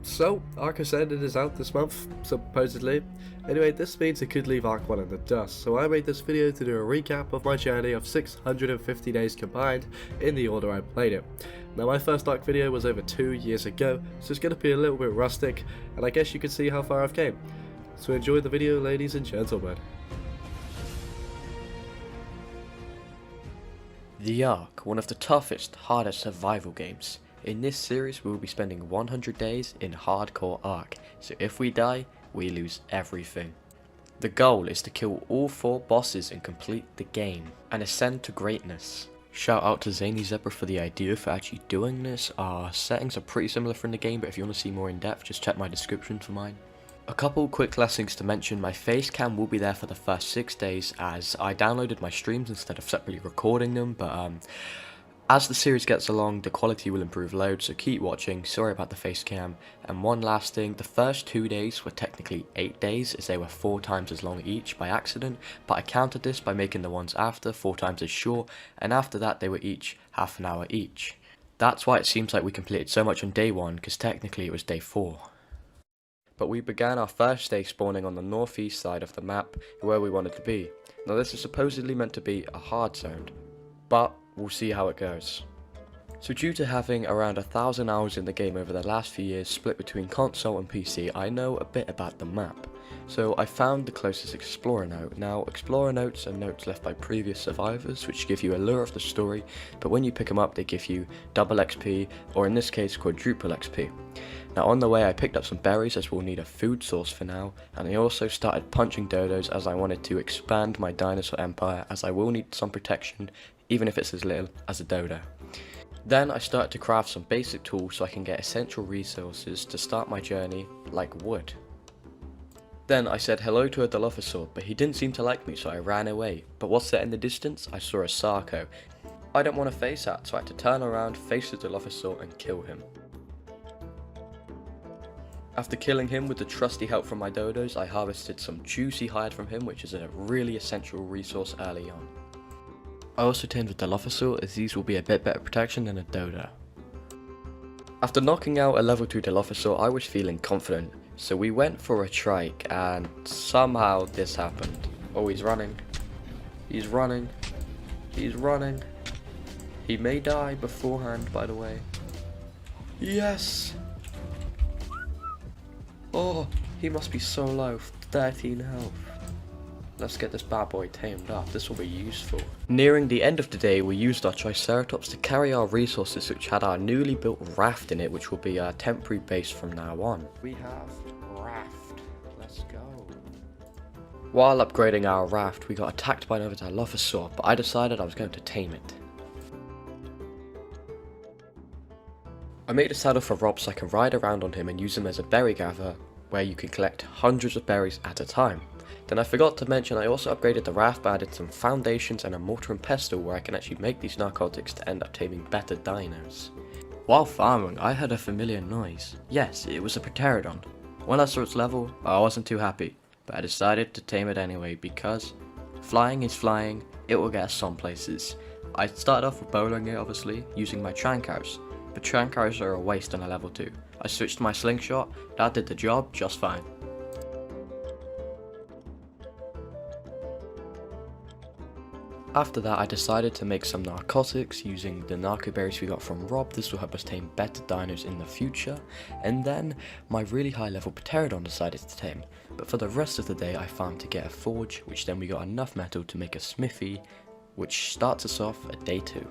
So, Ark Ascended is out this month, supposedly. Anyway, this means it could leave Ark 1 in the dust, so I made this video to do a recap of my journey of 650 days combined in the order I played it. Now, my first Ark video was over 2 years ago, so it's going to be a little bit rustic, and I guess you can see how far I've came. So enjoy the video, ladies and gentlemen. The Ark, one of the toughest, hardest survival games. In this series we will be spending 100 days in hardcore Ark, so if we die, we lose everything. The goal is to kill all 4 bosses and complete the game, and ascend to greatness. Shout out to Zanny for the idea for actually doing this. Our settings are pretty similar from the game, but if you want to see more in depth, just check my description for mine. A couple quick lessons to mention: my face cam will be there for the first 6 days as I downloaded my streams instead of separately recording them, but as the series gets along, the quality will improve loads, so keep watching. Sorry about the face cam. And one last thing, the first 2 days were technically 8 days as they were 4 times as long each by accident, but I counted this by making the ones after 4 times as short, and after that they were each half an hour each. That's why it seems like we completed so much on day 1, because technically it was day 4. But we began our first day spawning on the northeast side of the map, where we wanted to be. Now this is supposedly meant to be a hard zone, but we'll see how it goes. So due to having around 1,000 hours in the game over the last few years split between console and PC, I know a bit about the map. So I found the closest explorer note. Now explorer notes are notes left by previous survivors which give you a lure of the story, but when you pick them up they give you double XP, or in this case quadruple XP. Now on the way I picked up some berries as we'll need a food source for now, and I also started punching dodos as I wanted to expand my dinosaur empire, as I will need some protection even if it's as little as a dodo. Then I started to craft some basic tools so I can get essential resources to start my journey, like wood. Then I said hello to a Dilophosaur, but he didn't seem to like me, so I ran away. But what's that in the distance? I saw a Sarco. I didn't want to face that, so I had to turn around, face the Dilophosaur and kill him. After killing him with the trusty help from my dodos, I harvested some juicy hide from him, which is a really essential resource early on. I also tamed the Dilophosaur, as these will be a bit better protection than a dodo. After knocking out a level 2 Dilophosaur, I was feeling confident, so we went for a trike, and somehow this happened. Oh, he's running. He's running. He's running. He may die beforehand, by the way. Yes! Oh, he must be so low, 13 health. Let's get this bad boy tamed up, this will be useful. Nearing the end of the day, we used our Triceratops to carry our resources, which had our newly built raft in it, which will be our temporary base from now on. We have raft, let's go. While upgrading our raft, we got attacked by another Dilophosaur, but I decided I was going to tame it. I made a saddle for Rob so I can ride around on him and use him as a berry gatherer, where you can collect hundreds of berries at a time. Then I forgot to mention I also upgraded the raft by adding some foundations and a mortar and pestle where I can actually make these narcotics to end up taming better dinos. While farming, I heard a familiar noise. Yes, it was a pterodon. When I saw its level, I wasn't too happy, but I decided to tame it anyway because flying is flying, it will get us some places. I started off with bowling it obviously, using my trank arrows, but trank arrows are a waste on a level 2. I switched to my slingshot, that did the job just fine. After that I decided to make some narcotics using the narco berries we got from Rob. This will help us tame better dinos in the future. And then my really high level pterodon decided to tame. But for the rest of the day I farmed to get a forge, which then we got enough metal to make a smithy, which starts us off at day 2.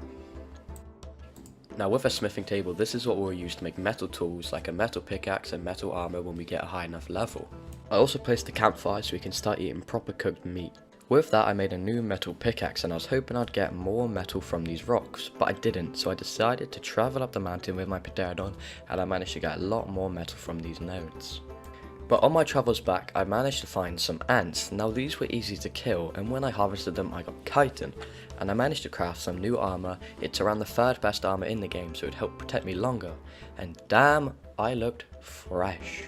Now with a smithing table, this is what we'll use to make metal tools like a metal pickaxe and metal armor when we get a high enough level. I also placed a campfire so we can start eating proper cooked meat. With that I made a new metal pickaxe and I was hoping I'd get more metal from these rocks, but I didn't, so I decided to travel up the mountain with my pterodon and I managed to get a lot more metal from these nodes. But on my travels back I managed to find some ants. Now these were easy to kill, and when I harvested them I got chitin, and I managed to craft some new armor. It's around the 3rd best armor in the game, so it helped protect me longer, and damn, I looked fresh.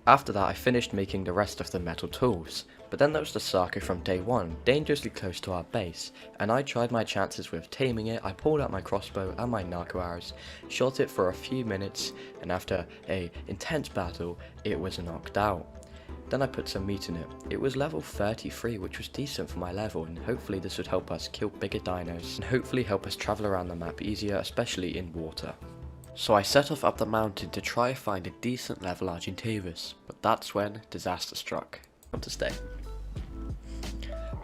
After that I finished making the rest of the metal tools. But then there was the Sarko from day 1, dangerously close to our base, and I tried my chances with taming it. I pulled out my crossbow and my narco arrows, shot it for a few minutes, and after a intense battle, it was knocked out. Then I put some meat in it. It was level 33, which was decent for my level, and hopefully this would help us kill bigger dinos, and hopefully help us travel around the map easier, especially in water. So I set off up the mountain to try find a decent level Argentavis, but that's when disaster struck. Time to stay.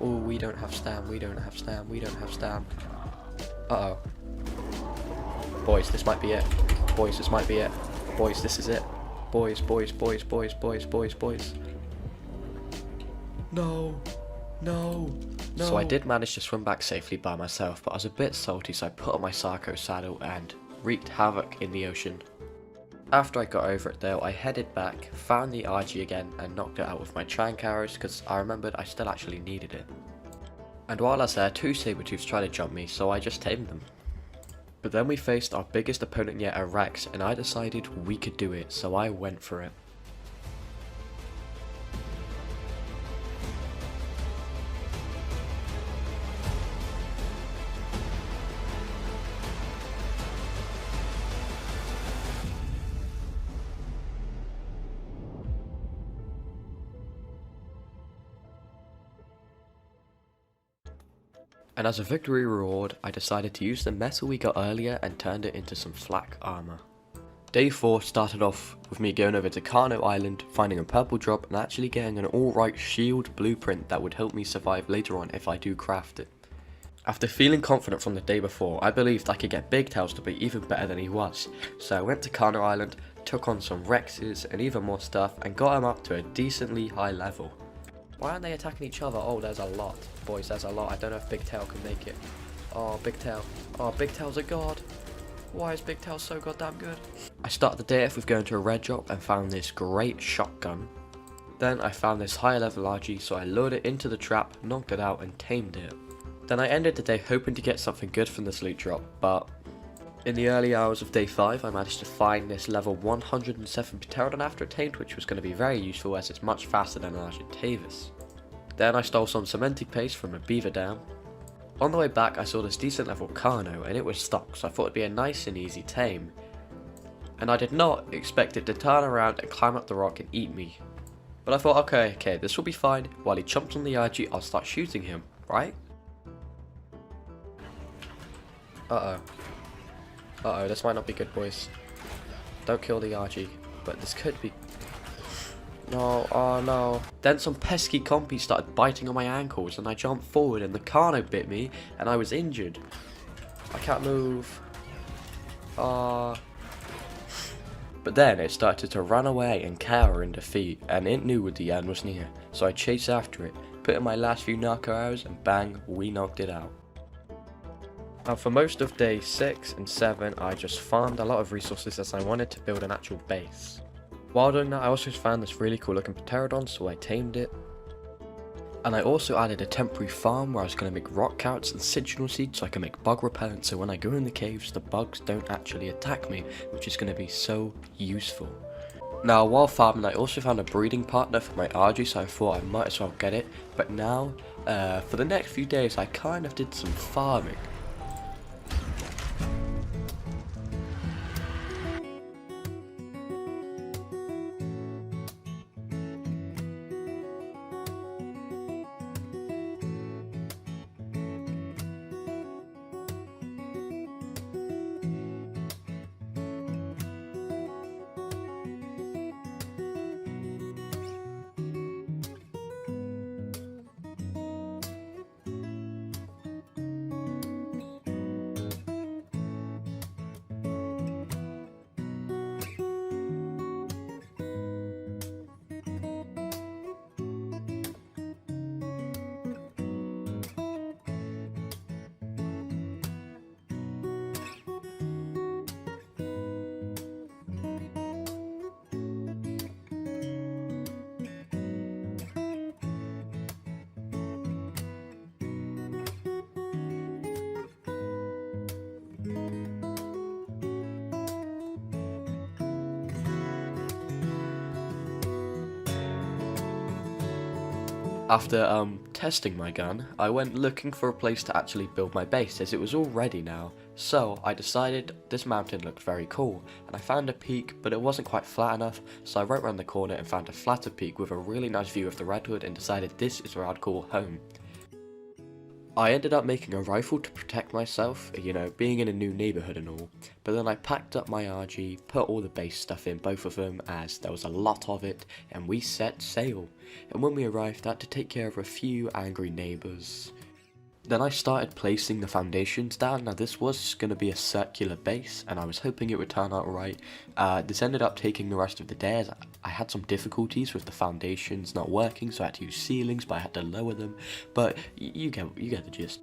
Oh, we don't have stam, we don't have stam, we don't have stam. Uh-oh. Boys, this might be it. Boys, this might be it. Boys, this is it. Boys, boys, boys, boys, boys, boys, boys. No. No. No. So I did manage to swim back safely by myself, but I was a bit salty, so I put on my Sarko saddle and wreaked havoc in the ocean. After I got over it though, I headed back, found the RG again and knocked it out with my Trank arrows because I remembered I still actually needed it. And while I was there, 2 saber-tooths tried to jump me, so I just tamed them. But then we faced our biggest opponent yet, a Rex, and I decided we could do it, so I went for it. And as a victory reward, I decided to use the metal we got earlier and turned it into some flak armor. Day 4 started off with me going over to Kano Island, finding a purple drop and actually getting an alright shield blueprint that would help me survive later on if I do craft it. After feeling confident from the day before, I believed I could get Big Tails to be even better than he was, so I went to Kano Island, took on some Rexes and even more stuff and got him up to a decently high level. Why aren't they attacking each other? Oh, there's a lot. Boys, there's a lot. I don't know if Big Tail can make it. Oh, Big Tail. Oh, Big Tail's a god. Why is Big Tail so goddamn good? I started the day off with going to a red drop and found this great shotgun. Then I found this higher level RG, so I lured it into the trap, knocked it out and tamed it. Then I ended the day hoping to get something good from this loot drop, but in the early hours of day 5 I managed to find this level 107 pterodon after it tamed, which was going to be very useful as it's much faster than an Argentavis. Then I stole some cementing paste from a beaver dam. On the way back I saw this decent level Kano and it was stuck, so I thought it'd be a nice and easy tame. And I did not expect it to turn around and climb up the rock and eat me. But I thought okay, this will be fine. While he chomps on the RG I'll start shooting him, right? Uh-oh, this might not be good, boys. Don't kill the RG, but this could be... No, oh no. Then some pesky compies started biting on my ankles and I jumped forward and the Kano bit me and I was injured. I can't move. But then it started to run away and cower in defeat, and it knew the end was near, so I chased after it, put in my last few narco arrows and bang, we knocked it out. Now for most of day 6 and 7 I just farmed a lot of resources as I wanted to build an actual base. While doing that I also found this really cool looking pterodon, so I tamed it. And I also added a temporary farm where I was going to make rock carrots and citronal seeds so I can make bug repellent, so when I go in the caves the bugs don't actually attack me, which is going to be so useful. Now while farming I also found a breeding partner for my RG, so I thought I might as well get it, but now for the next few days I kind of did some farming. After testing my gun, I went looking for a place to actually build my base, as it was all ready now. So I decided this mountain looked very cool, and I found a peak, but it wasn't quite flat enough, so I went around the corner and found a flatter peak with a really nice view of the redwood and decided this is where I'd call home. I ended up making a rifle to protect myself, you know, being in a new neighbourhood and all, but then I packed up my RG, put all the base stuff in both of them as there was a lot of it, and we set sail. And when we arrived, I had to take care of a few angry neighbours. Then I started placing the foundations down. Now this was going to be a circular base, and I was hoping it would turn out right. This ended up taking the rest of the day, as I had some difficulties with the foundations not working, so I had to use ceilings, but I had to lower them. But you get the gist.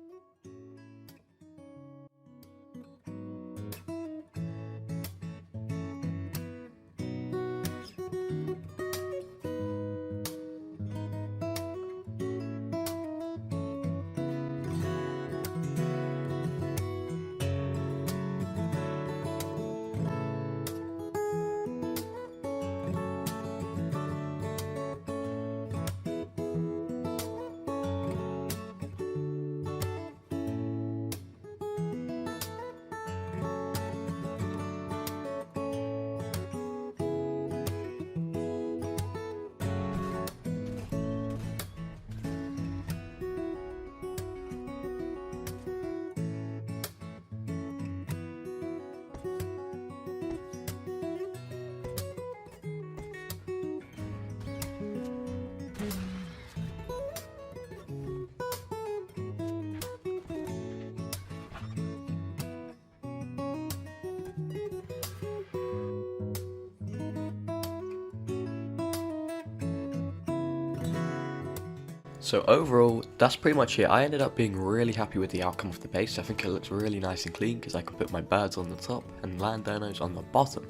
So overall, that's pretty much it. I ended up being really happy with the outcome of the base. I think it looks really nice and clean because I can put my birds on the top and landowners on the bottom.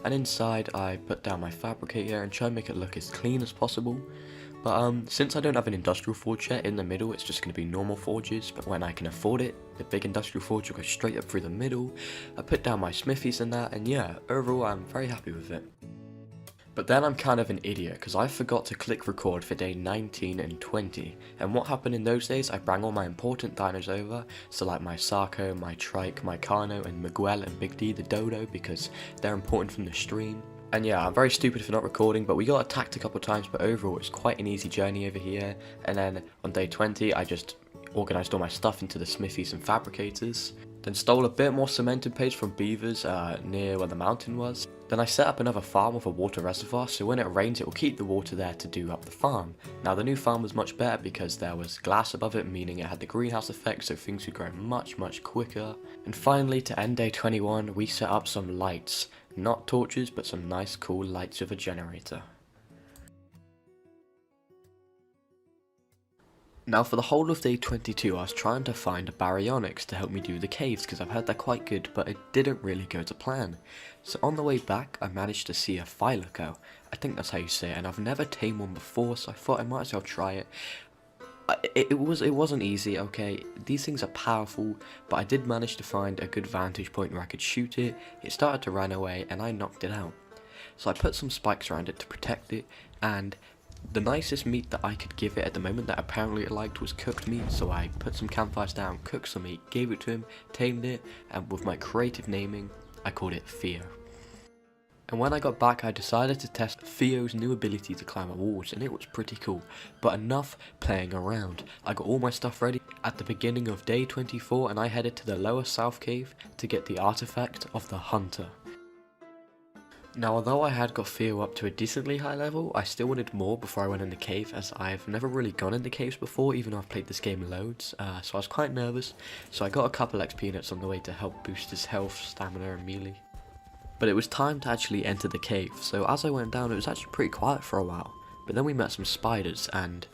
And inside I put down my fabricator and try and make it look as clean as possible. But since I don't have an industrial forge yet in the middle, it's just going to be normal forges. But when I can afford it, the big industrial forge will go straight up through the middle. I put down my smithies and that, and yeah, overall I'm very happy with it. But then I'm kind of an idiot because I forgot to click record for day 19 and 20, and what happened in those days, I brought all my important dinos over, so like my Sarko, my Trike, my Carno, and Miguel and Big D the Dodo, because they're important from the stream. And yeah, I'm very stupid for not recording, but we got attacked a couple times, but overall it was quite an easy journey over here. And then on day 20 I just organised all my stuff into the smithies and fabricators, then stole a bit more cemented paste from beavers near where the mountain was. Then I set up another farm with a water reservoir, so when it rains it will keep the water there to do up the farm. Now the new farm was much better because there was glass above it, meaning it had the greenhouse effect, so things would grow much quicker. And finally, to end day 21, we set up some lights. Not torches, but some nice cool lights with a generator. Now for the whole of day 22 I was trying to find a baryonyx to help me do the caves because I've heard they're quite good, but it didn't really go to plan. So on the way back I managed to see a Thylaco, I think that's how you say it, and I've never tamed one before, so I thought I might as well try it. It wasn't easy, okay, these things are powerful, but I did manage to find a good vantage point where I could shoot it. It started to run away and I knocked it out. So I put some spikes around it to protect it, and the nicest meat that I could give it at the moment that apparently it liked was cooked meat, so I put some campfires down, cooked some meat, gave it to him, tamed it, and with my creative naming, I called it Theo. And when I got back I decided to test Theo's new ability to climb walls, and it was pretty cool, but enough playing around. I got all my stuff ready at the beginning of day 24 and I headed to the lower south cave to get the artifact of the hunter. Now although I had got Theo up to a decently high level, I still wanted more before I went in the cave, as I've never really gone in the caves before, even though I've played this game loads, so I was quite nervous. So I got a couple XP nuts on the way to help boost his health, stamina and melee. But it was time to actually enter the cave, so as I went down it was actually pretty quiet for a while. But then we met some spiders and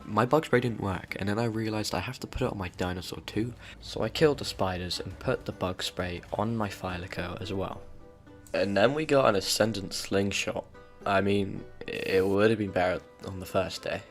my bug spray didn't work, and then I realised I have to put it on my dinosaur too. So I killed the spiders and put the bug spray on my Thylaco as well. And then we got an ascendant slingshot. I mean, it would have been better on the first day.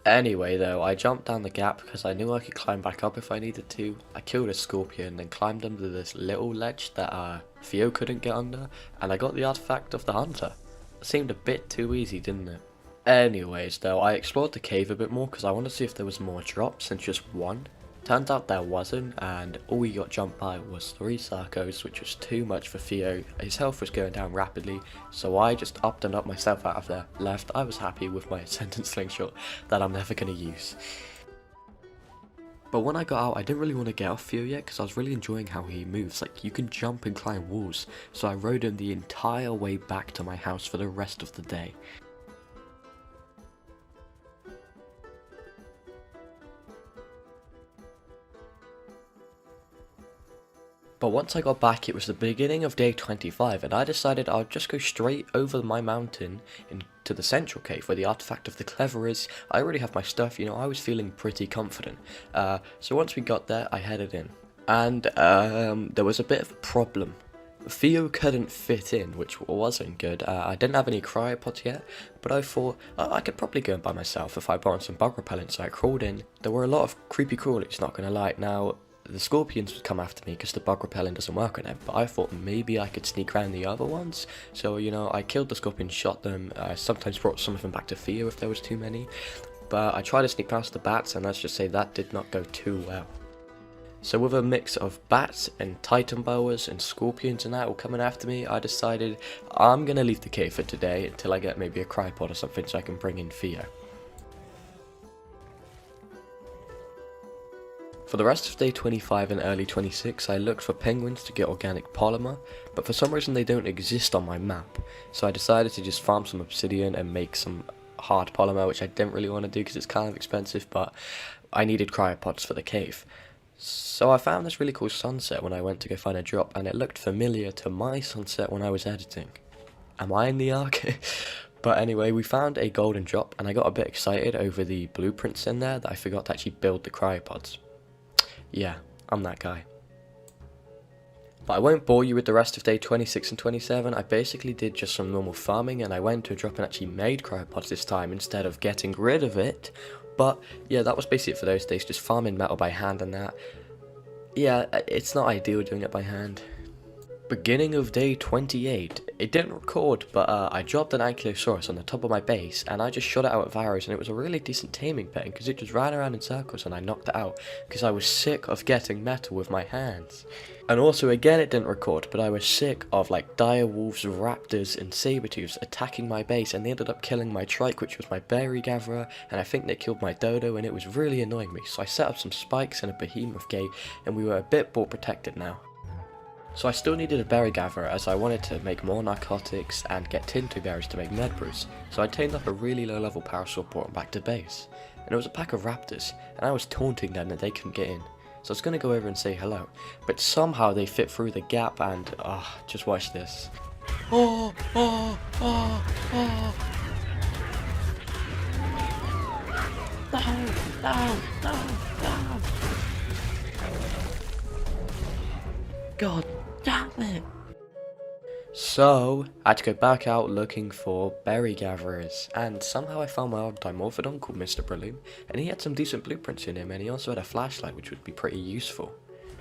Anyway though, I jumped down the gap because I knew I could climb back up if I needed to. I killed a scorpion and climbed under this little ledge that Theo couldn't get under, and I got the artifact of the hunter. It seemed a bit too easy, didn't it? Anyways, though, I explored the cave a bit more because I wanted to see if there was more drops than just one. Turns out there wasn't, and all we got jumped by was 3 Sarcos, which was too much for Theo. His health was going down rapidly, so I just upped and upped myself out of there. Left, I was happy with my Ascendant Slingshot that I'm never going to use. But when I got out, I didn't really want to get off Theo yet because I was really enjoying how he moves. Like, you can jump and climb walls, so I rode him the entire way back to my house for the rest of the day. But once I got back, it was the beginning of day 25, and I decided I'd just go straight over my mountain into the central cave where the artifact of the clever is. I already have my stuff, you know, I was feeling pretty confident. So once we got there, I headed in. And there was a bit of a problem. Theo couldn't fit in, which wasn't good. I didn't have any cryopods yet, but I thought I could probably go in by myself if I brought some bug repellent, so I crawled in. There were a lot of creepy crawlies, not gonna lie. Now, the scorpions would come after me because the bug repellent doesn't work on them, but I thought maybe I could sneak around the other ones. So, you know, I killed the scorpions, shot them. I sometimes brought some of them back to Theo if there was too many. But I tried to sneak past the bats, and let's just say that did not go too well. So with a mix of bats and titan boas and scorpions and that all coming after me, I decided I'm going to leave the cave for today until I get maybe a cryopod or something so I can bring in Theo. For the rest of day 25 and early 26, I looked for penguins to get organic polymer, but for some reason they don't exist on my map, so I decided to just farm some obsidian and make some hard polymer, which I didn't really want to do because it's kind of expensive, but I needed cryopods for the cave. So I found this really cool sunset when I went to go find a drop, and it looked familiar to my sunset when I was editing. Am I in the arc? But anyway, we found a golden drop, and I got a bit excited over the blueprints in there that I forgot to actually build the cryopods. Yeah, I'm that guy. But I won't bore you with the rest of day 26 and 27. I basically did just some normal farming, and I went to a drop and actually made cryopods this time instead of getting rid of it. But yeah, that was basically it for those days, just farming metal by hand and that. Yeah, it's not ideal doing it by hand. Beginning of day 28, it didn't record, but I dropped an ankylosaurus on the top of my base, and I just shot it out with arrows, and it was a really decent taming pen because it just ran around in circles, and I knocked it out because I was sick of getting metal with my hands. And also, again, it didn't record, but I was sick of like dire wolves, raptors, and saber-tooths attacking my base, and they ended up killing my trike, which was my berry gatherer, and I think they killed my dodo, and it was really annoying me. So I set up some spikes and a behemoth gate, and we were a bit more protected now. So I still needed a berry gatherer as I wanted to make more narcotics and get tinto berries to make med brews. So I tamed up a really low level parasaur, brought them back to base. And it was a pack of raptors, and I was taunting them that they couldn't get in. So I was going to go over and say hello, but somehow they fit through the gap, and just watch this. No, no. God damn it. So, I had to go back out looking for berry gatherers, and somehow I found my old Dimorphodon called Mr. Brilliant, and he had some decent blueprints in him, and he also had a flashlight which would be pretty useful.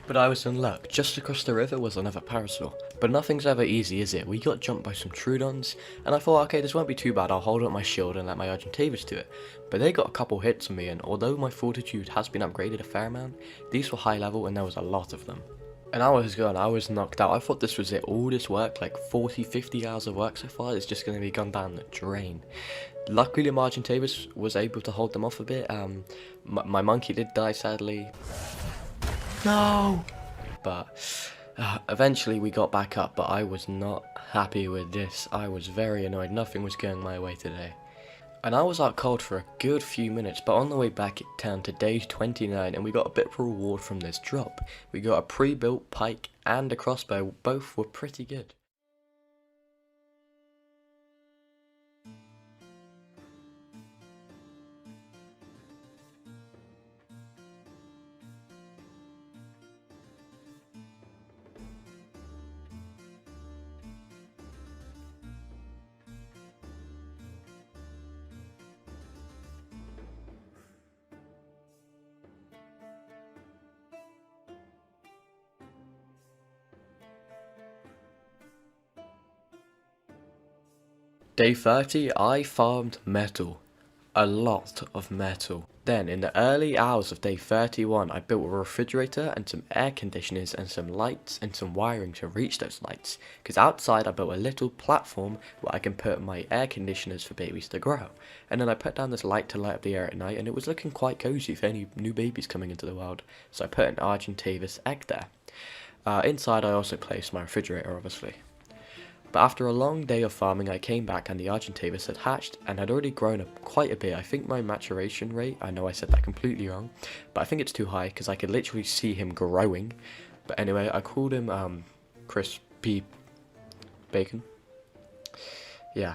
But I was in luck. Just across the river was another parasaur. But nothing's ever easy, is it? We got jumped by some Troodons, and I thought, okay, this won't be too bad, I'll hold up my shield and let my Argentavis do it. But they got a couple hits on me, and although my fortitude has been upgraded a fair amount, these were high level and there was a lot of them. And I was gone, I was knocked out. I thought this was it. All this work, like 40-50 hours of work so far, is just going to be gone down the drain. Luckily, my Argentavis was able to hold them off a bit. My monkey did die, sadly. No! But eventually we got back up, but I was not happy with this. I was very annoyed. Nothing was going my way today. And I was out cold for a good few minutes, but on the way back it turned to day 29, and we got a bit of a reward from this drop. We got a pre-built pike and a crossbow. Both were pretty good. Day 30, I farmed metal. A lot of metal. Then, in the early hours of day 31, I built a refrigerator and some air conditioners and some lights and some wiring to reach those lights. Because outside I built a little platform where I can put my air conditioners for babies to grow. And then I put down this light to light up the air at night, and it was looking quite cozy for any new babies coming into the world. So I put an Argentavis egg there. Inside I also placed my refrigerator, obviously. But after a long day of farming, I came back and the Argentavis had hatched and had already grown up quite a bit. I think my maturation rate, I know I said that completely wrong, but I think it's too high because I could literally see him growing. But anyway, I called him Crispy Bacon. Yeah.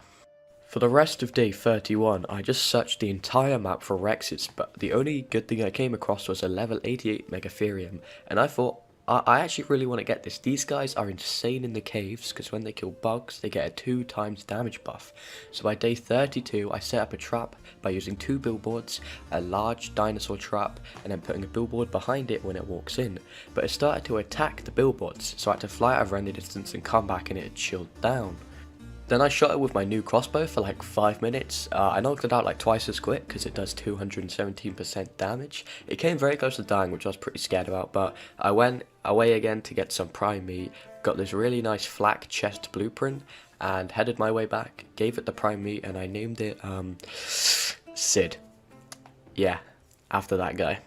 For the rest of day 31, I just searched the entire map for Rexes, but the only good thing I came across was a level 88 Megatherium, and I thought, I actually really want to get this. These guys are insane in the caves because when they kill bugs, they get a 2 times damage buff. So by day 32, I set up a trap by using 2 billboards, a large dinosaur trap, and then putting a billboard behind it when it walks in. But it started to attack the billboards, so I had to fly out of render distance and come back and it had chilled down. Then I shot it with my new crossbow for like 5 minutes. I knocked it out like twice as quick because it does 217% damage. It came very close to dying, which I was pretty scared about, but I went away again to get some prime meat, got this really nice flak chest blueprint, and headed my way back, gave it the prime meat, and I named it Sid. Yeah, after that guy.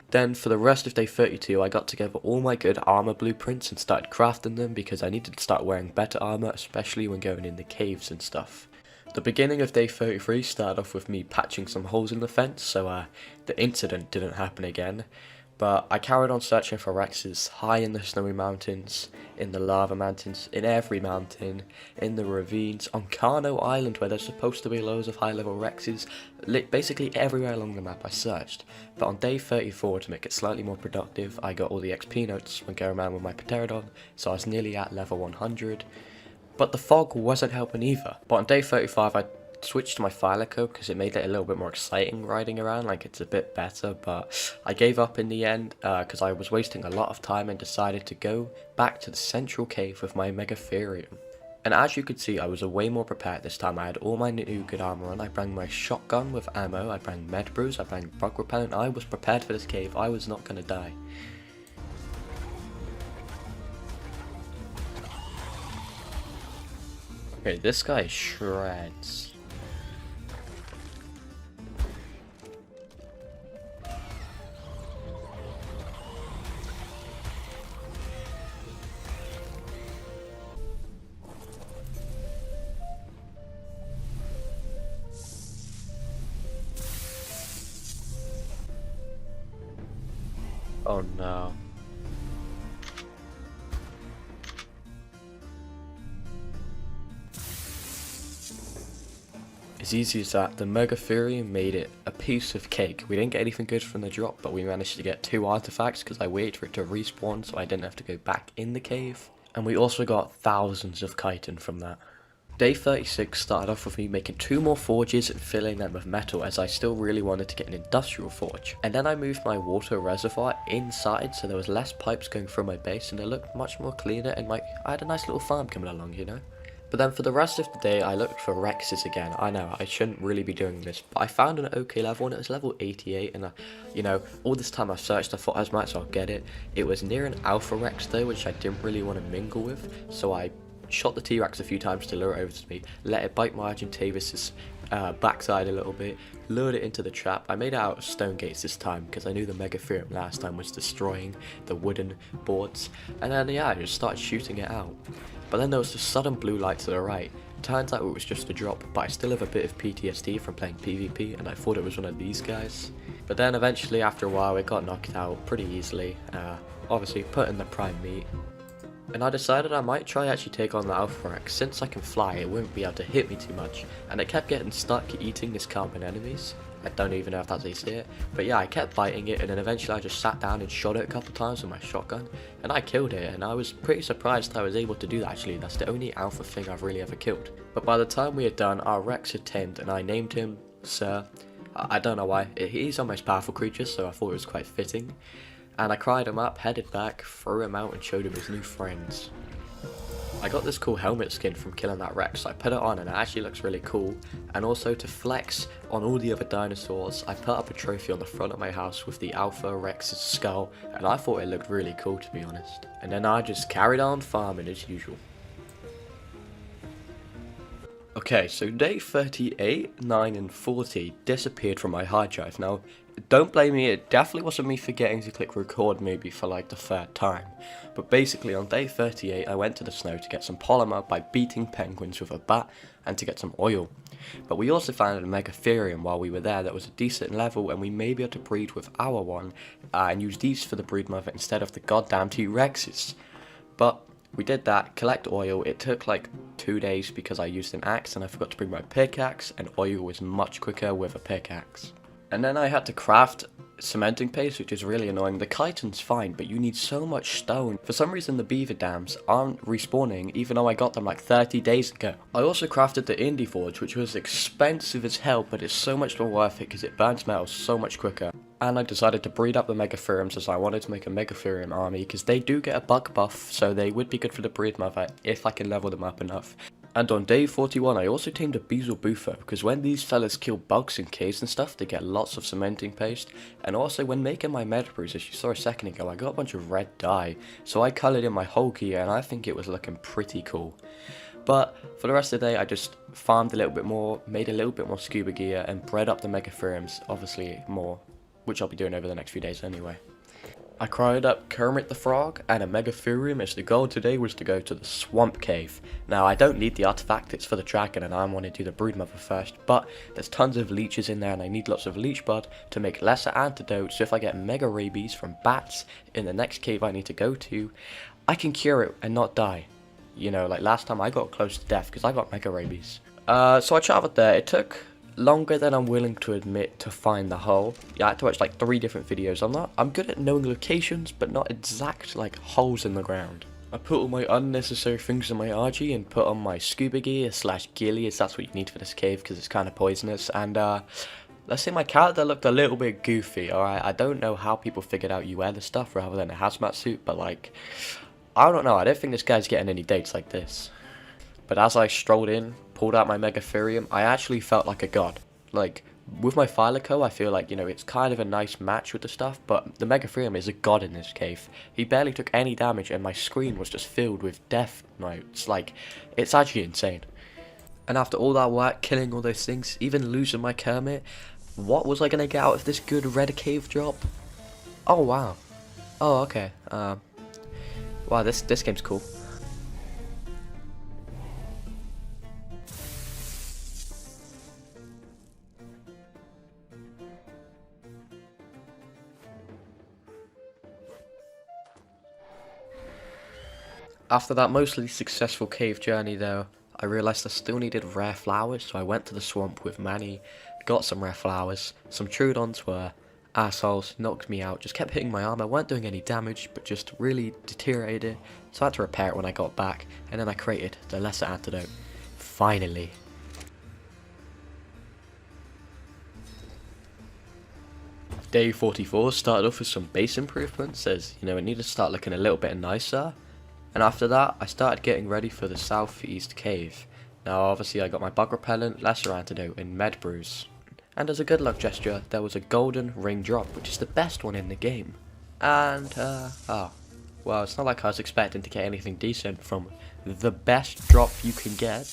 Then for the rest of day 32, I got together all my good armor blueprints and started crafting them because I needed to start wearing better armor, especially when going in the caves and stuff. The beginning of day 33 started off with me patching some holes in the fence, so the incident didn't happen again. But I carried on searching for Rexes high in the snowy mountains, in the lava mountains, in every mountain, in the ravines, on Kano Island where there's supposed to be loads of high level Rexes, basically everywhere along the map I searched. But on day 34, to make it slightly more productive, I got all the XP notes when going around with my pterodon, so I was nearly at level 100. But the fog wasn't helping either. But on day 35 I switched to my Thylaco because it made it a little bit more exciting riding around, like it's a bit better, but I gave up in the end because I was wasting a lot of time and decided to go back to the central cave with my Megatherium. And as you could see, I was way more prepared this time. I had all my new good armor on, I brought my shotgun with ammo, I brought med brews, I brought bug repellent. I was prepared for this cave, I was not gonna die. Okay, this guy shreds. Oh no. As easy as that, the Megatherium made it a piece of cake. We didn't get anything good from the drop, but we managed to get 2 artifacts because I waited for it to respawn so I didn't have to go back in the cave. And we also got thousands of chitin from that. Day 36 started off with me making 2 more forges and filling them with metal as I still really wanted to get an industrial forge. And then I moved my water reservoir inside so there was less pipes going through my base and it looked much more cleaner and I had a nice little farm coming along, you know. But then for the rest of the day I looked for Rexes again. I know, I shouldn't really be doing this, but I found an okay level and it was level 88 and you know, all this time I searched I thought I might as well get it. It was near an Alpha Rex though, which I didn't really want to mingle with, so I shot the T-Rex a few times to lure it over to me, let it bite my Argentavis' backside a little bit, lured it into the trap. I made it out of stone gates this time because I knew the Megatherium last time was destroying the wooden boards, and then yeah, I just started shooting it out. But then there was a sudden blue light to the right. Turns out it was just a drop, but I still have a bit of PTSD from playing PvP and I thought it was one of these guys. But then eventually after a while it got knocked out pretty easily, obviously put in the prime meat. And I decided I might try actually take on the Alpha Rex. Since I can fly, it wouldn't be able to hit me too much. And it kept getting stuck eating this carbon enemies. I don't even know if that's how you see it. But yeah, I kept biting it and then eventually I just sat down and shot it a couple times with my shotgun. And I killed it and I was pretty surprised I was able to do that actually. That's the only alpha thing I've really ever killed. But by the time we had done, our Rex had tamed and I named him Sir. I don't know why. He's our most powerful creature, so I thought it was quite fitting. And I cried him up, headed back, threw him out and showed him his new friends. I got this cool helmet skin from killing that Rex, so I put it on and it actually looks really cool. And also to flex on all the other dinosaurs, I put up a trophy on the front of my house with the Alpha Rex's skull, and I thought it looked really cool, to be honest. And then I just carried on farming as usual. Okay, so day 38, 9 and 40 disappeared from my hard drive. Now, don't blame me, it definitely wasn't me forgetting to click record maybe for like the third time. But basically on day 38 I went to the snow to get some polymer by beating penguins with a bat and to get some oil. But we also found a megatherium while we were there that was a decent level, and we may be able to breed with our one and use these for the brood mother instead of the goddamn T-Rexes. But we did that, collect oil. It took like 2 days because I used an axe and I forgot to bring my pickaxe, and oil was much quicker with a pickaxe. And then I had to craft cementing paste, which is really annoying. The chitin's fine, but you need so much stone. For some reason the beaver dams aren't respawning, even though I got them like 30 days ago. I also crafted the indie forge, which was expensive as hell, but it's so much more worth it because it burns metal so much quicker. And I decided to breed up the megatheriums as I wanted to make a megatherium army, because they do get a bug buff, so they would be good for the breed mother if I can level them up enough. And on day 41 I also tamed a beetle boofer, because when these fellas kill bugs in caves and stuff, they get lots of cementing paste. And also when making my med brews, as you saw a second ago, I got a bunch of red dye, so I coloured in my whole gear and I think it was looking pretty cool. But for the rest of the day I just farmed a little bit more, made a little bit more scuba gear and bred up the megatheriums, obviously more, which I'll be doing over the next few days anyway. I cried up Kermit the Frog and a megatherium, as the goal today was to go to the swamp cave. Now I don't need the artifact, it's for the dragon and I want to do the brood mother first, but there's tons of leeches in there and I need lots of leech blood to make lesser antidotes, so if I get mega rabies from bats in the next cave I need to go to, I can cure it and not die. You know, like last time I got close to death because I got mega rabies. So I travelled there. It took longer than I'm willing to admit to find the hole. Yeah, I had to watch like 3 different videos. I'm good at knowing locations, but not exact like holes in the ground. I put all my unnecessary things in my RG and put on my scuba gear / ghillie, as that's what you need for this cave because it's kind of poisonous. And let's say my character looked a little bit goofy, alright? I don't know how people figured out you wear the stuff rather than a hazmat suit, but like, I don't know, I don't think this guy's getting any dates like this. But as I strolled in, pulled out my megatherium, I actually felt like a god. Like, with my Thylaco, I feel like, you know, it's kind of a nice match with the stuff, but the megatherium is a god in this cave. He barely took any damage and my screen was just filled with death notes. Like, it's actually insane. And after all that work, killing all those things, even losing my Kermit, what was I gonna get out of this good red cave drop? Oh, wow. Oh, okay. Wow, this game's cool. After that mostly successful cave journey though, I realised I still needed rare flowers, so I went to the swamp with Manny, got some rare flowers. Some Troodons were assholes, knocked me out, just kept hitting my armor, weren't doing any damage, but just really deteriorated, so I had to repair it when I got back, and then I created the lesser antidote. Finally. Day 44 started off with some base improvements, as, you know, it needed to start looking a little bit nicer. And after that, I started getting ready for the southeast cave. Now obviously I got my bug repellent, lesser antidote, and med brews. And as a good luck gesture, there was a golden ring drop, which is the best one in the game. And, well, it's not like I was expecting to get anything decent from the best drop you can get.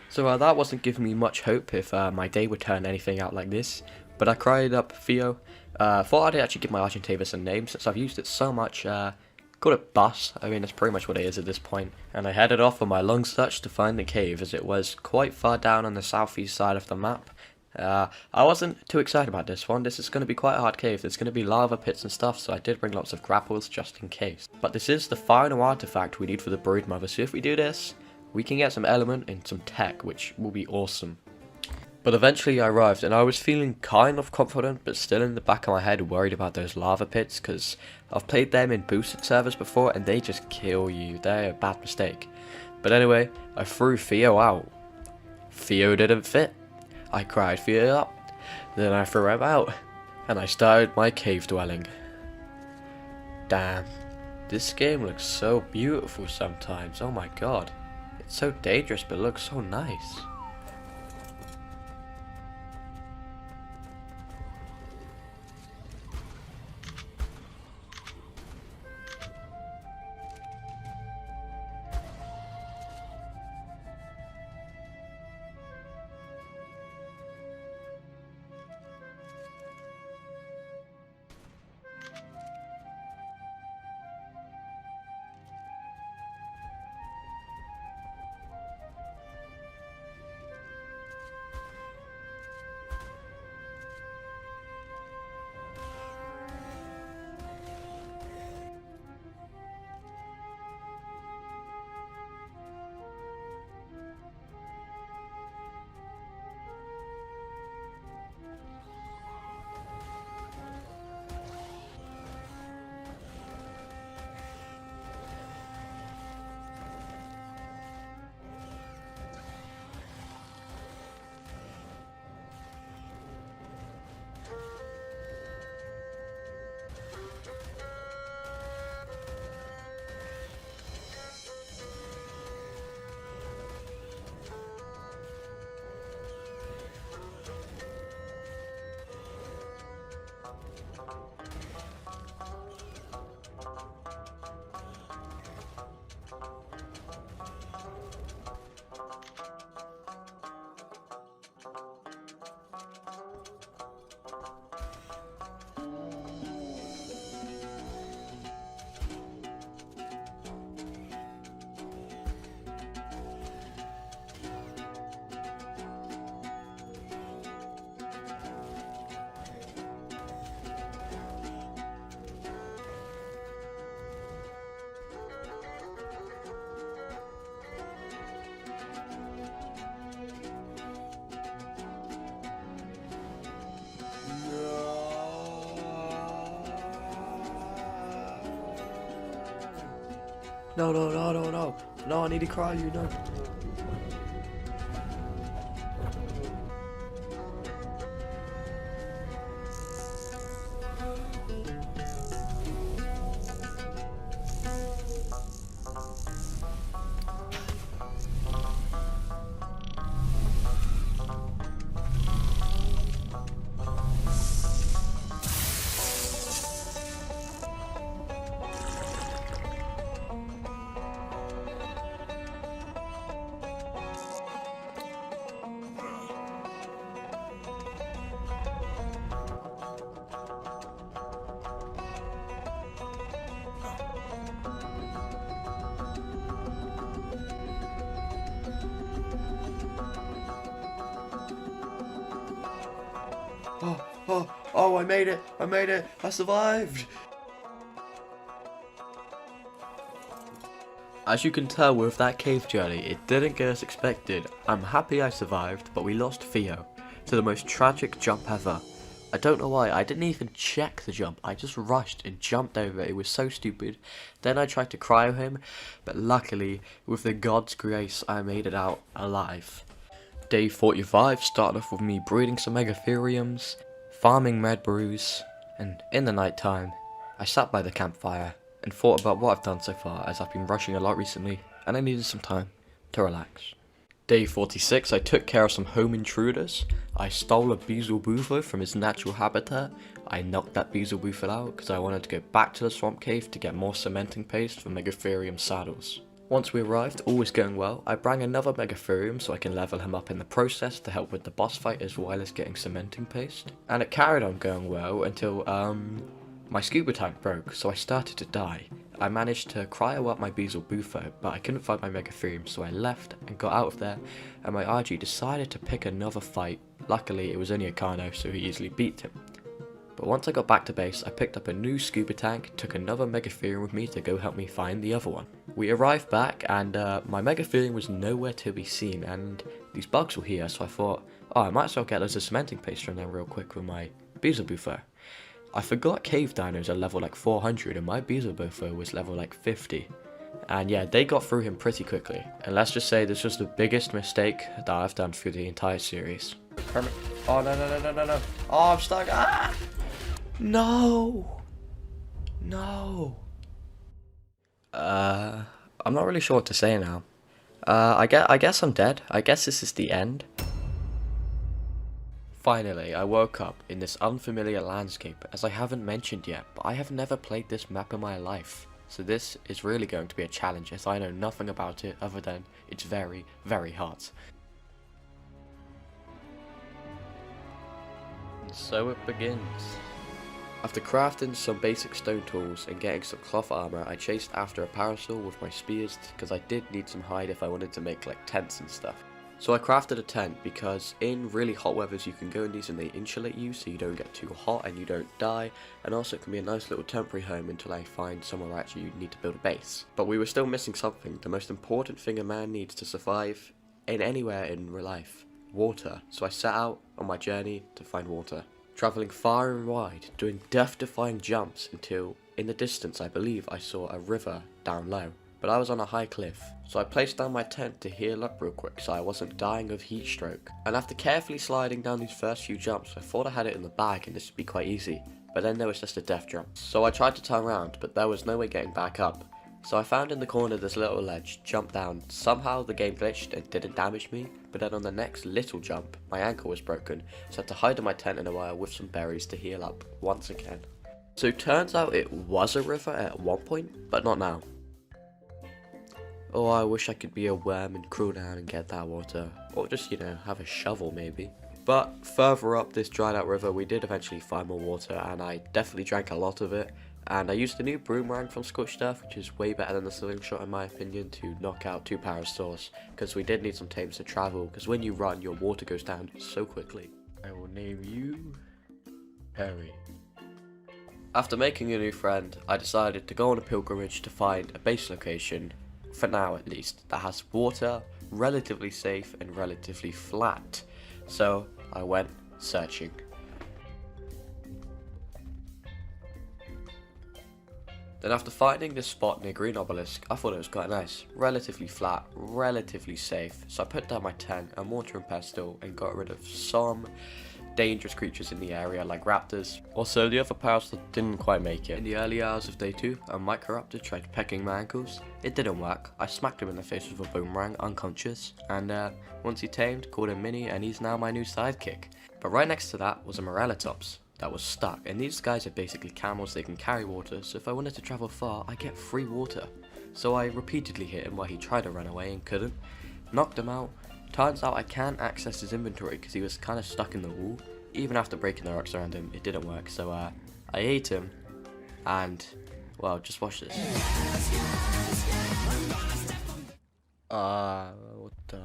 So that wasn't giving me much hope if my day would turn anything out like this. But I cried up Theo. Thought I'd actually give my Argentavis a name since I've used it so much. Called it Bus. I mean, that's pretty much what it is at this point. And I headed off on my long search to find the cave, as it was quite far down on the southeast side of the map. I wasn't too excited about this one. This is going to be quite a hard cave. There's going to be lava pits and stuff, so I did bring lots of grapples just in case. But this is the final artifact we need for the brood mother, so if we do this, we can get some element and some tech, which will be awesome. But eventually I arrived, and I was feeling kind of confident, but still in the back of my head worried about those lava pits, because I've played them in boosted servers before, and they just kill you. They're a bad mistake. But anyway, I threw Theo out. Theo didn't fit. I cried Theo up, then I threw him out, and I started my cave dwelling. Damn, this game looks so beautiful sometimes, oh my god. It's so dangerous but looks so nice. No, no, no, no, no. No, I need to cry you, no. Oh, I made it! I made it! I survived! As you can tell with that cave journey, it didn't go as expected. I'm happy I survived, but we lost Theo to the most tragic jump ever. I don't know why, I didn't even check the jump, I just rushed and jumped over it, it was so stupid. Then I tried to cryo him, but luckily, with the God's grace, I made it out alive. Day 45 started off with me breeding some megatheriums, farming med brews, and in the night time, I sat by the campfire and thought about what I've done so far, as I've been rushing a lot recently and I needed some time to relax. Day 46, I took care of some home intruders. I stole a beetle bufo from his natural habitat. I knocked that beetle bufo out because I wanted to go back to the swamp cave to get more cementing paste for megatherium saddles. Once we arrived, all was going well. I brought another megatherium so I can level him up in the process to help with the boss fight as well as getting cementing paste. And it carried on going well until my scuba tank broke, so I started to die. I managed to cryo up my beetle bufo, but I couldn't find my megatherium, so I left and got out of there, and my RG decided to pick another fight. Luckily, it was only a Carno, so he easily beat him. But once I got back to base, I picked up a new scuba tank, took another megatherium with me to go help me find the other one. We arrived back, and my megatherium was nowhere to be seen, and these bugs were here, so I thought, oh, I might as well get loads of cementing paste from them real quick with my beetle bufo. I forgot cave dinos are level like 400 and my beetle bufo was level like 50. And yeah, they got through him pretty quickly. And let's just say this was the biggest mistake that I've done through the entire series. Oh no no no no no no. Oh, I'm stuck. Ah! No. No. I'm not really sure what to say now. I guess I'm dead. I guess this is the end. Finally, I woke up in this unfamiliar landscape, as I haven't mentioned yet, but I have never played this map in my life. So this is really going to be a challenge, as I know nothing about it other than it's very, very hard. And so it begins. After crafting some basic stone tools and getting some cloth armor, I chased after a parasol with my spears because I did need some hide if I wanted to make like tents and stuff. So I crafted a tent because in really hot weathers you can go in these and they insulate you so you don't get too hot and you don't die, and also it can be a nice little temporary home until I find somewhere where actually you need to build a base. But we were still missing something, the most important thing a man needs to survive in anywhere in real life: water. So I set out on my journey to find water, travelling far and wide, doing death-defying jumps until, in the distance I believe I saw a river down low. But I was on a high cliff, so I placed down my tent to heal up real quick so I wasn't dying of heat stroke. And after carefully sliding down these first few jumps, I thought I had it in the bag and this would be quite easy, but then there was just a death jump. So I tried to turn around, but there was no way getting back up. So I found in the corner this little ledge, jumped down. Somehow the game glitched and didn't damage me, but then on the next little jump, my ankle was broken, so I had to hide in my tent in a while with some berries to heal up once again. So turns out it was a river at one point, but not now. Oh, I wish I could be a worm and crawl down and get that water, or just, you know, have a shovel maybe. But further up this dried out river we did eventually find more water, and I definitely drank a lot of it. And I used the new boomerang from Scorched, which is way better than the slingshot in my opinion, to knock out 2 parados, because we did need some times to travel, because when you run your water goes down so quickly. I will name you Harry. After making a new friend, I decided to go on a pilgrimage to find a base location, for now at least, that has water, relatively safe and relatively flat. So I went searching. Then after finding this spot near Green Obelisk, I thought it was quite nice, relatively flat, relatively safe, so I put down my tent, a mortar and pestle, and got rid of some dangerous creatures in the area like raptors. Also, the other parados didn't quite make it. In the early hours of day 2, a microraptor tried pecking my ankles. It didn't work. I smacked him in the face with a boomerang, unconscious, and once he tamed, called him Minnie, and he's now my new sidekick. But right next to that was a morelatops that was stuck, and these guys are basically camels. They can carry water, so if I wanted to travel far, I get free water. So I repeatedly hit him while he tried to run away and couldn't. Knocked him out. Turns out I can't access his inventory because he was kind of stuck in the wall. Even after breaking the rocks around him, it didn't work, so I ate him, and, well, just watch this. What the...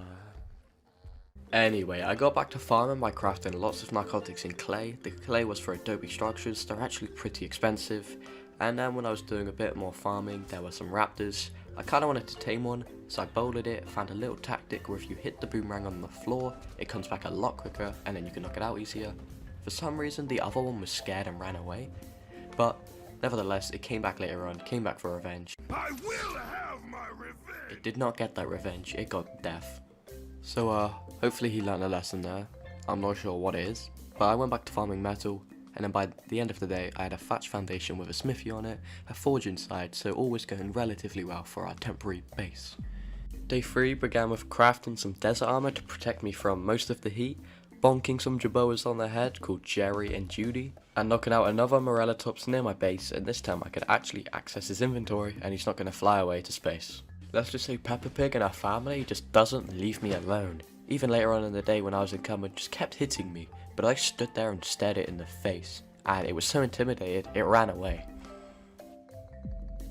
Anyway, I got back to farming by crafting lots of narcotics in clay. The clay was for adobe structures, they're actually pretty expensive. And then when I was doing a bit more farming, there were some raptors. I kind of wanted to tame one, so I bowled it, found a little tactic where if you hit the boomerang on the floor, it comes back a lot quicker, and then you can knock it out easier. For some reason, the other one was scared and ran away, but nevertheless, it came back later on, came back for revenge. I will have my revenge! It did not get that revenge, it got death. So, hopefully he learned a lesson there. I'm not sure what it is, but I went back to farming metal, and then by the end of the day, I had a thatch foundation with a smithy on it, a forge inside, so all was going relatively well for our temporary base. Day 3 began with crafting some desert armor to protect me from most of the heat, bonking some jaboas on the head called Jerry and Judy, and knocking out another morelatops near my base, and this time I could actually access his inventory and he's not going to fly away to space. Let's just say Peppa Pig and her family just doesn't leave me alone. Even later on in the day when I was in coma, just kept hitting me, but I stood there and stared it in the face, and it was so intimidated, it ran away.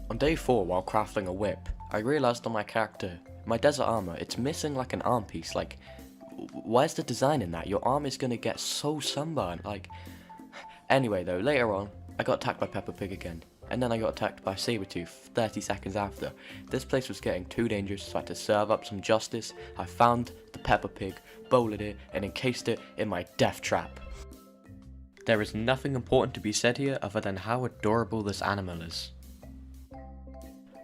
On day 4, while crafting a whip, I realised on my character, my desert armor, it's missing like an arm piece. Like, where's the design in that? Your arm is gonna get so sunburned, like... Anyway though, later on, I got attacked by Peppa Pig again, and then I got attacked by Sabretooth 30 seconds after. This place was getting too dangerous, so I had to serve up some justice. I found the Peppa Pig, bowled it, and encased it in my death trap. There is nothing important to be said here other than how adorable this animal is.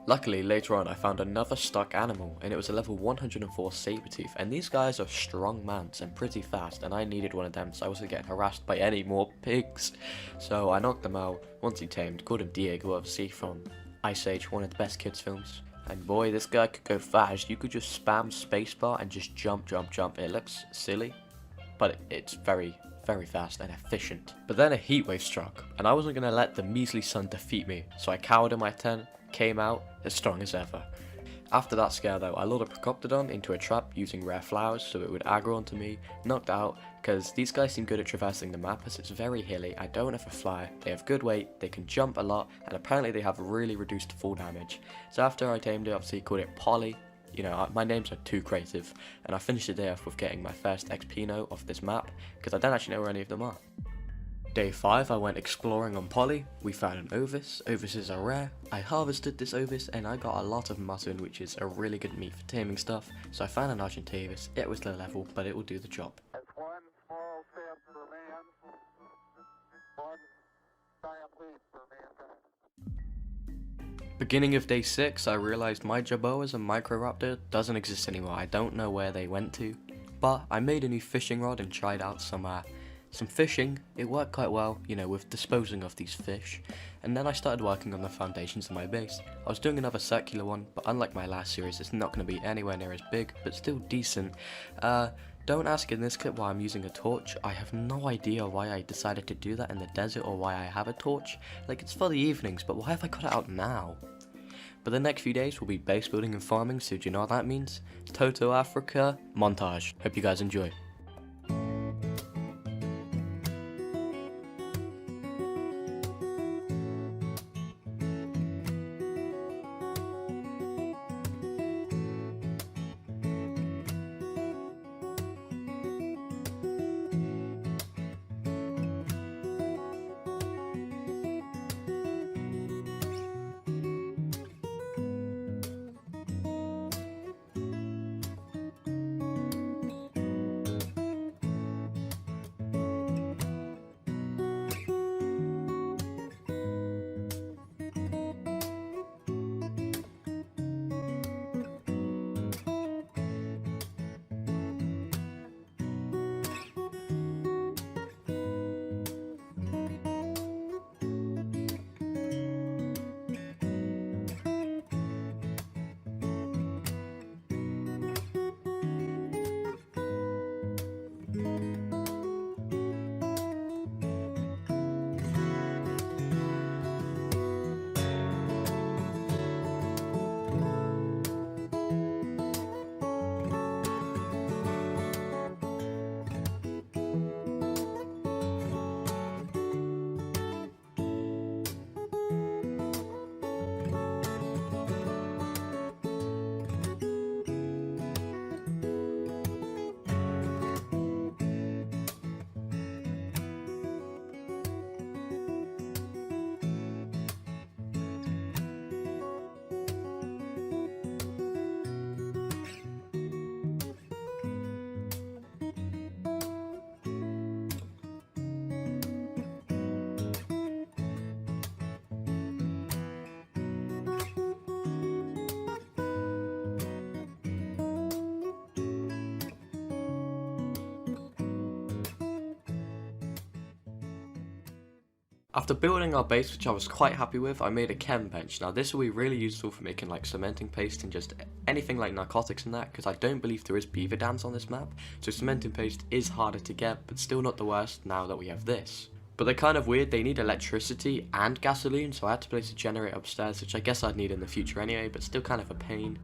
Luckily, later on I found another stuck animal, and it was a level 104 Sabretooth, and these guys are strong mounts and pretty fast, and I needed one of them so I wasn't getting harassed by any more pigs. So I knocked them out. Once he tamed, called him Diego, obviously from Ice Age, one of the best kids films. And boy, this guy could go fast. You could just spam spacebar and just jump. It looks silly, but it's very fast and efficient. But then a heatwave struck, and I wasn't going to let the measly sun defeat me, so I cowered in my tent, came out as strong as ever. After that scare though, I lured a Procoptodon into a trap using rare flowers so it would aggro onto me, knocked out, because these guys seem good at traversing the map as it's very hilly. I don't have a flyer, they have good weight, they can jump a lot, and apparently they have really reduced fall damage. So after I tamed it, obviously called it Polly. You know, my names are too creative, and I finished the day off with getting my first XP note off this map, because I don't actually know where any of them are. Day 5, I went exploring on Polly. We found an Ovis. Ovises are rare. I harvested this Ovis and I got a lot of mutton, which is a really good meat for taming stuff. So I found an Argentavis. It was low level, but it will do the job. That's one small step for man, one giant leap for mankind. Beginning of day 6, I realized my Jaboas and Microraptor doesn't exist anymore. I don't know where they went to, but I made a new fishing rod and tried out some fishing. It worked quite well, you know, with disposing of these fish, and then I started working on the foundations of my base. I was doing another circular one, but unlike my last series, it's not going to be anywhere near as big, but still decent. Don't ask in this clip why I'm using a torch. I have no idea why I decided to do that in the desert or why I have a torch. Like, it's for the evenings, but why have I got it out now? But the next few days will be base building and farming, so do you know what that means? Toto Africa montage. Hope you guys enjoy. After building our base, which I was quite happy with, I made a chem bench. Now this will be really useful for making like cementing paste and just anything like narcotics and that, because I don't believe there is beaver dams on this map, so cementing paste is harder to get, but still not the worst now that we have this. But they're kind of weird, they need electricity and gasoline, so I had to place a generator upstairs, which I guess I'd need in the future anyway, but still kind of a pain.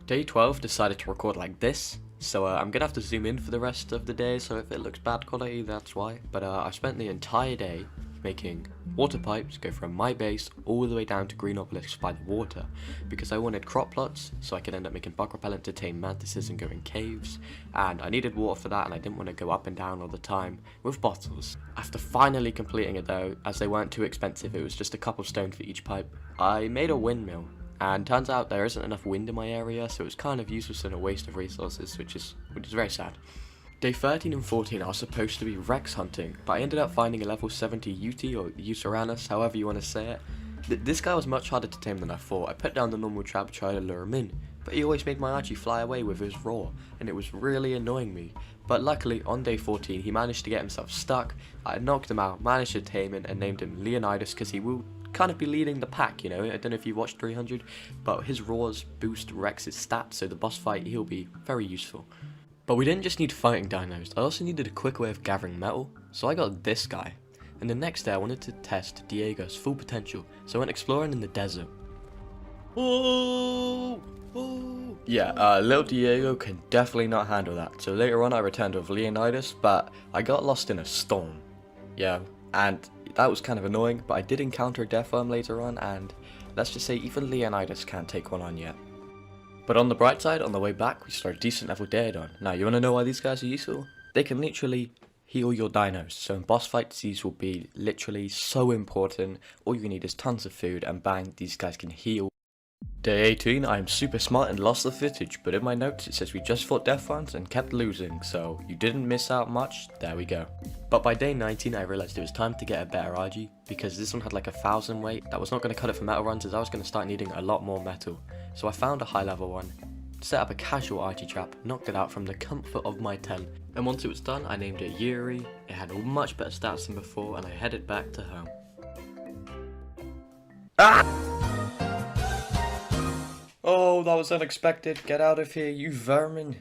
Day 12 decided to record like this, so I'm gonna have to zoom in for the rest of the day, so if it looks bad quality, that's why. But I spent the entire day making water pipes go from my base all the way down to green obelisks by the water, because I wanted crop plots so I could end up making bug repellent to tame mantises and go in caves, and I needed water for that, and I didn't want to go up and down all the time with bottles. After finally completing it though, as they weren't too expensive, it was just a couple stone for each pipe, I made a windmill. And turns out there isn't enough wind in my area, so it's kind of useless and a waste of resources, which is very sad. Day 13 and 14 are supposed to be Rex hunting, but I ended up finding a level 70 Uti, or Uranus, however you want to say it. This guy was much harder to tame than I thought. I put down the normal trap, tried to lure him in, but he always made my Archie fly away with his roar, and it was really annoying me. But luckily, on day 14, he managed to get himself stuck. I knocked him out, managed to tame him, and named him Leonidas because he will kind of be leading the pack, you know. I don't know if you watched 300, but his roars boost Rex's stats, so the boss fight, he'll be very useful. But we didn't just need fighting dinos, I also needed a quick way of gathering metal, so I got this guy. And the next day I wanted to test Diego's full potential, so I went exploring in the desert. Oh! Yeah, little Diego can definitely not handle that, so later on I returned with Leonidas, but I got lost in a storm. Yeah, and that was kind of annoying, but I did encounter a death worm later on, and let's just say even Leonidas can't take one on yet. But on the bright side, on the way back, we started decent level Daedon. Now, you wanna know why these guys are useful? They can literally heal your dinos, so in boss fights these will be literally so important. All you need is tons of food, and bang, these guys can heal. Day 18, I am super smart and lost the footage, but in my notes it says we just fought death ones and kept losing, so you didn't miss out much, there we go. But by day 19 I realised it was time to get a better RG, because this one had like 1,000 weight, that was not going to cut it for metal runs as I was going to start needing a lot more metal. So I found a high level one, set up a casual RG trap, knocked it out from the comfort of my tent, and once it was done I named it Yuri. It had much better stats than before and I headed back to home. Oh, that was unexpected. Get out of here, you vermin.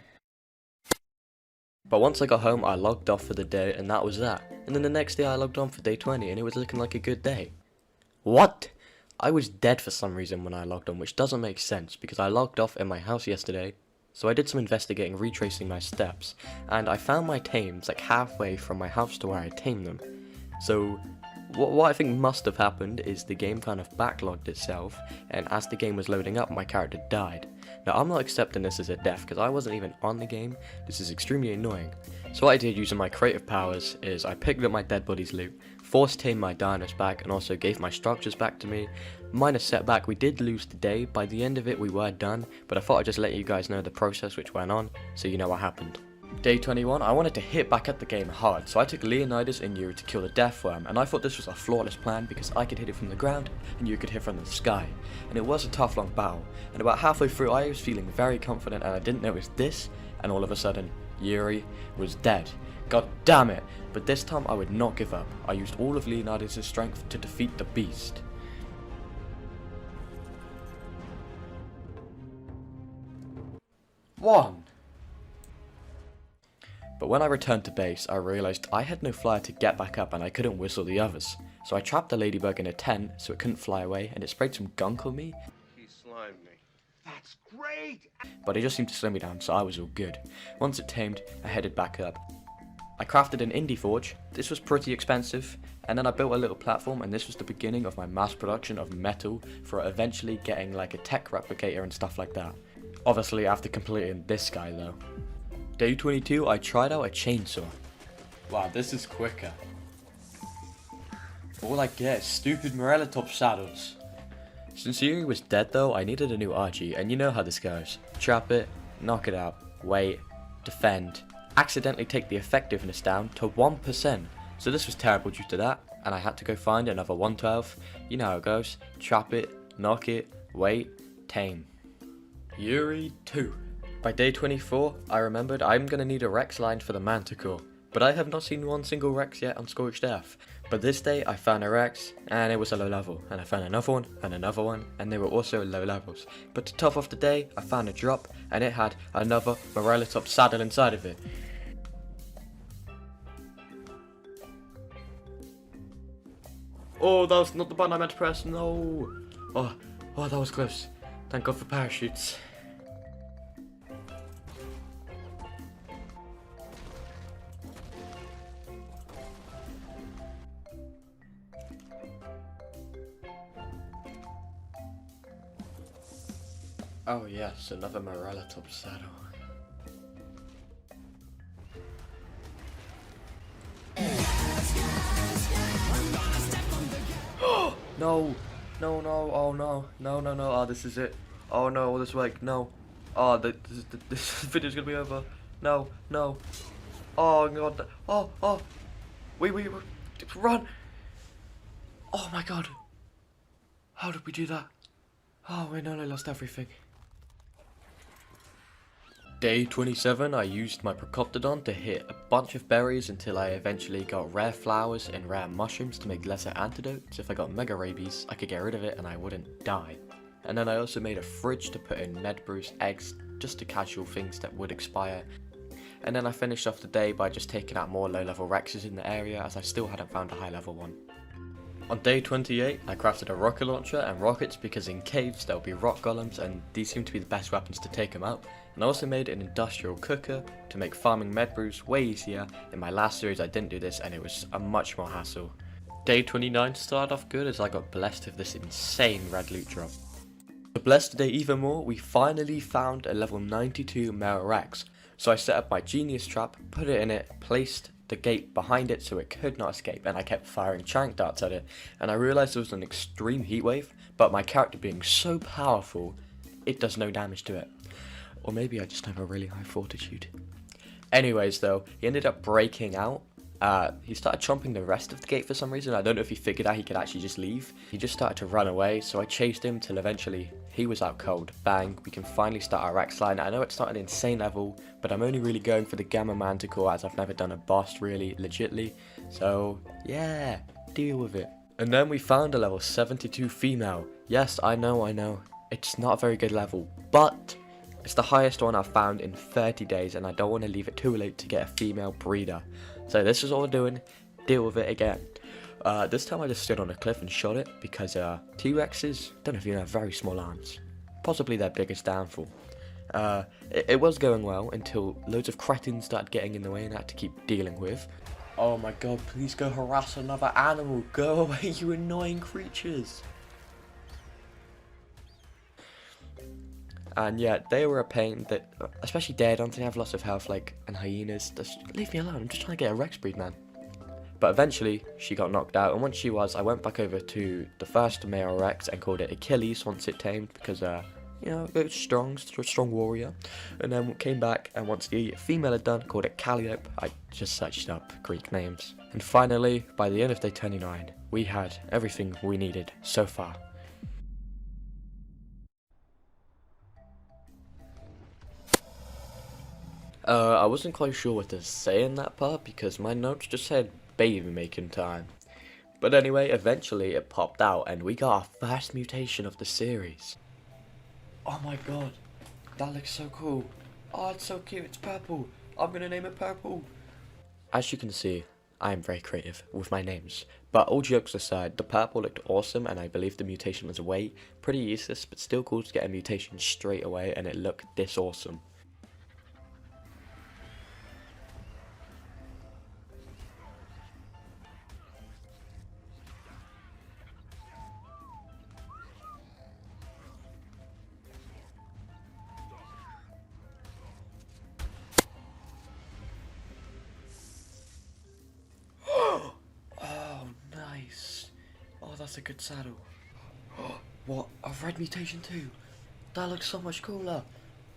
But once I got home, I logged off for the day, and that was that. And then the next day I logged on for day 20, and it was looking like a good day. What? I was dead for some reason when I logged on, which doesn't make sense, because I logged off in my house yesterday. So I did some investigating, retracing my steps, and I found my tames like halfway from my house to where I tamed them. So what I think must have happened is the game kind of backlogged itself, and as the game was loading up, my character died. Now I'm not accepting this as a death because I wasn't even on the game. This is extremely annoying. So what I did using my creative powers is I picked up my dead body's loot, force tamed my dinos back, and also gave my structures back to me. Minor setback, we did lose the day. By the end of it we were done, but I thought I'd just let you guys know the process which went on, so you know what happened. Day 21, I wanted to hit back at the game hard, so I took Leonidas and Yuri to kill the death worm, and I thought this was a flawless plan because I could hit it from the ground and you could hit from the sky. And it was a tough long battle, and about halfway through I was feeling very confident and I didn't notice this, and all of a sudden, Yuri was dead. God damn it! But this time I would not give up. I used all of Leonidas' strength to defeat the beast. But when I returned to base, I realised I had no flyer to get back up and I couldn't whistle the others. So I trapped the ladybug in a tent so it couldn't fly away, and it sprayed some gunk on me. He slimed me. That's great! But it just seemed to slow me down, so I was all good. Once it tamed, I headed back up. I crafted an indie forge. This was pretty expensive, and then I built a little platform, and this was the beginning of my mass production of metal for eventually getting like a tech replicator and stuff like that. Obviously after completing this guy though. Day 22, I tried out a chainsaw. Wow, this is quicker. All I get is stupid Morella top saddles. Since Yuri was dead though, I needed a new RG, and you know how this goes. Trap it, knock it out, wait, defend, accidentally take the effectiveness down to 1%. So this was terrible due to that, and I had to go find another 112. You know how it goes. Trap it, knock it, wait, tame. Yuri 2. By day 24, I remembered I'm gonna need a Rex line for the Manticore, but I have not seen one single Rex yet on Scorched Earth. But this day I found a Rex, and it was a low level, and I found another one, and they were also low levels. But to top off the day, I found a drop, and it had another Morella top saddle inside of it. Oh, that was not the button I meant to press, no! Oh, that was close. Thank God for parachutes. Oh yes, another Morella top saddle. No, oh no, oh this is it. Oh no, this way, no. Oh, this video's gonna be over. No. Oh god, oh. Wait, run. Oh my god. How did we do that? Oh, we nearly lost everything. Day 27, I used my Procoptodon to hit a bunch of berries until I eventually got rare flowers and rare mushrooms to make lesser antidotes. If I got mega rabies, I could get rid of it and I wouldn't die. And then I also made a fridge to put in Medbrew's eggs, just to casual things that would expire. And then I finished off the day by just taking out more low level Rexes in the area, as I still hadn't found a high level one. On day 28, I crafted a rocket launcher and rockets because in caves there will be rock golems and these seem to be the best weapons to take them out. And I also made an industrial cooker to make farming Medbrews way easier. In my last series I didn't do this and it was a much more hassle. Day 29 started off good as I got blessed with this insane red loot drop. To bless the day even more, we finally found a level 92 male Rex. So I set up my genius trap, put it in it, placed the gate behind it so it could not escape, and I kept firing trank darts at it, and I realised there was an extreme heat wave, but my character being so powerful, it does no damage to it. Or maybe I just have a really high fortitude. Anyways though, he ended up breaking out. He started chomping the rest of the gate for some reason. I don't know if he figured out he could actually just leave. He just started to run away, so I chased him till eventually he was out cold. Bang, we can finally start our Rex line. I know it's not an insane level, but I'm only really going for the Gamma Manticore as I've never done a boss really legitly. So yeah, deal with it. And then we found a level 72 female. Yes, I know. It's not a very good level, but it's the highest one I've found in 30 days and I don't want to leave it too late to get a female breeder. So this is all we're doing, deal with it again. This time I just stood on a cliff and shot it because T-Rexes don't even have very small arms. Possibly their biggest downfall. It was going well until loads of cretins started getting in the way and I had to keep dealing with. Oh my god, please go harass another animal. Go away, you annoying creatures. And yeah, they were a pain, that, especially Daredons, they have lots of health, like, and hyenas. Just leave me alone, I'm just trying to get a Rex breed, man. But eventually, she got knocked out, and once she was, I went back over to the first male Rex and called it Achilles once it tamed, because, you know, it was strong warrior. And then came back, and once the female had done, called it Calliope. I just searched up Greek names. And finally, by the end of day 29, we had everything we needed so far. I wasn't quite sure what to say in that part because my notes just said baby making time. But anyway, eventually it popped out and we got our first mutation of the series. Oh my god, that looks so cool. Oh, it's so cute, it's purple. I'm gonna name it Purple. As you can see, I am very creative with my names. But all jokes aside, the purple looked awesome and I believe the mutation was away. Pretty useless, but still cool to get a mutation straight away and it looked this awesome. Oh, that's a good saddle. What? A red mutation too? That looks so much cooler.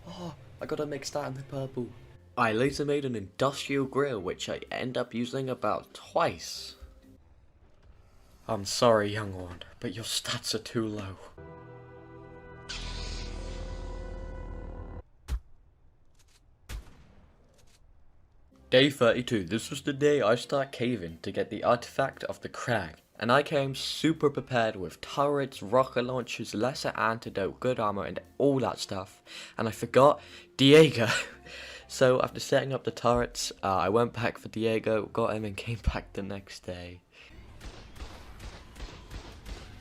Oh, I gotta mix that in the purple. I later made an industrial grill, which I end up using about twice. I'm sorry, young one, but your stats are too low. Day 32. This was the day I start caving to get the artifact of the crag. And I came super prepared with turrets, rocket launchers, lesser antidote, good armor, and all that stuff. And I forgot Diego. So after setting up the turrets, I went back for Diego, got him, and came back the next day.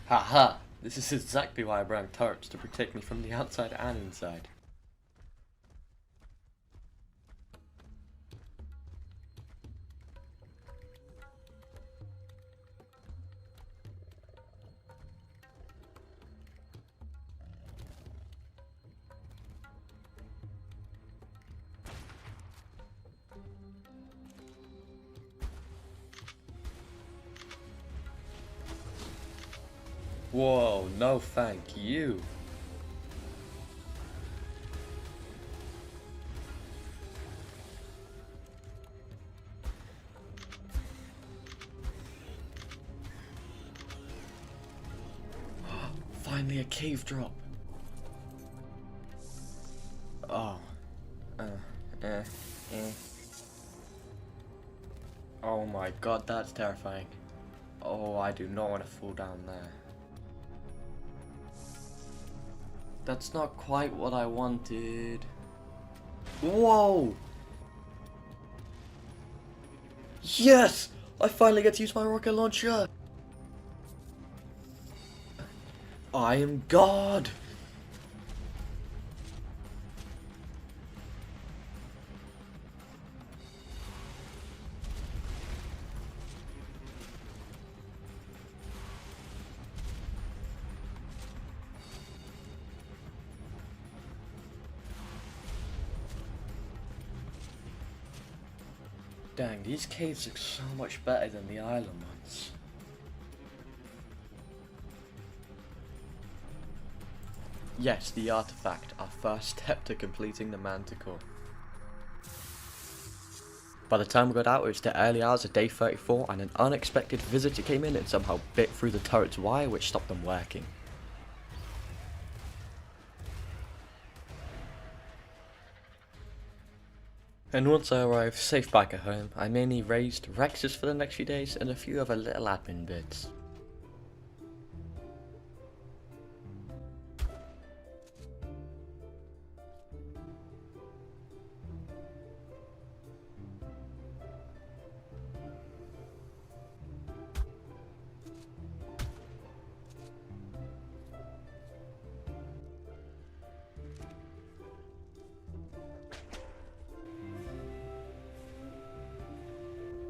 Haha! This is exactly why I brought turrets, to protect me from the outside and inside. Whoa, no thank you. Finally a cave drop. Oh, Oh my god, that's terrifying. Oh, I do not want to fall down there. That's not quite what I wanted. Whoa! Yes! I finally get to use my rocket launcher! I am God! Dang, these caves look so much better than the island ones. Yes, the artifact, our first step to completing the manticore. By the time we got out, it was the early hours of day 34 and an unexpected visitor came in and somehow bit through the turret's wire, which stopped them working. And once I arrived safe back at home, I mainly raised Rexes for the next few days and a few other little admin bits.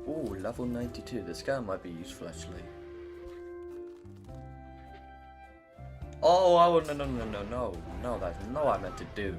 Ooh, level 92, this guy might be useful actually. Oh, no, that's not what I meant to do.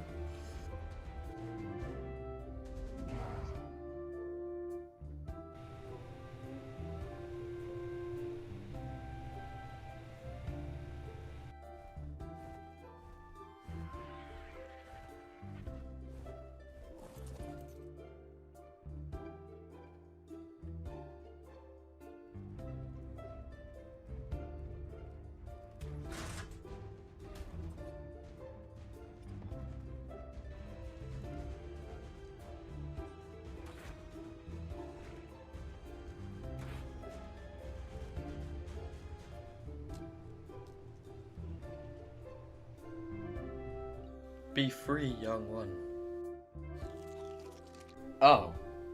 Be free, young one. Oh,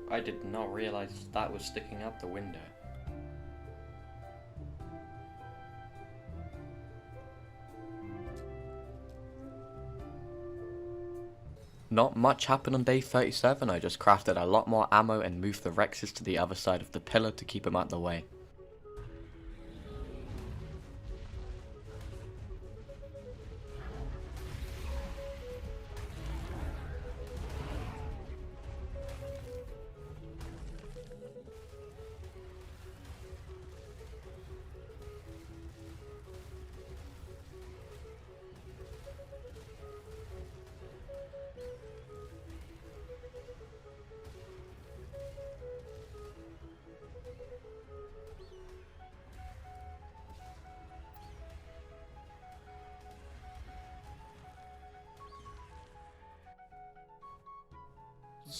I did not realize that was sticking out the window. Not much happened on day 37, I just crafted a lot more ammo and moved the Rexes to the other side of the pillar to keep them out of the way.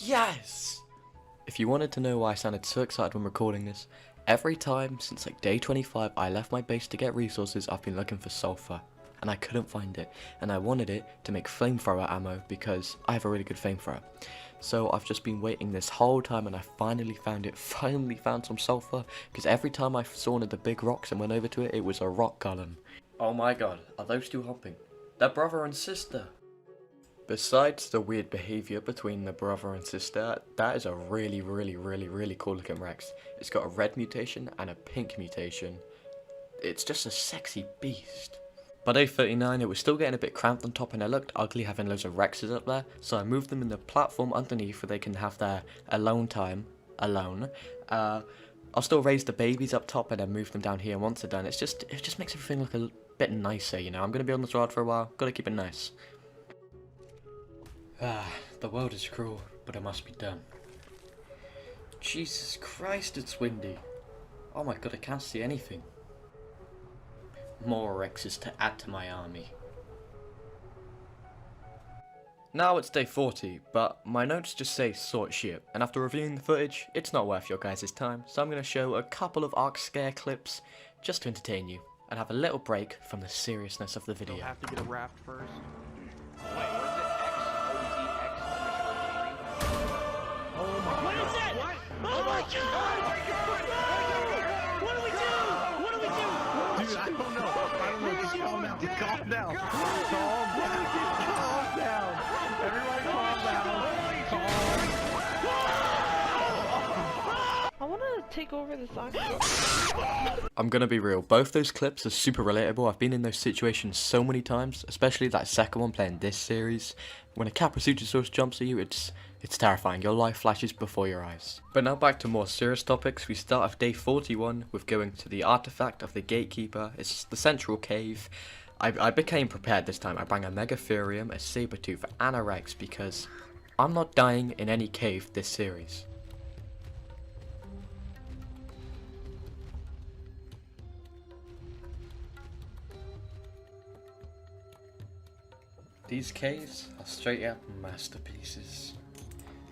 Yes! If you wanted to know why I sounded so excited when recording this, every time since like day 25 I left my base to get resources, I've been looking for sulfur. And I couldn't find it. And I wanted it to make flamethrower ammo because I have a really good flamethrower. So I've just been waiting this whole time and I finally found it. Finally found some sulfur. Because every time I saw one of the big rocks and went over to it, it was a rock golem. Oh my god, are those two hopping? They're brother and sister. Besides the weird behaviour between the brother and sister, that is a really cool looking Rex. It's got a red mutation and a pink mutation. It's just a sexy beast. By day 39 it was still getting a bit cramped on top and it looked ugly having loads of Rexes up there, so I moved them in the platform underneath where they can have their alone time, alone. I'll still raise the babies up top and then move them down here once they're done. It just makes everything look a bit nicer, you know. I'm going to be on this rod for a while, gotta keep it nice. The world is cruel, but it must be done. Jesus Christ, it's windy. Oh my god, I can't see anything. More Rexes to add to my army. Now it's day 40, but my notes just say sort shit, and after reviewing the footage, it's not worth your guys' time, so I'm going to show a couple of Ark scare clips just to entertain you, and have a little break from the seriousness of the video. You'll have to get a raft first. Wait, what is it? Oh my What is that? What? Oh my god! What do we do? What do we do? Dude, I don't know. Just calm down. Calm down. Calm down. Calm down. Everybody calm down. Calm. I want to take over this Oculus. I'm gonna be real, both those clips are super relatable. I've been in those situations so many times, especially that second one playing this series. When a Caprisuchosaurus jumps at you, it's terrifying. Your life flashes before your eyes. But now back to more serious topics. We start off day 41 with going to the artifact of the gatekeeper. It's the central cave. I became prepared this time. I bring a Megatherium, a Sabertooth, and a Rex because I'm not dying in any cave this series. These caves are straight up masterpieces.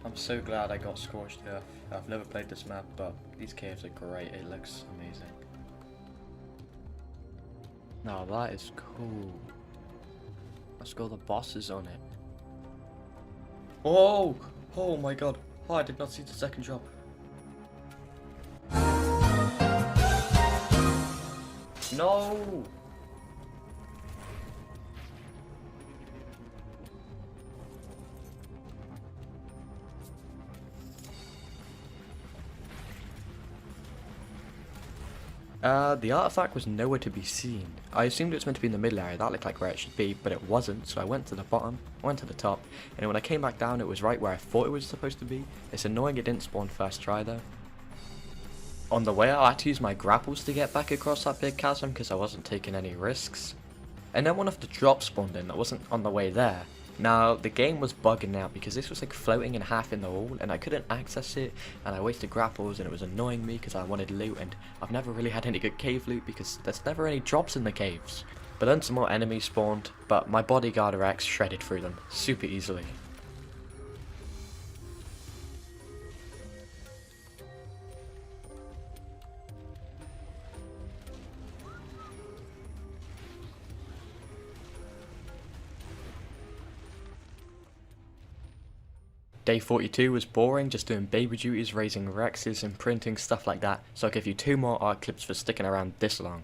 I'm so glad I got Scorched here. I've never played this map, but these caves are great. It looks amazing. Now that is cool. Let's go the bosses on it. Oh! Oh my god. Oh, I did not see the second drop. No! The artifact was nowhere to be seen. I assumed it was meant to be in the middle area, that looked like where it should be, but it wasn't, so I went to the bottom, went to the top, and when I came back down it was right where I thought it was supposed to be. It's annoying it didn't spawn first try though. On the way I had to use my grapples to get back across that big chasm because I wasn't taking any risks. And then one of the drops spawned in that wasn't on the way there. Now, the game was bugging out because this was like floating in half in the hole and I couldn't access it and I wasted grapples and it was annoying me because I wanted loot and I've never really had any good cave loot because there's never any drops in the caves. But then some more enemies spawned, but my bodyguard Rex shredded through them super easily. Day 42 was boring, just doing baby duties, raising Rexes and printing, stuff like that, so I'll give you 2 more art clips for sticking around this long.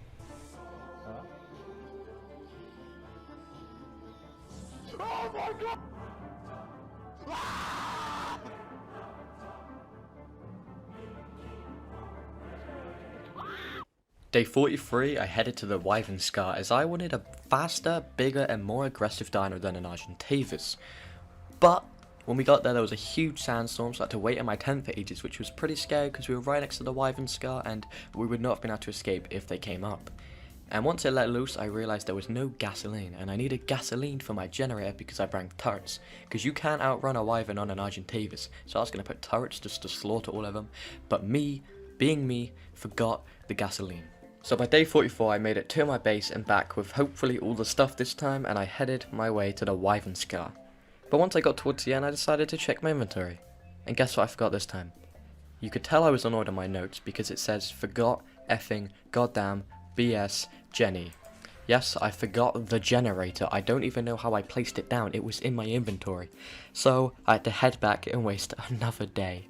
Oh my god! Day 43, I headed to the Wyvern Scar as I wanted a faster, bigger and more aggressive dino than an Argentavis. But when we got there was a huge sandstorm, so I had to wait in my tent for ages, which was pretty scary because we were right next to the Wyvern Scar and we would not have been able to escape if they came up. And once it let loose, I realised there was no gasoline, and I needed gasoline for my generator because I brought turrets, because you can't outrun a Wyvern on an Argentavis, so I was going to put turrets just to slaughter all of them, but me, being me, forgot the gasoline. So by day 44 I made it to my base and back with hopefully all the stuff this time, and I headed my way to the Wyvern Scar. But once I got towards the end I decided to check my inventory, and guess what I forgot this time? You could tell I was annoyed on my notes because it says forgot effing goddamn BS Jenny. Yes, I forgot the generator. I don't even know how I placed it down. It was in my inventory. So I had to head back and waste another day.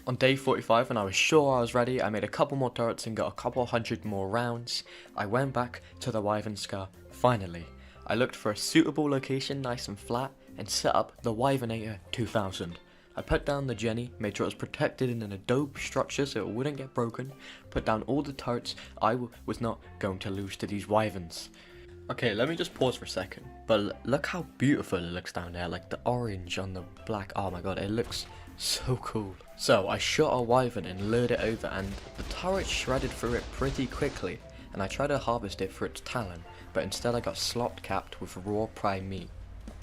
On day 45, when I was sure I was ready, I made a couple more turrets and got a couple hundred more rounds. I went back to the Wyvern Scar, finally. I looked for a suitable location, nice and flat, and set up the Wyvernator 2000. I put down the Jenny, made sure it was protected in an adobe structure so it wouldn't get broken, put down all the turrets I was not going to lose to these Wyverns. Okay, let me just pause for a second, but look how beautiful it looks down there, like the orange on the black. Oh my god, it looks so cool. So I shot a Wyvern and lured it over, and the turret shredded through it pretty quickly, and I tried to harvest it for its talon, but instead I got slop capped with raw prime meat.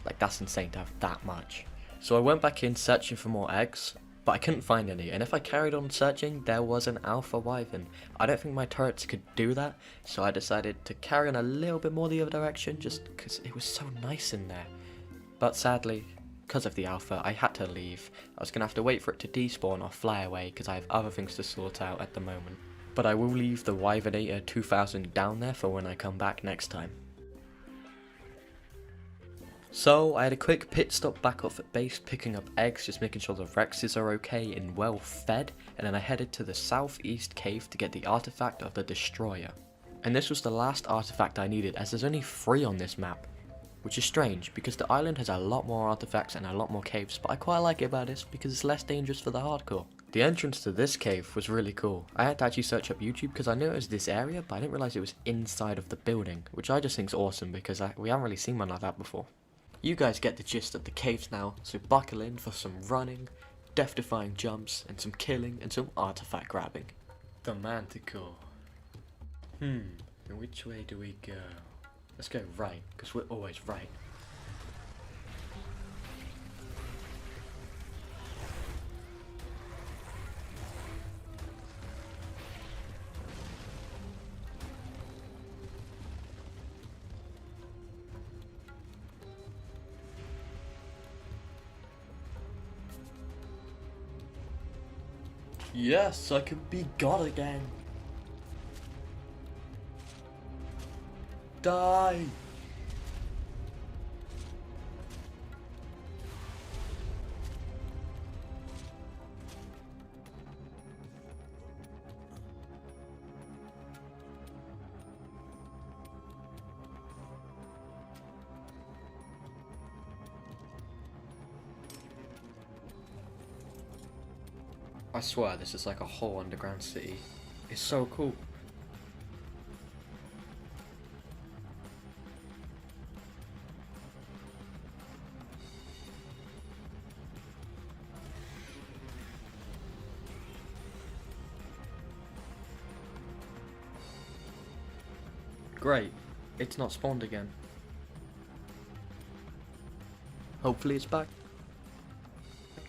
Like, that's insane to have that much. So I went back in searching for more eggs, but I couldn't find any, and if I carried on searching, there was an alpha wyvern. I don't think my turrets could do that, so I decided to carry on a little bit more the other direction, just because it was so nice in there. But sadly, because of the alpha, I had to leave. I was going to have to wait for it to despawn or fly away, because I have other things to sort out at the moment. But I will leave the Wyvernator 2000 down there for when I come back next time. So I had a quick pit stop back off at base, picking up eggs, just making sure the Rexes are okay and well fed, and then I headed to the southeast cave to get the artifact of the Destroyer. And this was the last artifact I needed, as there's only 3 on this map, which is strange because the island has a lot more artifacts and a lot more caves, but I quite like it about this because it's less dangerous for the hardcore. The entrance to this cave was really cool. I had to actually search up YouTube because I knew it was this area, but I didn't realise it was inside of the building, which I just think is awesome because we haven't really seen one like that before. You guys get the gist of the caves now, so buckle in for some running, death-defying jumps, and some killing and some artifact grabbing. The Manticore. And which way do we go? Let's go right, because we're always right. Yes, I can be God again. Die. I swear this is like a whole underground city. It's so cool. Great, it's not spawned again. Hopefully it's back.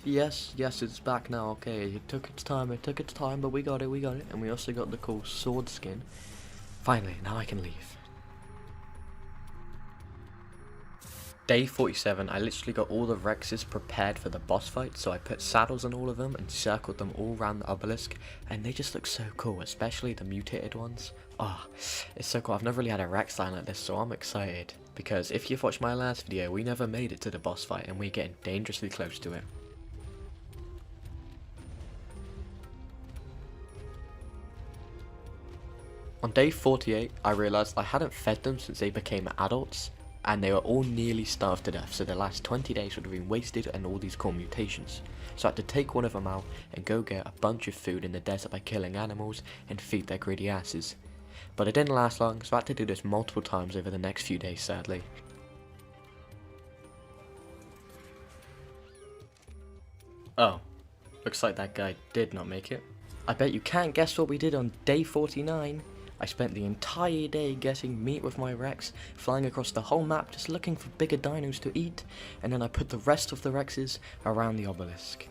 Yes, it's back now, okay, it took its time, but we got it, and we also got the cool sword skin. Finally, now I can leave. Day 47, I literally got all the Rexes prepared for the boss fight, so I put saddles on all of them and circled them all around the obelisk, and they just look so cool, especially the mutated ones. Ah, it's so cool. I've never really had a Rex line like this, so I'm excited, because if you've watched my last video, we never made it to the boss fight, and we're getting dangerously close to it. On day 48, I realised I hadn't fed them since they became adults, and they were all nearly starved to death, so the last 20 days would have been wasted and all these cool mutations. So I had to take one of them out and go get a bunch of food in the desert by killing animals and feed their greedy asses. But it didn't last long, so I had to do this multiple times over the next few days, sadly. Oh, looks like that guy did not make it. I bet you can't guess what we did on day 49. I spent the entire day getting meat with my Rex, flying across the whole map just looking for bigger dinos to eat, and then I put the rest of the Rexes around the obelisk.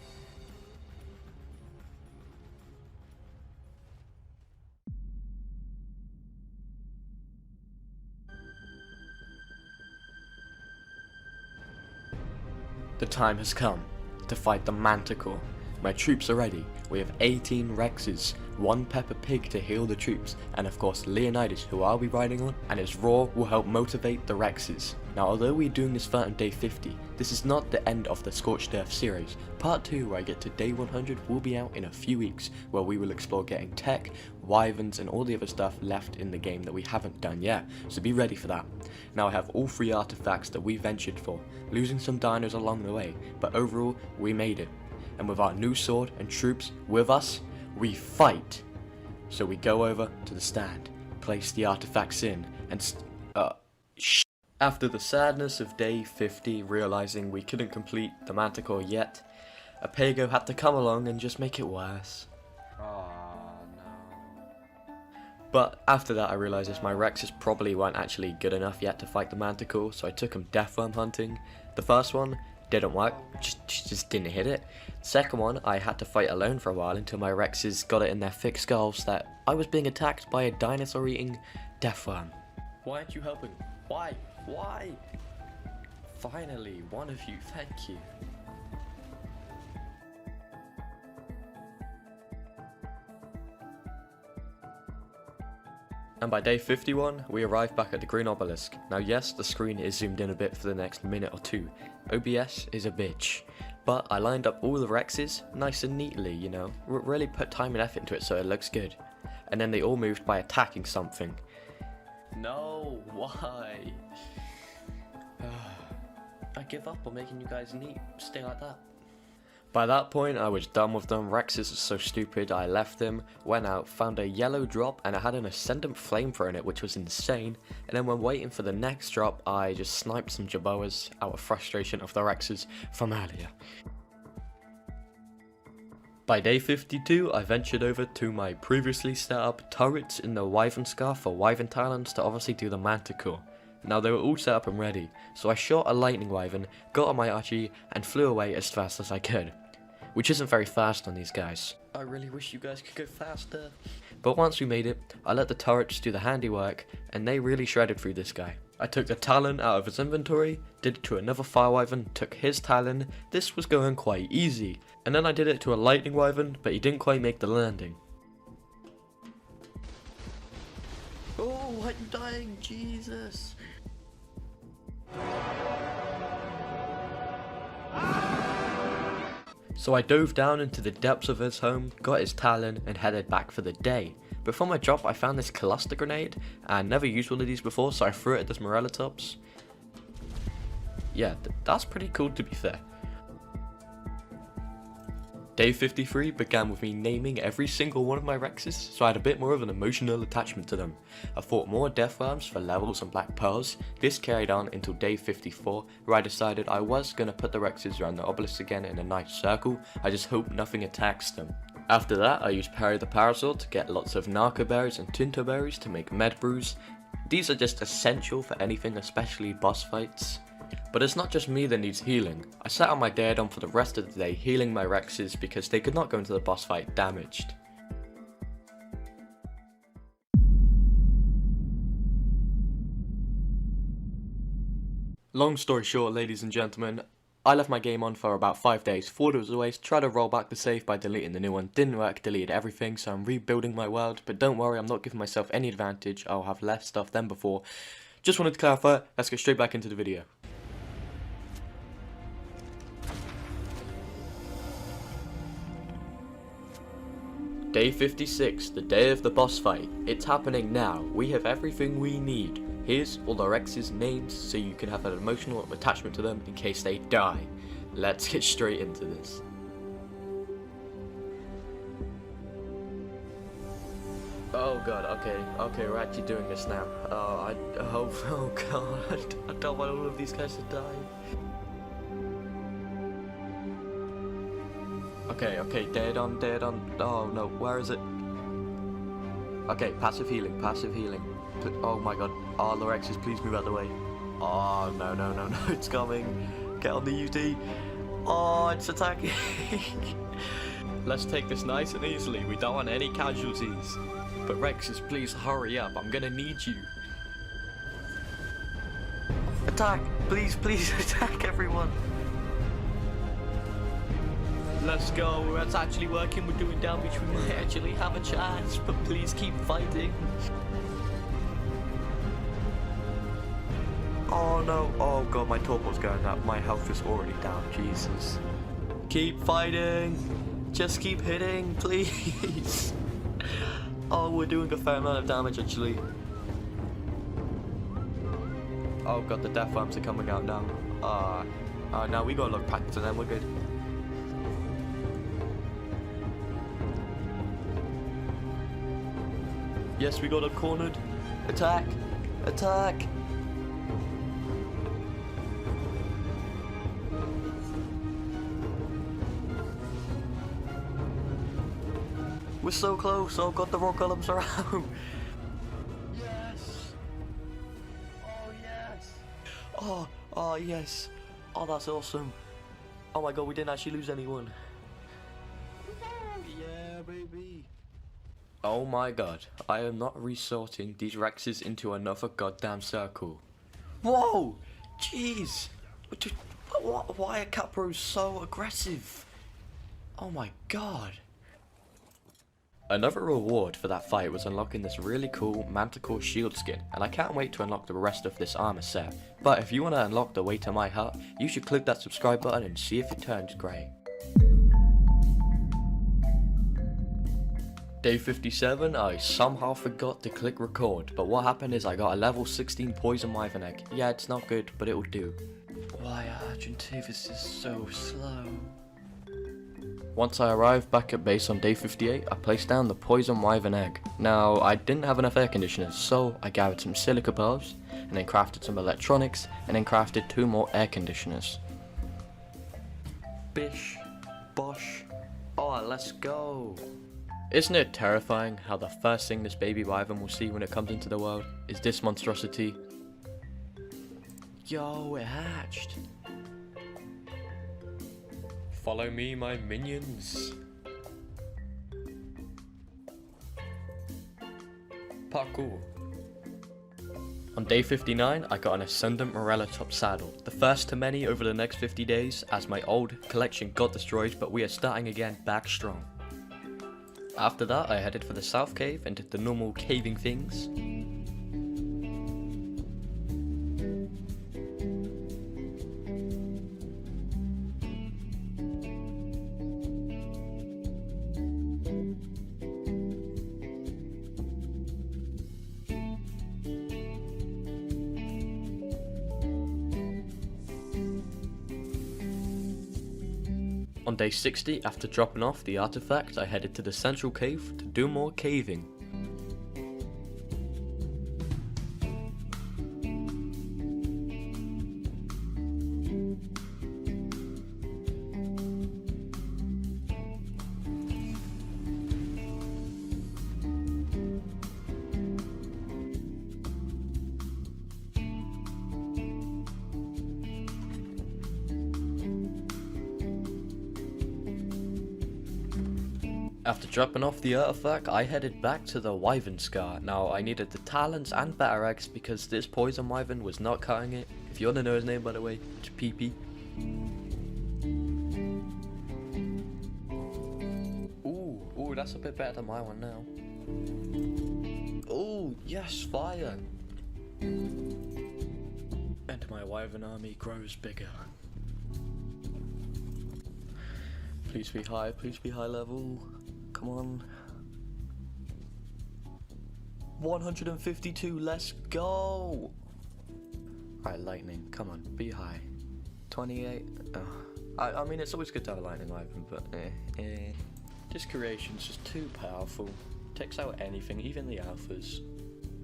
The time has come to fight the Manticore. My troops are ready. We have 18 Rexes, 1 Peppa Pig to heal the troops, and of course Leonidas, who I'll be riding on, and his roar will help motivate the Rexes. Now, although we're doing this fight on day 50, this is not the end of the Scorched Earth series. Part 2, where I get to day 100, will be out in a few weeks, where we will explore getting tech, wyverns, and all the other stuff left in the game that we haven't done yet, so be ready for that. Now I have all 3 artifacts that we ventured for, losing some dinos along the way, but overall, we made it. And with our new sword and troops with us, we fight. So we go over to the stand, place the artifacts in, and After the sadness of day 50, realizing we couldn't complete the Manticore yet, a Pago had to come along and just make it worse. But after that I realised my Rexes probably weren't actually good enough yet to fight the Manticore, so I took them deathworm hunting. The first one Didn't work, just didn't hit it. Second one, I had to fight alone for a while until my Rexes got it in their thick skulls that I was being attacked by a dinosaur eating death worm. Why aren't you helping? Why? Finally, one of you, thank you. And by day 51, we arrived back at the green obelisk. Now yes, the screen is zoomed in a bit for the next minute or two. OBS is a bitch. But I lined up all the Rexes nice and neatly, you know. Really put time and effort into it so it looks good. And then they all moved by attacking something. No, why? I give up on making you guys neat. Stay like that. By that point, I was done with them. Rexes are so stupid, I left them, went out, found a yellow drop, and it had an ascendant flamethrower in it, which was insane. And then when waiting for the next drop, I just sniped some Jaboas out of frustration of the Rexes from earlier. By day 52, I ventured over to my previously set up turrets in the Wyvern Scar for Wyvern Talons to obviously do the Manticore. Now they were all set up and ready, so I shot a lightning wyvern, got on my Archie, and flew away as fast as I could. Which isn't very fast on these guys. I really wish you guys could go faster. But once we made it, I let the turrets do the handiwork, and they really shredded through this guy. I took the Talon out of his inventory, did it to another Fire Wyvern, took his Talon. This was going quite easy. And then I did it to a Lightning Wyvern, but he didn't quite make the landing. Oh, I'm dying, Jesus. So I dove down into the depths of his home, got his Talon, and headed back for the day. Before my drop, I found this cluster grenade, and never used one of these before, so I threw it at this Morellatops. Yeah, that's pretty cool to be fair. Day 53 began with me naming every single one of my Rexes, so I had a bit more of an emotional attachment to them. I fought more Death Worms for levels and Black Pearls. This carried on until day 54, where I decided I was going to put the Rexes around the obelisk again in a nice circle. I just hope nothing attacks them. After that, I used Parry the Parasol to get lots of Narco Berries and Tinto Berries to make med brews. These are just essential for anything, especially boss fights. But it's not just me that needs healing. I sat on my Daredon for the rest of the day healing my Rexes because they could not go into the boss fight damaged. Long story short, ladies and gentlemen, I left my game on for about 5 days. Thought it was a waste, tried to roll back the save by deleting the new one, didn't work, deleted everything, so I'm rebuilding my world. But don't worry, I'm not giving myself any advantage, I'll have less stuff than before. Just wanted to clarify, let's get straight back into the video. Day 56, the day of the boss fight. It's happening now. We have everything we need. Here's all the Rex's names so you can have an emotional attachment to them in case they die. Let's get straight into this. Oh god, okay, we're actually doing this now. Oh god, I don't want all of these guys to die. Okay, dead on. Oh no, where is it? Okay, passive healing. Oh my god, oh the Rexes, please move out the way. Oh no, it's coming. Get on the UT. Oh, it's attacking. Let's take this nice and easily, we don't want any casualties. But Rexes, please hurry up, I'm gonna need you. Attack! Please attack everyone! Let's go, that's actually working, we're doing damage, we might actually have a chance, but please keep fighting. Oh no, oh god, my torpo's going up, my health is already down, Jesus. Keep fighting, just keep hitting, please. Oh, we're doing a fair amount of damage actually. Oh god, the death worms are coming out now. Now we gotta look back to them, we're good. Yes, we got them cornered. Attack! Attack! We're so close. Oh god, the rock golems are out. Yes. Oh yes. Oh yes. Oh, that's awesome. Oh my god, we didn't actually lose anyone. Yeah, baby. Oh my god, I am not resorting these Rexes into another goddamn circle. Whoa! Jeez! Why are Capros so aggressive? Oh my god. Another reward for that fight was unlocking this really cool Manticore shield skin, and I can't wait to unlock the rest of this armor set. But if you want to unlock the way to my hut, you should click that subscribe button and see if it turns grey. Day 57, I somehow forgot to click record, but what happened is I got a level 16 poison wyvern egg. Yeah, it's not good, but it will do. Why Argentavis is so slow. Once I arrived back at base on day 58, I placed down the poison wyvern egg. Now, I didn't have enough air conditioners, so I gathered some silica bulbs, and then crafted some electronics, and then crafted 2 more air conditioners. Bish, bosh, oh let's go. Isn't it terrifying how the first thing this baby wyvern will see when it comes into the world is this monstrosity? Yo, it hatched. Follow me, my minions. Parkour. On day 59, I got an Ascendant Morella top saddle, the first to many over the next 50 days as my old collection got destroyed, but we are starting again back strong. After that, I headed for the South Cave and did the normal caving things. On day 60, after dropping off the artifact, I headed to the central cave to do more caving. After dropping off the artifact, I headed back to the wyvern scar. Now, I needed the talons and better eggs because this poison wyvern was not cutting it. If you want to know his name, by the way, it's PP. Ooh, that's a bit better than my one now. Ooh, yes, fire. And my wyvern army grows bigger. Please be high level. Come on. 152, let's go! Alright, lightning, come on, be high. 28. I mean, it's always good to have a lightning wyvern, but This creation's just too powerful. Takes out anything, even the alphas.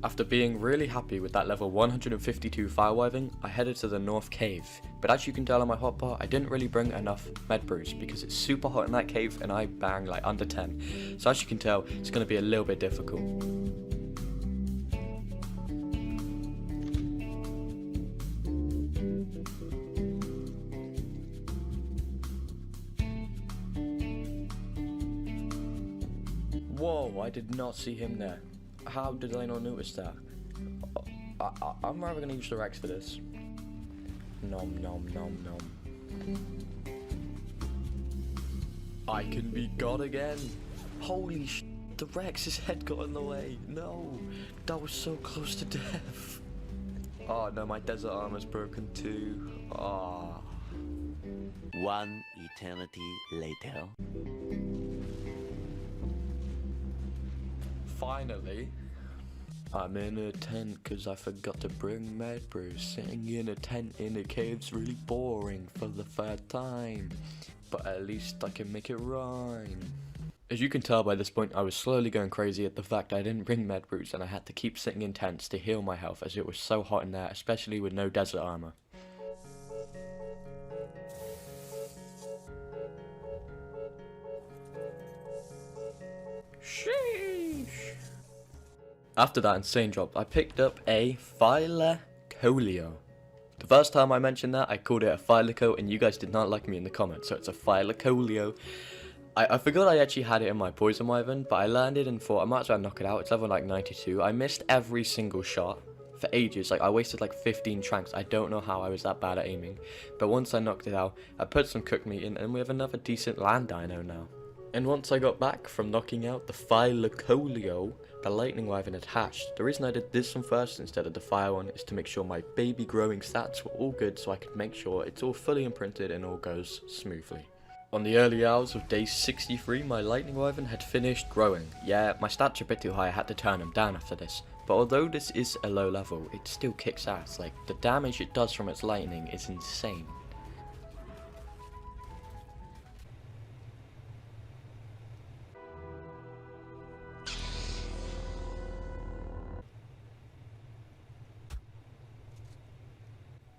After being really happy with that level 152 fire wyvern, I headed to the North Cave. But as you can tell on my hotbar, I didn't really bring enough med brews because it's super hot in that cave and I bang like under 10. So as you can tell, it's going to be a little bit difficult. Whoa, I did not see him there. How did I not notice that? I'm rather gonna use the Rex for this. Nom nom nom nom. I can be God again. Holy sh! The Rex's head got in the way. No, that was so close to death. Oh no, my desert armor's broken too. Ah. One eternity later. Finally, I'm in a tent because I forgot to bring med brews. Sitting in a tent in a cave's really boring for the third time, but at least I can make it rhyme. As you can tell by this point, I was slowly going crazy at the fact I didn't bring med brews and I had to keep sitting in tents to heal my health as it was so hot in there, especially with no desert armor. Sheesh. After that insane drop, I picked up a Philocolio. The first time I mentioned that, I called it a Thylaco, and you guys did not like me in the comments, so it's a Thylacolio. I forgot I actually had it in my Poison Wyvern, but I landed and thought I might as well knock it out. It's level like 92. I missed every single shot for ages. Like, I wasted like 15 tranks. I don't know how I was that bad at aiming. But once I knocked it out, I put some cooked meat in, and we have another decent land dino now. And once I got back from knocking out the Thylacolio, the Lightning Wyvern had hatched. The reason I did this one first instead of the fire one is to make sure my baby growing stats were all good, so I could make sure it's all fully imprinted and all goes smoothly. On the early hours of day 63, my Lightning Wyvern had finished growing. Yeah, my stats are a bit too high, I had to turn them down after this. But although this is a low level, it still kicks ass. Like, the damage it does from its lightning is insane.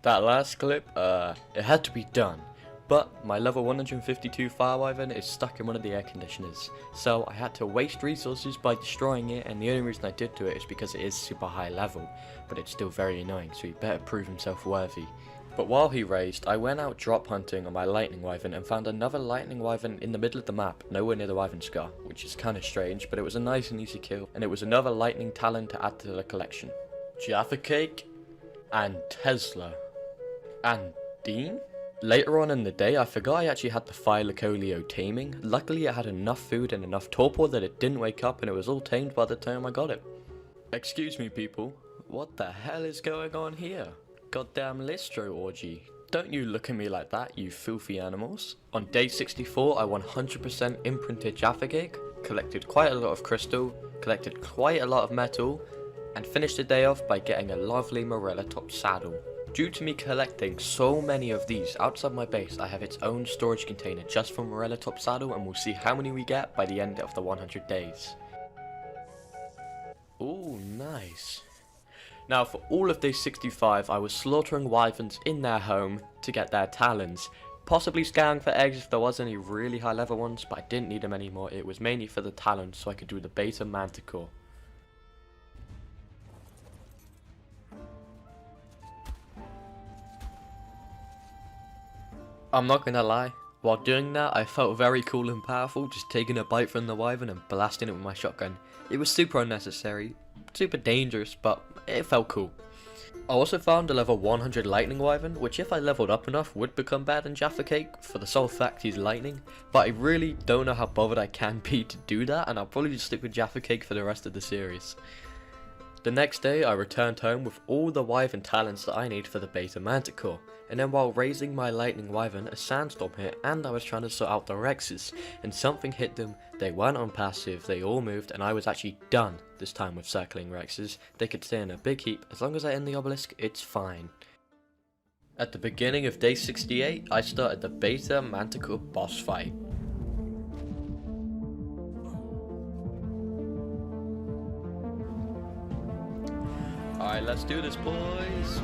That last clip, it had to be done. But my level 152 Fire Wyvern is stuck in one of the air conditioners, so I had to waste resources by destroying it, and the only reason I did do it is because it is super high level, but it's still very annoying, so he better prove himself worthy. But while he raised, I went out drop hunting on my Lightning Wyvern and found another Lightning Wyvern in the middle of the map, nowhere near the Wyvern Scar, which is kinda strange, but it was a nice and easy kill, and it was another Lightning Talon to add to the collection. Jaffa Cake and Tesla and Dean? Later on in the day, I forgot I actually had the Thylacolio taming. Luckily, it had enough food and enough torpor that it didn't wake up, and it was all tamed by the time I got it. Excuse me, people. What the hell is going on here? Goddamn Listro orgy. Don't you look at me like that, you filthy animals. On day 64, I 100% imprinted Jaffa Cake, collected quite a lot of crystal, collected quite a lot of metal, and finished the day off by getting a lovely Morella top saddle. Due to me collecting so many of these outside my base, I have its own storage container just for Morella top saddle, and we'll see how many we get by the end of the 100 days. Ooh, nice. Now for all of day 65, I was slaughtering wyverns in their home to get their talons. Possibly scanning for eggs if there was any really high level ones, but I didn't need them anymore. It was mainly for the talons so I could do the beta manticore. I'm not gonna lie, while doing that I felt very cool and powerful, just taking a bite from the wyvern and blasting it with my shotgun. It was super unnecessary, super dangerous, but it felt cool. I also found a level 100 lightning wyvern, which if I leveled up enough would become better than Jaffa Cake for the sole fact he's lightning, but I really don't know how bothered I can be to do that, and I'll probably just stick with Jaffa Cake for the rest of the series. The next day I returned home with all the wyvern talents that I need for the beta manticore, and then while raising my lightning wyvern a sandstorm hit and I was trying to sort out the Rexes, and something hit them. They weren't on passive, they all moved, and I was actually done this time with circling Rexes. They could stay in a big heap, as long as I end the obelisk it's fine. At the beginning of day 68 I started the beta manticore boss fight. Alright, let's do this, boys!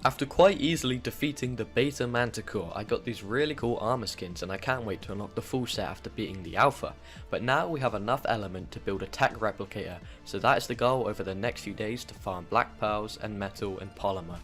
After quite easily defeating the beta manticore, I got these really cool armor skins, and I can't wait to unlock the full set after beating the alpha. But now we have enough element to build a tech replicator, so that is the goal over the next few days, to farm black pearls and metal and polymer.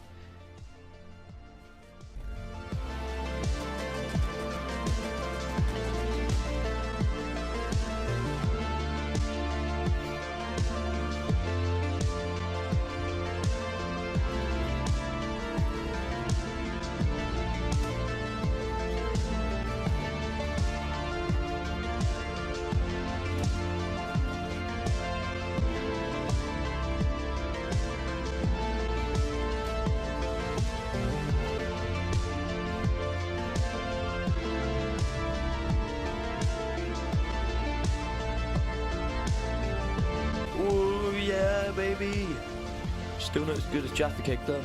Ooh yeah, baby! Still not as good as Jaffa Cake though.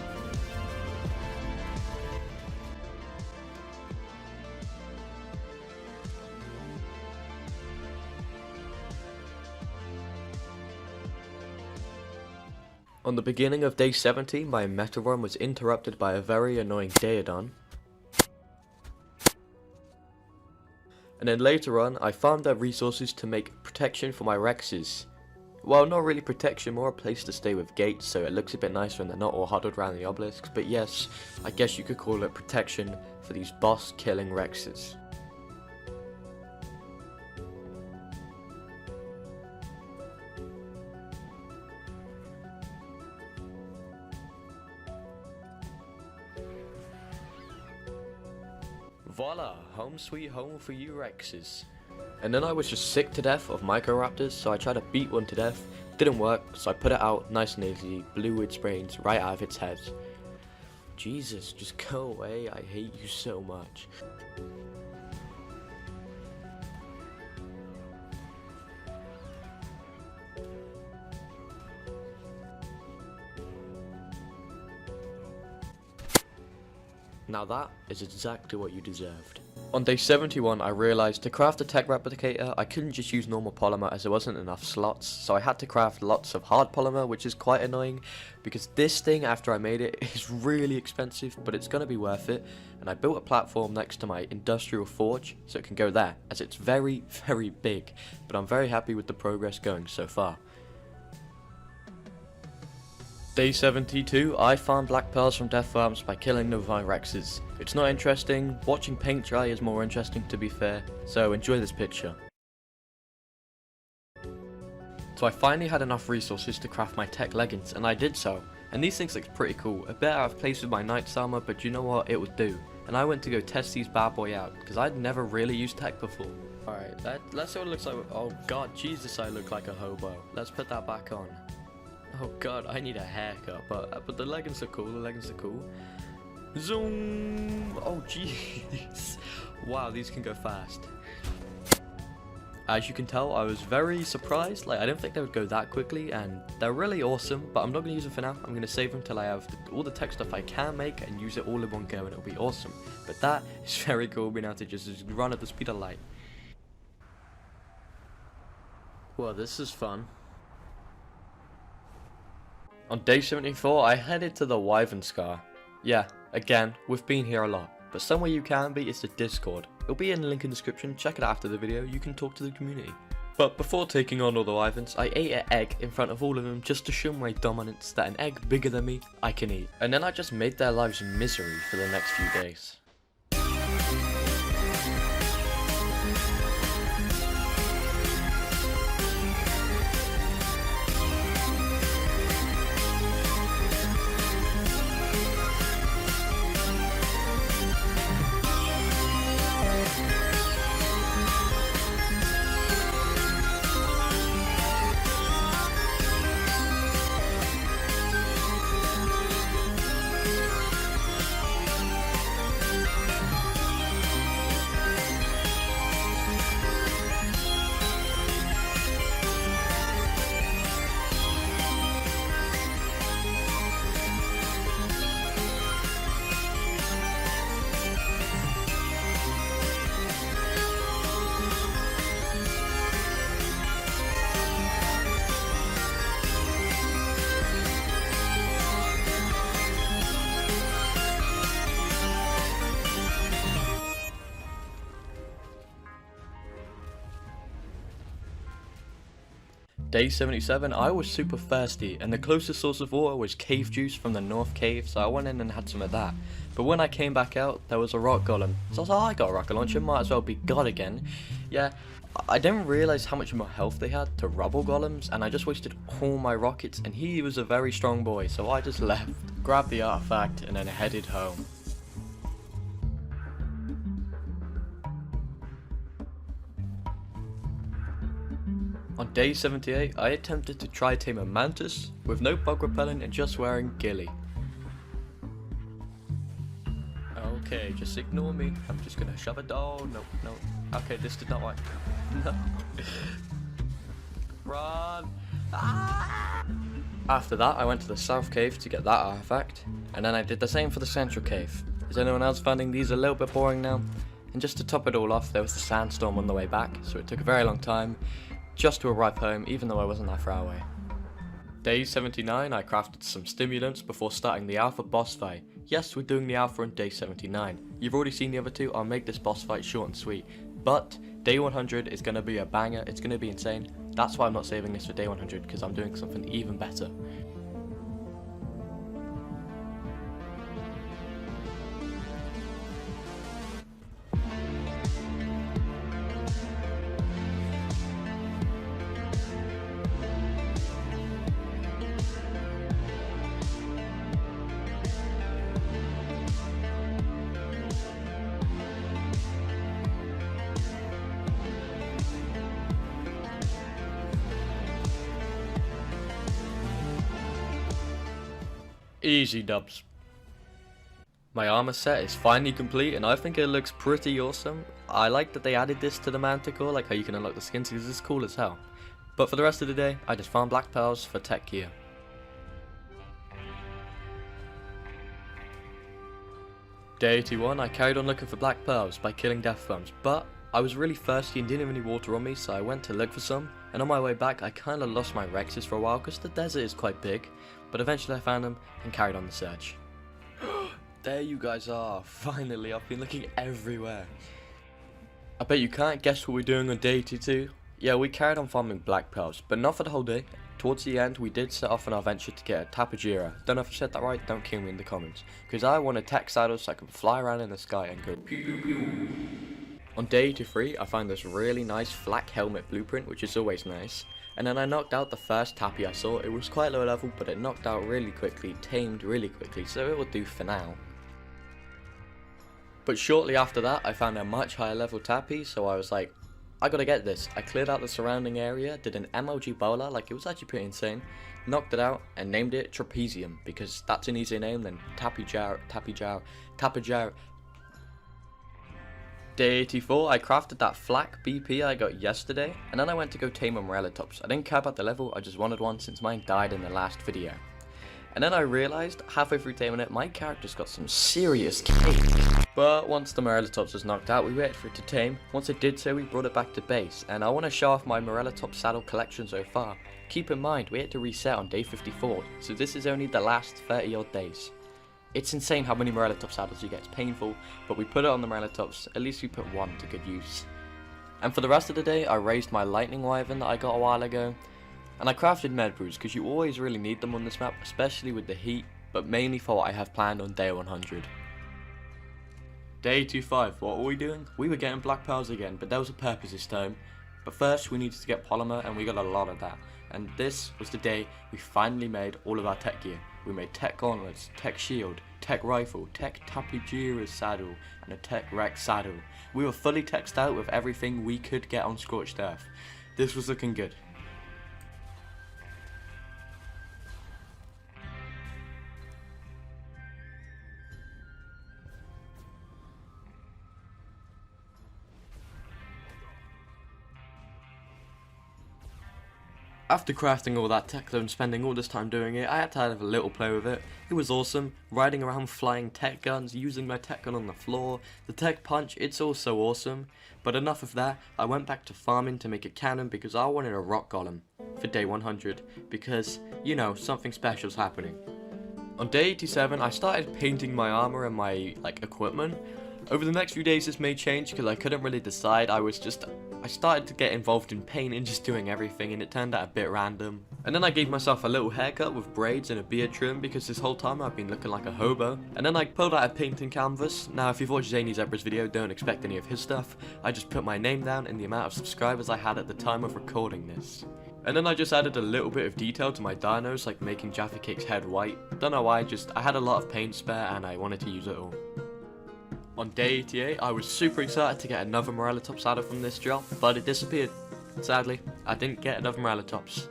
On the beginning of day 70, my meta run was interrupted by a very annoying Daedon. And then later on, I farmed up resources to make protection for my Rexes. Well, not really protection, more a place to stay with gates, so it looks a bit nicer when they're not all huddled around the obelisks. But yes, I guess you could call it protection for these boss-killing Rexes. Voila, home sweet home for you Rexes. And then I was just sick to death of Microraptors, so I tried to beat one to death. Didn't work, so I put it out nice and easy, blew its brains right out of its head. Jesus, just go away, I hate you so much. Now that is exactly what you deserved. On day 71 I realised to craft a tech replicator I couldn't just use normal polymer as there wasn't enough slots, so I had to craft lots of hard polymer, which is quite annoying because this thing after I made it is really expensive, but it's gonna be worth it. And I built a platform next to my industrial forge so it can go there, as it's very big, but I'm very happy with the progress going so far. Day 72, I farmed black pearls from death farms by killing Novi Rexes. It's not interesting, watching paint dry is more interesting to be fair, so enjoy this picture. So I finally had enough resources to craft my tech leggings, and I did so. And these things look pretty cool, a bit out of place with my knight's armor, but you know what, it would do. And I went to go test these bad boy out, because I'd never really used tech before. Alright, that's what it looks like. Oh god, Jesus, I look like a hobo. Let's put that back on. Oh god, I need a haircut, but the leggings are cool, Zoom! Oh jeez. Wow, these can go fast. As you can tell, I was very surprised. Like, I didn't think they would go that quickly, and they're really awesome, but I'm not going to use them for now. I'm going to save them till I have all the tech stuff I can make and use it all in one go, and it'll be awesome. But that is very cool, being able to just run at the speed of light. Well, this is fun. On day 74, I headed to the Wyvern Scar. Yeah, again, we've been here a lot, but somewhere you can be is the Discord. It'll be in the link in the description, check it out after the video, you can talk to the community. But before taking on all the Wyverns, I ate an egg in front of all of them just to show my dominance that an egg bigger than me, I can eat. And then I just made their lives misery for the next few days. Day 77, I was super thirsty, and the closest source of water was cave juice from the north cave, so I went in and had some of that. But when I came back out, there was a rock golem, so I was like, oh, I got a rocket launcher, might as well be god again. Yeah, I didn't realise how much more health they had to rubble golems, and I just wasted all my rockets, and he was a very strong boy, so I just left, grabbed the artifact, and then headed home. On day 78, I attempted to try tame a mantis with no bug repellent and just wearing ghillie. Okay, just ignore me. I'm just gonna shove it down. No. Okay, this did not work. No. Run! Ah! After that, I went to the south cave to get that artifact, and then I did the same for the central cave. Is anyone else finding these a little bit boring now? And just to top it all off, there was the sandstorm on the way back, so it took a very long time just to arrive home, even though I wasn't that far away. Day 79, I crafted some stimulants before starting the alpha boss fight. Yes, we're doing the alpha on day 79. You've already seen the other two, I'll make this boss fight short and sweet. But day 100 is going to be a banger, it's going to be insane. That's why I'm not saving this for day 100, because I'm doing something even better. Easy dubs. My armor set is finally complete and I think it looks pretty awesome. I like that they added this to the Manticore, like how you can unlock the skins, because it's cool as hell. But for the rest of the day, I just farm black pearls for tech gear. Day 81, I carried on looking for black pearls by killing death worms, but I was really thirsty and didn't have any water on me, so I went to look for some, and on my way back I kinda lost my Rexes for a while because the desert is quite big, but eventually I found them and carried on the search. There you guys are, finally, I've been looking everywhere. I bet you can't guess what we're doing on day 82. Yeah, we carried on farming black pearls, but not for the whole day. Towards the end, we did set off on our venture to get a tapajira. Don't know if I said that right, don't kill me in the comments. Because I want a tech saddle so I can fly around in the sky and go pew pew pew. On day 83, I found this really nice flak helmet blueprint, which is always nice. And then I knocked out the first tappy I saw. It was quite low level, but it knocked out really quickly, tamed really quickly, so it will do for now. But shortly after that, I found a much higher level tappy, so I was like, I gotta get this. I cleared out the surrounding area, did an MLG bowler, like it was actually pretty insane, knocked it out, and named it Trapezium, because that's an easier name than Tapijar. Day 84, I crafted that flak BP I got yesterday, and then I went to go tame a Morellatops. I didn't care about the level, I just wanted one since mine died in the last video. And then I realised, halfway through taming it, my character's got some serious cake. But once the Morellatops was knocked out, we waited for it to tame. Once it did so, we brought it back to base, and I want to show off my Morellatops saddle collection so far. Keep in mind, we had to reset on day 54, so this is only the last 30 odd days. It's insane how many Morellatops saddles you get, it's painful, but we put it on the Morellatops, at least we put one to good use. And for the rest of the day, I raised my lightning wyvern that I got a while ago, and I crafted med brews, because you always really need them on this map, especially with the heat, but mainly for what I have planned on day 100. Day 25, what were we doing? We were getting black pearls again, but there was a purpose this time. But first we needed to get polymer, and we got a lot of that. And this was the day we finally made all of our tech gear. We made tech gauntlets, tech shield, tech rifle, tech tapijira saddle, and a tech Rex saddle. We were fully teched out with everything we could get on Scorched Earth. This was looking good. After crafting all that tech though and spending all this time doing it, I had to have a little play with it. It was awesome, riding around flying tech guns, using my tech gun on the floor, the tech punch, it's all so awesome. But enough of that, I went back to farming to make a cannon because I wanted a rock golem for day 100, because, you know, something special's happening. On day 87, I started painting my armor and my, equipment. Over the next few days this may change because I couldn't really decide. I started to get involved in paint and just doing everything, and it turned out a bit random. And then I gave myself a little haircut with braids and a beard trim because this whole time I've been looking like a hobo. And then I pulled out a painting canvas. Now if you've watched Zanny's video, don't expect any of his stuff. I just put my name down and the amount of subscribers I had at the time of recording this. And then I just added a little bit of detail to my dinos, like making Jaffa Cake's head white. Don't know why, I had a lot of paint spare and I wanted to use it all. On day 88, I was super excited to get another Morellatops saddle from this drop, but it disappeared. Sadly, I didn't get another Morellatops.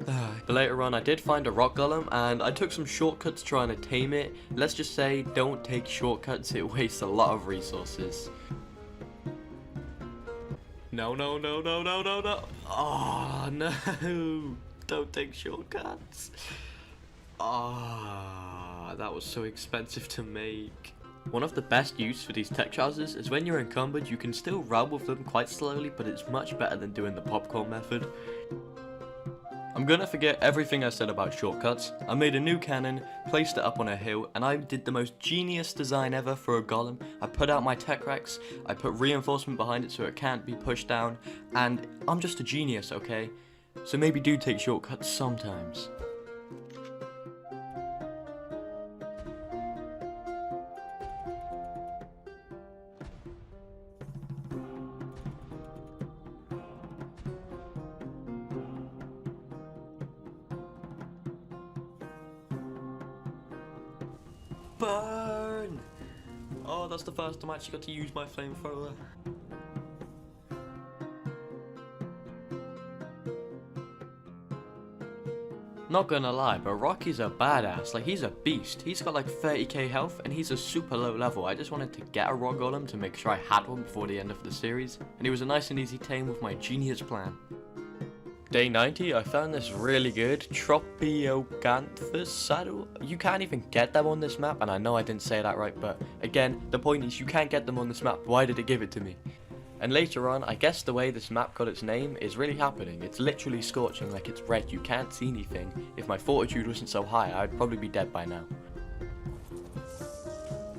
But later on, I did find a rock golem, and I took some shortcuts trying to tame it. Let's just say, don't take shortcuts, it wastes a lot of resources. No. Oh, no. Don't take shortcuts. Ah, that was so expensive to make. One of the best use for these tech trousers is when you're encumbered, you can still run with them quite slowly, but it's much better than doing the popcorn method. I'm gonna forget everything I said about shortcuts. I made a new cannon, placed it up on a hill, and I did the most genius design ever for a golem. I put out my tech racks, I put reinforcement behind it so it can't be pushed down, and I'm just a genius, okay? So maybe do take shortcuts sometimes. Burn! Oh, that's the first time I actually got to use my flamethrower. Not gonna lie, but Rocky's a badass. Like, he's a beast. He's got like 30k health and he's a super low level. I just wanted to get a raw golem to make sure I had one before the end of the series, and it was a nice and easy tame with my genius plan. Day 90, I found this really good Tropiocanthus saddle. You can't even get them on this map, and I know I didn't say that right, but again, the point is you can't get them on this map. Why did it give it to me? And later on, I guess the way this map got its name is really happening. It's literally scorching, like it's red. You can't see anything. If my fortitude wasn't so high, I'd probably be dead by now.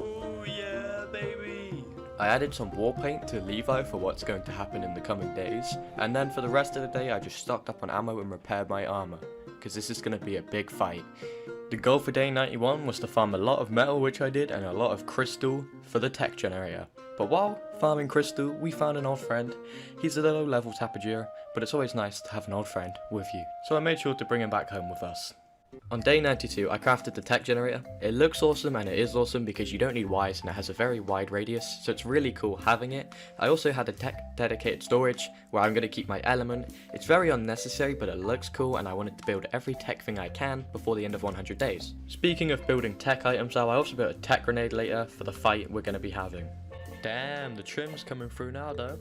Oh yeah, baby! I added some war paint to Levi for what's going to happen in the coming days, and then for the rest of the day I just stocked up on ammo and repaired my armor, because this is going to be a big fight. The goal for day 91 was to farm a lot of metal, which I did, and a lot of crystal for the tech generator. But while farming crystal, we found an old friend. He's a low level tapager, but it's always nice to have an old friend with you. So I made sure to bring him back home with us. On day 92, I crafted the tech generator. It looks awesome, and it is awesome because you don't need wires and it has a very wide radius, so it's really cool having it. I also had a tech dedicated storage where I'm going to keep my element. It's very unnecessary, but it looks cool, and I wanted to build every tech thing I can before the end of 100 days. Speaking of building tech items, I also built a tech grenade later for the fight we're going to be having. Damn, the trim's coming through now though.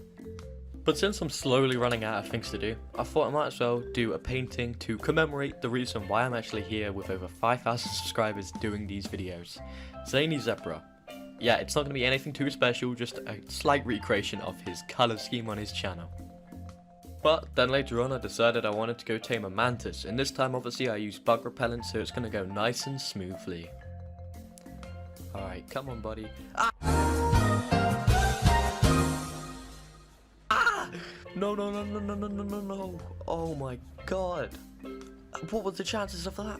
But since I'm slowly running out of things to do, I thought I might as well do a painting to commemorate the reason why I'm actually here with over 5,000 subscribers doing these videos. Zany Zebra. Yeah, it's not going to be anything too special, just a slight recreation of his colour scheme on his channel. But then later on I decided I wanted to go tame a mantis, and this time obviously I used bug repellent, so it's going to go nice and smoothly. Alright, come on buddy. Ah! No, no, no, no, no, no, no, no, no. Oh my god. What were the chances of that?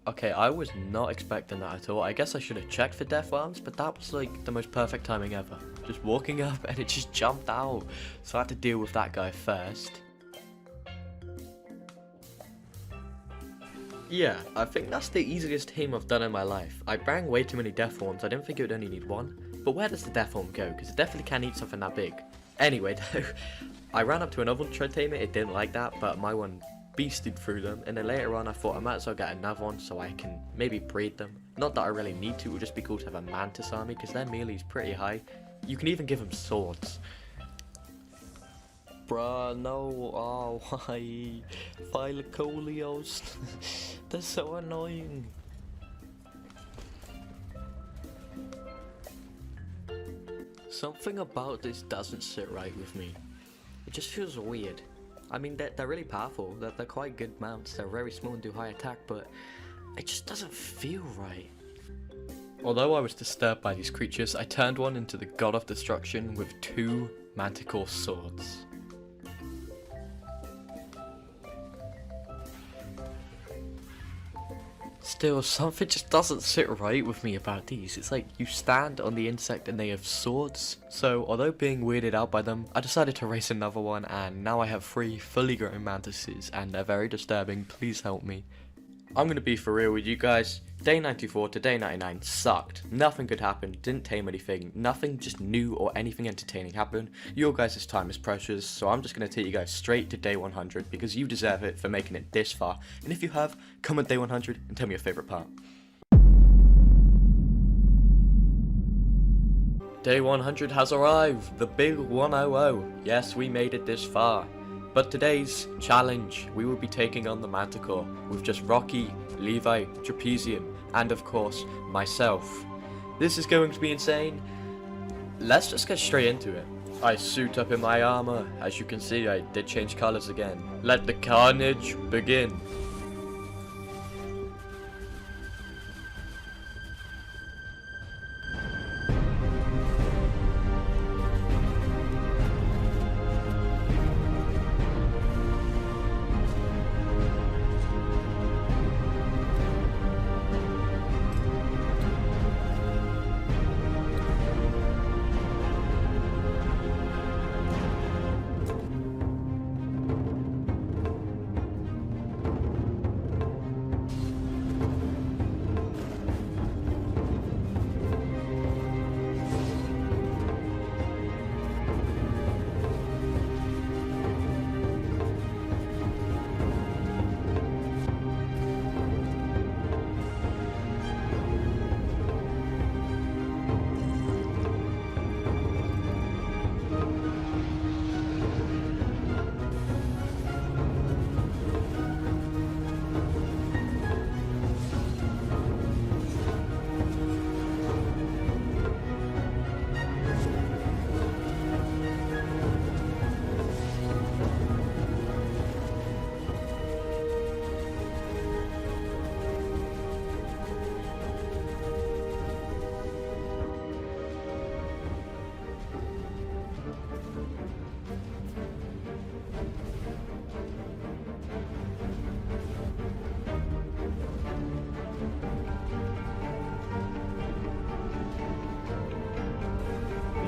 Okay, I was not expecting that at all. I guess I should have checked for death worms, but that was like the most perfect timing ever. Just walking up and it just jumped out. So I had to deal with that guy first. Yeah, I think that's the easiest tame I've done in my life. I bang way too many death worms. I didn't think it would only need one. But where does the death worm go? Because it definitely can't eat something that big. Anyway, though, I ran up to another one to try to tame it. It didn't like that, but my one beasted through them. And then later on, I thought I might as well get another one so I can maybe breed them. Not that I really need to, it would just be cool to have a mantis army because their melee is pretty high. You can even give them swords. Bruh, no, oh, why? Phyllocolios, they're so annoying. Something about this doesn't sit right with me. It just feels weird. I mean, they're really powerful, they're quite good mounts, they're very small and do high attack, but it just doesn't feel right. Although I was disturbed by these creatures, I turned one into the god of destruction with 2 manticore swords. Still, something just doesn't sit right with me about these. It's like you stand on the insect and they have swords. So, although being weirded out by them, I decided to raise another one, and now I have 3 fully grown mantises, and they're very disturbing. Please help me. I'm gonna be for real with you guys. Day 94 to day 99 sucked. Nothing could happen, didn't tame anything, nothing just new or anything entertaining happened. Your guys' time is precious, so I'm just gonna take you guys straight to day 100 because you deserve it for making it this far. And if you have, comment day 100 and tell me your favorite part. Day 100 has arrived, the big 100. Yes, we made it this far. But today's challenge, we will be taking on the Manticore with just Rocky, Levi, Trapezium, and of course, myself. This is going to be insane. Let's just get straight into it. I suit up in my armor. As you can see, I did change colors again. Let the carnage begin.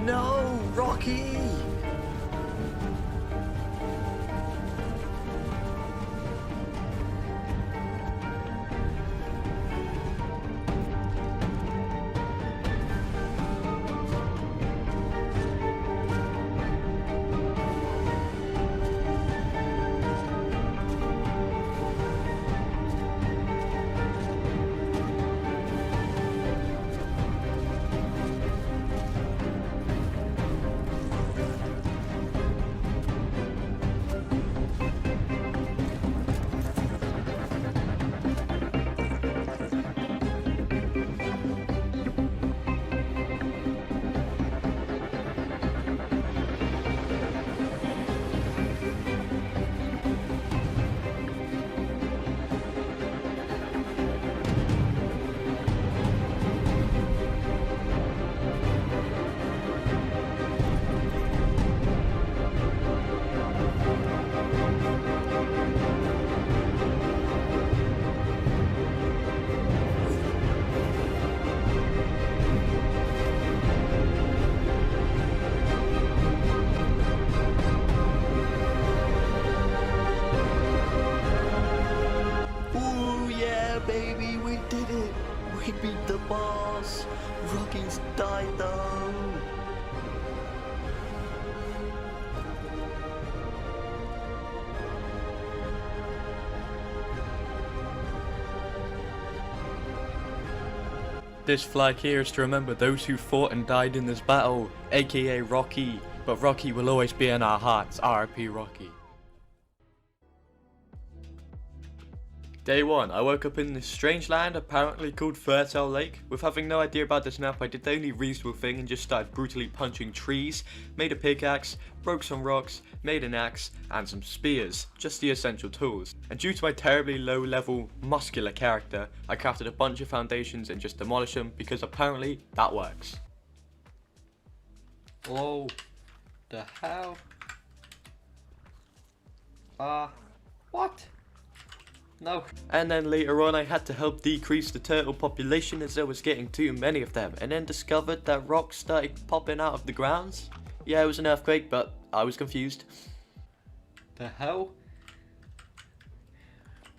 No, Rocky! Baby, we did it! We beat the boss! Rocky's died though! This flag here is to remember those who fought and died in this battle, aka Rocky. But Rocky will always be in our hearts, RIP Rocky. Day 1, I woke up in this strange land apparently called Fertile Lake. With having no idea about this map, I did the only reasonable thing and just started brutally punching trees, made a pickaxe, broke some rocks, made an axe, and some spears, just the essential tools. And due to my terribly low level, muscular character, I crafted a bunch of foundations and just demolished them because apparently that works. Whoa, the hell? What? No. And then later on I had to help decrease the turtle population as there was getting too many of them, and then discovered that rocks started popping out of the grounds. Yeah, it was an earthquake, but I was confused. The hell?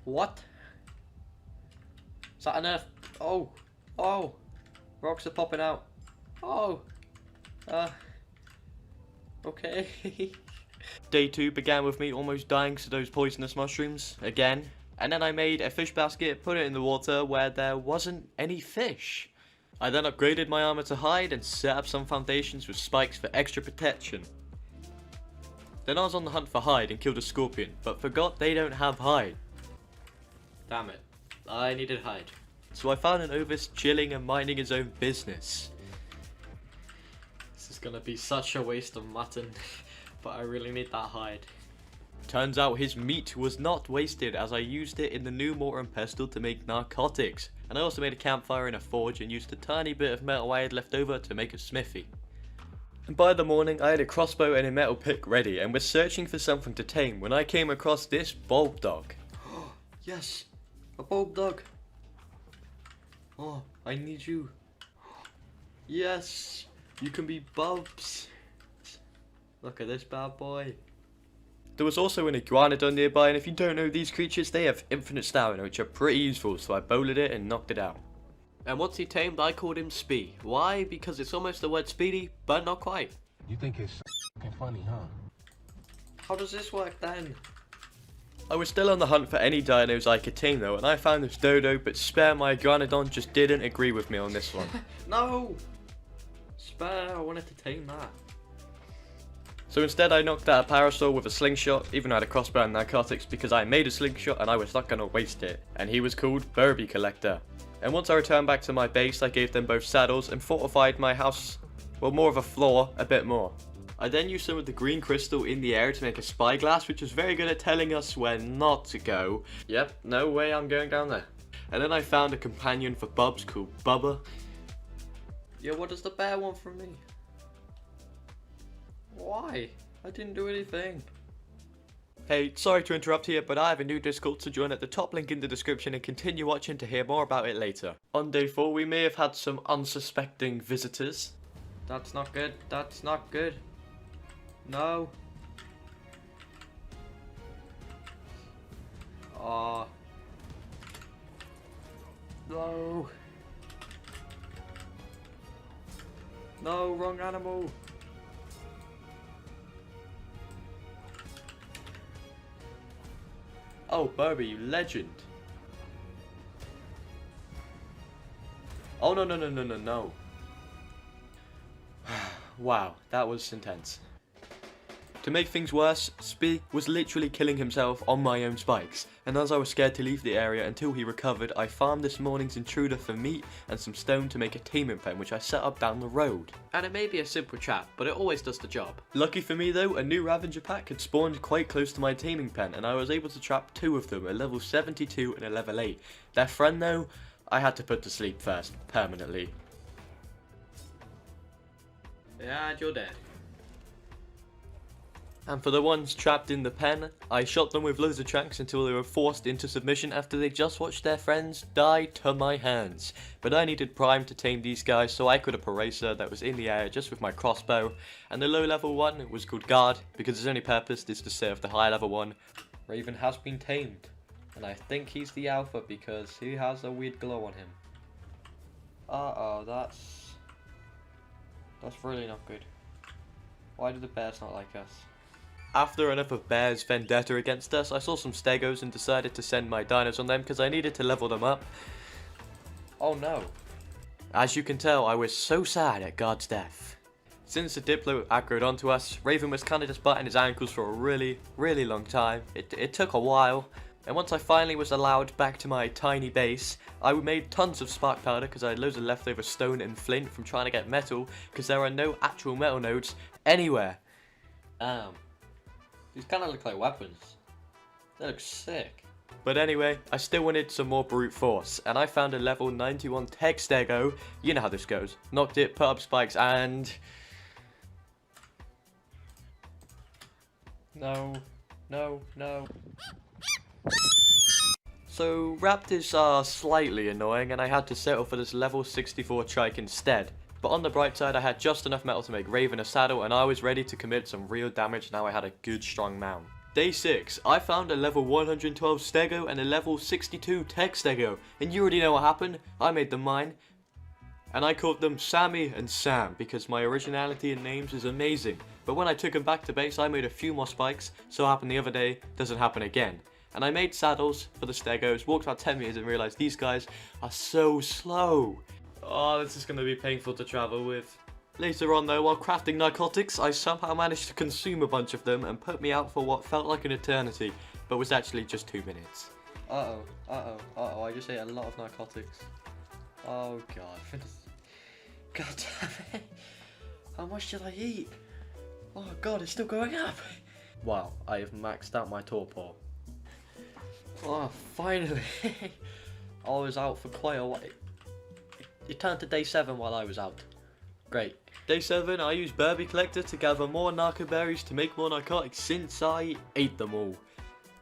What? Is that an earth? Oh, rocks are popping out. Okay. Day 2 began with me almost dying to those poisonous mushrooms again. And then I made a fish basket, put it in the water where there wasn't any fish. I then upgraded my armor to hide and set up some foundations with spikes for extra protection. Then I was on the hunt for hide and killed a scorpion, but forgot they don't have hide. Damn it, I needed hide. So I found an ovis chilling and minding his own business. This is gonna be such a waste of mutton, but I really need that hide. Turns out his meat was not wasted, as I used it in the new mortar and pestle to make narcotics. And I also made a campfire in a forge and used a tiny bit of metal I had left over to make a smithy. And by the morning I had a crossbow and a metal pick ready and was searching for something to tame when I came across this bulb dog. Yes, a bulb dog. Oh, I need you. Yes, you can be Bubs. Look at this bad boy. There was also an iguanodon nearby, and if you don't know these creatures, they have infinite stamina, which are pretty useful, so I bowled it and knocked it out. And once he tamed, I called him Spee. Why? Because it's almost the word speedy, but not quite. You think it's f***ing funny, huh? How does this work then? I was still on the hunt for any dinos I could tame though, and I found this dodo, but Spare, my iguanodon, just didn't agree with me on this one. No! Spare, I wanted to tame that. So instead I knocked out a parasol with a slingshot, even though I had a crossbow and narcotics, because I made a slingshot and I was not going to waste it. And he was called Burby Collector. And once I returned back to my base, I gave them both saddles and fortified my house, well, more of a floor, a bit more. I then used some of the green crystal in the air to make a spyglass, which was very good at telling us where not to go. Yep, no way I'm going down there. And then I found a companion for Bubs called Bubba. Yeah, what does the bear want from me? Why? I didn't do anything. Hey, sorry to interrupt here, but I have a new Discord to join at the top link in the description and continue watching to hear more about it later. On day 4 we may have had some unsuspecting visitors. That's not good, that's not good. No. Ah. No. No, wrong animal. Oh, Burby, you legend. Oh, no. Wow, that was intense. To make things worse, Spee was literally killing himself on my own spikes, and as I was scared to leave the area until he recovered, I farmed this morning's intruder for meat and some stone to make a taming pen, which I set up down the road. And it may be a simple trap, but it always does the job. Lucky for me though, a new Ravager pack had spawned quite close to my taming pen, and I was able to trap 2 of them, a level 72 and a level 8. Their friend though, I had to put to sleep first, permanently. Yeah, you're dead. And for the ones trapped in the pen, I shot them with laser tracks until they were forced into submission after they just watched their friends die to my hands. But I needed Prime to tame these guys, so I could up a racer that was in the air just with my crossbow. And the low level one was called Guard, because its only purpose is to serve the high level one. Raven has been tamed, and I think he's the alpha because he has a weird glow on him. Uh-oh, that's really not good. Why do the bears not like us? After enough of bears' vendetta against us, I saw some stegos and decided to send my dinos on them because I needed to level them up. Oh no. As you can tell, I was so sad at Guard's death. Since the Diplo aggroed onto us, Raven was kinda just biting his ankles for a really long time. It took a while, and once I finally was allowed back to my tiny base, I made tons of spark powder because I had loads of leftover stone and flint from trying to get metal because there are no actual metal nodes anywhere. These kind of look like weapons. They look sick. But anyway, I still wanted some more brute force, and I found a level 91 tech stego. You know how this goes. Knocked it, put up spikes, and... No. So, raptors are slightly annoying, and I had to settle for this level 64 trike instead. But on the bright side, I had just enough metal to make Raven a saddle, and I was ready to commit some real damage now I had a good strong mount. Day 6, I found a level 112 stego and a level 62 tech stego, and you already know what happened. I made them mine, and I called them Sammy and Sam, because my originality in names is amazing. But when I took them back to base, I made a few more spikes, so what happened the other day doesn't happen again. And I made saddles for the stegos, walked about 10 meters and realized these guys are so slow. Oh, this is going to be painful to travel with. Later on though, while crafting narcotics, I somehow managed to consume a bunch of them and put me out for what felt like an eternity, but was actually just 2 minutes. Uh-oh, I just ate a lot of narcotics. Oh god. God damn it. How much did I eat? Oh god, it's still going up. Wow, I have maxed out my torpor. Oh, finally. I was out for quite a while. It turned to day 7 while I was out. Great. Day 7, I used Burby Collector to gather more narco berries to make more narcotics since I ate them all.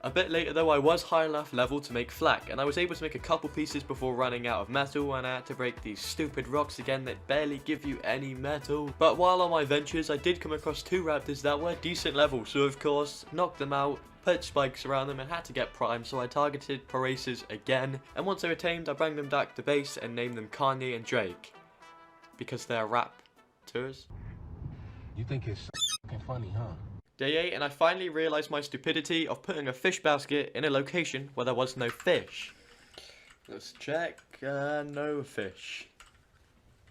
A bit later though, I was high enough level to make flak, and I was able to make a couple pieces before running out of metal, and I had to break these stupid rocks again that barely give you any metal. But while on my ventures, I did come across 2 raptors that were decent level, so of course, knocked them out, put spikes around them, and had to get prime, so I targeted parados again, and once they were tamed, I brought them back to base and named them Kanye and Drake. Because they're raptors. You think it's fucking funny, huh? Day 8, and I finally realised my stupidity of putting a fish basket in a location where there was no fish. Let's check. No fish.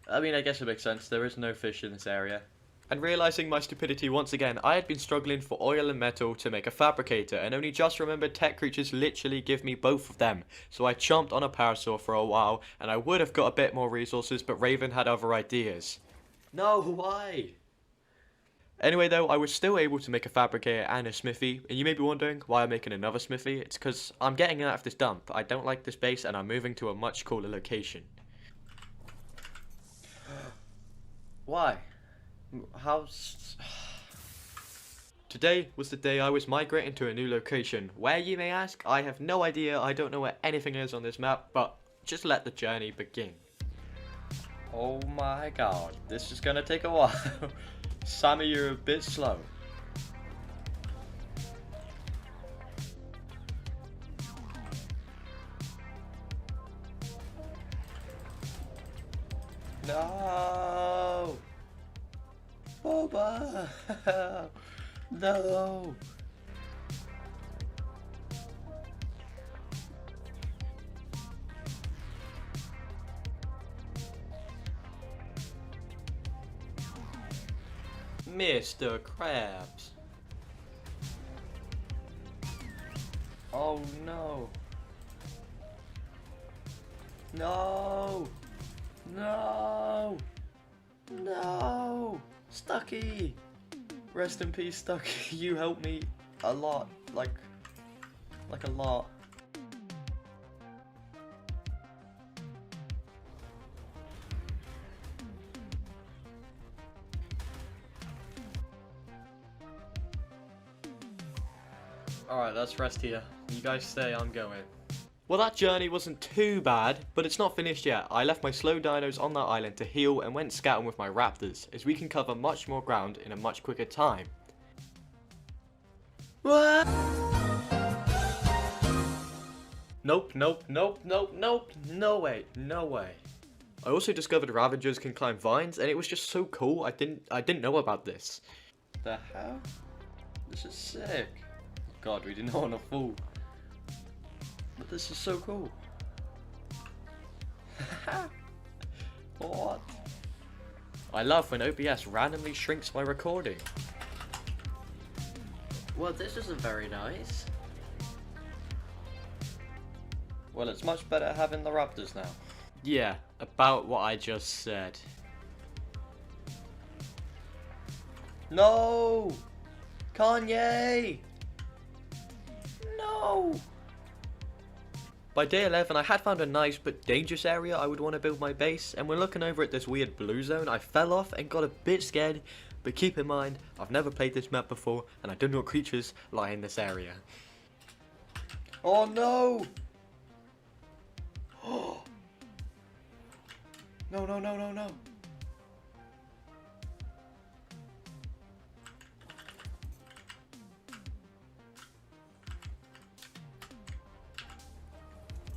I mean, I guess it makes sense. There is no fish in this area. And realising my stupidity once again, I had been struggling for oil and metal to make a fabricator, and only just remembered tech creatures literally give me both of them. So I chomped on a parasaur for a while, and I would have got a bit more resources, but Raven had other ideas. No, why? Anyway though, I was still able to make a fabricator and a smithy, and you may be wondering why I'm making another smithy. It's because I'm getting out of this dump. I don't like this base and I'm moving to a much cooler location. Why? How's... Today was the day I was migrating to a new location. Where, you may ask? I have no idea. I don't know where anything is on this map, but just let the journey begin. Oh my god, this is gonna take a while. Sammy, you're a bit slow. No! Boba! No! Mr. Krabs. Oh no. No. No. No. Stucky. Rest in peace, Stucky. You helped me a lot. Like a lot. Alright, let's rest here. You guys stay, I'm going. Well, that journey wasn't too bad, but it's not finished yet. I left my slow dinos on that island to heal and went scouting with my raptors, as we can cover much more ground in a much quicker time. What? Nope, nope, nope, nope, nope. No way, no way. I also discovered Ravagers can climb vines, and it was just so cool. I didn't know about this. The hell? This is sick. God, we didn't want to fall. But this is so cool. What? I love when OBS randomly shrinks my recording. Well, this isn't very nice. Well, it's much better having the raptors now. Yeah, about what I just said. No! Kanye! No! By day 11, I had found a nice but dangerous area I would want to build my base, and when looking over at this weird blue zone, I fell off and got a bit scared, but keep in mind, I've never played this map before, and I don't know what creatures lie in this area. Oh no! No, no, no, no, no.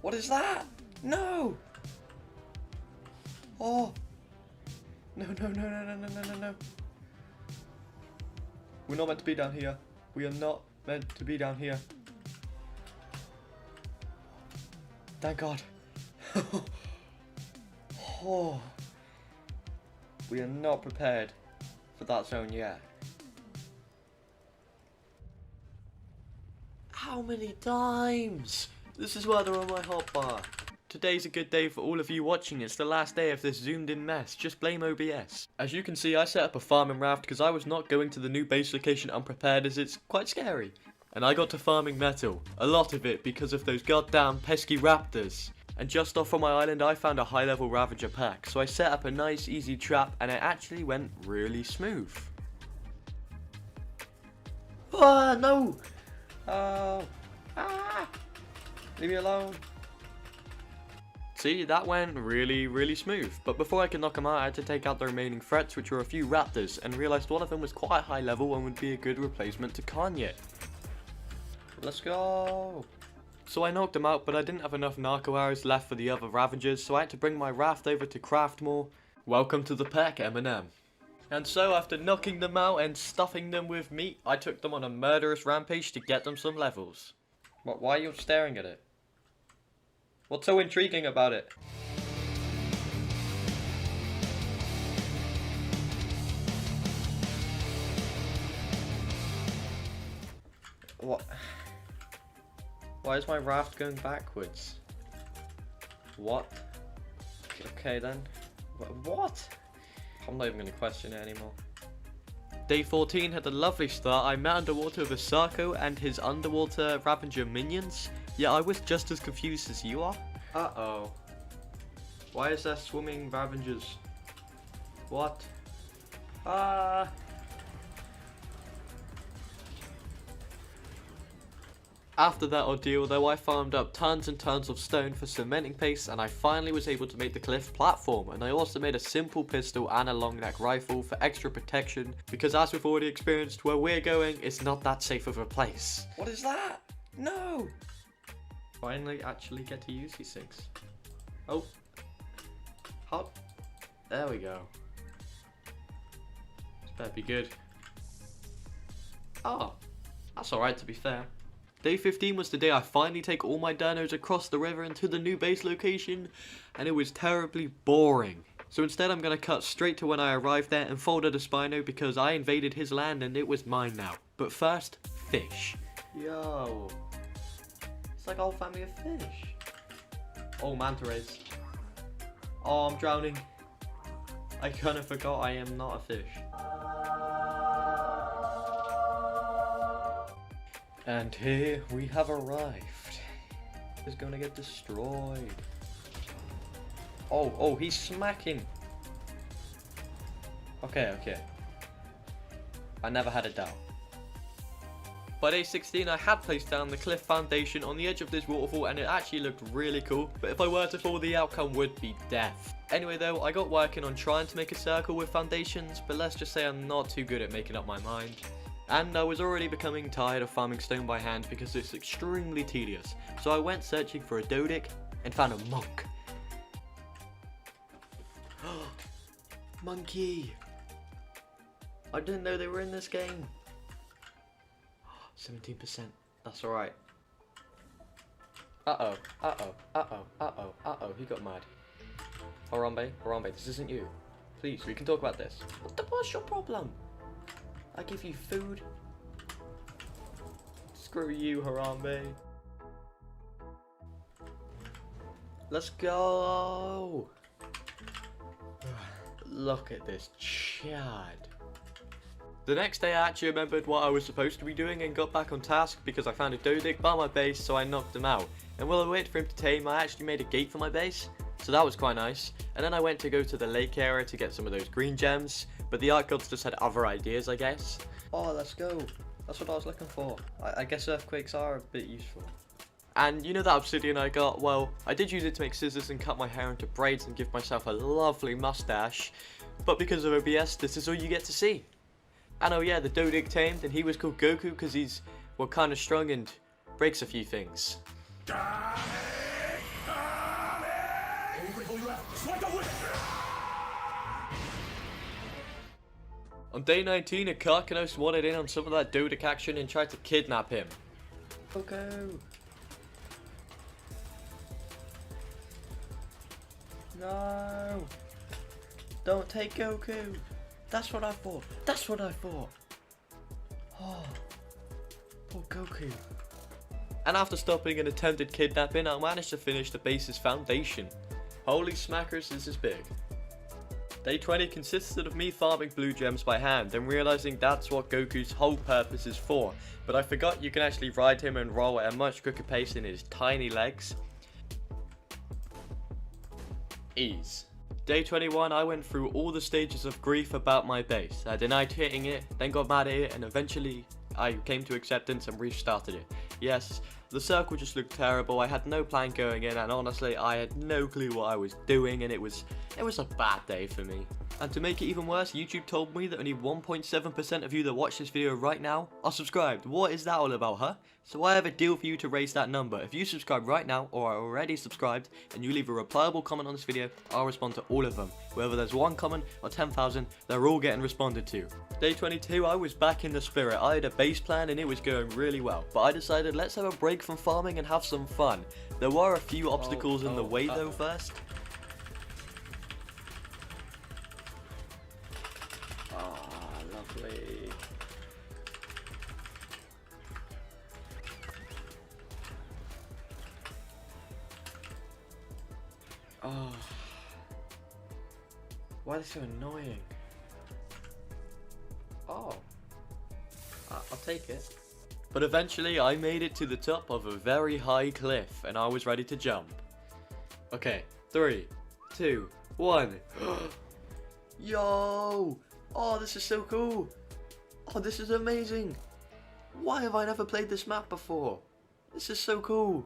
What is that? No! Oh! No, no, no, no, no, no, no, no, no. We're not meant to be down here. We are not meant to be down here. Thank God. Oh. We are not prepared for that zone yet. How many times? This is why they're on my hotbar. Today's a good day for all of you watching. It's the last day of this zoomed in mess. Just blame OBS. As you can see, I set up a farming raft because I was not going to the new base location unprepared, as it's quite scary. And I got to farming metal. A lot of it because of those goddamn pesky raptors. And just off from my island, I found a high level Ravager pack. So I set up a nice easy trap and it actually went really smooth. Ah, no! Oh. Ah! Leave me alone. See, that went really smooth. But before I could knock them out, I had to take out the remaining threats, which were a few raptors, and realised one of them was quite high level and would be a good replacement to Kanye. Let's go! So I knocked them out, but I didn't have enough narco arrows left for the other Ravagers, so I had to bring my raft over to craft more. Welcome to the pack, Eminem. And so, after knocking them out and stuffing them with meat, I took them on a murderous rampage to get them some levels. What, why are you staring at it? What's so intriguing about it? What? Why is my raft going backwards? What? Okay then. What? I'm not even going to question it anymore. Day 14 had a lovely start. I met underwater with Sarko and his underwater Ravager minions. Yeah, I was just as confused as you are. Uh-oh. Why is there swimming Ravagers? What? After that ordeal though, I farmed up tons and tons of stone for cementing paste, and I finally was able to make the cliff platform. And I also made a simple pistol and a long neck rifle for extra protection, because as we've already experienced, where we're going, it's not that safe of a place. What is that? No! Finally actually get to use these things. Oh. Hop. There we go. This better be good. Oh. That's alright, to be fair. Day 15 was the day I finally take all my dinos across the river into the new base location, and it was terribly boring. So instead I'm going to cut straight to when I arrived there and folded a Spino because I invaded his land and it was mine now. But first, fish. Yo. It's like a whole family of fish. Oh, manta rays. Oh, I'm drowning. I kind of forgot I am not a fish. And here we have arrived. It's gonna get destroyed. Oh, he's smacking. Okay. I never had a doubt. By day 16, I had placed down the cliff foundation on the edge of this waterfall, and it actually looked really cool. But if I were to fall, the outcome would be death. Anyway though, I got working on trying to make a circle with foundations, but let's just say I'm not too good at making up my mind. And I was already becoming tired of farming stone by hand because it's extremely tedious. So I went searching for a Dodic and found a monk. Monkey! I didn't know they were in this game. 17%. That's alright. Uh-oh. He got mad. Harambe, this isn't you. Please, we can talk about this. What's your problem? I give you food. Screw you, Harambe. Let's go. Look at this Chad. The next day I actually remembered what I was supposed to be doing and got back on task because I found a Dodic by my base, so I knocked him out. And while I waited for him to tame, I actually made a gate for my base, so that was quite nice. And then I went to go to the lake area to get some of those green gems, but the art gods just had other ideas, I guess. Oh, let's go. That's what I was looking for. I guess earthquakes are a bit useful. And you know that obsidian I got? Well, I did use it to make scissors and cut my hair into braids and give myself a lovely mustache. But because of OBS, this is all you get to see. And oh yeah, the Dodic tamed, and he was called Goku because he's, well, kind of strong and breaks a few things. On day 19, a Karkanos wanted in on some of that Dodic action and tried to kidnap him. Goku! No! Don't take Goku! That's what I thought! Oh, poor Goku. And after stopping an attempted kidnapping, I managed to finish the base's foundation. Holy smackers, this is big. Day 20 consisted of me farming blue gems by hand and realizing that's what Goku's whole purpose is for. But I forgot you can actually ride him and roll at a much quicker pace in his tiny legs. Ease. Day 21, I went through all the stages of grief about my base. I denied hitting it, then got mad at it, and eventually I came to acceptance and restarted it. Yes, the circle just looked terrible, I had no plan going in, and honestly I had no clue what I was doing, and it was a bad day for me. And to make it even worse, YouTube told me that only 1.7% of you that watch this video right now are subscribed. What is that all about, huh? So I have a deal for you to raise that number. If you subscribe right now or are already subscribed and you leave a replyable comment on this video, I'll respond to all of them. Whether there's one comment or 10,000, they're all getting responded to. Day 22, I was back in the spirit. I had a base plan and it was going really well. But I decided let's have a break from farming and have some fun. There were a few obstacles in the way though first. Lovely. Oh, why are they so annoying? Oh, I'll take it. But eventually I made it to the top of a very high cliff and I was ready to jump. Okay, 3, 2, 1. Yo! Oh, this is so cool! Oh, this is amazing! Why have I never played this map before? This is so cool!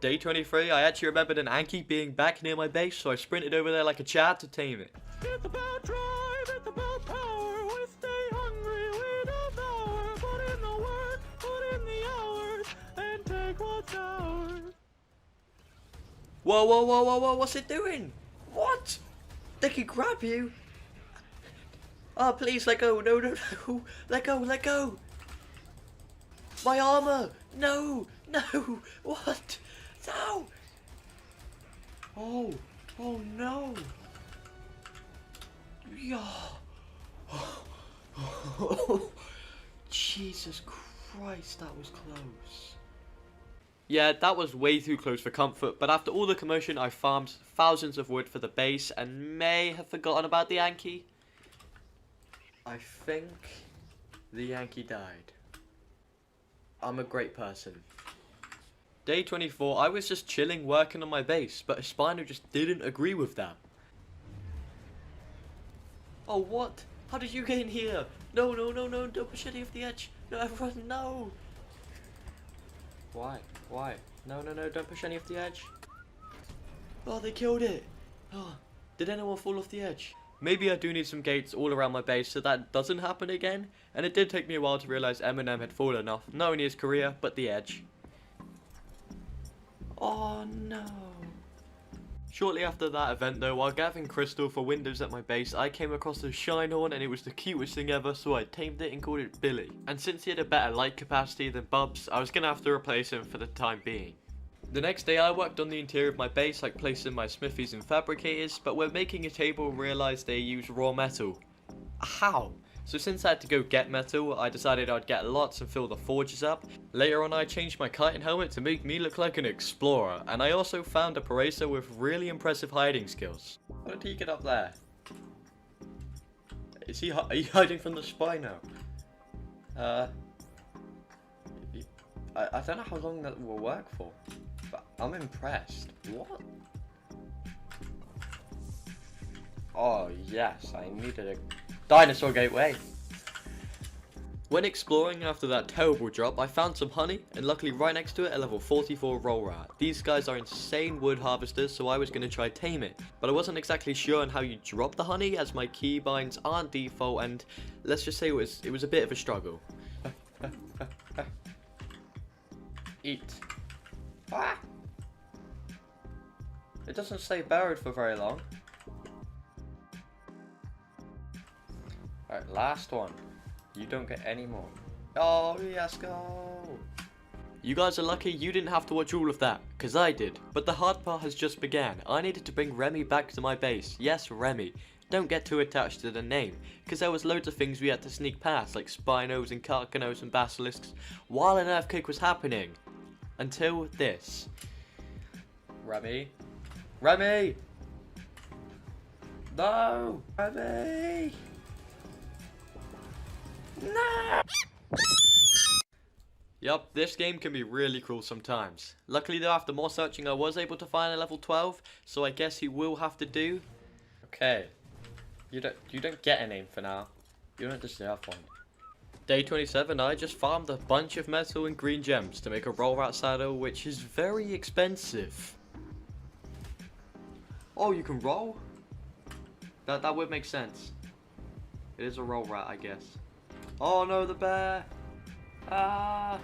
Day 23, I actually remembered an Anki being back near my base, so I sprinted over there like a Chad to tame it. It's about drive, it's about power. We stay hungry, we devour. Put in the work, put in the hours, and take what's ours. Whoa, whoa, whoa, whoa, whoa, what's it doing? What? They can grab you? Oh, please, let go. No, no, no. Let go, let go. My armor. No, no. What? No. Oh, oh no. Yeah. Jesus Christ, that was close. Yeah, that was way too close for comfort, but after all the commotion, I farmed thousands of wood for the base and may have forgotten about the Yankee. I think the Yankee died. I'm a great person. Day 24, I was just chilling working on my base, but Espino just didn't agree with that. Oh, what? How did you get in here? No, no, no, no, don't push any off the edge. No, everyone, no. Why? Why? No, no, no, don't push any off the edge. Oh, they killed it. Oh, did anyone fall off the edge? Maybe I do need some gates all around my base so that doesn't happen again. And it did take me a while to realise Eminem had fallen off, not only his career, but the edge. Oh no. Shortly after that event though, while gathering crystal for windows at my base, I came across a Shinehorn and it was the cutest thing ever, so I tamed it and called it Billy. And since he had a better light capacity than Bubs, I was gonna have to replace him for the time being. The next day I worked on the interior of my base, like placing my smithies and fabricators, but when making a table realised they use raw metal. How? So since I had to go get metal, I decided I'd get lots and fill the forges up. Later on I changed my kite and helmet to make me look like an explorer, and I also found a parados with really impressive hiding skills. How did he get up there? Are you hiding from the spy now? I don't know how long that will work for, but I'm impressed. What? Oh yes, I needed a dinosaur gateway. When exploring after that terrible drop, I found some honey, and luckily right next to it a level 44 roll rat. These guys are insane wood harvesters, so I was going to try tame it, but I wasn't exactly sure on how you drop the honey, as my keybinds aren't default, and let's just say it was a bit of a struggle. Eat. Ah! It doesn't stay buried for very long. Alright, last one. You don't get any more. Oh, yes, go! You guys are lucky you didn't have to watch all of that, because I did. But the hard part has just began. I needed to bring Remy back to my base. Yes, Remy. Don't get too attached to the name, because there was loads of things we had to sneak past, like Spinos and Carcanos and Basilisks, while an earthquake was happening. Until this. Remy? Remy! No! Remy! No! Yup, this game can be really cruel sometimes. Luckily though, after more searching I was able to find a level 12, so I guess you will have to do. Okay. You don't get a name for now. You don't deserve one. Day 27, I just farmed a bunch of metal and green gems to make a roll rat saddle, which is very expensive. Oh, you can roll? That would make sense. It is a roll rat, I guess. Oh no, the bear! Ah!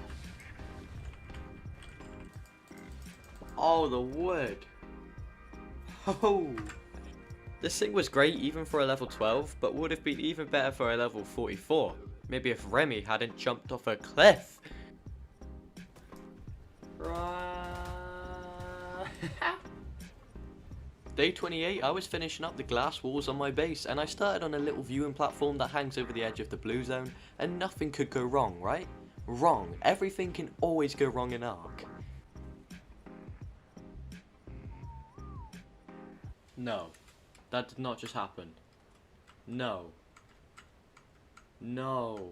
Oh, the wood. Oh! This thing was great even for a level 12, but would have been even better for a level 44. Maybe if Remy hadn't jumped off a cliff. Day 28, I was finishing up the glass walls on my base, and I started on a little viewing platform that hangs over the edge of the blue zone, and nothing could go wrong, right? Wrong. Everything can always go wrong in Ark. No. That did not just happen. No. No.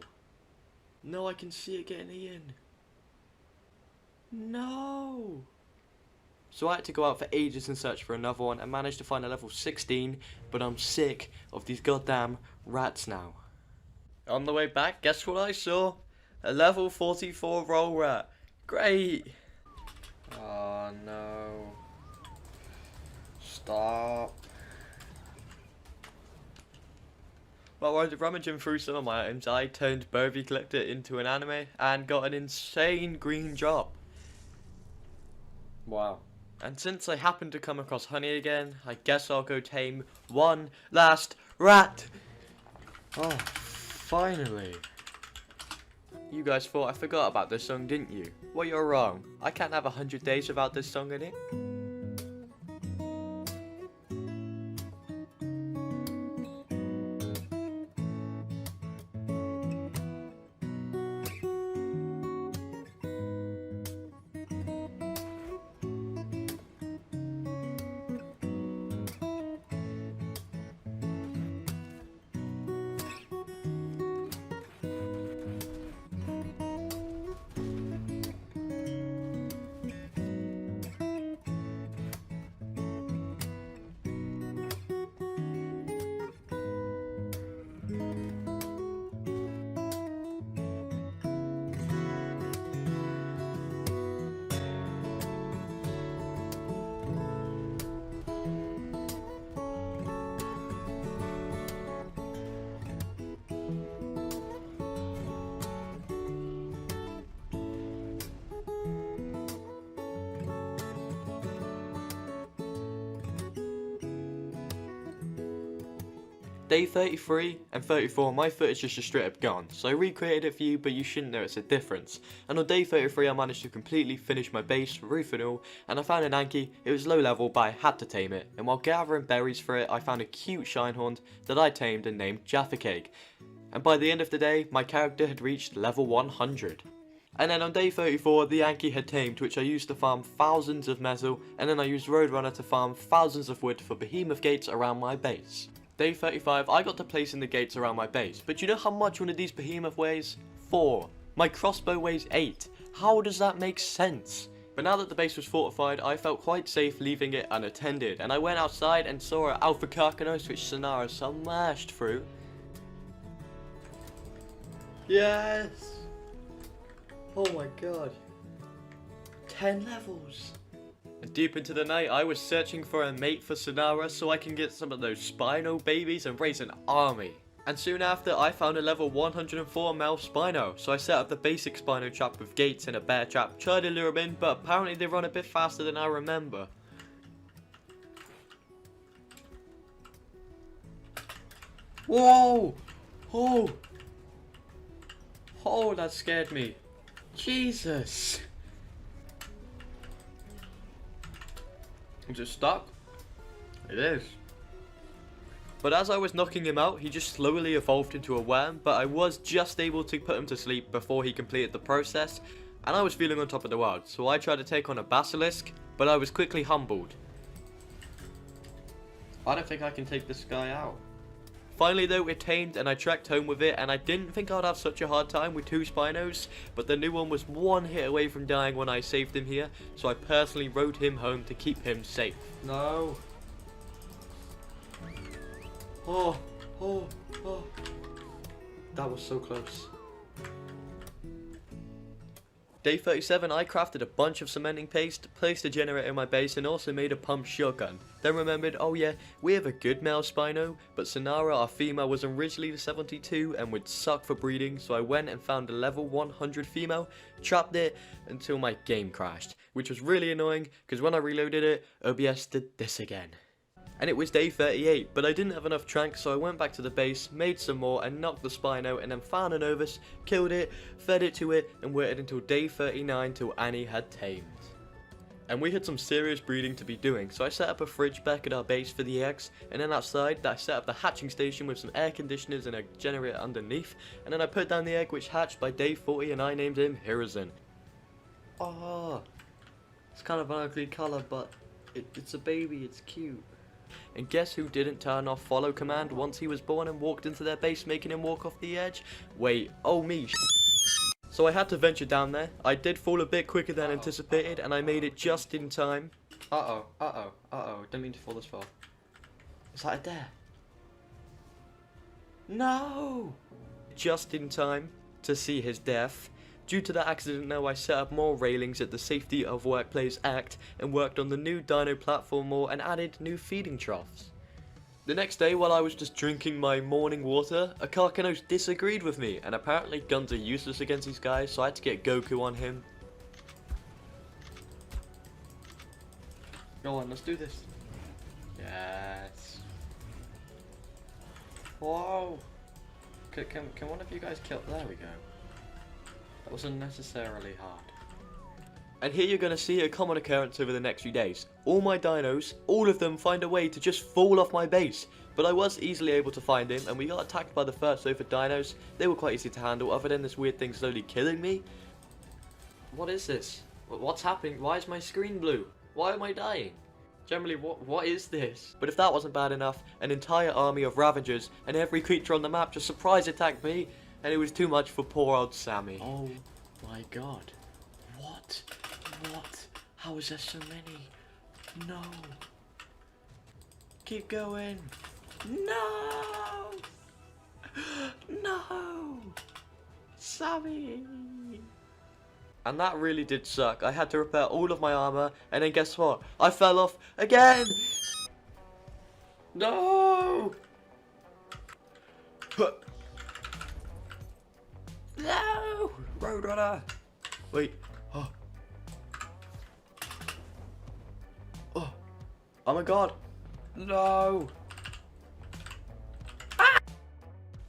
No, I can see it getting in. No. So I had to go out for ages and search for another one and managed to find a level 16, but I'm sick of these goddamn rats now. On the way back, guess what I saw? A level 44 roll rat. Great. Oh no. Stop. While I was rummaging through some of my items, I turned Bovie Collector into an anime and got an insane green drop. Wow. And since I happened to come across honey again, I guess I'll go tame one last rat. Oh, finally. You guys thought I forgot about this song, didn't you? Well, you're wrong. I can't have 100 days without this song in it. Day 33 and 34, my footage is just straight up gone, so I recreated it for you, but you shouldn't notice a difference. And on day 33 I managed to completely finish my base, roof and all, and I found an Anki. It was low level, but I had to tame it, and while gathering berries for it I found a cute Shinehorn that I tamed and named Jaffa Cake. And by the end of the day, my character had reached level 100. And then on day 34, the Anki had tamed, which I used to farm thousands of metal, and then I used Roadrunner to farm thousands of wood for behemoth gates around my base. Day 35, I got to place in the gates around my base, but you know how much one of these behemoth weighs? 4. My crossbow weighs 8. How does that make sense? But now that the base was fortified, I felt quite safe leaving it unattended, and I went outside and saw an Alpha Carcanos which Sonara smashed through. Yes! Oh my god. 10 levels. And deep into the night, I was searching for a mate for Sonara so I can get some of those Spino babies and raise an army. And soon after, I found a level 104 male Spino, so I set up the basic Spino trap with gates and a bear trap, tried to lure them in, but apparently they run a bit faster than I remember. Whoa! Oh! Oh, that scared me. Jesus! Is it stuck? It is. But as I was knocking him out, he just slowly evolved into a worm, but I was just able to put him to sleep before he completed the process. and I was feeling on top of the world, so I tried to take on a basilisk, but I was quickly humbled. I don't think I can take this guy out. Finally though, it tamed and I trekked home with it, and I didn't think I'd have such a hard time with 2 Spinos, but the new one was 1 hit away from dying when I saved him here, so I personally rode him home to keep him safe. No. Oh. That was so close. Day 37, I crafted a bunch of cementing paste, placed a generator in my base, and also made a pump shotgun. Then remembered, oh yeah, we have a good male Spino, but Sonara, our female, was originally the 72 and would suck for breeding, so I went and found a level 100 female, trapped it until my game crashed, which was really annoying, because when I reloaded it, OBS did this again. And it was day 38, but I didn't have enough tranks, so I went back to the base, made some more, and knocked the Spino, and then found an Ovis, killed it, fed it to it, and waited until day 39 till Annie had tamed. And we had some serious breeding to be doing, so I set up a fridge back at our base for the eggs, and then outside, I set up the hatching station with some air conditioners and a generator underneath, and then I put down the egg which hatched by day 40, and I named him Hiruzen. Oh, it's kind of an ugly colour, but it's a baby, it's cute. And guess who didn't turn off follow command once he was born and walked into their base, making him walk off the edge? Wait, oh me. So I had to venture down there. I did fall a bit quicker than anticipated, and I made it just in time. Didn't mean to fall this far. Is that a dare? No! Just in time to see his death. Due to that accident though, I set up more railings at the Safety of Workplace Act and worked on the new dino platform more and added new feeding troughs. The next day, while I was just drinking my morning water, a Karkanos disagreed with me, and apparently guns are useless against these guys, so I had to get Goku on him. Go on, let's do this. Yes. Whoa. Can one of you guys kill? There we go. That was unnecessarily hard. And here you're going to see a common occurrence over the next few days. All my dinos, all of them find a way to just fall off my base. But I was easily able to find him, and we got attacked by the first wave of dinos. They were quite easy to handle, other than this weird thing slowly killing me. What is this? What's happening? Why is my screen blue? Why am I dying? Generally, what is this? But if that wasn't bad enough, an entire army of Ravagers and every creature on the map just surprise attacked me. And it was too much for poor old Sammy. Oh my god. What? How is there so many? No. Keep going. No! No! Sammy! And that really did suck. I had to repair all of my armor, and then guess what? I fell off again! No! No! Roadrunner! Wait. Oh my god. No! Ah!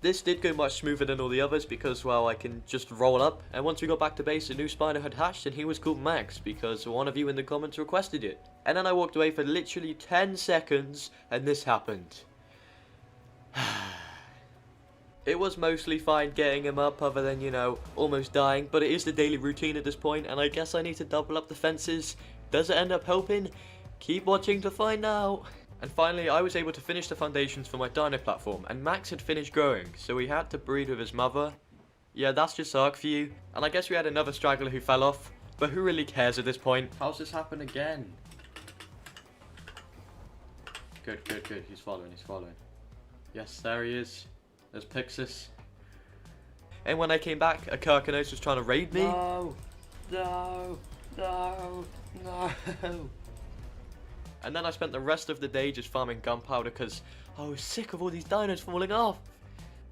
This did go much smoother than all the others because, well, I can just roll up. And once we got back to base, a new Spino had hatched and he was called Max because one of you in the comments requested it. And then I walked away for literally 10 seconds and this happened. It was mostly fine getting him up other than, you know, almost dying, but it is the daily routine at this point, and I guess I need to double up the fences. Does it end up helping? Keep watching to find out. And finally, I was able to finish the foundations for my dino platform, and Max had finished growing, so he had to breed with his mother. Yeah, that's just Ark for you. And I guess we had another straggler who fell off, but who really cares at this point? How's this happen again? Good. He's following. Yes, there he is. There's Pixis. And when I came back, a Karkanos was trying to raid me. No. And then I spent the rest of the day just farming gunpowder because I was sick of all these dinos falling off.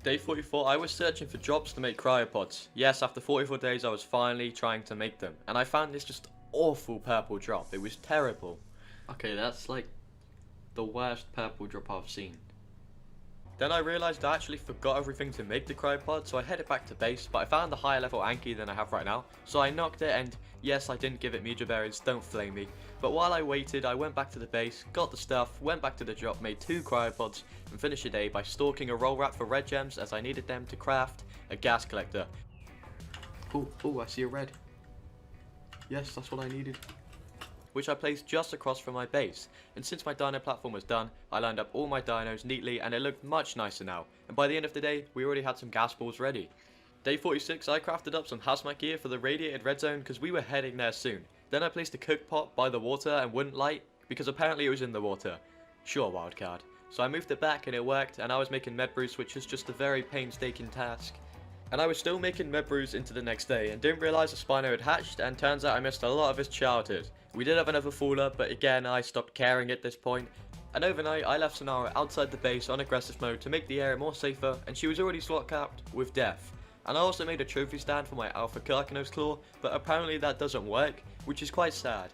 Day 44, I was searching for drops to make cryopods. Yes, after 44 days, I was finally trying to make them. And I found this just awful purple drop. It was terrible. Okay, that's like the worst purple drop I've seen. Then I realised I actually forgot everything to make the cryopod, so I headed back to base, but I found a higher level Anki than I have right now, so I knocked it, and yes, I didn't give it media berries, don't flame me. But while I waited, I went back to the base, got the stuff, went back to the drop, made 2 cryopods, and finished the day by stalking a roll rat for red gems as I needed them to craft a gas collector. Ooh, I see a red. Yes, that's what I needed. Which I placed just across from my base, and since my dino platform was done, I lined up all my dinos neatly and it looked much nicer now, and by the end of the day, we already had some gas balls ready. Day 46, I crafted up some hazmat gear for the radiated red zone because we were heading there soon. Then I placed a cook pot by the water and wouldn't light, because apparently it was in the water. Sure, wildcard. So I moved it back and it worked, and I was making med brews, which was just a very painstaking task. And I was still making med brews into the next day, and didn't realise the Spino had hatched, and turns out I missed a lot of his childhood. We did have another faller, but again I stopped caring at this point. And overnight I left Sonara outside the base on aggressive mode to make the area more safer, and she was already slot capped with death. And I also made a trophy stand for my Alpha Carcanos Claw, but apparently that doesn't work, which is quite sad.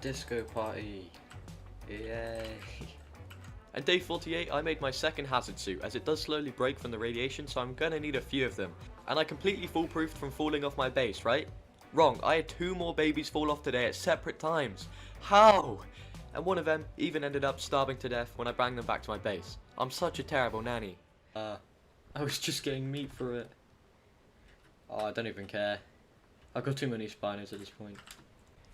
Disco party. Yay. And day 48 I made my second hazard suit, as it does slowly break from the radiation, so I'm gonna need a few of them. And I completely foolproofed from falling off my base, right? Wrong, I had 2 more babies fall off today at separate times. How? And one of them even ended up starving to death when I banged them back to my base. I'm such a terrible nanny. I was just getting meat for it. Oh, I don't even care. I've got too many spinos at this point.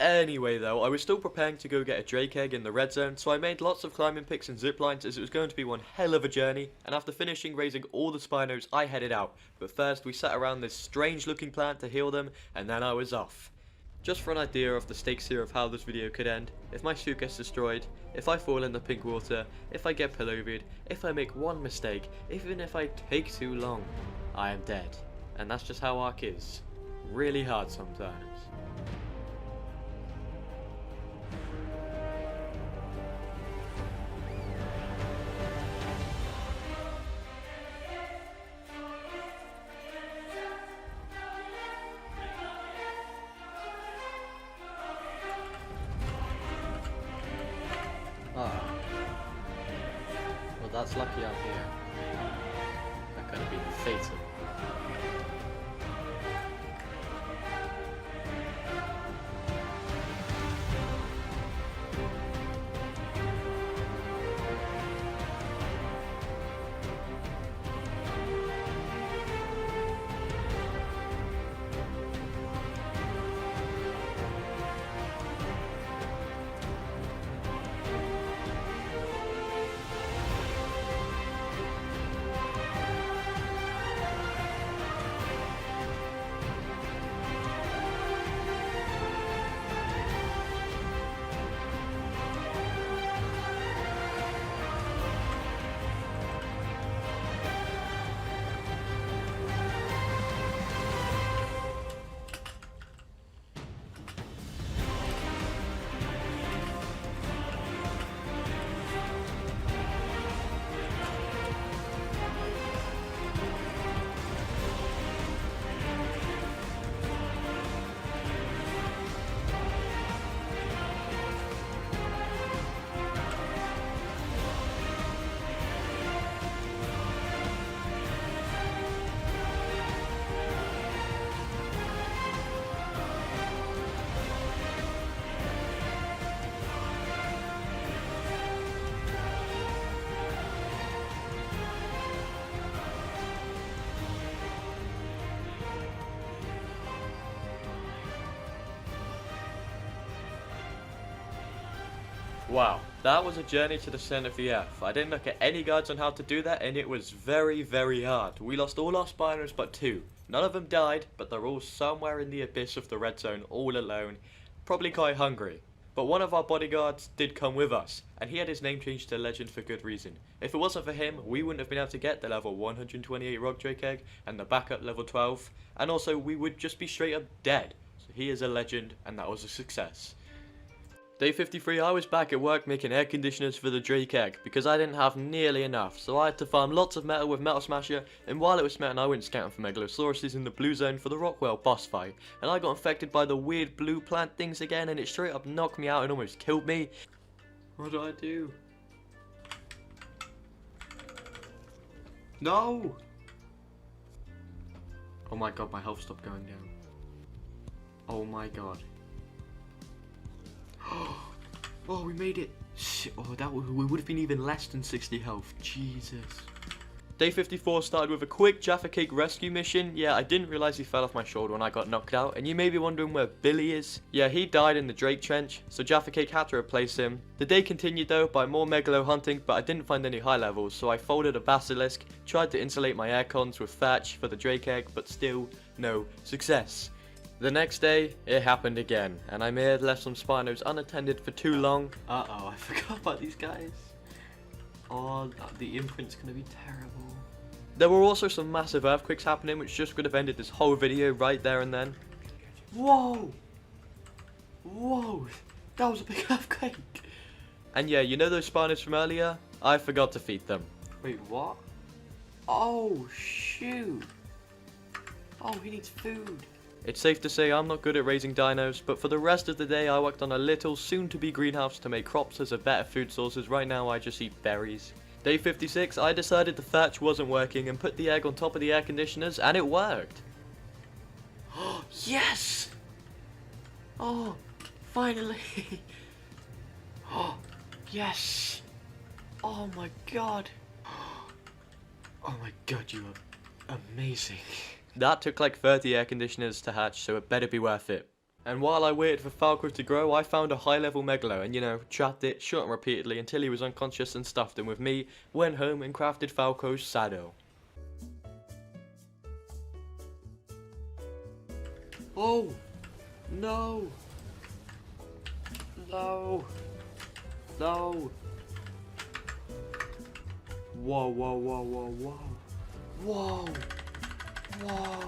Anyway though, I was still preparing to go get a Drake egg in the red zone, so I made lots of climbing picks and zip lines as it was going to be one hell of a journey, and after finishing raising all the spinos, I headed out. But first we sat around this strange looking plant to heal them, and then I was off. Just for an idea of the stakes here of how this video could end, if my suit gets destroyed, if I fall in the pink water, if I get pillowed, if I make one mistake, even if I take too long, I am dead. And that's just how Ark is. Really hard sometimes. Well, that's lucky out here. That could have been fatal. Wow, that was a journey to the center of the earth. I didn't look at any guides on how to do that, and it was very, very hard. We lost all our spinos but 2. None of them died, but they're all somewhere in the abyss of the red zone all alone, probably quite hungry. But one of our bodyguards did come with us, and he had his name changed to Legend for good reason. If it wasn't for him, we wouldn't have been able to get the level 128 Rock Drake Egg and the backup level 12, and also we would just be straight up dead. So he is a legend, and that was a success. Day 53, I was back at work making air conditioners for the Drake Egg, because I didn't have nearly enough, so I had to farm lots of metal with Metal Smasher, and while it was smelting I went scouting for Megalosauruses in the blue zone for the Rockwell boss fight, and I got infected by the weird blue plant things again, and it straight up knocked me out and almost killed me. What do I do? No! Oh my god, my health stopped going down. Oh my god. Oh, we made it. Oh, we would have been even less than 60 health. Jesus. Day 54 started with a quick Jaffa Cake rescue mission. Yeah, I didn't realise he fell off my shoulder when I got knocked out. And you may be wondering where Billy is. Yeah, he died in the Drake Trench, so Jaffa Cake had to replace him. The day continued though by more megalo hunting, but I didn't find any high levels, so I folded a basilisk, tried to insulate my aircons with thatch for the Drake egg, but still no success. The next day, it happened again, and I may have left some Spinos unattended for too long. Uh-oh, I forgot about these guys. Oh, the imprint's gonna be terrible. There were also some massive earthquakes happening, which just could have ended this whole video right there and then. Whoa! Whoa! That was a big earthquake! And yeah, you know those Spinos from earlier? I forgot to feed them. Wait, what? Oh, shoot! Oh, he needs food. It's safe to say I'm not good at raising dinos, but for the rest of the day I worked on a little soon-to-be greenhouse to make crops as a better food sources. Right now I just eat berries. Day 56, I decided the thatch wasn't working and put the egg on top of the air conditioners, and it worked. Oh, yes! Oh, finally! Oh, yes! Oh my god! Oh my god, you are amazing. That took like 30 air conditioners to hatch, so it better be worth it. And while I waited for Falco to grow, I found a high-level megalo and, you know, trapped it, shot him repeatedly until he was unconscious and stuffed him with me, went home and crafted Falco's saddle. Oh! No! No! No! Whoa, whoa, whoa, whoa, whoa! Whoa! Whoa!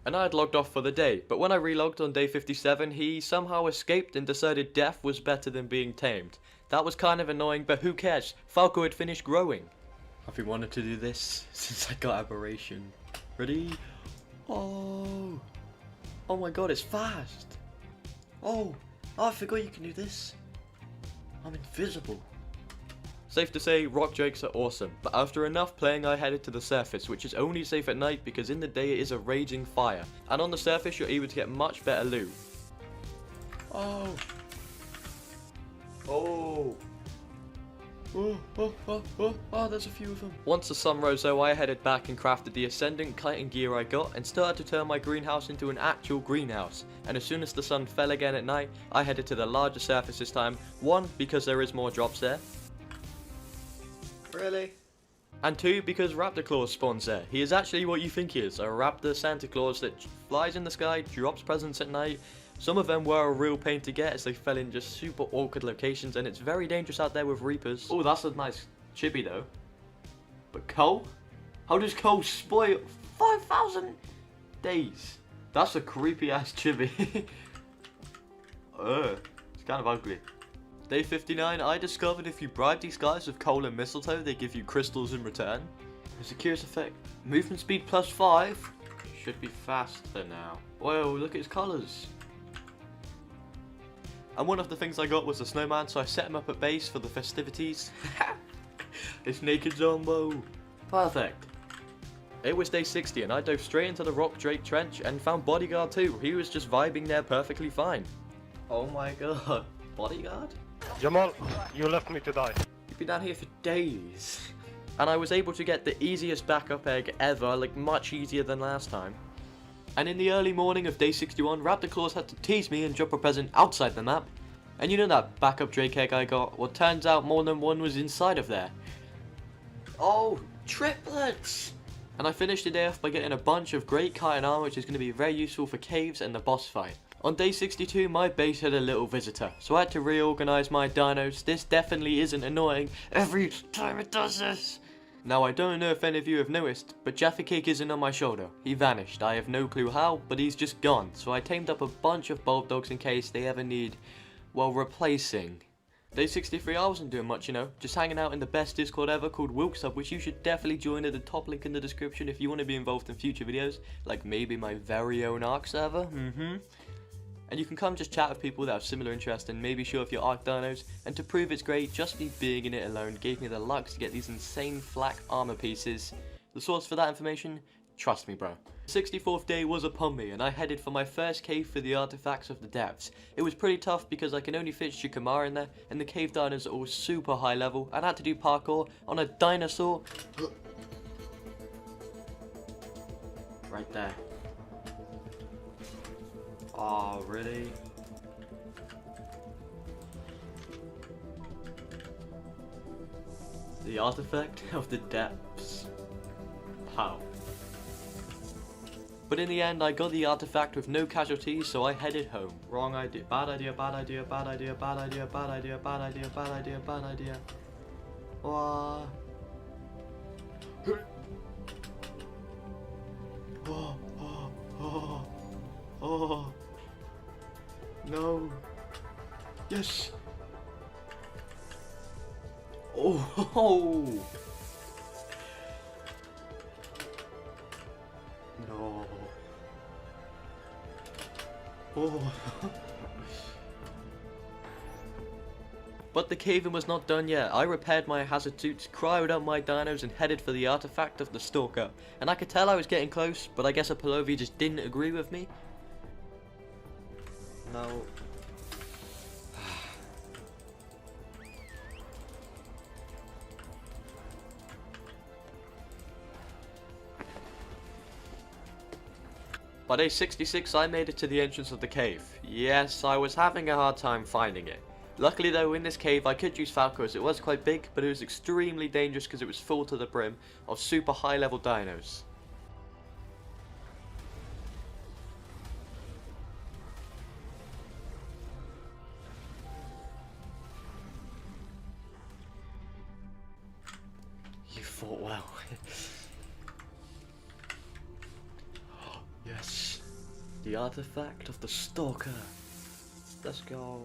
And I had logged off for the day, but when I relogged on day 57, he somehow escaped and decided death was better than being tamed. That was kind of annoying, but who cares? Falco had finished growing. I've been wanting to do this since I got Aberration. Ready? Oh! Oh my god, it's fast! Oh! I forgot you can do this. I'm invisible. Safe to say, rock drakes are awesome, but after enough playing I headed to the surface, which is only safe at night because in the day it is a raging fire, and on the surface you're able to get much better loot. Oh! Oh! Oh, there's a few of them. Once the sun rose though, I headed back and crafted the ascendant kiting gear I got and started to turn my greenhouse into an actual greenhouse. And as soon as the sun fell again at night, I headed to the larger surface this time. One, because there is more drops there. Really? And two, because Raptor Claus spawns there. He is actually what you think he is, a Raptor Santa Claus that flies in the sky, drops presents at night. Some of them were a real pain to get as they fell in just super awkward locations, and it's very dangerous out there with Reapers. Oh, that's a nice chibi though. But coal? How does coal spoil 5,000 days? That's a creepy ass chibi. It's kind of ugly. Day 59, I discovered if you bribe these guys with coal and mistletoe, they give you crystals in return. There's a curious effect. Movement speed +5. Should be faster now. Whoa, look at his colours. And one of the things I got was a snowman, so I set him up at base for the festivities. It's naked Zombo. Perfect. It was day 60 and I dove straight into the Rock Drake Trench and found Bodyguard too. He was just vibing there perfectly fine. Oh my god. Bodyguard? Jamal, you left me to die. You've been down here for days. And I was able to get the easiest backup egg ever, like much easier than last time. And in the early morning of day 61, Raptor Claus had to tease me and drop a present outside the map. And you know that backup Drake egg I got? Well, turns out more than one was inside of there. Oh, triplets! And I finished the day off by getting a bunch of great chitin armor, which is going to be very useful for caves and the boss fight. On day 62, my base had a little visitor, so I had to reorganize my dinos. This definitely isn't annoying every time it does this. Now I don't know if any of you have noticed, but Jaffa Cake isn't on my shoulder. He vanished. I have no clue how, but he's just gone. So I tamed up a bunch of bulb dogs in case they ever need, well, replacing. Day 63, I wasn't doing much, you know, just hanging out in the best Discord ever called Wilkes, which you should definitely join at the top link in the description if you want to be involved in future videos, like maybe my very own Ark server. And you can come just chat with people that have similar interests and maybe show off your Ark dinos. And to prove it's great, just me being in it alone gave me the luck to get these insane flak armor pieces. The source for that information? Trust me, bro. 64th day was upon me, and I headed for my first cave for the artifacts of the depths. It was pretty tough because I can only fit Shikamaru in there, and the cave dinos are all super high level, and I had to do parkour on a dinosaur. Right there. Oh, really? The artifact of the depths. How? But in the end, I got the artifact with no casualties, so I headed home. Wrong idea. Bad idea, bad idea, bad idea, bad idea, bad idea, bad idea, bad idea, bad idea. Oh, oh, oh, oh. No. Yes. Oh. No. Oh. But the cave-in was not done yet. I repaired my hazard suits, cryoed up my dinos, and headed for the artifact of the Stalker. And I could tell I was getting close, but I guess a Palovi just didn't agree with me. No. By day 66, I made it to the entrance of the cave. Yes, I was having a hard time finding it. Luckily though, in this cave I could use Falco as it was quite big, but it was extremely dangerous because it was full to the brim of super high level dinos. You fought well. Yes, the artifact of the Stalker. Let's go.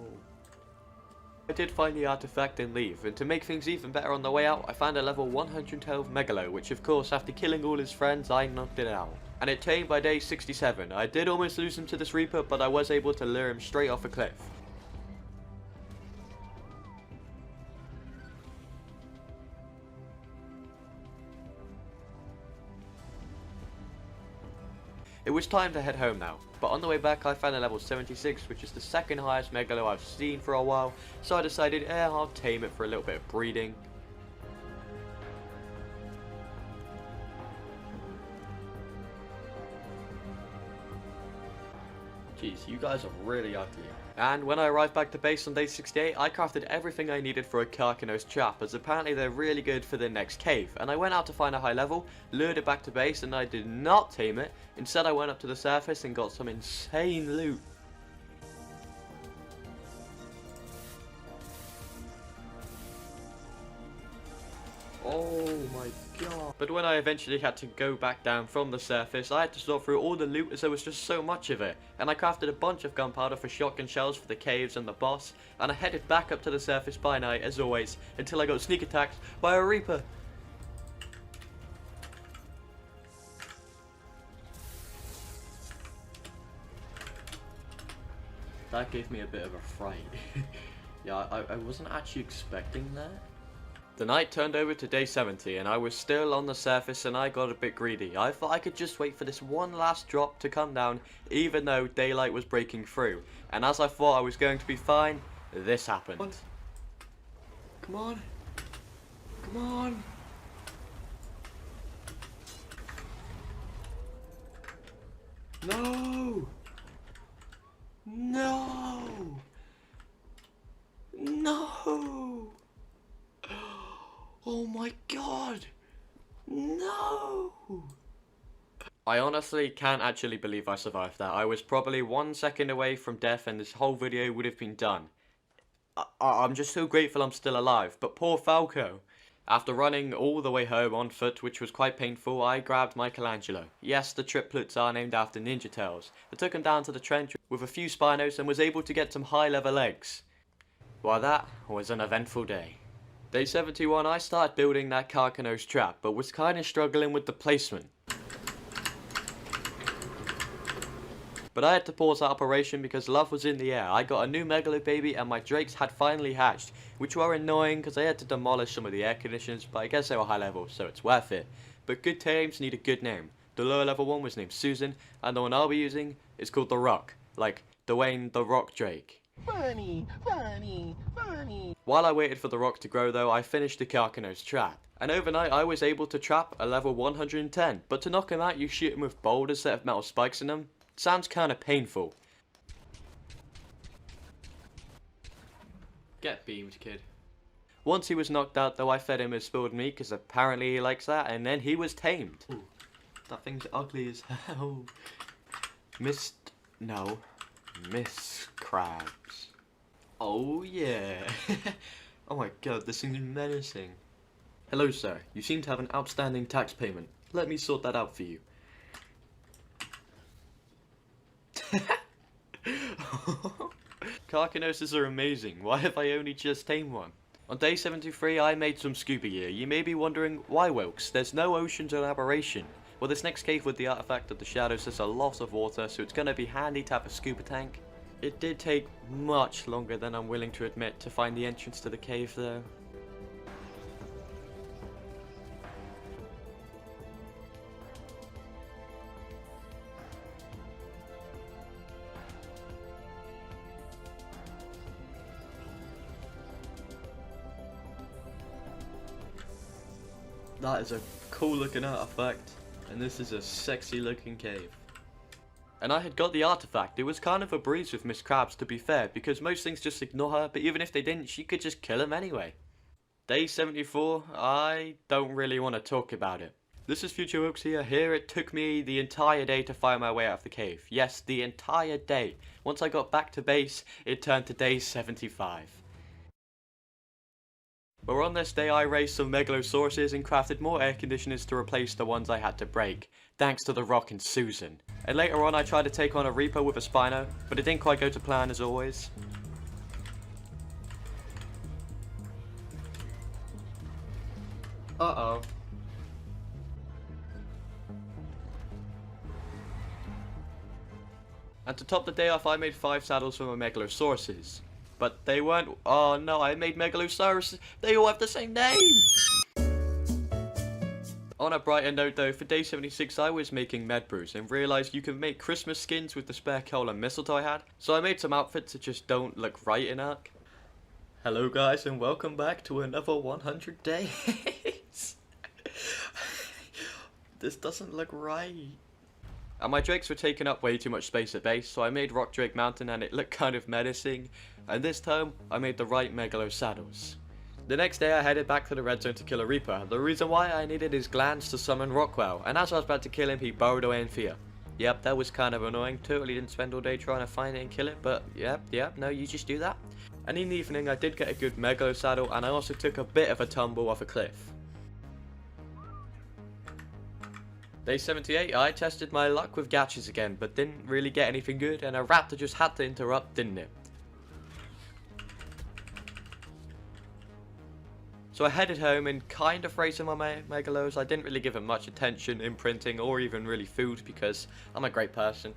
I did find the artifact and leave, and to make things even better on the way out, I found a level 112 Megalo, which of course after killing all his friends, I knocked it out. And it tamed by day 67. I did almost lose him to this Reaper, but I was able to lure him straight off a cliff. It was time to head home now, but on the way back I found a level 76, which is the second highest Megalo I've seen for a while, so I decided, I'll tame it for a little bit of breeding. Jeez, you guys are really ugly. And when I arrived back to base on day 68, I crafted everything I needed for a Karkanos trap, as apparently they're really good for the next cave. And I went out to find a high level, lured it back to base, and I did not tame it. Instead I went up to the surface and got some insane loot. Oh my god. But when I eventually had to go back down from the surface, I had to sort through all the loot as there was just so much of it. And I crafted a bunch of gunpowder for shotgun shells for the caves and the boss. And I headed back up to the surface by night, as always, until I got sneak attacked by a Reaper. That gave me a bit of a fright. Yeah, I wasn't actually expecting that. The night turned over to day 70 and I was still on the surface and I got a bit greedy. I thought I could just wait for this one last drop to come down even though daylight was breaking through. And as I thought I was going to be fine, this happened. What? Come on. Come on. No. No. No. Oh my god! No! I honestly can't actually believe I survived that. I was probably 1 second away from death and this whole video would have been done. I'm just so grateful I'm still alive, but poor Falco. After running all the way home on foot, which was quite painful, I grabbed Michelangelo. Yes, the triplets are named after Ninja Turtles. I took him down to the trench with a few Spinos and was able to get some high level eggs. Well, that was an eventful day. Day 71 I started building that Karkanos trap, but was kinda struggling with the placement. But I had to pause that operation because love was in the air. I got a new Megalo baby and my drakes had finally hatched, which were annoying because I had to demolish some of the air conditioners, but I guess they were high level, so it's worth it. But good tames need a good name. The lower level one was named Susan, and the one I'll be using is called The Rock, like Dwayne The Rock Drake. Funny, funny, funny. While I waited for the rock to grow though, I finished the Karkanos trap. And overnight I was able to trap a level 110, but to knock him out you shoot him with boulders that have metal spikes in them. Sounds kinda painful. Get beamed, kid. Once he was knocked out though, I fed him his spilled meat because apparently he likes that, and then he was tamed. Ooh, that thing's ugly as hell. Miss crabs. Oh yeah. Oh my god, this thing's menacing. Hello sir, you seem to have an outstanding tax payment. Let me sort that out for you. Karkanoses are amazing. Why have I only just tamed one? On day 73 I made some scuba gear. You may be wondering, why Wilkes? There's no oceans or aberration. Well, this next cave with the artifact of the shadows has a lot of water, so it's gonna be handy to have a scuba tank. It did take much longer than I'm willing to admit to find the entrance to the cave though. That is a cool looking artifact, and this is a sexy looking cave. And I had got the artifact. It was kind of a breeze with Miss Crabs, to be fair, because most things just ignore her, but even if they didn't, she could just kill him anyway. Day 74, I don't really want to talk about it. This is Future Wilkes here. Here it took me the entire day to find my way out of the cave. Yes, the entire day. Once I got back to base, it turned to day 75. But on this day I raised some megalosauruses and crafted more air conditioners to replace the ones I had to break, thanks to the Rock and Susan. And later on I tried to take on a Reaper with a Spino, but it didn't quite go to plan as always. Uh-oh. And to top the day off I made 5 saddles for my megalosauruses. But they weren't. Oh no, I made Megalosaurus. They all have the same name! On a brighter note though, for day 76 I was making med brews and realised you can make Christmas skins with the spare coal and mistletoe I had. So I made some outfits that just don't look right in Ark. Hello guys and welcome back to another 100 days. This doesn't look right. And my drakes were taking up way too much space at base, so I made Rock Drake Mountain and it looked kind of menacing. And this time, I made the right Megalo saddles. The next day I headed back to the red zone to kill a Reaper. The reason why I needed his glands to summon Rockwell, and as I was about to kill him, he burrowed away in fear. Yep, that was kind of annoying. Totally didn't spend all day trying to find it and kill it, but yep, no, you just do that. And in the evening I did get a good Megalo saddle, and I also took a bit of a tumble off a cliff. Day 78, I tested my luck with gatches again, but didn't really get anything good, and a raptor just had to interrupt, didn't it? So I headed home and kind of raised my megalos. I didn't really give them much attention, imprinting, or even really food because I'm a great person.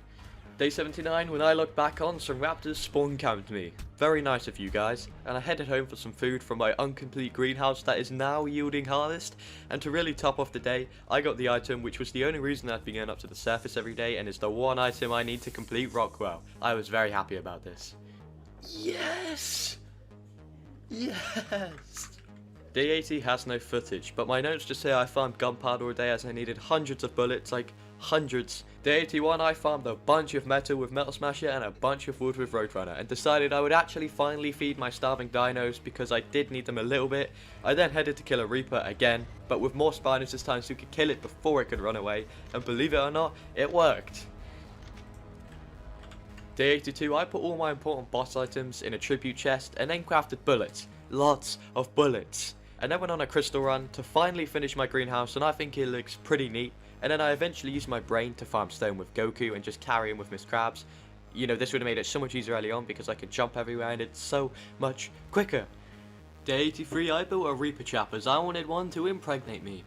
Day 79, when I looked back on, some raptors spawn camped me. Very nice of you guys. And I headed home for some food from my incomplete greenhouse that is now yielding harvest. And to really top off the day, I got the item which was the only reason I've been going up to the surface every day and is the one item I need to complete Rockwell. I was very happy about this. Yes! Yes! Day 80 has no footage, but my notes just say I farmed gunpowder all day as I needed hundreds of bullets, like hundreds. Day 81 I farmed a bunch of metal with Metal Smasher and a bunch of wood with Roadrunner, and decided I would actually finally feed my starving dinos because I did need them a little bit. I then headed to kill a Reaper again, but with more Spinos this time so we could kill it before it could run away, and believe it or not, it worked. Day 82 I put all my important boss items in a tribute chest and then crafted bullets. Lots of bullets. And then went on a crystal run to finally finish my greenhouse, and I think it looks pretty neat. And then I eventually used my brain to farm stone with Goku and just carry him with Miss Crabs. You know, this would have made it so much easier early on because I could jump everywhere and it's so much quicker. Day 83 I built a Reaper trap as I wanted one to impregnate me.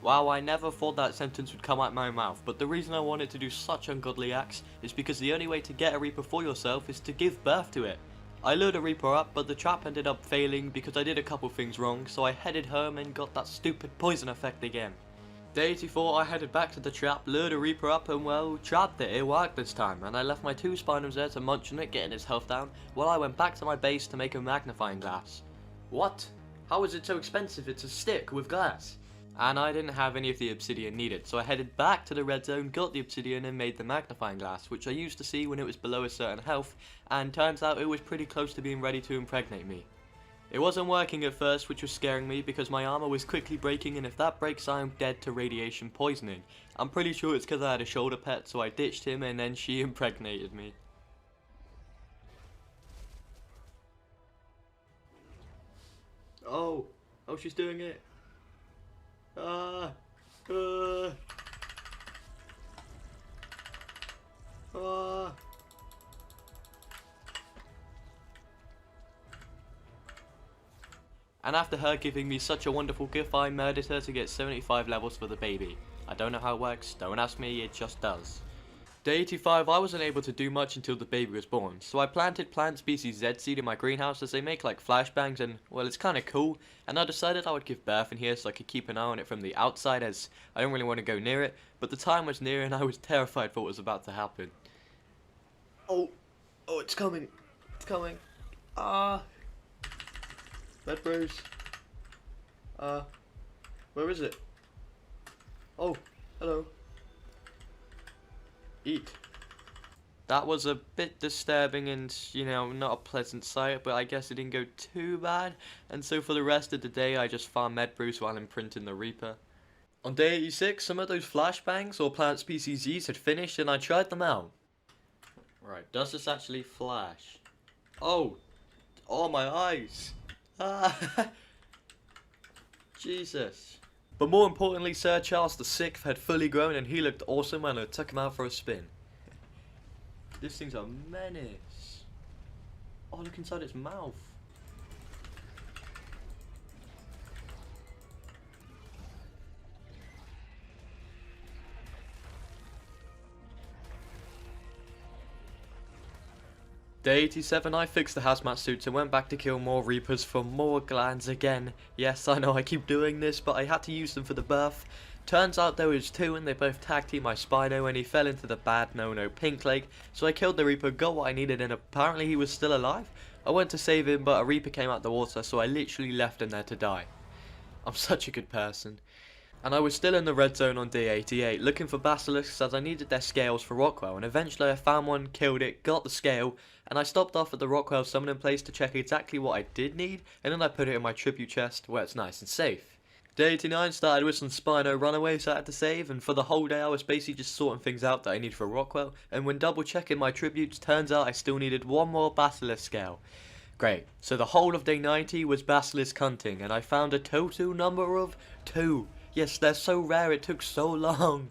Wow, I never thought that sentence would come out my mouth, but the reason I wanted to do such ungodly acts is because the only way to get a Reaper for yourself is to give birth to it. I lured a Reaper up, but the trap ended up failing because I did a couple things wrong, so I headed home and got that stupid poison effect again. Day 84, I headed back to the trap, lured a Reaper up and well, trapped it. It worked this time, and I left my 2 Spinos there to munch on it, getting his health down, while I went back to my base to make a magnifying glass. What? How is it so expensive? It's a stick with glass. And I didn't have any of the obsidian needed, so I headed back to the red zone, got the obsidian and made the magnifying glass, which I used to see when it was below a certain health, and turns out it was pretty close to being ready to impregnate me. It wasn't working at first, which was scaring me because my armor was quickly breaking, and if that breaks I am dead to radiation poisoning. I'm pretty sure it's because I had a shoulder pet, so I ditched him and then she impregnated me. Oh, she's doing it. And after her giving me such a wonderful gift, I murdered her to get 75 levels for the baby. I don't know how it works, don't ask me, it just does. Day 85, I wasn't able to do much until the baby was born, so I planted plant species Z seed in my greenhouse as they make like flashbangs and, well, it's kinda cool, and I decided I would give birth in here so I could keep an eye on it from the outside as I don't really want to go near it, but the time was near and I was terrified for what was about to happen. Oh, it's coming, Med bros. Where is it? Oh, hello. Eat. That was a bit disturbing and, you know, not a pleasant sight, but I guess it didn't go too bad. And so for the rest of the day, I just farmed med brews while imprinting the Reaper. On day 86, some of those flashbangs or plant species Z's had finished and I tried them out. Right, does this actually flash? Oh, my eyes. Jesus. But more importantly, Sir Charles VI had fully grown and he looked awesome and I took him out for a spin. This thing's a menace. Oh, look inside its mouth. Day 87, I fixed the hazmat suits and went back to kill more Reapers for more glands again. Yes, I know I keep doing this, but I had to use them for the birth. Turns out there was 2 and they both tag teamed my Spino and he fell into the bad no-no pink leg. So I killed the Reaper, got what I needed and apparently he was still alive. I went to save him, but a Reaper came out the water, so I literally left him there to die. I'm such a good person. And I was still in the red zone on day 88, looking for basilisks as I needed their scales for Rockwell, and eventually I found one, killed it, got the scale, and I stopped off at the Rockwell summoning place to check exactly what I did need, and then I put it in my tribute chest where it's nice and safe. Day 89 started with some Spino runaways I had to save, and for the whole day I was basically just sorting things out that I need for Rockwell, and when double checking my tributes, turns out I still needed one more basilisk scale. Great, so the whole of day 90 was basilisk hunting, and I found a total number of 2. Yes, they're so rare, it took so long.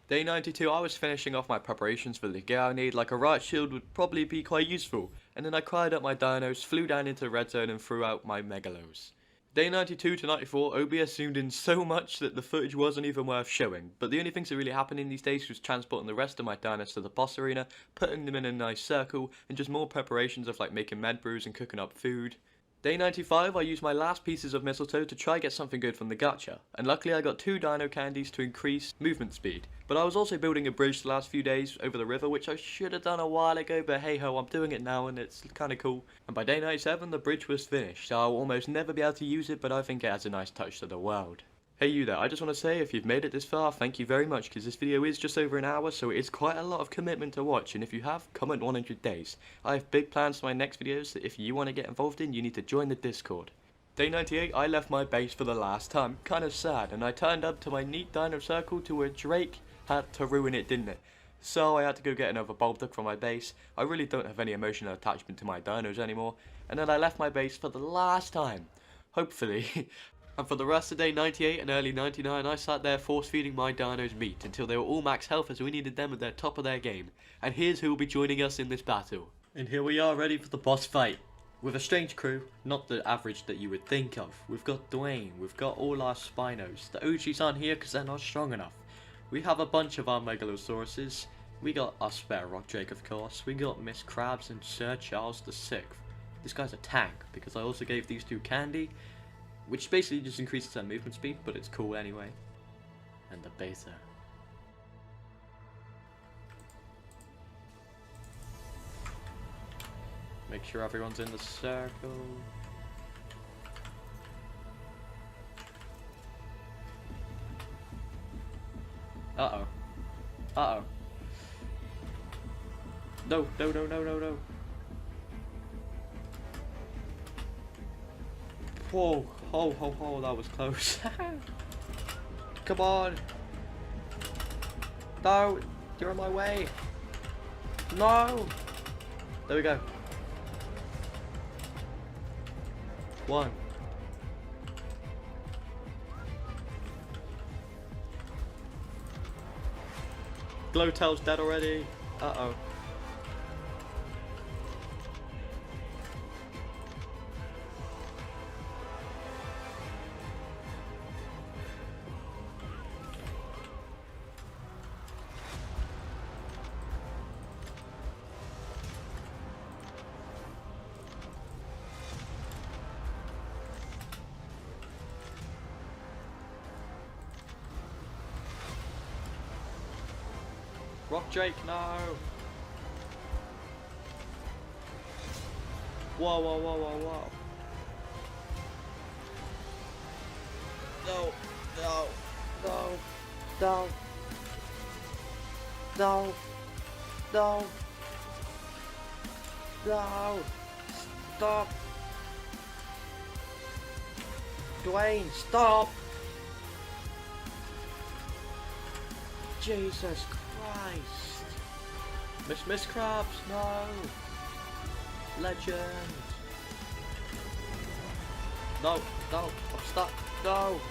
Day 92, I was finishing off my preparations for the gear I need, like a riot shield would probably be quite useful. And then I cried up my dinos, flew down into the red zone and threw out my megalos. Day 92 to 94, OBS zoomed in so much that the footage wasn't even worth showing. But the only things that really happened in these days was transporting the rest of my dinos to the boss arena, putting them in a nice circle, and just more preparations of like making med brews and cooking up food. Day 95, I used my last pieces of mistletoe to try get something good from the gacha, and luckily I got 2 dino candies to increase movement speed. But I was also building a bridge the last few days over the river, which I should have done a while ago, but hey ho, I'm doing it now and it's kinda cool. And by day 97, the bridge was finished. I'll almost never be able to use it, but I think it adds a nice touch to the world. Hey you there, I just want to say if you've made it this far, thank you very much, because this video is just over an hour, so it is quite a lot of commitment to watch, and if you have, comment 100 days. I have big plans for my next videos that if you want to get involved in, you need to join the Discord. Day 98, I left my base for the last time, kind of sad, and I turned up to my neat dino circle to where Drake had to ruin it, didn't it? So I had to go get another bulb duck from my base. I really don't have any emotional attachment to my dinos anymore, and then I left my base for the last time. Hopefully. And for the rest of day 98 and early 99, I sat there force-feeding my dinos meat until they were all max health as we needed them at their top of their game. And here's who will be joining us in this battle. And here we are ready for the boss fight. With a strange crew, not the average that you would think of. We've got Dwayne, we've got all our Spinos. The OGs aren't here because they're not strong enough. We have a bunch of our Megalosauruses. We got our spare Rock Drake, of course. We got Miss Krabs and Sir Charles VI. This guy's a tank because I also gave these 2 candy, which basically just increases their movement speed, but it's cool anyway. and the beta. Make sure everyone's in the circle. Uh-oh. Uh-oh. No, no, no, no, no, no. Whoa, ho, that was close. Come on. No, you're in my way. No. There we go. 1. Glowtail's dead already. Uh-oh. Rock Drake, no! Whoa, whoa, whoa, whoa, whoa. No, no, no, no, no, no, no, stop! Dwayne, stop! Jesus Christ! Miss Krabs, no! Legend! No, no, I'm stuck, no!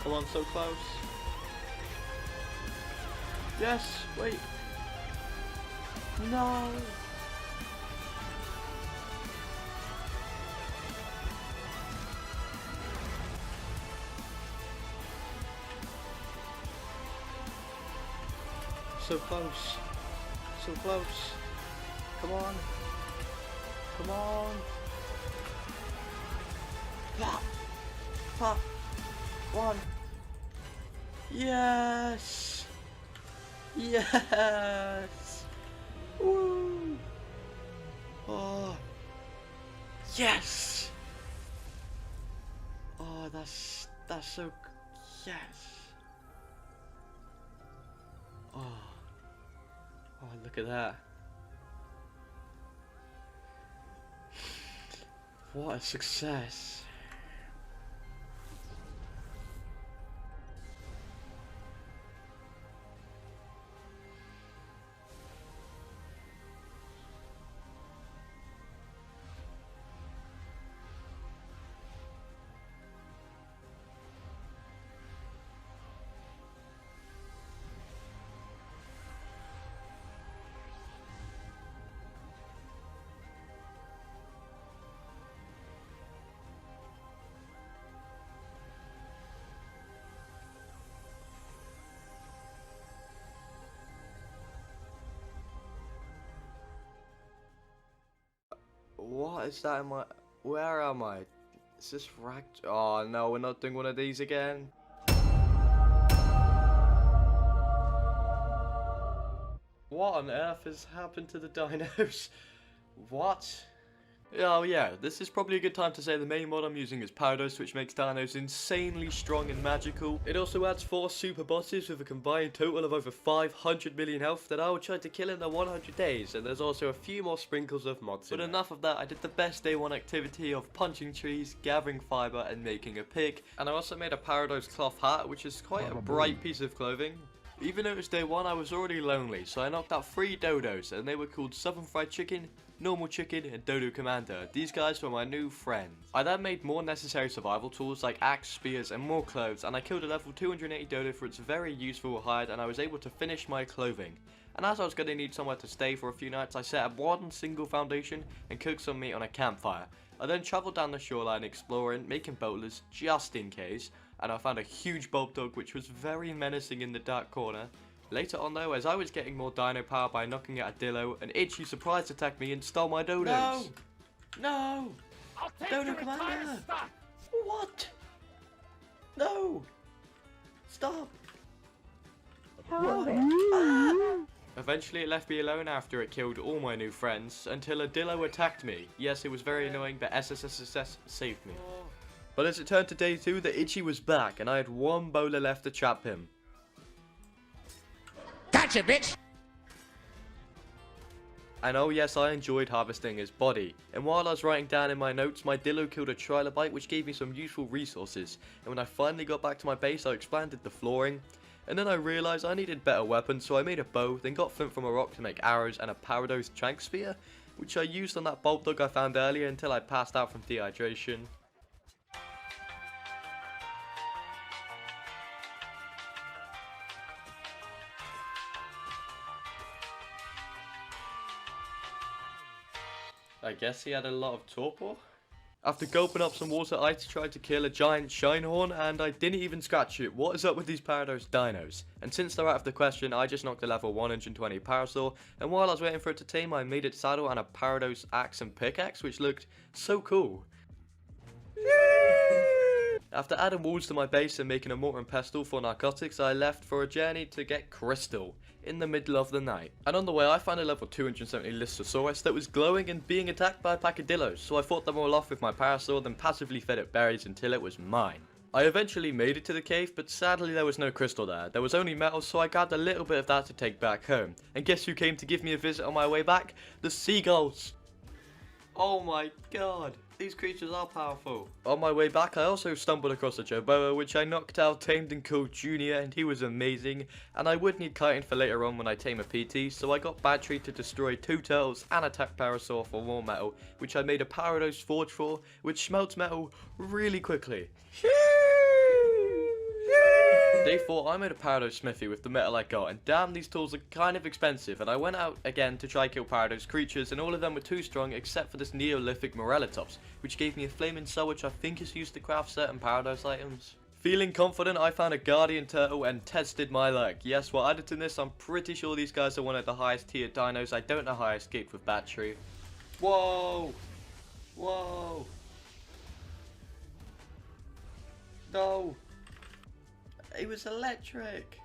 Come on, so close. Yes, wait. No! So close. So close. Come on. Come on. Pop. Pop. 1. Yes. Yes. Woo. Oh. Yes. Oh, that's so. Yes. Oh. Oh, look at that. What a success. What is that in my... Where am I? Is this Oh no, we're not doing one of these again. What on earth has happened to the dinos? What? Oh yeah, this is probably a good time to say the main mod I'm using is Parados, which makes dinos insanely strong and magical. It also adds 4 super bosses with a combined total of over 500 million health that I will try to kill in the 100 days, and there's also a few more sprinkles of mods. But enough of that, I did the best day 1 activity of punching trees, gathering fibre and making a pick. And I also made a Parados cloth hat, which is quite a bright piece of clothing. Even though it was day 1, I was already lonely, so I knocked out 3 dodos, and they were called Southern Fried Chicken, Normal Chicken, and Dodo Commander. These guys were my new friends. I then made more necessary survival tools like axe, spears, and more clothes, and I killed a level 280 dodo for its very useful hide, and I was able to finish my clothing. And as I was going to need somewhere to stay for a few nights, I set up one single foundation and cooked some meat on a campfire. I then travelled down the shoreline exploring, making boulders just in case, and I found a huge bulb dog which was very menacing in the dark corner. Later on though, as I was getting more dino power by knocking out a Dillo, an Itchy surprise attacked me and stole my dodos. No! Dodo Commander! What? No! Stop! Eventually it left me alone after it killed all my new friends, until a Dillo attacked me. Yes, it was very annoying, but SSSS saved me. But as it turned to day 2, the Itchy was back, and I had one bowler left to trap him. Gotcha, bitch! And oh yes, I enjoyed harvesting his body. And while I was writing down in my notes, my Dillo killed a trilobite, which gave me some useful resources. And when I finally got back to my base, I expanded the flooring. And then I realised I needed better weapons, so I made a bow, then got flint from a rock to make arrows and a parados trank spear, which I used on that bolt dog I found earlier until I passed out from dehydration. I guess he had a lot of torpor. After gulping up some water, I tried to kill a giant shinehorn, and I didn't even scratch it. What is up with these parados dinos? And since they're out of the question, I just knocked a level 120 parasaur, and while I was waiting for it to tame, I made it saddle and a parados axe and pickaxe, which looked so cool. After adding walls to my base and making a mortar and pestle for narcotics, I left for a journey to get crystal in the middle of the night. And on the way I found a level 270 Lysosaurus that was glowing and being attacked by a pack of dillos, so I fought them all off with my parasaur, then passively fed it berries until it was mine. I eventually made it to the cave, but sadly there was no crystal there. There was only metal, so I grabbed a little bit of that to take back home. And guess who came to give me a visit on my way back? The seagulls! Oh my god, these creatures are powerful. On my way back, I also stumbled across a Jerboa, which I knocked out, tamed and called Junior, and he was amazing. And I would need kiting for later on when I tame a PT, so I got battery to destroy 2 turtles and attack parasaur for more metal, which I made a parados forge for, which smelts metal really quickly. Day 4, I made a parados smithy with the metal I got, and damn, these tools are kind of expensive, and I went out again to try kill parados creatures, and all of them were too strong except for this Neolithic Morellatops, which gave me a flaming cell which I think is used to craft certain parados items. Feeling confident, I found a guardian turtle and tested my luck. Yes, while editing this, I'm pretty sure these guys are one of the highest tier dinos. I don't know how I escaped with battery. Whoa! Whoa! No! It was electric!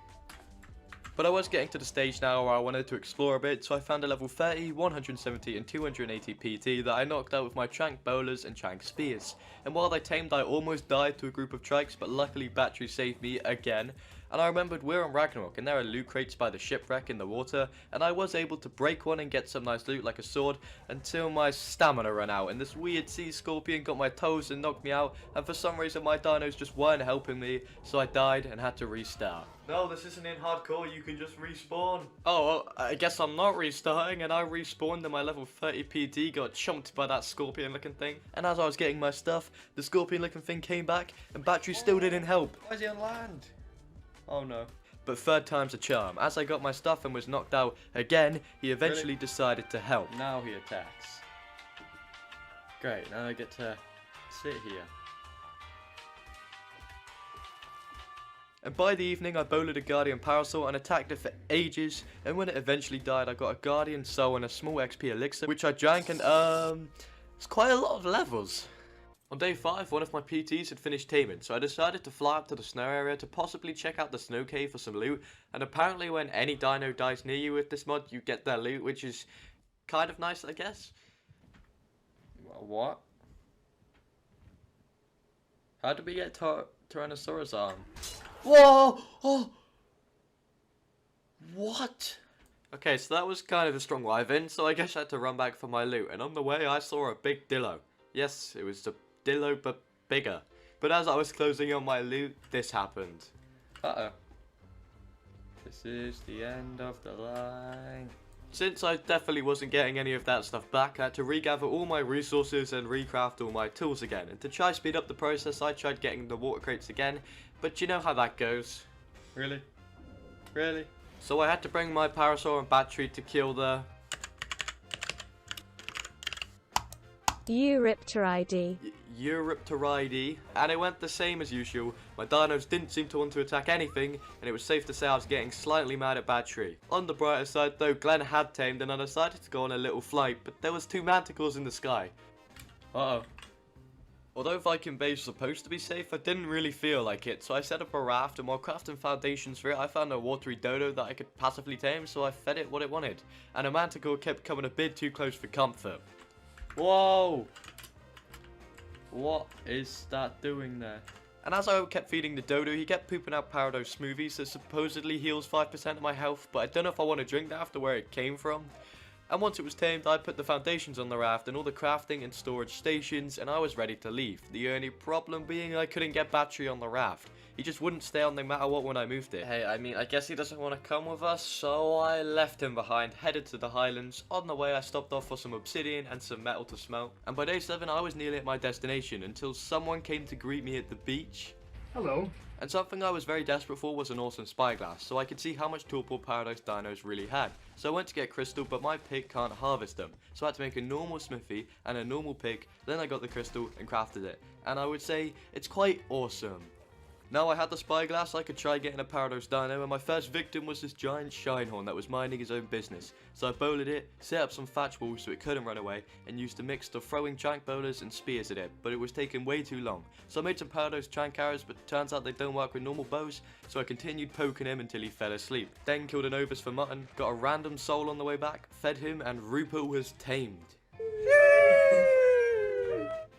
But I was getting to the stage now where I wanted to explore a bit, so I found a level 30, 170 and 280 PT that I knocked out with my Trank Bowlers and Trank Spears. And while they tamed, I almost died to a group of Trikes, but luckily battery saved me again. And I remembered we're on Ragnorok, and there are loot crates by the shipwreck in the water, and I was able to break one and get some nice loot like a sword until my stamina ran out, and this weird sea scorpion got my toes and knocked me out, and for some reason my dinos just weren't helping me, so I died and had to restart. No, this isn't in hardcore, you can just respawn. Oh, well, I guess I'm not restarting, and I respawned and my level 30 PT got chomped by that scorpion looking thing. And as I was getting my stuff, the scorpion looking thing came back, and battery still didn't help. Why is he on land? Oh no. But third time's a charm. As I got my stuff and was knocked out again, he eventually decided to help. Now he attacks. Great, now I get to sit here. And by the evening I bowled a Guardian Parasaur and attacked it for ages, and when it eventually died I got a Guardian Soul and a small XP elixir, which I drank, and it's quite a lot of levels. On day 5, one of my PTs had finished taming, so I decided to fly up to the snow area to possibly check out the snow cave for some loot, and apparently when any dino dies near you with this mod, you get their loot, which is kind of nice, I guess. What? How did we get Tyrannosaurus arm? Whoa! Oh! What? Okay, so that was kind of a strong live in, so I guess I had to run back for my loot, and on the way I saw a big dillo. Yes, it was a dillo but bigger. But as I was closing on my loot, this happened. Uh-oh. This is the end of the line. Since I definitely wasn't getting any of that stuff back, I had to regather all my resources and recraft all my tools again. And to try speed up the process, I tried getting the water crates again, but you know how that goes. Really? Really? So I had to bring my parasaur and battery to kill the Euripteride. Euripteride, and it went the same as usual. My dinos didn't seem to want to attack anything, and it was safe to say I was getting slightly mad at Battery. On the brighter side though, Glenn had tamed and I decided to go on a little flight, but there was 2 manticores in the sky. Uh-oh. Although Viking Bay was supposed to be safe, I didn't really feel like it, so I set up a raft, and while crafting foundations for it, I found a watery dodo that I could passively tame, so I fed it what it wanted. And a manticore kept coming a bit too close for comfort. Whoa! What is that doing there? And as I kept feeding the dodo, he kept pooping out parados smoothies that supposedly heals 5% of my health, but I don't know if I want to drink that after where it came from. And once it was tamed, I put the foundations on the raft and all the crafting and storage stations, and I was ready to leave. The only problem being I couldn't get Battery on the raft. He just wouldn't stay on no matter what when I moved it. Hey, I mean, I guess he doesn't want to come with us, so I left him behind, headed to the highlands. On the way, I stopped off for some obsidian and some metal to smelt. And by day 7, I was nearly at my destination until someone came to greet me at the beach. Hello. And something I was very desperate for was an awesome spyglass, so I could see how much toolpool Paradox dinos really had. So I went to get crystal, but my pick can't harvest them. So I had to make a normal smithy and a normal pick, then I got the crystal and crafted it. And I would say, it's quite awesome. Now I had the spyglass, I could try getting a Parados dino, and my first victim was this giant shinehorn that was minding his own business. So I bowled it, set up some thatch walls so it couldn't run away, and used a mix of throwing trank bowlers and spears at it, but it was taking way too long. So I made some Parados trank arrows, but it turns out they don't work with normal bows, so I continued poking him until he fell asleep. Then killed an Obus for mutton, got a random soul on the way back, fed him, and Rupert was tamed.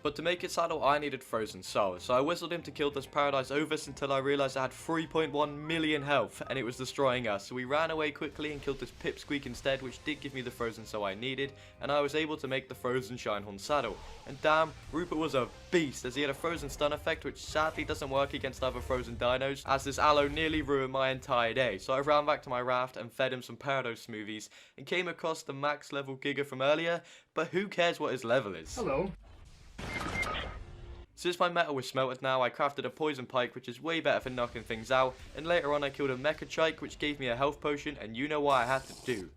But to make it saddle, I needed frozen souls, so I whistled him to kill this Paradise Ovis until I realised I had 3.1 million health and it was destroying us. So we ran away quickly and killed this Pipsqueak instead, which did give me the frozen soul I needed, and I was able to make the frozen Shinehorn saddle. And damn, Rupert was a beast, as he had a frozen stun effect, which sadly doesn't work against other frozen dinos, as this aloe nearly ruined my entire day. So I ran back to my raft and fed him some Parados smoothies, and came across the max level Giga from earlier, but who cares what his level is? Hello. Since my metal was smelted now, I crafted a poison pike, which is way better for knocking things out, and later on I killed a mecha trike, which gave me a health potion, and you know what I had to do.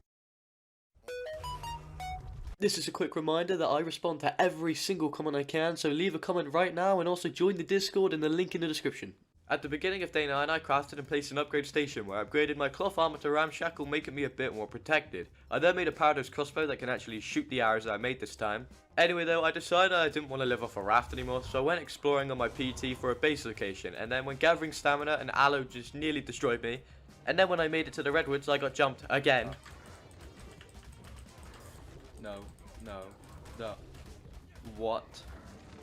This is a quick reminder that I respond to every single comment I can, so leave a comment right now and also join the Discord in the link in the description. At the beginning of day 9, I crafted and placed an upgrade station where I upgraded my cloth armor to ramshackle, making me a bit more protected. I then made a Parados crossbow that can actually shoot the arrows that I made this time. Anyway though, I decided I didn't want to live off a raft anymore, so I went exploring on my PT for a base location, and then when gathering stamina, an aloe just nearly destroyed me. And then when I made it to the redwoods, I got jumped again. No. What?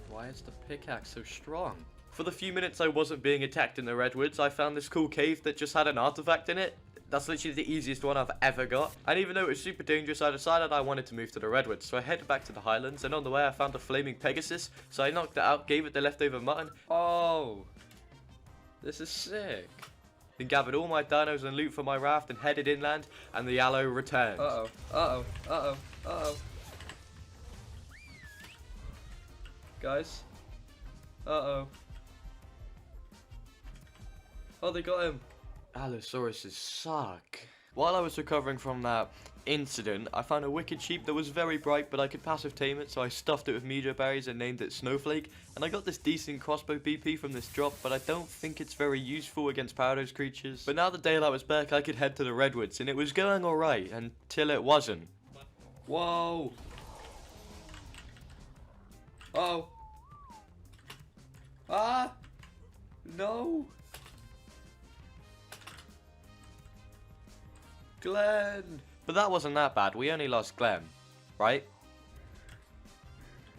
Why is the pickaxe so strong? For the few minutes I wasn't being attacked in the redwoods, I found this cool cave that just had an artifact in it. That's literally the easiest one I've ever got. And even though it was super dangerous, I decided I wanted to move to the redwoods. So I headed back to the highlands, and on the way I found a flaming Pegasus. So I knocked it out, gave it the leftover mutton. Oh, this is sick. Then gathered all my dinos and loot for my raft and headed inland, and the aloe returned. Guys. Oh, they got him. Allosauruses suck. While I was recovering from that incident, I found a wicked sheep that was very bright, but I could passive tame it, so I stuffed it with meteor berries and named it Snowflake. And I got this decent crossbow BP from this drop, but I don't think it's very useful against Parados creatures. But now that daylight was back, I could head to the redwoods, and it was going alright, until it wasn't. Whoa! Oh! Ah! No! Glenn! But that wasn't that bad, we only lost Glenn, right?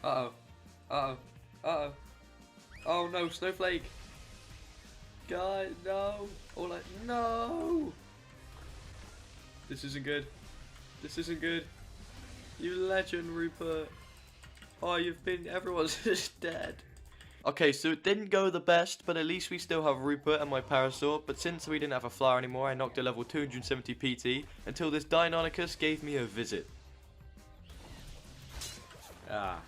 Oh no, Snowflake! God, no! No! This isn't good. This isn't good. You legend, Rupert. Oh, everyone's just dead. Okay, so it didn't go the best, but at least we still have Rupert and my Parasaur, but since we didn't have a flower anymore, I knocked a level 270 PT, until this Deinonychus gave me a visit. Ah,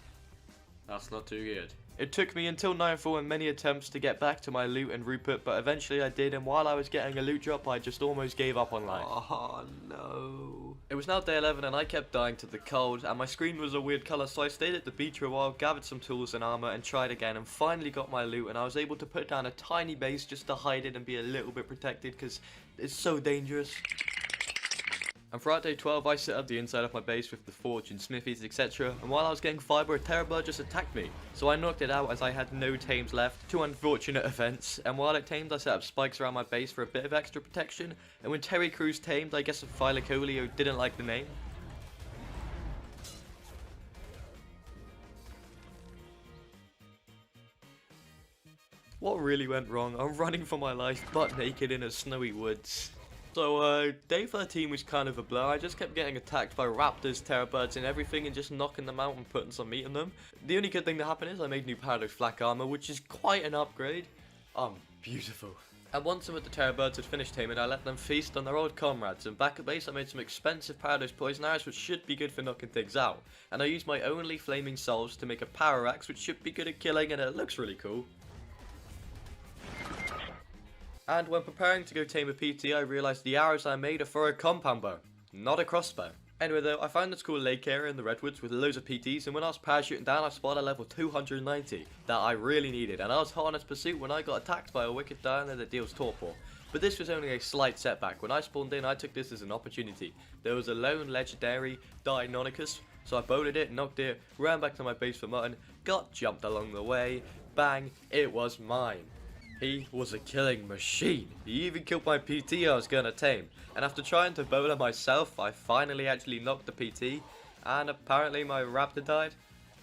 that's not too good. It took me until nightfall and many attempts to get back to my loot and Rupert, but eventually I did, and while I was getting a loot drop, I just almost gave up on life. Oh no. It was now day 11 and I kept dying to the cold, and my screen was a weird colour, so I stayed at the beach for a while, gathered some tools and armour, and tried again, and finally got my loot, and I was able to put down a tiny base just to hide it and be a little bit protected, because it's so dangerous. And throughout day 12 I set up the inside of my base with the forge and smithies, etc, and while I was getting fibre, a terror bird just attacked me, so I knocked it out as I had no tames left. Two unfortunate events, and while it tamed I set up spikes around my base for a bit of extra protection, and when Terry Crews tamed, I guess Philicolio didn't like the name. What really went wrong? I'm running for my life, butt naked in a snowy woods. So, day 13 was kind of a blur. I just kept getting attacked by raptors, terror birds and everything, and just knocking them out and putting some meat on them. The only good thing that happened is I made new parados flak armor, which is quite an upgrade. Beautiful. And once some of the terror birds had finished taming, I let them feast on their old comrades, and back at base I made some expensive parados poison arrows, which should be good for knocking things out. And I used my only flaming salves to make a power axe, which should be good at killing, and it looks really cool. And when preparing to go tame a PT, I realised the arrows I made are for a compound bow, not a crossbow. Anyway though, I found this cool lake area in the redwoods with loads of PTs, and when I was parachuting down I spotted a level 290 that I really needed, and I was hot on its pursuit when I got attacked by a wicked dino that deals torpor. But this was only a slight setback. When I spawned in I took this as an opportunity. There was a lone legendary Deinonychus, so I bolted it, knocked it, ran back to my base for mutton, got jumped along the way, bang, it was mine. He was a killing machine. He even killed my PT I was gonna tame. And after trying to bowler myself, I finally actually knocked the PT. And apparently my raptor died.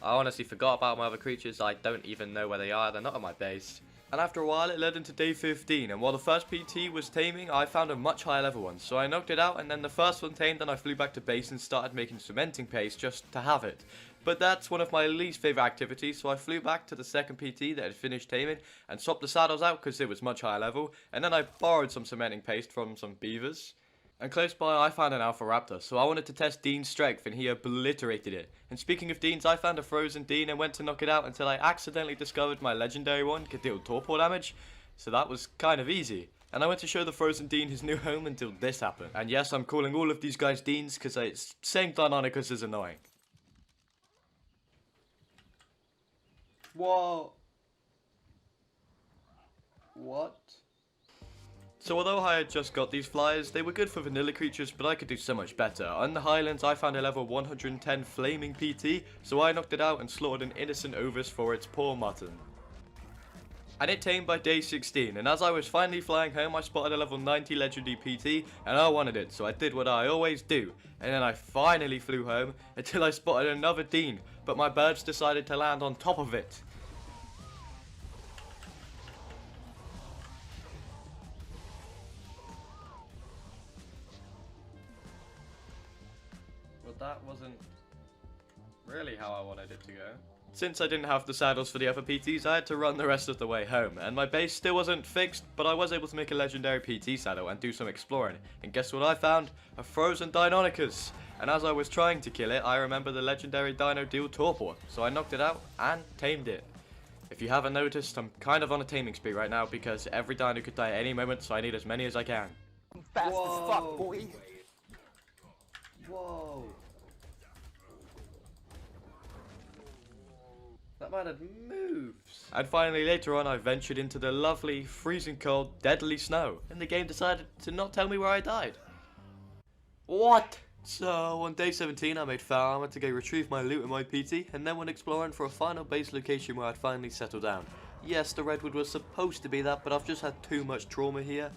I honestly forgot about my other creatures. I don't even know where they are. They're not on my base. And after a while it led into day 15. And while the first PT was taming, I found a much higher level one. So I knocked it out, and then the first one tamed, and I flew back to base and started making cementing paste just to have it. But that's one of my least favourite activities, so I flew back to the second PT that had finished taming and swapped the saddles out because it was much higher level, and then I borrowed some cementing paste from some beavers. And close by I found an alpha raptor, so I wanted to test Dean's strength, and he obliterated it. And speaking of Deans, I found a frozen Dean and went to knock it out until I accidentally discovered my legendary one could deal torpor damage, so that was kind of easy. And I went to show the frozen Dean his new home until this happened. And yes, I'm calling all of these guys Deans because it's same Deinonychus is annoying. Whoa. What? So although I had just got these flyers, they were good for vanilla creatures, but I could do so much better. On the Highlands I found a level 110 flaming PT, so I knocked it out and slaughtered an innocent ovis for its poor mutton. And it tamed by day 16, and as I was finally flying home I spotted a level 90 legendary PT, and I wanted it, so I did what I always do. And then I finally flew home until I spotted another Dean, but my birds decided to land on top of it. But that wasn't really how I wanted it to go. Since I didn't have the saddles for the other PTs, I had to run the rest of the way home, and my base still wasn't fixed, but I was able to make a legendary PT saddle and do some exploring, and guess what I found? A frozen Deinonychus! And as I was trying to kill it, I remember the legendary dino deal torpor, so I knocked it out and tamed it. If you haven't noticed, I'm kind of on a taming spree right now because every dino could die at any moment, so I need as many as I can. Fast as fuck, boy. Whoa! That man had moves. And finally, later on, I ventured into the lovely, freezing cold, deadly snow, and the game decided to not tell me where I died. What? So, on day 17, I made fire armor to go retrieve my loot and my PT, and then went exploring for a final base location where I'd finally settle down. Yes, the redwood was supposed to be that, but I've just had too much trauma here.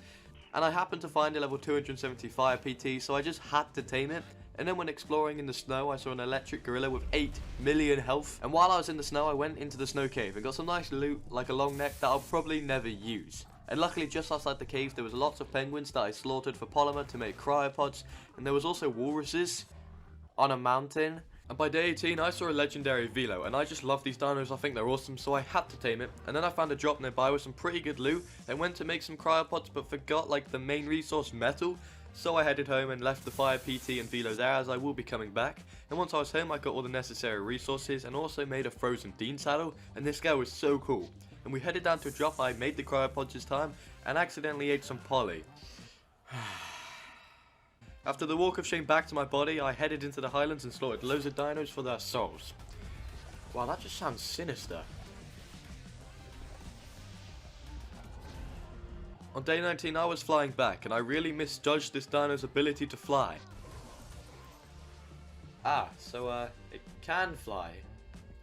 And I happened to find a level 275 PT, so I just had to tame it. And then when exploring in the snow, I saw an electric gorilla with 8 million health. And while I was in the snow, I went into the snow cave and got some nice loot, like a long neck that I'll probably never use. And luckily, just outside the cave, there was lots of penguins that I slaughtered for polymer to make cryopods. And there was also walruses on a mountain. And by day 18, I saw a legendary Velo, and I just love these dinos, I think they're awesome, so I had to tame it. And then I found a drop nearby with some pretty good loot, and went to make some cryopods, but forgot like the main resource, metal. So I headed home and left the fire PT and velo there, as I will be coming back. And once I was home, I got all the necessary resources and also made a frozen Dean saddle, and this guy was so cool. And we headed down to a drop. I made the cryopods this time and accidentally ate some poly. After the walk of shame back to my body, I headed into the highlands and slaughtered loads of dinos for their souls. Wow, that just sounds sinister. On day 19 I was flying back, and I really misjudged this dino's ability to fly. So it can fly.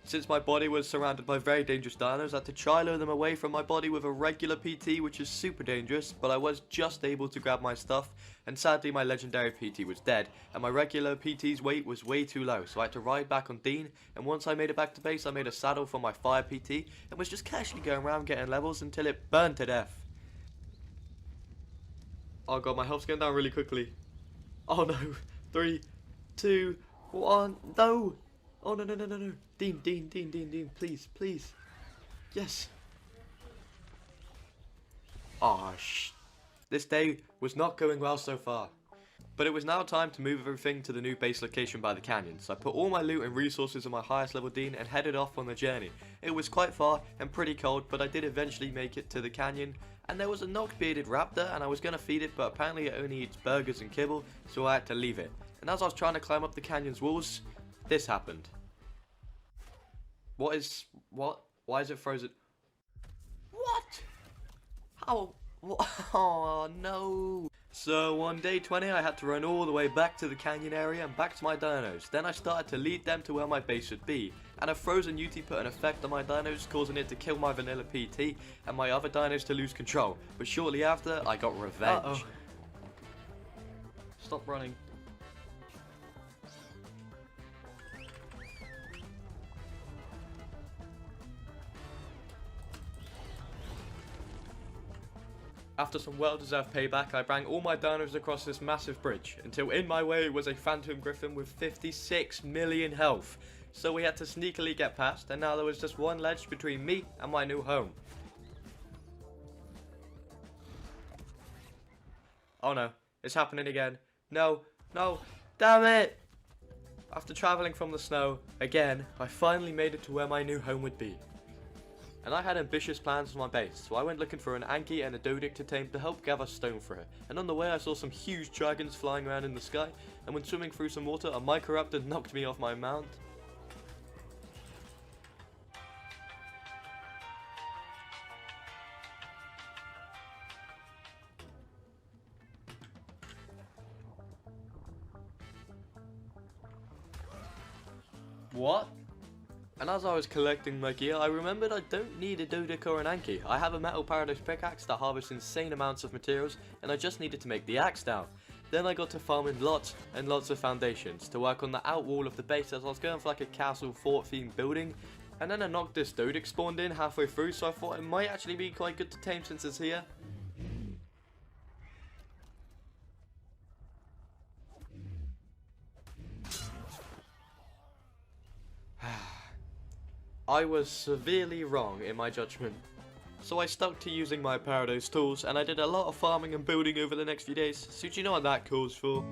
Since my body was surrounded by very dangerous dinos, I had to try lure them away from my body with a regular PT, which is super dangerous, but I was just able to grab my stuff, and sadly my legendary PT was dead, and my regular PT's weight was way too low, so I had to ride back on Dean, and once I made it back to base, I made a saddle for my fire PT, and was just casually going around getting levels until it burned to death. Oh god, my health's going down really quickly. Oh no. 3, 2, 1, no! Oh no. Dean, please. Yes. Oh This day was not going well so far. But it was now time to move everything to the new base location by the canyon, so I put all my loot and resources on my highest level Dean and headed off on the journey. It was quite far and pretty cold, but I did eventually make it to the canyon, and there was a knock-bearded raptor, and I was going to feed it, but apparently it only eats burgers and kibble, so I had to leave it. And as I was trying to climb up the canyon's walls, this happened. Why is it frozen? What? How? Oh no. So on day 20 I had to run all the way back to the canyon area and back to my dinos. Then I started to lead them to where my base should be. And a frozen UT put an effect on my dinos, causing it to kill my vanilla PT and my other dinos to lose control. But shortly after, I got revenge. Stop running. After some well-deserved payback, I brought all my dinos across this massive bridge, until in my way was a phantom griffin with 56 million health. So we had to sneakily get past, and now there was just one ledge between me and my new home. Oh no, it's happening again. No, damn it! After travelling from the snow, again, I finally made it to where my new home would be. And I had ambitious plans for my base, so I went looking for an Anki and a Dodic to tame to help gather stone for it. And on the way I saw some huge dragons flying around in the sky, and when swimming through some water, a Microraptor knocked me off my mount. What? And as I was collecting my gear, I remembered I don't need a Dodic or an Anki. I have a metal parados pickaxe that harvests insane amounts of materials, and I just needed to make the axe down. Then I got to farming lots and lots of foundations to work on the out wall of the base, as I was going for like a castle fort themed building. And then a Noctis Dodic spawned in halfway through, so I thought it might actually be quite good to tame since it's here. I was severely wrong in my judgment. So I stuck to using my parados tools, and I did a lot of farming and building over the next few days. So do you know what that calls for?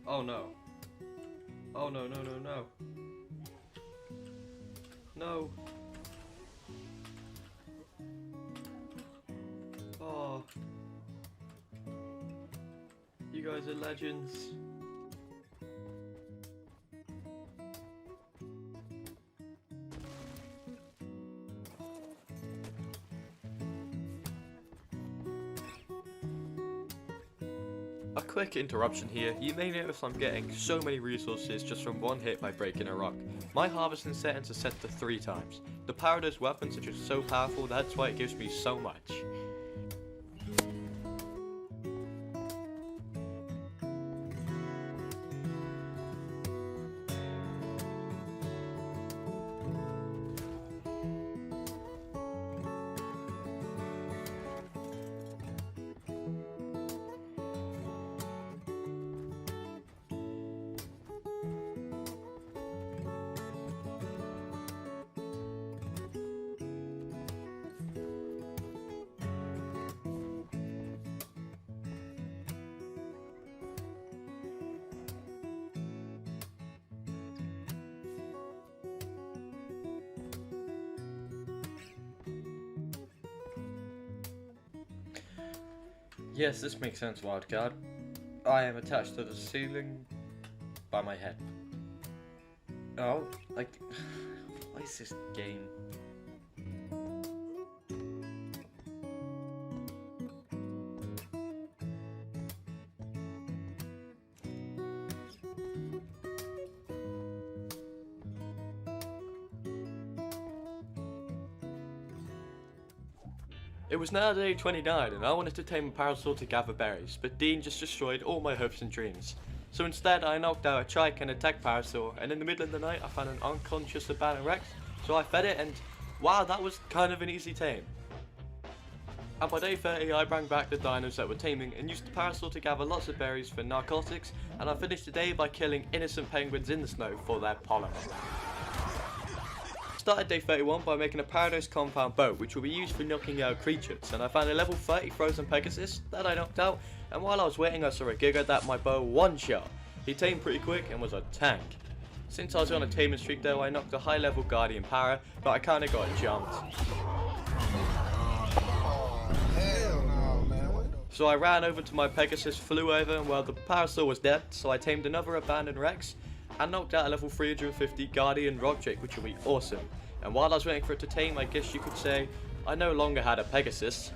Oh no. Oh no. No. Oh. You guys are legends. A quick interruption here. You may notice I'm getting so many resources just from one hit by breaking a rock. My harvesting settings are set to 3 times. The parados weapons are just so powerful, that's why it gives me so much. Yes, this makes sense, Wildcard. I am attached to the ceiling by my head. Oh, like, what is this game? It was now day 29 and I wanted to tame a parasaur to gather berries, but Dean just destroyed all my hopes and dreams. So instead I knocked out a trike and a tech parasaur, and in the middle of the night I found an unconscious abandoned Rex, so I fed it and wow, that was kind of an easy tame. And by day 30 I brought back the dinos that were taming and used the parasaur to gather lots of berries for narcotics, and I finished the day by killing innocent penguins in the snow for their pollen. Started day 31 by making a parados compound boat which will be used for knocking out creatures, and I found a level 30 frozen pegasus that I knocked out, and while I was waiting I saw a giga that my bow one shot. He tamed pretty quick and was a tank. Since I was on a taming streak though, I knocked a high level guardian para, but I kinda got jumped. So I ran over to my pegasus, flew over, and well, the parasaur was dead, so I tamed another abandoned Rex and knocked out a level 350 guardian rock drake, which will be awesome. And while I was waiting for it to tame, I guess you could say I no longer had a pegasus.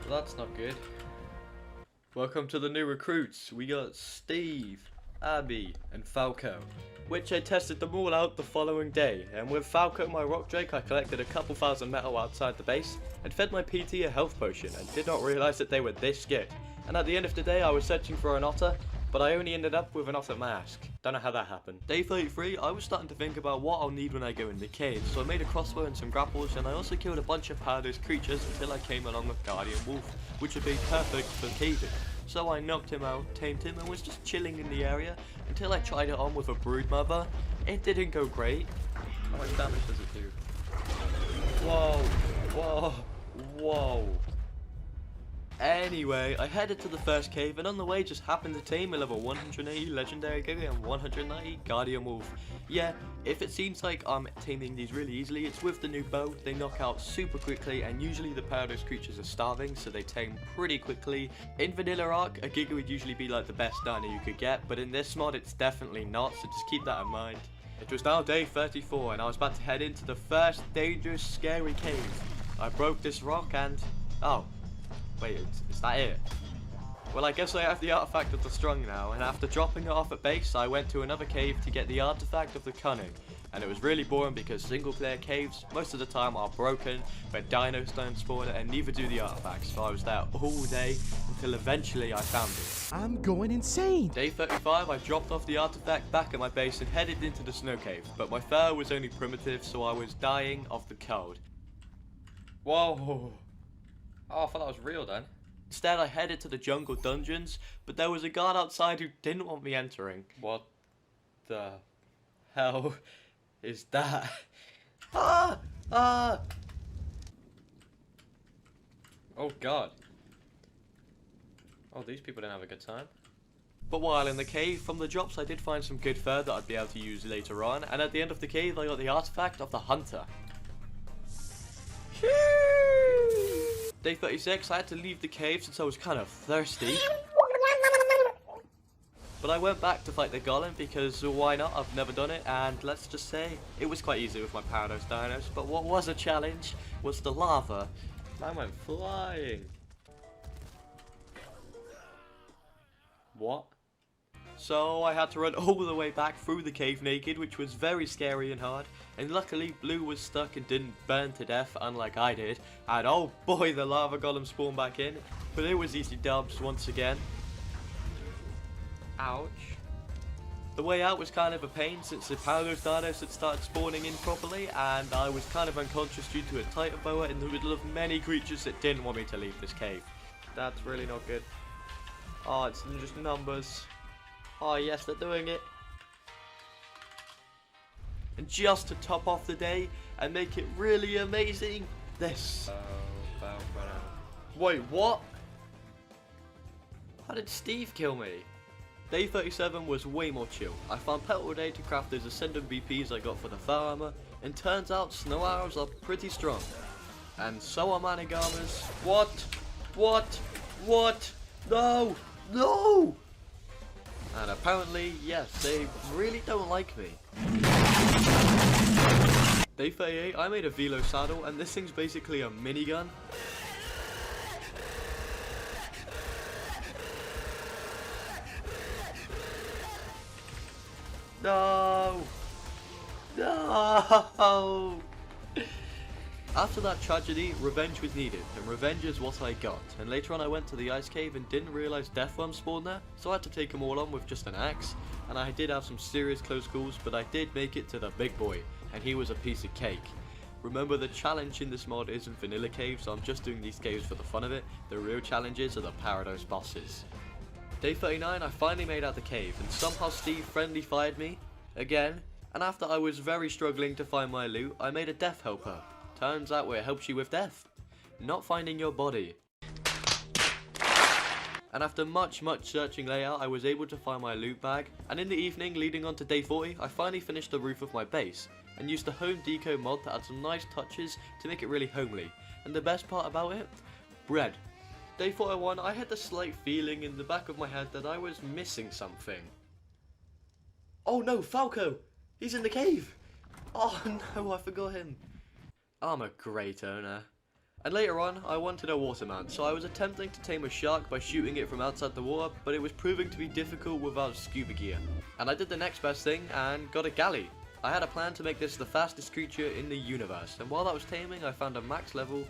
Well, that's not good. Welcome to the new recruits. We got Steve, Abby, and Falco, which I tested them all out the following day. And with Falco, my rock drake, I collected a couple thousand metal outside the base and fed my PT a health potion, and did not realize that they were this good. And at the end of the day I was searching for an otter, but I only ended up with an otter mask. Don't know how that happened. Day 33 I was starting to think about what I'll need when I go in the cave, so I made a crossbow and some grapples, and I also killed a bunch of parados creatures until I came along with Guardian Wolf, which would be perfect for caving. So I knocked him out, tamed him, and was just chilling in the area until I tried it on with a brood mother. It didn't go great. How much damage does it do? Whoa, whoa, whoa. Anyway, I headed to the first cave, and on the way just happened to tame a level 180 legendary giga and 190 guardian wolf. Yeah, if it seems like I'm taming these really easily, it's with the new bow. They knock out super quickly, and usually the parados creatures are starving, so they tame pretty quickly. In vanilla Ark, a giga would usually be like the best dino you could get, but in this mod it's definitely not, so just keep that in mind. It was now day 34 and I was about to head into the first dangerous scary cave. I broke this rock and oh. Wait, is that it? Well, I guess I have the artifact of the strong now, and after dropping it off at base, I went to another cave to get the artifact of the cunning. And it was really boring because single player caves, most of the time, are broken, but dinos don't spawn, and neither do the artifacts. So I was there all day until eventually I found it. I'm going insane. Day 35, I dropped off the artifact back at my base and headed into the snow cave, but my fur was only primitive, so I was dying of the cold. Whoa. Oh, I thought that was real then. Instead, I headed to the jungle dungeons, but there was a guard outside who didn't want me entering. What the hell is that? Ah! Ah! Oh god. Oh, these people didn't have a good time. But while in the cave, from the drops I did find some good fur that I'd be able to use later on, and at the end of the cave I got the artifact of the hunter. Day 36, I had to leave the cave since I was kind of thirsty. But I went back to fight the golem because why not, I've never done it, and let's just say, it was quite easy with my parados dinos, but what was a challenge was the lava. Man went flying. What? So I had to run all the way back through the cave naked, which was very scary and hard, and luckily Blue was stuck and didn't burn to death unlike I did, and oh boy, the lava golem spawned back in, but it was easy dubs once again. Ouch. The way out was kind of a pain since the parados dinos had started spawning in properly, and I was kind of unconscious due to a titan boa in the middle of many creatures that didn't want me to leave this cave. That's really not good. Oh, it's just numbers. Oh yes, they're doing it. And just to top off the day and make it really amazing, this. Wait, what? How did Steve kill me? Day 37 was way more chill. I found petal day to craft those ascendant VPs I got for the fire armor, and turns out snow arrows are pretty strong. And so are Manigamas. What? What? What? No! No! And apparently, yes, they really don't like me. Day 38, I made a velo saddle, and this thing's basically a minigun. No! No! After that tragedy, revenge was needed, and revenge is what I got. And later on I went to the ice cave and didn't realise death worms spawned there, so I had to take them all on with just an axe. And I did have some serious close calls, but I did make it to the big boy, and he was a piece of cake. Remember, the challenge in this mod isn't vanilla caves, so I'm just doing these caves for the fun of it. The real challenges are the parados bosses. Day 39, I finally made out the cave, and somehow Steve friendly fired me again, and after I was very struggling to find my loot, I made a death helper. Turns out it helps you with death, not finding your body. And after much searching layout, I was able to find my loot bag, and in the evening leading on to day 40, I finally finished the roof of my base, and used the home deco mod that had some nice touches to make it really homely. And the best part about it? Bread. Day 41, I had the slight feeling in the back of my head that I was missing something. Oh no, Falco! He's in the cave! Oh no, I forgot him. I'm a great owner. And later on, I wanted a waterman, so I was attempting to tame a shark by shooting it from outside the water, but it was proving to be difficult without scuba gear. And I did the next best thing and got a galley. I had a plan to make this the fastest creature in the universe, and while I was taming, I found a max level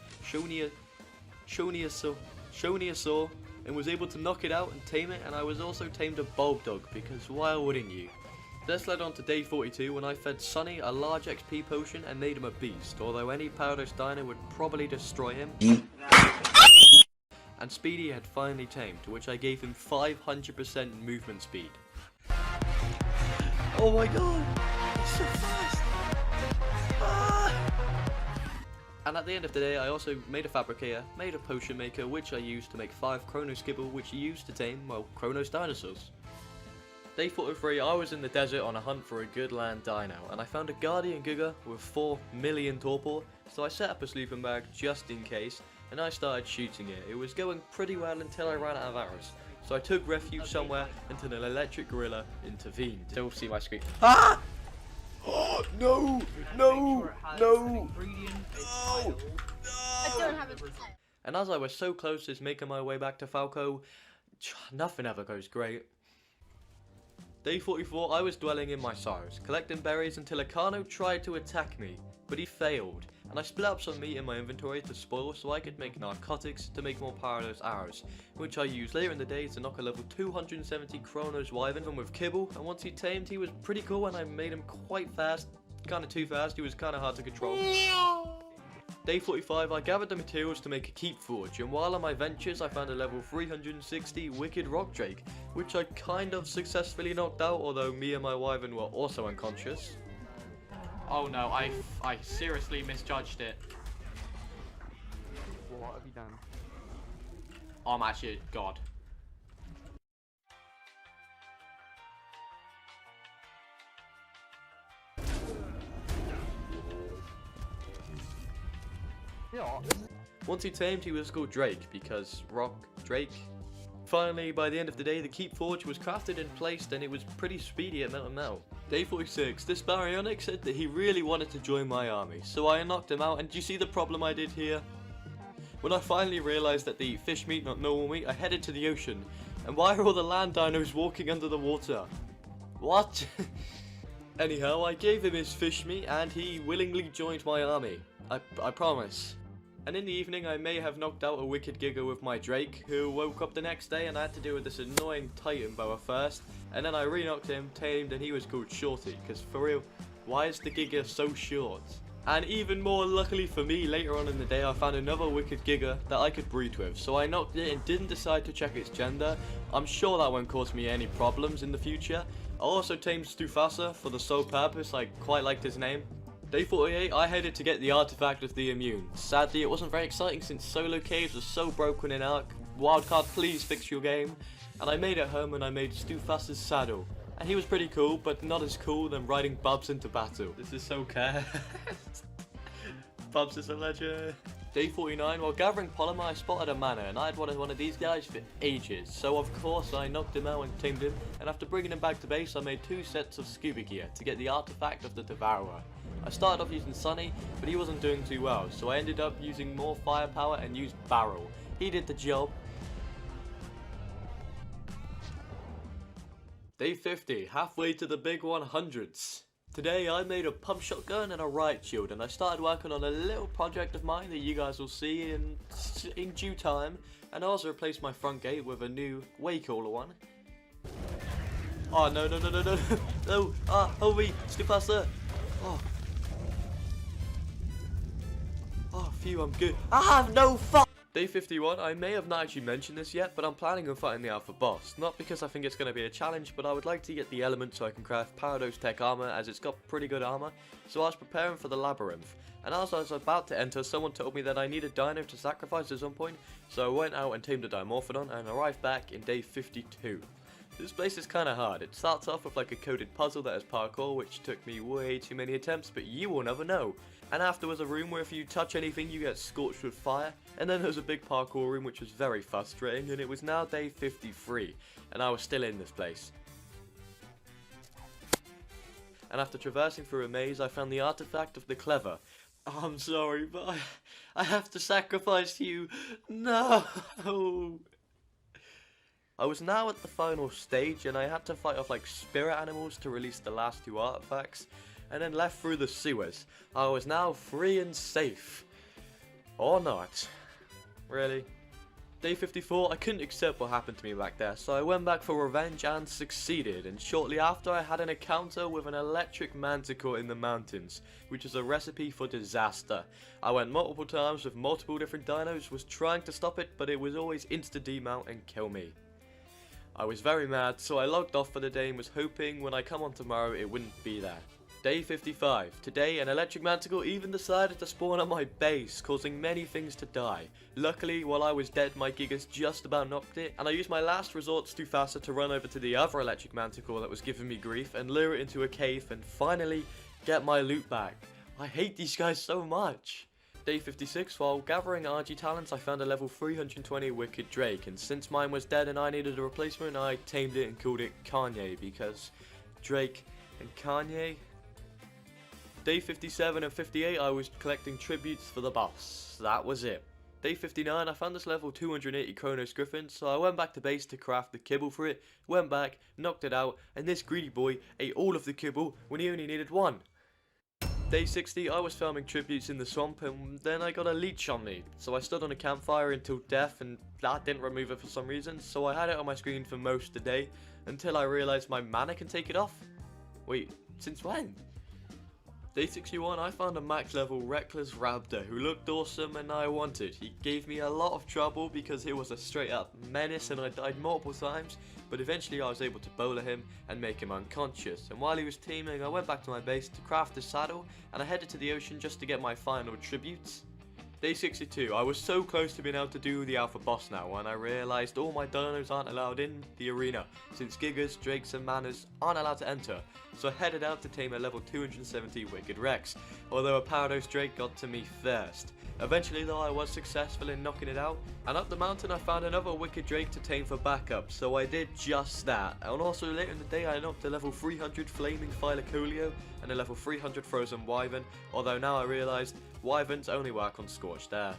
Shoniosaur and was able to knock it out and tame it, and I was also tamed a bulb dog, because why wouldn't you? This led on to day 42 when I fed Sunny a large XP potion and made him a beast, although any parados dino would probably destroy him. And Speedy had finally tamed, to which I gave him 500% movement speed. Oh my god, he's so fast! Ah! And at the end of the day, I also made a fabricator, made a potion maker, which I used to make 5 Chronos Kibble, which you used to tame, well, Chronos dinosaurs. Day 43, I was in the desert on a hunt for a good land dino, and I found a Guardian Giga with 4 million torpor, so I set up a sleeping bag just in case, and I started shooting it. It was going pretty well until I ran out of arrows, so I took refuge somewhere until an electric gorilla intervened. Still see my screen. Ah! Oh, no! No! No! No! And as I was so close to making my way back to Falco, nothing ever goes great. Day 44, I was dwelling in my sorrows, collecting berries until a Carno tried to attack me, but he failed, and I split up some meat in my inventory to spoil so I could make narcotics to make more parados arrows, which I used later in the day to knock a level 270 Chronos Wyvern with kibble, and once he tamed he was pretty cool and I made him quite fast, kinda too fast, he was kinda hard to control. Day 45, I gathered the materials to make a keep forge, and while on my ventures I found a level 360 wicked rock drake, which I kind of successfully knocked out, although me and my wyvern were also unconscious. Oh no, I seriously misjudged it. What have you done? I'm actually a god. Once he tamed, he was called Drake, because rock Drake. Finally, by the end of the day, the keep forge was crafted and placed, and it was pretty speedy at metal. Day 46, this baryonyx said that he really wanted to join my army, so I knocked him out, and do you see the problem I did here? When I finally realised that they eat fish meat, not normal meat, I headed to the ocean. And why are all the land dinos walking under the water? What? Anyhow, I gave him his fish meat, and he willingly joined my army. I promise. And in the evening, I may have knocked out a wicked Giga with my Drake, who woke up the next day and I had to deal with this annoying Titan boa first. And then I re-knocked him, tamed, and he was called Shorty, because for real, why is the Giga so short? And even more luckily for me, later on in the day, I found another wicked Giga that I could breed with. So I knocked it and didn't decide to check its gender. I'm sure that won't cause me any problems in the future. I also tamed Stufasa for the sole purpose, I quite liked his name. Day 48, I headed to get the artifact of the immune. Sadly, it wasn't very exciting since solo caves were so broken in Ark. Wildcard, please fix your game. And I made it home and I made Stufasa's saddle. And he was pretty cool, but not as cool than riding Bubs into battle. This is so cursed. Bubs is a legend. Day 49, while gathering polymer, I spotted a mana, and I had wanted one of these guys for ages, so of course I knocked him out and tamed him, and after bringing him back to base I made 2 sets of scuba gear to get the artifact of the Devourer. I started off using Sunny, but he wasn't doing too well, so I ended up using more firepower and used Barrel. He did the job. Day 50, halfway to the big 100s. Today I made a pump shotgun and a riot shield, and I started working on a little project of mine that you guys will see in due time, and I also replaced my front gate with a new way cooler one. Oh no, no, hold me, skip past that. Oh phew, I'm good. I have no fuck. Day 51, I may have not actually mentioned this yet, but I'm planning on fighting the Alpha Boss. Not because I think it's going to be a challenge, but I would like to get the element so I can craft parados tech armor, as it's got pretty good armor. So I was preparing for the labyrinth, and as I was about to enter, someone told me that I needed dino to sacrifice at some point, so I went out and tamed a Dimorphodon and arrived back in day 52. This place is kinda hard. It starts off with like a coded puzzle that has parkour, which took me way too many attempts, but you will never know. And afterwards a room where if you touch anything you get scorched with fire, and then there's a big parkour room which was very frustrating, and it was now day 53, and I was still in this place. And after traversing through a maze, I found the artifact of the Clever. Oh, I'm sorry, but I have to sacrifice you. No! I was now at the final stage, and I had to fight off like spirit animals to release the last 2 artifacts, and then left through the sewers. I was now free and safe. Or not. Really? Day 54, I couldn't accept what happened to me back there, so I went back for revenge and succeeded, and shortly after I had an encounter with an electric manticore in the mountains, which is a recipe for disaster. I went multiple times with multiple different dinos, was trying to stop it, but it was always insta-demount and kill me. I was very mad, so I logged off for the day and was hoping when I come on tomorrow it wouldn't be there. Day 55. Today an electric manticore even decided to spawn on my base, causing many things to die. Luckily, while I was dead, my Gigas just about knocked it, and I used my last resort Stufasa to run over to the other electric manticore that was giving me grief and lure it into a cave and finally get my loot back. I hate these guys so much. Day 56, while gathering RG talents, I found a level 320 Wicked Drake, and since mine was dead and I needed a replacement, I tamed it and called it Kanye, because Drake and Kanye. Day 57 and 58, I was collecting tributes for the boss. That was it. Day 59, I found this level 280 Chronos Griffin, so I went back to base to craft the kibble for it, went back, knocked it out, and this greedy boy ate all of the kibble when he only needed 1. Day 60, I was farming tributes in the swamp, and then I got a leech on me, so I stood on a campfire until death, and that didn't remove it for some reason, so I had it on my screen for most of the day, until I realised my mana can take it off. Wait, since when? Day 61, I found a max level Reckless Raptor who looked awesome and I wanted. He gave me a lot of trouble because he was a straight up menace and I died multiple times, but eventually I was able to bowler him and make him unconscious. And while he was teaming, I went back to my base to craft a saddle and I headed to the ocean just to get my final tributes. Day 62, I was so close to being able to do the Alpha Boss now when I realised all my dinos aren't allowed in the arena, since Gigas, Drakes and Manas aren't allowed to enter, so I headed out to tame a level 270 Wicked Rex, although a Parados Drake got to me first. Eventually though I was successful in knocking it out, and up the mountain I found another Wicked Drake to tame for backup, so I did just that. And also later in the day I knocked a level 300 Flaming Phylocolio and a level 300 Frozen Wyvern, although now I realised Wyverns only work on Scorched Earth.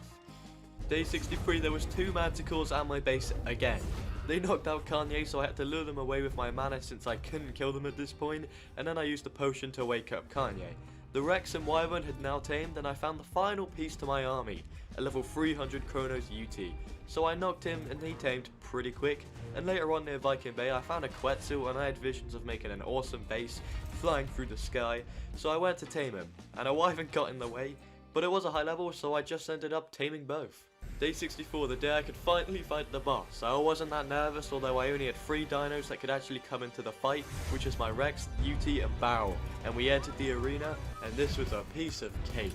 Day 63, there was 2 manticores at my base again. They knocked out Kanye, so I had to lure them away with my mana since I couldn't kill them at this point, and then I used the potion to wake up Kanye. The Rex and Wyvern had now tamed, and I found the final piece to my army, a level 300 Chronos UT. So I knocked him and he tamed pretty quick, and later on near Viking Bay I found a Quetzal and I had visions of making an awesome base, flying through the sky, so I went to tame him, and a Wyvern got in the way, but it was a high level so I just ended up taming both. Day 64, the day I could finally fight the boss. I wasn't that nervous, although I only had 3 dinos that could actually come into the fight, which is my Rex, UT and Barrel, and we entered the arena, and this was a piece of cake.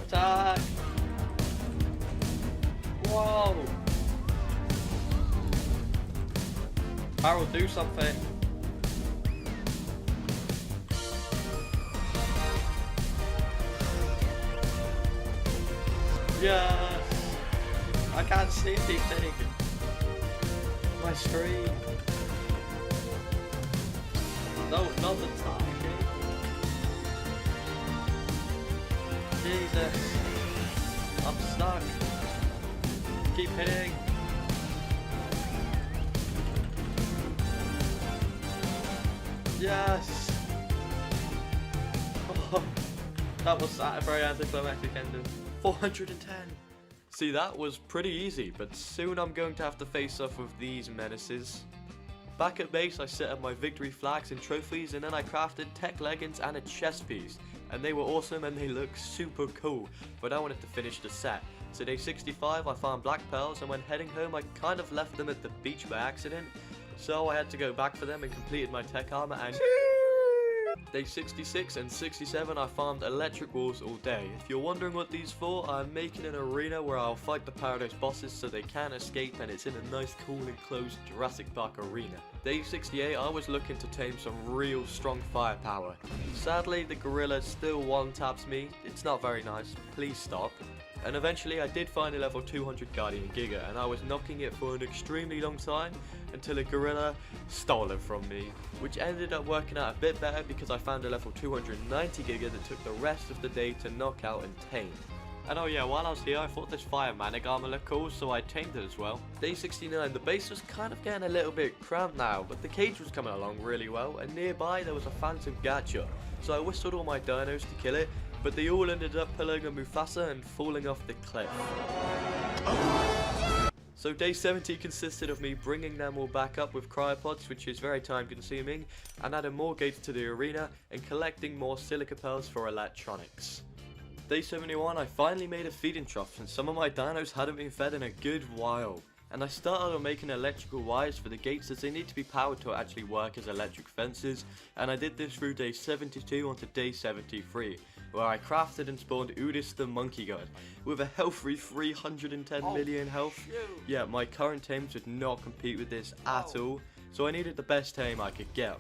Attack! Whoa! Barrel, do something! Yes! I can't see anything. My screen. No, not the target. Jesus. I'm stuck. Keep hitting. Yes! Oh, that was a very anticlimactic ending. 410! See, that was pretty easy, but soon I'm going to have to face off with these menaces. Back at base, I set up my victory flags and trophies, and then I crafted tech leggings and a chest piece. And they were awesome and they look super cool, but I wanted to finish the set. So day 65, I found black pearls, and when heading home I kind of left them at the beach by accident. So I had to go back for them and completed my tech armor, and day 66 and 67 I farmed electric walls all day. If you're wondering what these for, I'm making an arena where I'll fight the parados bosses so they can't escape, and it's in a nice cool enclosed Jurassic Park arena. Day 68 I was looking to tame some real strong firepower. Sadly the gorilla still one-taps me. It's not very nice, please stop. And eventually I did find a level 200 Guardian Giga, and I was knocking it for an extremely long time until a gorilla stole it from me, which ended up working out a bit better because I found a level 290 Giga that took the rest of the day to knock out and tame. And oh yeah, while I was here I thought this fire manic armor looked cool, so I tamed it as well. Day 69, the base was kind of getting a little bit cramped now, but the cage was coming along really well, and nearby there was a phantom gacha, so I whistled all my dinos to kill it, but they all ended up pulling a Mufasa and falling off the cliff. So day 70 consisted of me bringing them all back up with cryopods, which is very time consuming, and adding more gates to the arena and collecting more silica pearls for electronics. Day 71 I finally made a feeding trough, and some of my dinos hadn't been fed in a good while. And I started on making electrical wires for the gates, as they need to be powered to actually work as electric fences, and I did this through day 72 onto day 73. Where I crafted and spawned Udis the monkey god with a healthy 310 million health. Yeah, my current tames would not compete with this at all, so I needed the best tame I could get.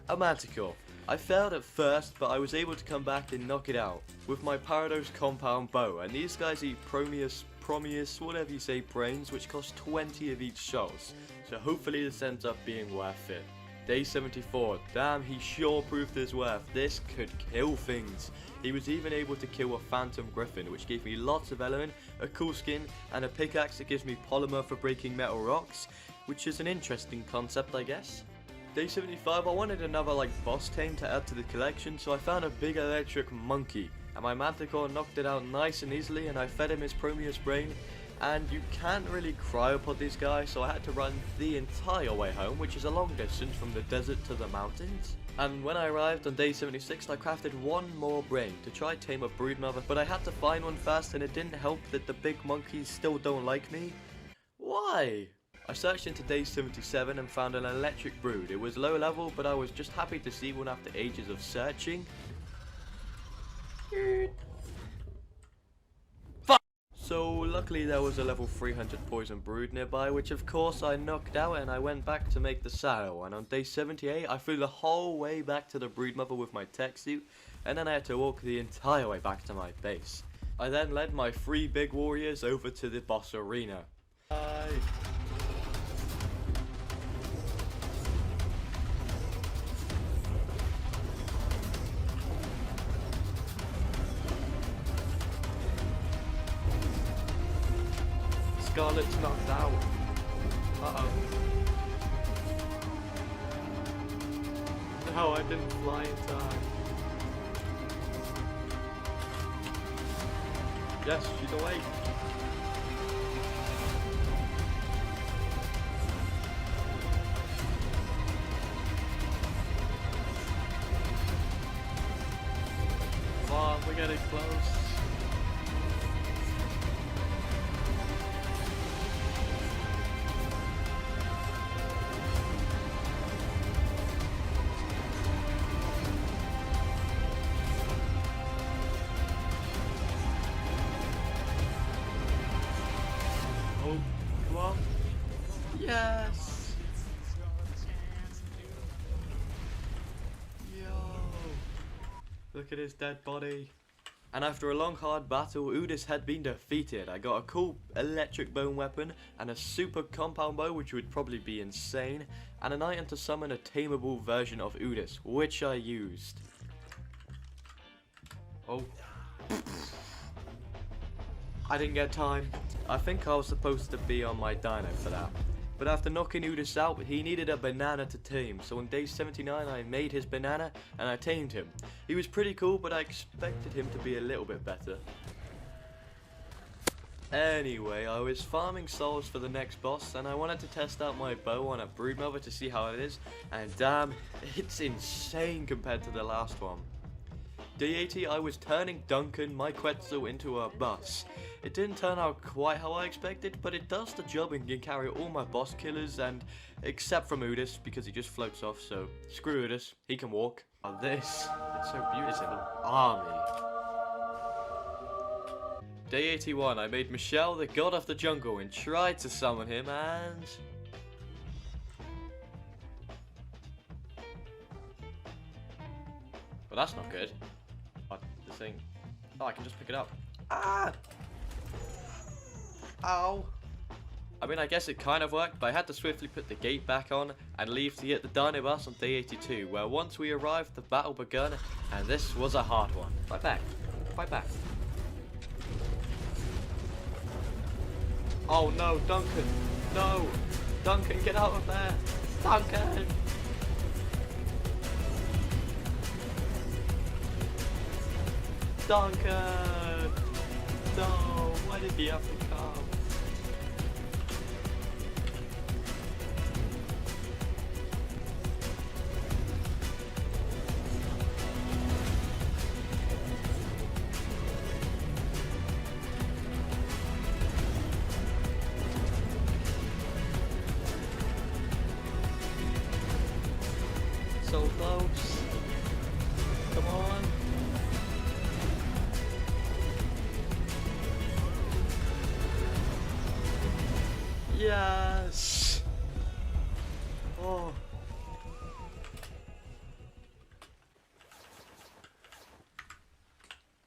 A manticore. I failed at first, but I was able to come back and knock it out with my parados compound bow, and these guys eat Promeus, whatever you say, brains, which cost 20 of each shots, so hopefully this ends up being worth it. Day 74, damn, he sure proved his worth. This could kill things. He was even able to kill a phantom griffin, which gave me lots of element, a cool skin, and a pickaxe that gives me polymer for breaking metal rocks, which is an interesting concept, I guess. Day 75, I wanted another boss tame to add to the collection, so I found a big electric monkey, and my manticore knocked it out nice and easily, and I fed him his Promeus brain. And you can't really cryopod these guys, so I had to run the entire way home, which is a long distance from the desert to the mountains. And when I arrived on day 76, I crafted one more brain to try tame a broodmother, but I had to find one fast, and it didn't help that the big monkeys still don't like me. Why? I searched into day 77 and found an electric brood. It was low level, but I was just happy to see one after ages of searching. So luckily there was a level 300 poison brood nearby, which of course I knocked out, and I went back to make the saddle. And on day 78 I flew the whole way back to the broodmother with my tech suit, and then I had to walk the entire way back to my base. I then led my 3 big warriors over to the boss arena. Scarlet's knocked out. Uh-oh. No, I didn't fly in time. Yes, she's awake. Come on, we're getting close. Oh, come on. Yes! Yo! Look at his dead body. And after a long hard battle, Udis had been defeated. I got a cool electric bone weapon and a super compound bow, which would probably be insane, and an item to summon a tameable version of Udis, which I used. Oh. I didn't get time. I think I was supposed to be on my dino for that. But after knocking Udis out, he needed a banana to tame, so on day 79 I made his banana and I tamed him. He was pretty cool, but I expected him to be a little bit better. Anyway, I was farming souls for the next boss and I wanted to test out my bow on a broodmother to see how it is, and damn, it's insane compared to the last one. Day 80 I was turning Duncan, my Quetzal, into a bus. It didn't turn out quite how I expected, but it does the job and can carry all my boss killers, and except from Udis, because he just floats off, so screw Udis, he can walk. Oh, this, it's so beautiful. It's an army. Day 81, I made Michelle the god of the jungle and tried to summon him, and... well, that's not good. The thing... oh, I can just pick it up. Ah! Ow! I mean, I guess it kind of worked, but I had to swiftly put the gate back on and leave to hit the dino bus on day 82, where once we arrived, the battle begun, and this was a hard one. Fight back. Fight back. Oh no, Duncan! No! Duncan, get out of there! Duncan! Duncan! No, why did he have to come? So close. Come on. Yes. Oh.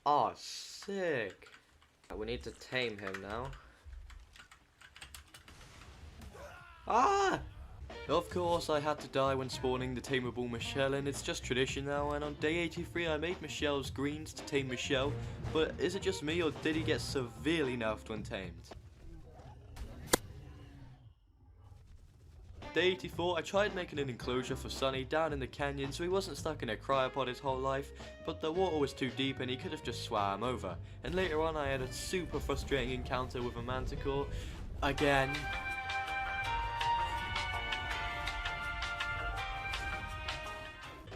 Oh, sick. We need to tame him now. Ah! Of course, I had to die when spawning the tameable Michelle, and it's just tradition now, and on day 83 I made Michelle's greens to tame Michelle, but is it just me or did he get severely nerfed when tamed? Day 84, I tried making an enclosure for Sunny down in the canyon so he wasn't stuck in a cryopod his whole life, but the water was too deep and he could have just swam over. And later on I had a super frustrating encounter with a manticore, again.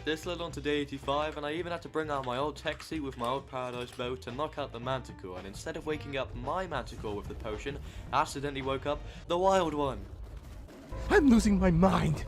This led on to day 85, and I even had to bring out my old tech suit with my old parados bow to knock out the manticore, and instead of waking up my manticore with the potion, I accidentally woke up the wild one. I'm losing my mind.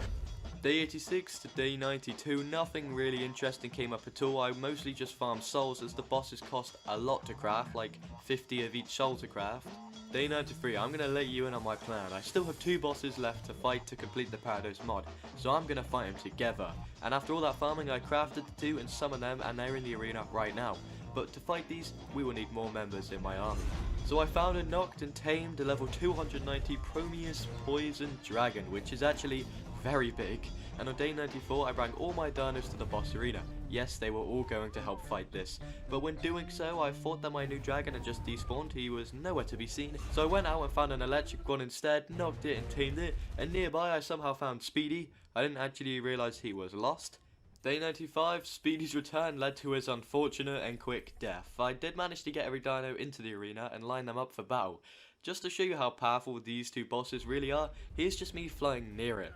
Day 86 to day 92, nothing really interesting came up at all. I mostly just farmed souls as the bosses cost a lot to craft, like 50 of each soul to craft. Day 93, I'm going to let you in on my plan. I still have 2 bosses left to fight to complete the Parados mod, so I'm going to fight them together. And after all that farming, I crafted the 2 and summoned them, and they're in the arena right now. But to fight these, we will need more members in my army. So I found and knocked and tamed a level 290 Prometheus Poison Dragon, which is actually very big, and on day 94 I brought all my dinos to the boss arena. Yes, they were all going to help fight this, but when doing so I thought that my new dragon had just despawned. He was nowhere to be seen, so I went out and found an electric one instead, knocked it and tamed it, and nearby I somehow found Speedy. I didn't actually realise he was lost. Day 95, Speedy's return led to his unfortunate and quick death. I did manage to get every dino into the arena and line them up for battle. Just to show you how powerful these 2 bosses really are, here's just me flying near it.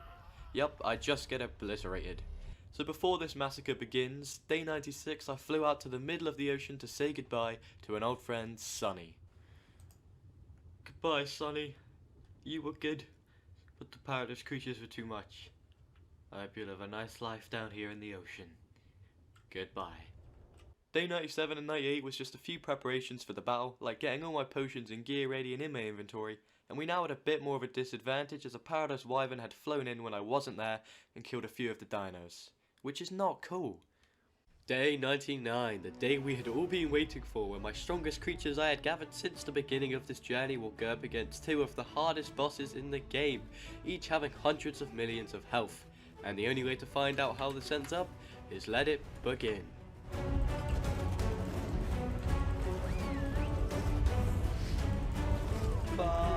Yup, I just get obliterated. So before this massacre begins, day 96 I flew out to the middle of the ocean to say goodbye to an old friend, Sunny. Goodbye, Sunny. You were good, but the Parados creatures were too much. I hope you'll have a nice life down here in the ocean. Goodbye. Day 97 and 98 was just a few preparations for the battle, like getting all my potions and gear ready and in my inventory, and we now had a bit more of a disadvantage as a Parados Wyvern had flown in when I wasn't there and killed a few of the dinos, which is not cool. Day 99, the day we had all been waiting for, when my strongest creatures I had gathered since the beginning of this journey will go up against two of the hardest bosses in the game, each having hundreds of millions of health. And the only way to find out how this ends up is let it begin. Bye.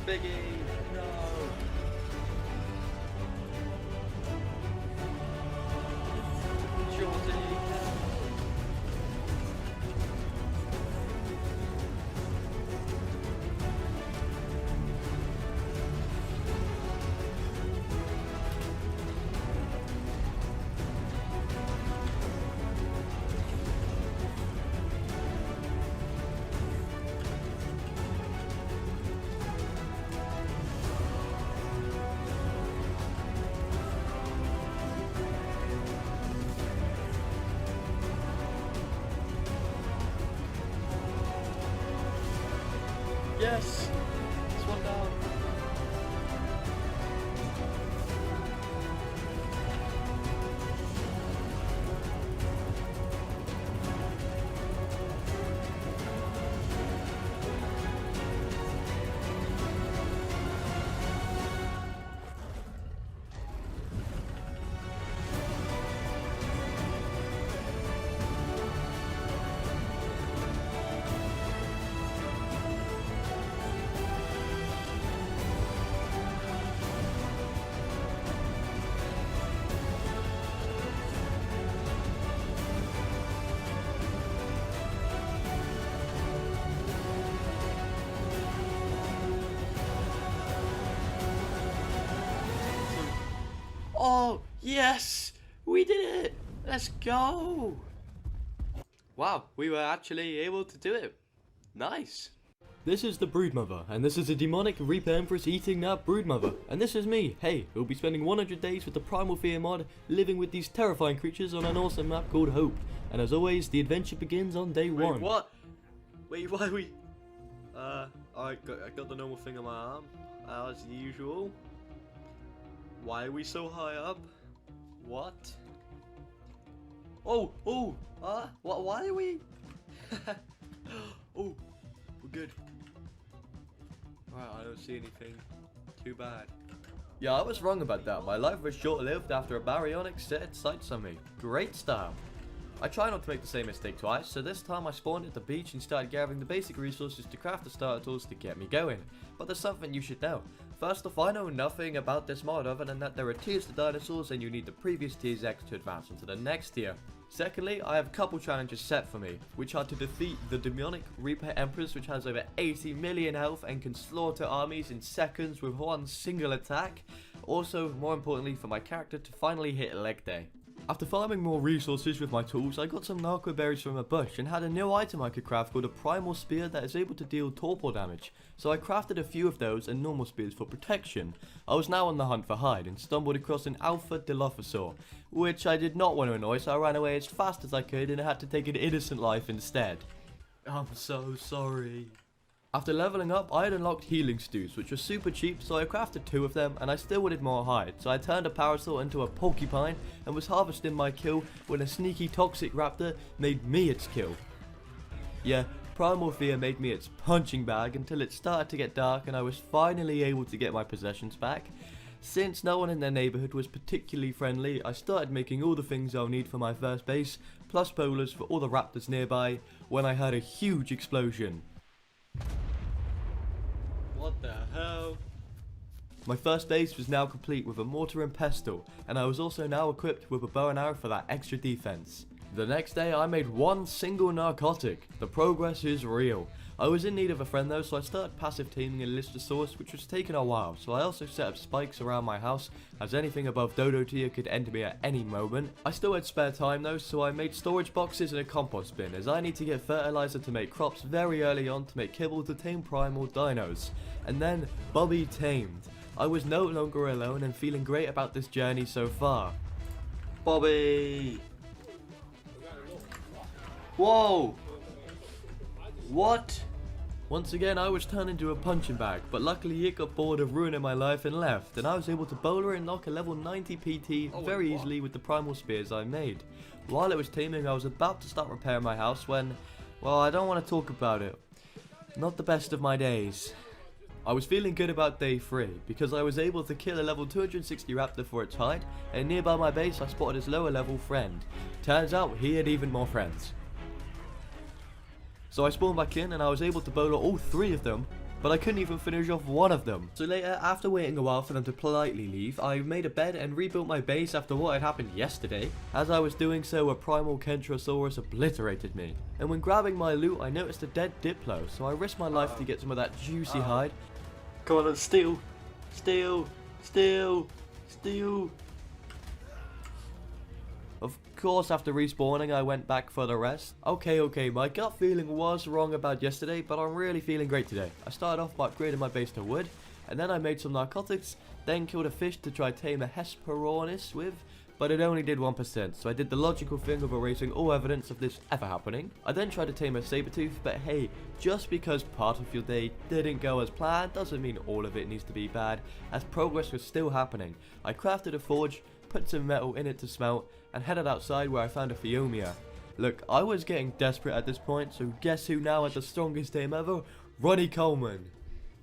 Biggie, no. Shorty, no. Yes! It's one down. Oh, yes! We did it! Let's go! Wow, we were actually able to do it. Nice. This is the Broodmother, and this is a demonic Reaper Empress eating that Broodmother. And this is me, hey, who'll be spending 100 days with the Primal Fear mod, living with these terrifying creatures on an awesome map called Hope. And as always, the adventure begins on day 1. Wait, what? Wait, why are we... I got the normal thing on my arm, as usual. Why are we so high up? What? Oh, why are we? Oh, we're good. Alright, I don't see anything. Too bad. Yeah, I was wrong about that. My life was short-lived after a baryonic set its sights on me. Great style. I try not to make the same mistake twice, so this time I spawned at the beach and started gathering the basic resources to craft the starter tools to get me going. But there's something you should know. First off, I know nothing about this mod other than that there are tiers to dinosaurs and you need the previous tier's X to advance into the next tier. Secondly, I have a couple challenges set for me, which are to defeat the demonic Reaper Empress, which has over 80 million health and can slaughter armies in seconds with one single attack. Also, more importantly, for my character to finally hit leg day. After farming more resources with my tools, I got some narco berries from a bush and had a new item I could craft called a Primal Spear that is able to deal torpor damage. So I crafted a few of those and normal spears for protection. I was now on the hunt for hide and stumbled across an Alpha Dilophosaur, which I did not want to annoy, so I ran away as fast as I could and had to take an innocent life instead. I'm so sorry. After leveling up, I had unlocked healing stews, which were super cheap, so I crafted 2 of them, and I still wanted more hide, so I turned a parasaur into a porcupine, and was harvesting my kill when a sneaky toxic raptor made me its kill. Yeah, Primal Fear made me its punching bag until it started to get dark and I was finally able to get my possessions back. Since no one in their neighbourhood was particularly friendly, I started making all the things I'll need for my first base, plus polars for all the raptors nearby, when I heard a huge explosion. What the hell? My first base was now complete with a mortar and pestle, and I was also now equipped with a bow and arrow for that extra defense. The next day I made one single narcotic. The progress is real. I was in need of a friend though, so I started passive teaming a Listosaurus, which was taking a while, so I also set up spikes around my house, as anything above Dodo tier could enter me at any moment. I still had spare time though, so I made storage boxes and a compost bin, as I need to get fertilizer to make crops very early on to make kibble to tame primal dinos. And then, Bobby tamed. I was no longer alone and feeling great about this journey so far. Bobby! Whoa! What? Once again, I was turned into a punching bag, but luckily it got bored of ruining my life and left, and I was able to bowler and knock a level 90 PT very easily with the primal spears I made. While it was taming, I was about to start repairing my house when, well, I don't want to talk about it. Not the best of my days. I was feeling good about day 3, because I was able to kill a level 260 raptor for its hide, and nearby my base I spotted his lower level friend. Turns out he had even more friends. So I spawned back in and I was able to bowler all 3 of them, but I couldn't even finish off one of them. So later, after waiting a while for them to politely leave, I made a bed and rebuilt my base after what had happened yesterday. As I was doing so, a Primal Kentrosaurus obliterated me. And when grabbing my loot, I noticed a dead Diplo, so I risked my life to get some of that juicy hide. Come on, steal! Steal! Steal! Steal! Of course, after respawning, I went back for the rest. Okay, my gut feeling was wrong about yesterday, but I'm really feeling great today. I started off by upgrading my base to wood, and then I made some narcotics, then killed a fish to try tame a Hesperornis with, but it only did 1%, so I did the logical thing of erasing all evidence of this ever happening. I then tried to tame a Sabertooth, but hey, just because part of your day didn't go as planned doesn't mean all of it needs to be bad, as progress was still happening. I crafted a forge, put some metal in it to smelt, and headed outside where I found a Fiomia. Look, I was getting desperate at this point, so guess who now had the strongest team ever? Ronnie Coleman.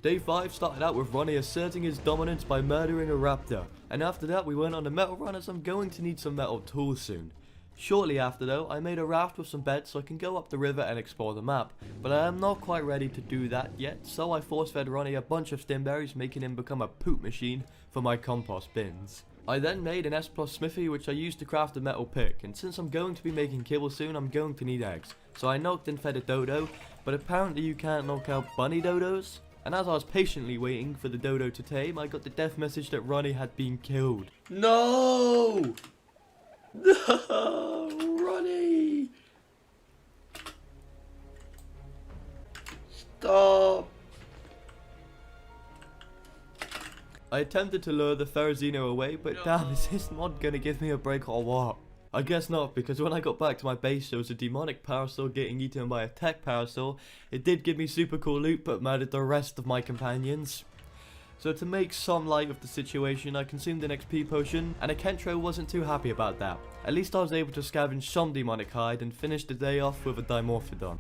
Day 5 started out with Ronnie asserting his dominance by murdering a raptor, and after that we went on a metal run as I'm going to need some metal tools soon. Shortly after though, I made a raft with some beds so I can go up the river and explore the map, but I am not quite ready to do that yet, so I force fed Ronnie a bunch of stimberries, making him become a poop machine for my compost bins. I then made an S+ smithy which I used to craft a metal pick, and since I'm going to be making kibble soon, I'm going to need eggs. So I knocked and fed a dodo, but apparently you can't knock out bunny dodos. And as I was patiently waiting for the dodo to tame, I got the death message that Ronnie had been killed. No! No! Ronnie! Stop! I attempted to lure the Ferrazino away, but damn, is this mod gonna give me a break or what? I guess not, because when I got back to my base there was a demonic parasaur getting eaten by a tech parasaur. It did give me super cool loot, but murdered the rest of my companions. So to make some light of the situation, I consumed an XP potion, and a Kentro wasn't too happy about that. At least I was able to scavenge some demonic hide and finish the day off with a Dimorphodon.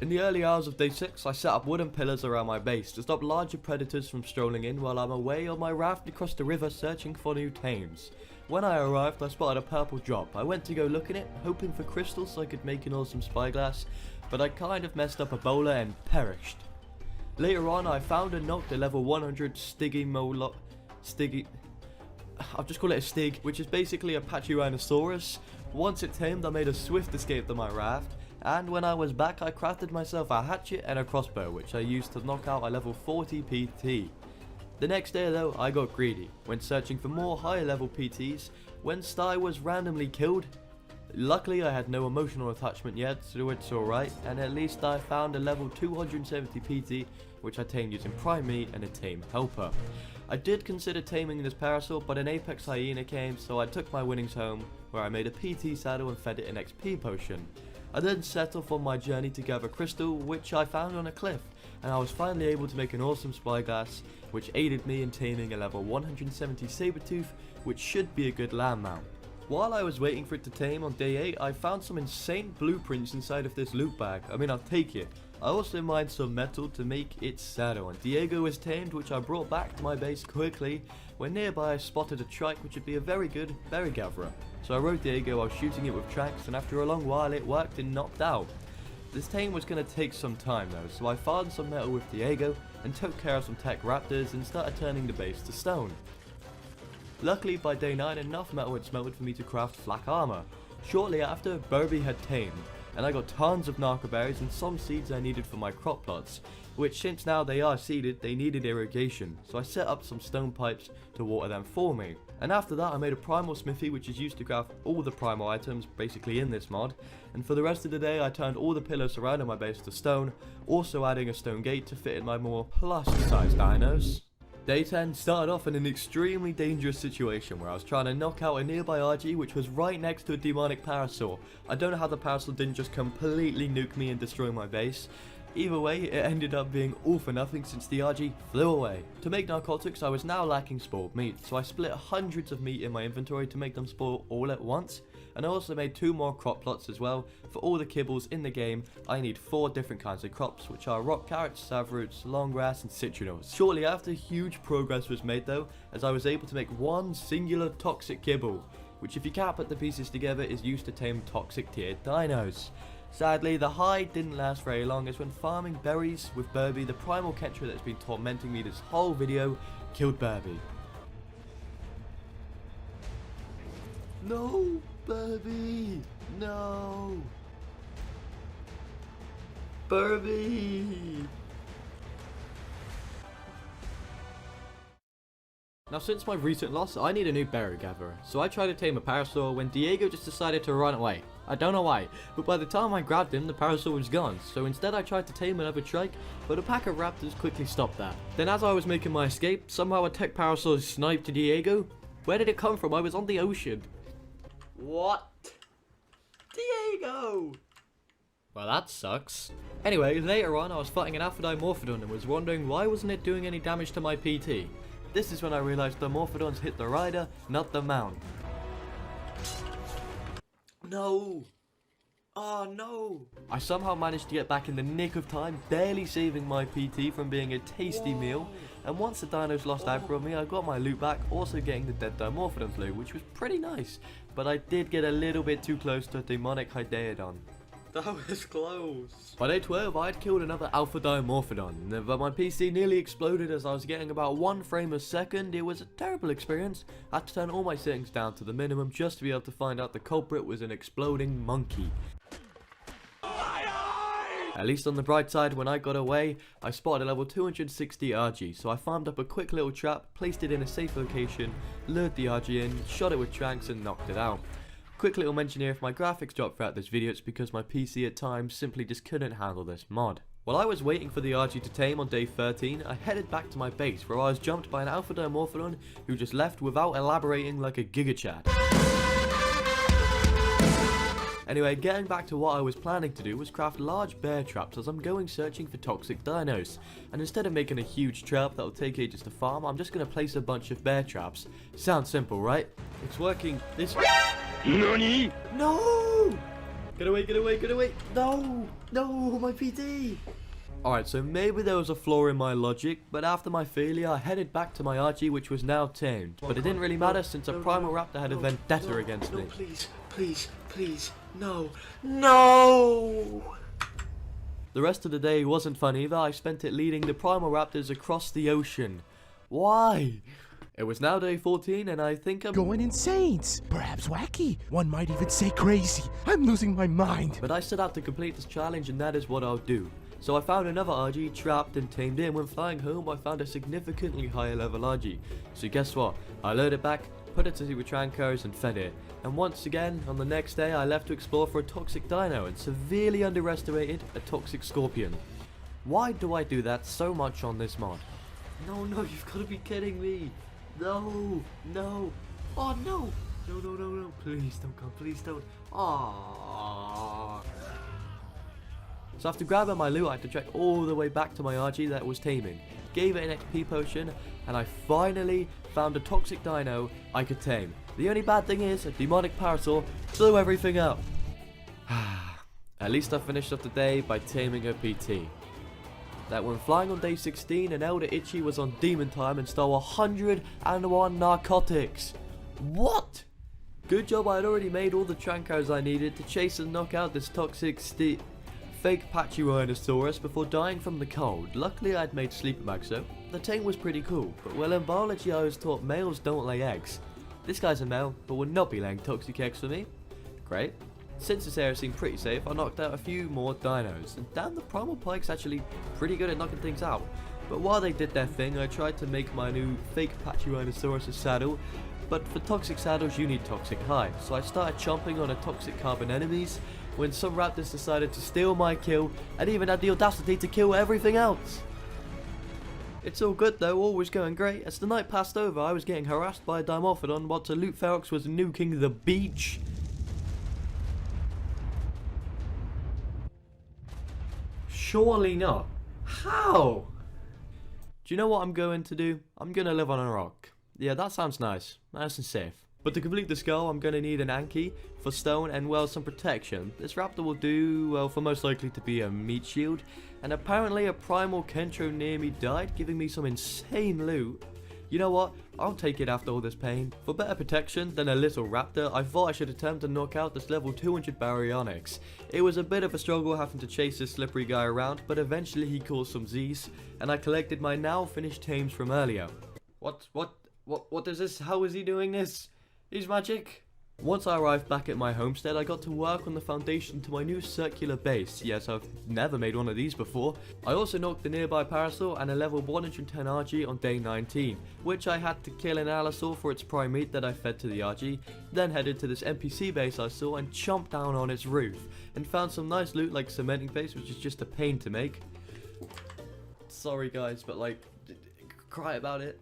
In the early hours of day 6, I set up wooden pillars around my base to stop larger predators from strolling in while I'm away on my raft across the river searching for new tames. When I arrived, I spotted a purple drop. I went to go look at it, hoping for crystals so I could make an awesome spyglass, but I kind of messed up a bowler and perished. Later on, I found and knocked a level 100 I'll just call it a Stig, which is basically a Pachyrhinosaurus. Once it tamed, I made a swift escape to my raft, and when I was back I crafted myself a hatchet and a crossbow, which I used to knock out a level 40 PT. The next day though, I got greedy, when searching for more higher level PTs, when Sty was randomly killed. Luckily I had no emotional attachment yet, so it's alright, and at least I found a level 270 PT, which I tamed using Prime Meat and a Tame Helper. I did consider taming this parasaur, but an Apex Hyena came, so I took my winnings home, where I made a PT saddle and fed it an XP potion. I then set off on my journey to gather crystal, which I found on a cliff, and I was finally able to make an awesome spyglass, which aided me in taming a level 170 Sabertooth, which should be a good land mount. While I was waiting for it to tame on day 8, I found some insane blueprints inside of this loot bag. I mean, I'll take it. I also mined some metal to make its saddle, and Diego was tamed, which I brought back to my base quickly, when nearby I spotted a trike which would be a very good berry gatherer. So I rode Diego while shooting it with tracks, and after a long while it worked and knocked out. This tame was going to take some time though, so I farmed some metal with Diego, and took care of some tech raptors and started turning the base to stone. Luckily by day 9 enough metal had smelted for me to craft flak armor. Shortly after, Burby had tamed, and I got tons of narcoberries and some seeds I needed for my crop plots, which since now they are seeded, they needed irrigation, so I set up some stone pipes to water them for me. And after that I made a primal smithy which is used to craft all the primal items basically in this mod, and for the rest of the day I turned all the pillars surrounding my base to stone, also adding a stone gate to fit in my more plus sized dinos. Day 10 started off in an extremely dangerous situation where I was trying to knock out a nearby RG which was right next to a demonic parasaur. I don't know how the parasaur didn't just completely nuke me and destroy my base. Either way, it ended up being all for nothing since the RG flew away. To make narcotics, I was now lacking spoiled meat, so I split hundreds of meat in my inventory to make them spoil all at once. And I also made 2 more crop plots as well. For all the kibbles in the game, I need 4 different kinds of crops, which are rock carrots, savroots, long grass and citronals. Shortly after, huge progress was made though, as I was able to make one singular toxic kibble, which if you can't put the pieces together is used to tame toxic tiered dinos. Sadly, the hide didn't last very long, as when farming berries with Burby, the primal catcher that's been tormenting me this whole video, killed Burby. No! Burby! No! Burby! Now since my recent loss, I need a new berry gatherer, so I tried to tame a parasaur when Diego just decided to run away. I don't know why, but by the time I grabbed him, the parasaur was gone, so instead I tried to tame another trike, but a pack of raptors quickly stopped that. Then as I was making my escape, somehow a tech parasaur sniped Diego. Where did it come from? I was on the ocean. What? Diego! Well, that sucks. Anyway, later on I was fighting an alpha dimorphodon and was wondering why wasn't it doing any damage to my PT. This is when I realized the Morphodons hit the rider, not the mount. No! Oh no! I somehow managed to get back in the nick of time, barely saving my PT from being a tasty meal. And once the dinos lost aggro on me, I got my loot back, also getting the dead Dimorphodon's loot, which was pretty nice. But I did get a little bit too close to a demonic Hydeodon. That was close. By day 12, I had killed another Alpha Dimorphodon, but my PC nearly exploded as I was getting about 1 frame a second. It was a terrible experience. I had to turn all my settings down to the minimum just to be able to find out the culprit was an exploding monkey. At least on the bright side, when I got away, I spotted a level 260 RG, so I farmed up a quick little trap, placed it in a safe location, lured the RG in, shot it with tranks and knocked it out. Quick little mention here, if my graphics drop throughout this video, it's because my PC at times simply just couldn't handle this mod. While I was waiting for the RG to tame on day 13, I headed back to my base where I was jumped by an Alpha Dimorphodon who just left without elaborating like a Giga Chad. Anyway, getting back to what I was planning to do was craft large bear traps as I'm going searching for toxic dinos. And instead of making a huge trap that will take ages to farm, I'm just going to place a bunch of bear traps. Sounds simple, right? It's working. This... NANI? No! Get away, get away, get away! No! No, my PT! Alright, so maybe there was a flaw in my logic, but after my failure I headed back to my RG, which was now tamed. But it didn't really matter since a Primal Raptor had a vendetta against me. Please, please, please, no. No! The rest of the day wasn't fun either. I spent it leading the Primal Raptors across the ocean. Why? It was now day 14 and I think I'm going insane. Perhaps wacky. One might even say crazy. I'm losing my mind. But I set out to complete this challenge and that is what I'll do. So I found another RG, trapped and tamed it. When flying home I found a significantly higher level RG. So guess what? I loaded it back, put it to sea with trankers and fed it. And once again, on the next day I left to explore for a toxic dino and severely underestimated a toxic scorpion. Why do I do that so much on this mod? No, you've got to be kidding me. No, no, oh no, no, please don't come, please don't. Aww. So after grabbing my loot, I had to trek all the way back to my RG that was taming, gave it an XP potion, and I finally found a toxic dino I could tame. The only bad thing is, a demonic parasaur blew everything up. At least I finished off the day by taming a PT. That when flying on day 16, an Elder Itchy was on demon time and stole 101 narcotics. What? Good job, I had already made all the trankers I needed to chase and knock out this toxic fake Pachyrhinosaurus before dying from the cold. Luckily I had made sleeper bags though. The tame was pretty cool, but well, in biology I was taught males don't lay eggs. This guy's a male, but would not be laying toxic eggs for me. Great. Since this area seemed pretty safe, I knocked out a few more dinos, and damn, the Primal Pike's actually pretty good at knocking things out. But while they did their thing, I tried to make my new fake Pachyrhinosaurus a saddle, but for toxic saddles you need toxic hides, so I started chomping on a toxic carbon enemies, when some raptors decided to steal my kill, and even had the audacity to kill everything else. It's all good though, all was going great. As the night passed over, I was getting harassed by a Dimorphodon while to loot Ferox was nuking the beach. Surely not. How? Do you know what I'm going to do? I'm going to live on a rock. Yeah, that sounds nice. Nice and safe. But to complete the skull, I'm going to need an Anki for stone and, well, some protection. This raptor will do, well, for most likely to be a meat shield. And apparently a Primal Kentro near me died, giving me some insane loot. You know what? I'll take it after all this pain. For better protection than a little raptor, I thought I should attempt to knock out this level 200 baryonyx. It was a bit of a struggle having to chase this slippery guy around, but eventually he caused some Z's, and I collected my now finished tames from earlier. What is this? How is he doing this? He's magic. Once I arrived back at my homestead, I got to work on the foundation to my new circular base. Yes, I've never made one of these before. I also knocked the nearby Parasaur and a level 110 RG on day 19, which I had to kill an Allosaur for its prime meat that I fed to the RG, then headed to this NPC base I saw and chomped down on its roof, and found some nice loot like cementing base, which is just a pain to make. Sorry guys, but like, cry about it.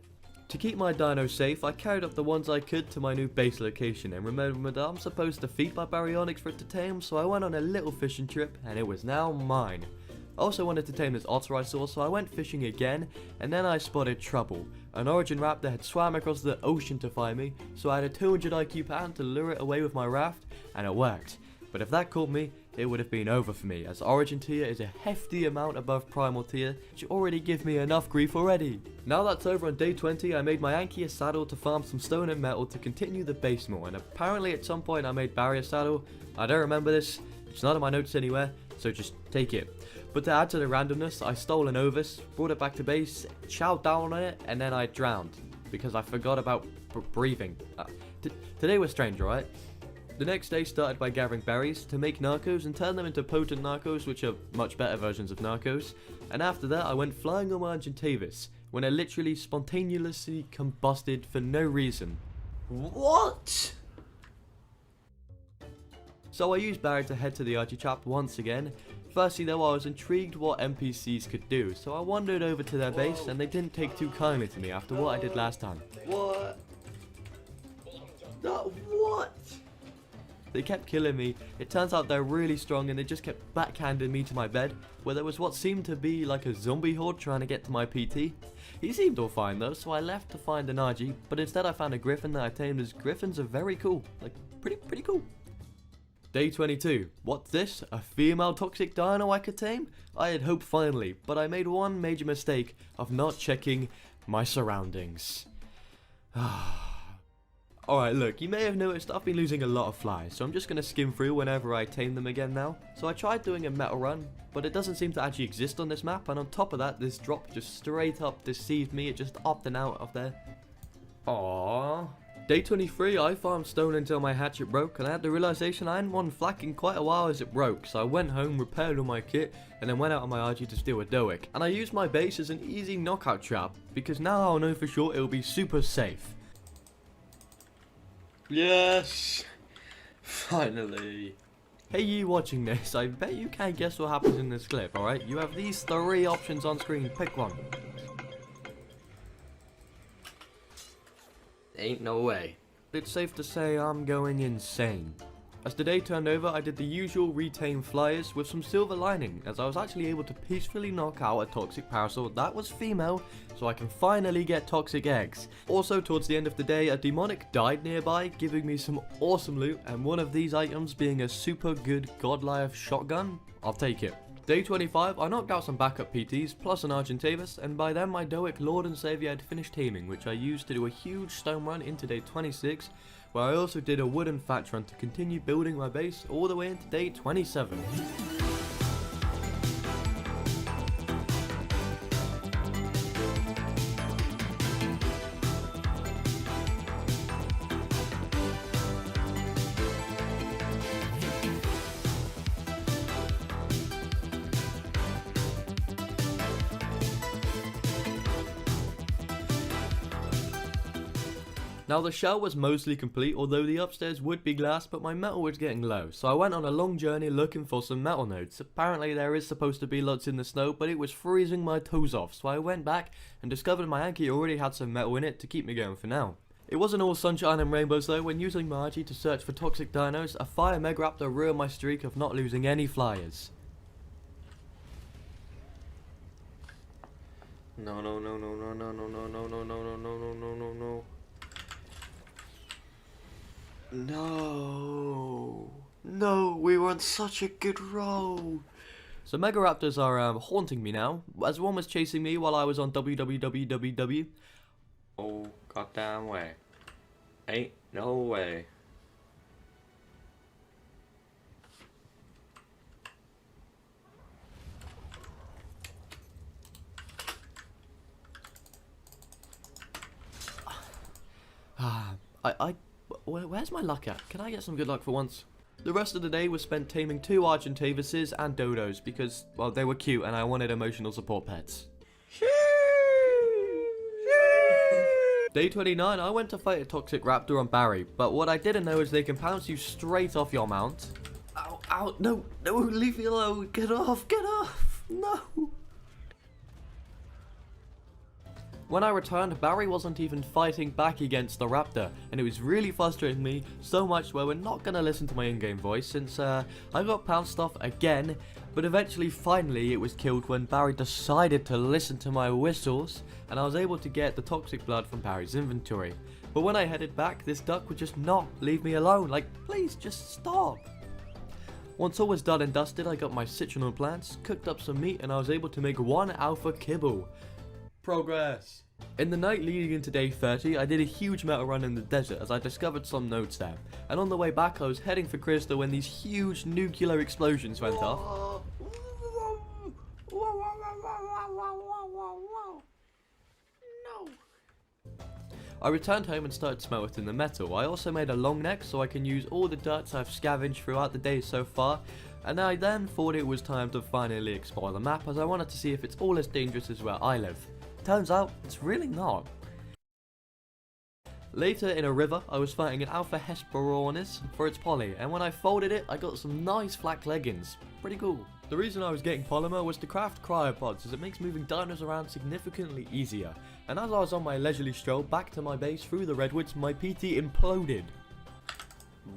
To keep my dino safe, I carried up the ones I could to my new base location, and remembered I'm supposed to feed my baryonyx for it to tame, so I went on a little fishing trip, and it was now mine. I also wanted to tame this otter I saw, so I went fishing again, and then I spotted trouble. An origin raptor had swam across the ocean to find me, so I had a 200 IQ pattern to lure it away with my raft, and it worked. But if that caught me, it would have been over for me, as Origin tier is a hefty amount above Primal tier, which already give me enough grief already. Now that's over on day 20, I made my Anki a saddle to farm some stone and metal to continue the base more, and apparently at some point I made Barry a saddle. I don't remember this, it's not in my notes anywhere, so just take it. But to add to the randomness, I stole an Ovis, brought it back to base, chowed down on it, and then I drowned, because I forgot about breathing. Today was strange, right? The next day started by gathering berries to make narcos and turn them into potent narcos, which are much better versions of narcos. And after that I went flying on my Argentavis, when I literally spontaneously combusted for no reason. What? So I used Barry to head to the Archichap once again. Firstly though, I was intrigued what NPCs could do, so I wandered over to their base and they didn't take too kindly to me after what I did last time. What? What? They kept killing me. It turns out they're really strong and they just kept backhanding me to my bed, where there was what seemed to be like a zombie horde trying to get to my PT. He seemed all fine though, so I left to find an RG, but instead I found a griffin that I tamed, as griffins are very cool. Like, pretty cool. Day 22. What's this? A female toxic dino I could tame? I had hoped finally, but I made one major mistake of not checking my surroundings. Alright, look, you may have noticed I've been losing a lot of flies, so I'm just going to skim through whenever I tame them again now. So I tried doing a metal run, but it doesn't seem to actually exist on this map, and on top of that, this drop just straight up deceived me. It just opted out of there. Aww. Day 23, I farmed stone until my hatchet broke, and I had the realization I hadn't won flak in quite a while as it broke, so I went home, repaired all my kit, and then went out on my RG to steal a Doic. And I used my base as an easy knockout trap, because now I'll know for sure it'll be super safe. Yes! Finally! Hey you watching this, I bet you can't guess what happens in this clip, alright? You have these 3 options on screen, pick one. Ain't no way. It's safe to say I'm going insane. As the day turned over, I did the usual retame flyers with some silver lining, as I was actually able to peacefully knock out a toxic parasaur that was female, so I can finally get toxic eggs. Also, towards the end of the day, a demonic died nearby, giving me some awesome loot, and one of these items being a super good Godlife shotgun. I'll take it. Day 25, I knocked out some backup PTs, plus an Argentavis, and by then my Doic Lord and Saviour had finished taming, which I used to do a huge stone run into day 26, where I also did a wooden thatch run to continue building my base all the way into day 27. Now the shell was mostly complete, although the upstairs would be glass, but my metal was getting low, so I went on a long journey looking for some metal nodes. Apparently there is supposed to be lots in the snow, but it was freezing my toes off, so I went back and discovered my Anki already had some metal in it to keep me going for now. It wasn't all sunshine and rainbows though. When using my Archie to search for toxic dinos, a fire Megaraptor ruined my streak of not losing any flyers. No, no, no, no, no, no, no, no, no, no, no, no, no, no, no, no. No. No, we were on such a good roll. So Megaraptors are haunting me now, as one was chasing me while I was on www. Oh, goddamn way. Ain't no way. Where's my luck at? Can I get some good luck for once? The rest of the day was spent taming 2 Argentavises and Dodos because, well, they were cute and I wanted emotional support pets. Day 29, I went to fight a toxic raptor on Barry, but what I didn't know is they can pounce you straight off your mount. Ow, ow, no, no, leave me alone, get off, no. When I returned, Barry wasn't even fighting back against the raptor, and it was really frustrating me so much where we're not going to listen to my in-game voice since I got pounced off again, but eventually finally it was killed when Barry decided to listen to my whistles, and I was able to get the toxic blood from Barry's inventory. But when I headed back, this duck would just not leave me alone, like, please just stop. Once all was done and dusted, I got my citronal plants, cooked up some meat, and I was able to make 1 alpha kibble. Progress. In the night leading into day 30, I did a huge metal run in the desert as I discovered some nodes there. And on the way back, I was heading for Crystal when these huge nuclear explosions went off. No. I returned home and started smelting the metal. I also made a long neck so I can use all the darts I've scavenged throughout the day so far. And I then thought it was time to finally explore the map as I wanted to see if it's all as dangerous as where I live. Turns out, it's really not. Later in a river, I was fighting an Alpha Hesperornis for its poly, and when I folded it, I got some nice flak leggings. Pretty cool. The reason I was getting polymer was to craft cryopods, as it makes moving dinos around significantly easier. And as I was on my leisurely stroll back to my base through the redwoods, my PT imploded.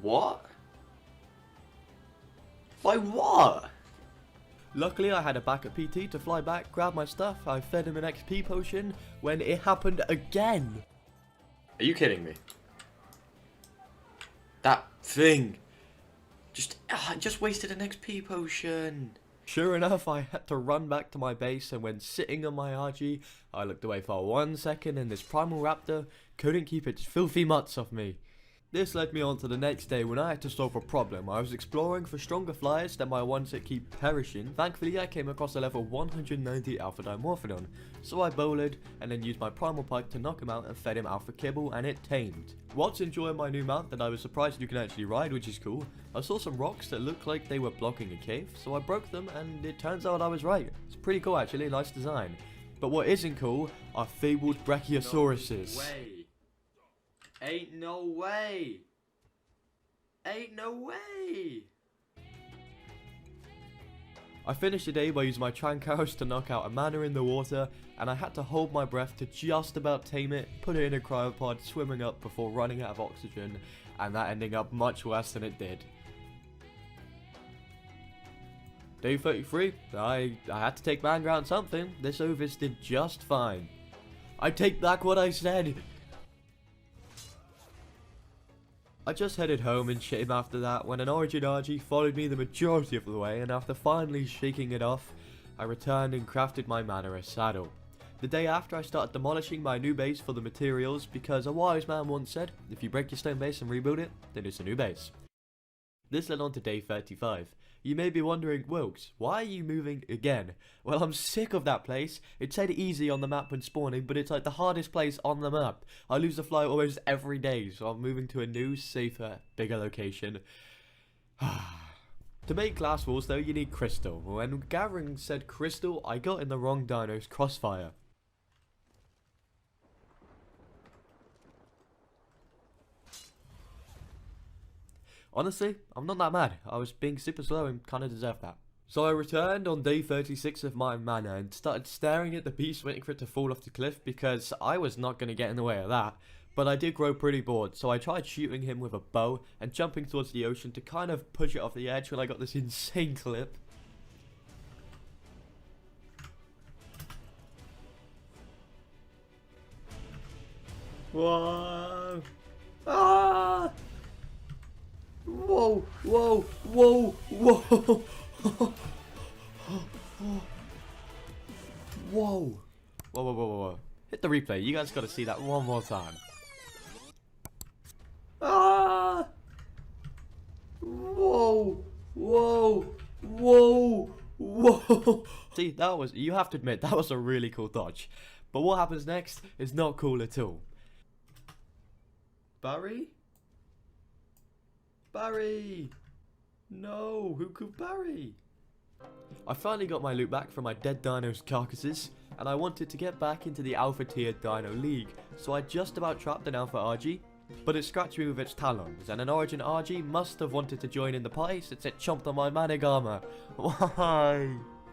What? By what? Luckily I had a backup PT to fly back, grab my stuff, I fed him an XP potion when it happened again. Are you kidding me? That thing just wasted an XP potion. Sure enough, I had to run back to my base, and when sitting on my RG, I looked away for 1 second and this Primal Raptor couldn't keep its filthy mutts off me. This led me on to the next day when I had to solve a problem. I was exploring for stronger flyers than my ones that keep perishing. Thankfully I came across a level 190 Alpha Dimorphodon, so I bowled and then used my Primal Pike to knock him out and fed him Alpha Kibble and it tamed. Whilst enjoying my new mount that I was surprised you can actually ride, which is cool, I saw some rocks that looked like they were blocking a cave, so I broke them and it turns out I was right. It's pretty cool actually, nice design. But what isn't cool are fabled Brachiosauruses. No way. Ain't no way. Ain't no way. I finished the day by using my Trancaros to knock out a mana in the water, and I had to hold my breath to just about tame it, put it in a cryopod, swimming up before running out of oxygen, and that ending up much worse than it did. Day 33, I had to take Manga out something. This Ovis did just fine. I take back what I said. I just headed home and shit him after that when an Origin RG followed me the majority of the way, and after finally shaking it off, I returned and crafted my Manor saddle. The day after, I started demolishing my new base for the materials because a wise man once said, if you break your stone base and rebuild it, then it's a new base. This led on to day 35. You may be wondering, Wilkes, why are you moving again? Well, I'm sick of that place. It said easy on the map when spawning, but it's like the hardest place on the map. I lose the fly almost every day, so I'm moving to a new, safer, bigger location. To make glass walls though, you need crystal. When gathering said crystal, I got in the wrong dino's crossfire. Honestly, I'm not that mad. I was being super slow and kinda deserved that. So I returned on day 36 of my mana and started staring at the beast waiting for it to fall off the cliff because I was not going to get in the way of that. But I did grow pretty bored, so I tried shooting him with a bow and jumping towards the ocean to kind of push it off the edge when I got this insane clip. Whoa! Ah! Whoa! Whoa! Whoa! Whoa! Whoa! Whoa! Whoa! Whoa! Whoa! Hit the replay. You guys got to see that one more time. Ah! Whoa! Whoa! Whoa! Whoa! See, that was, you have to admit, that was a really cool dodge. But what happens next is not cool at all. Barry? Barry! No, who could Barry? I finally got my loot back from my dead dino's carcasses, and I wanted to get back into the alpha tier dino league, so I just about trapped an alpha RG, but it scratched me with its talons, and an origin RG must have wanted to join in the party since it chomped on my manic armor. Why?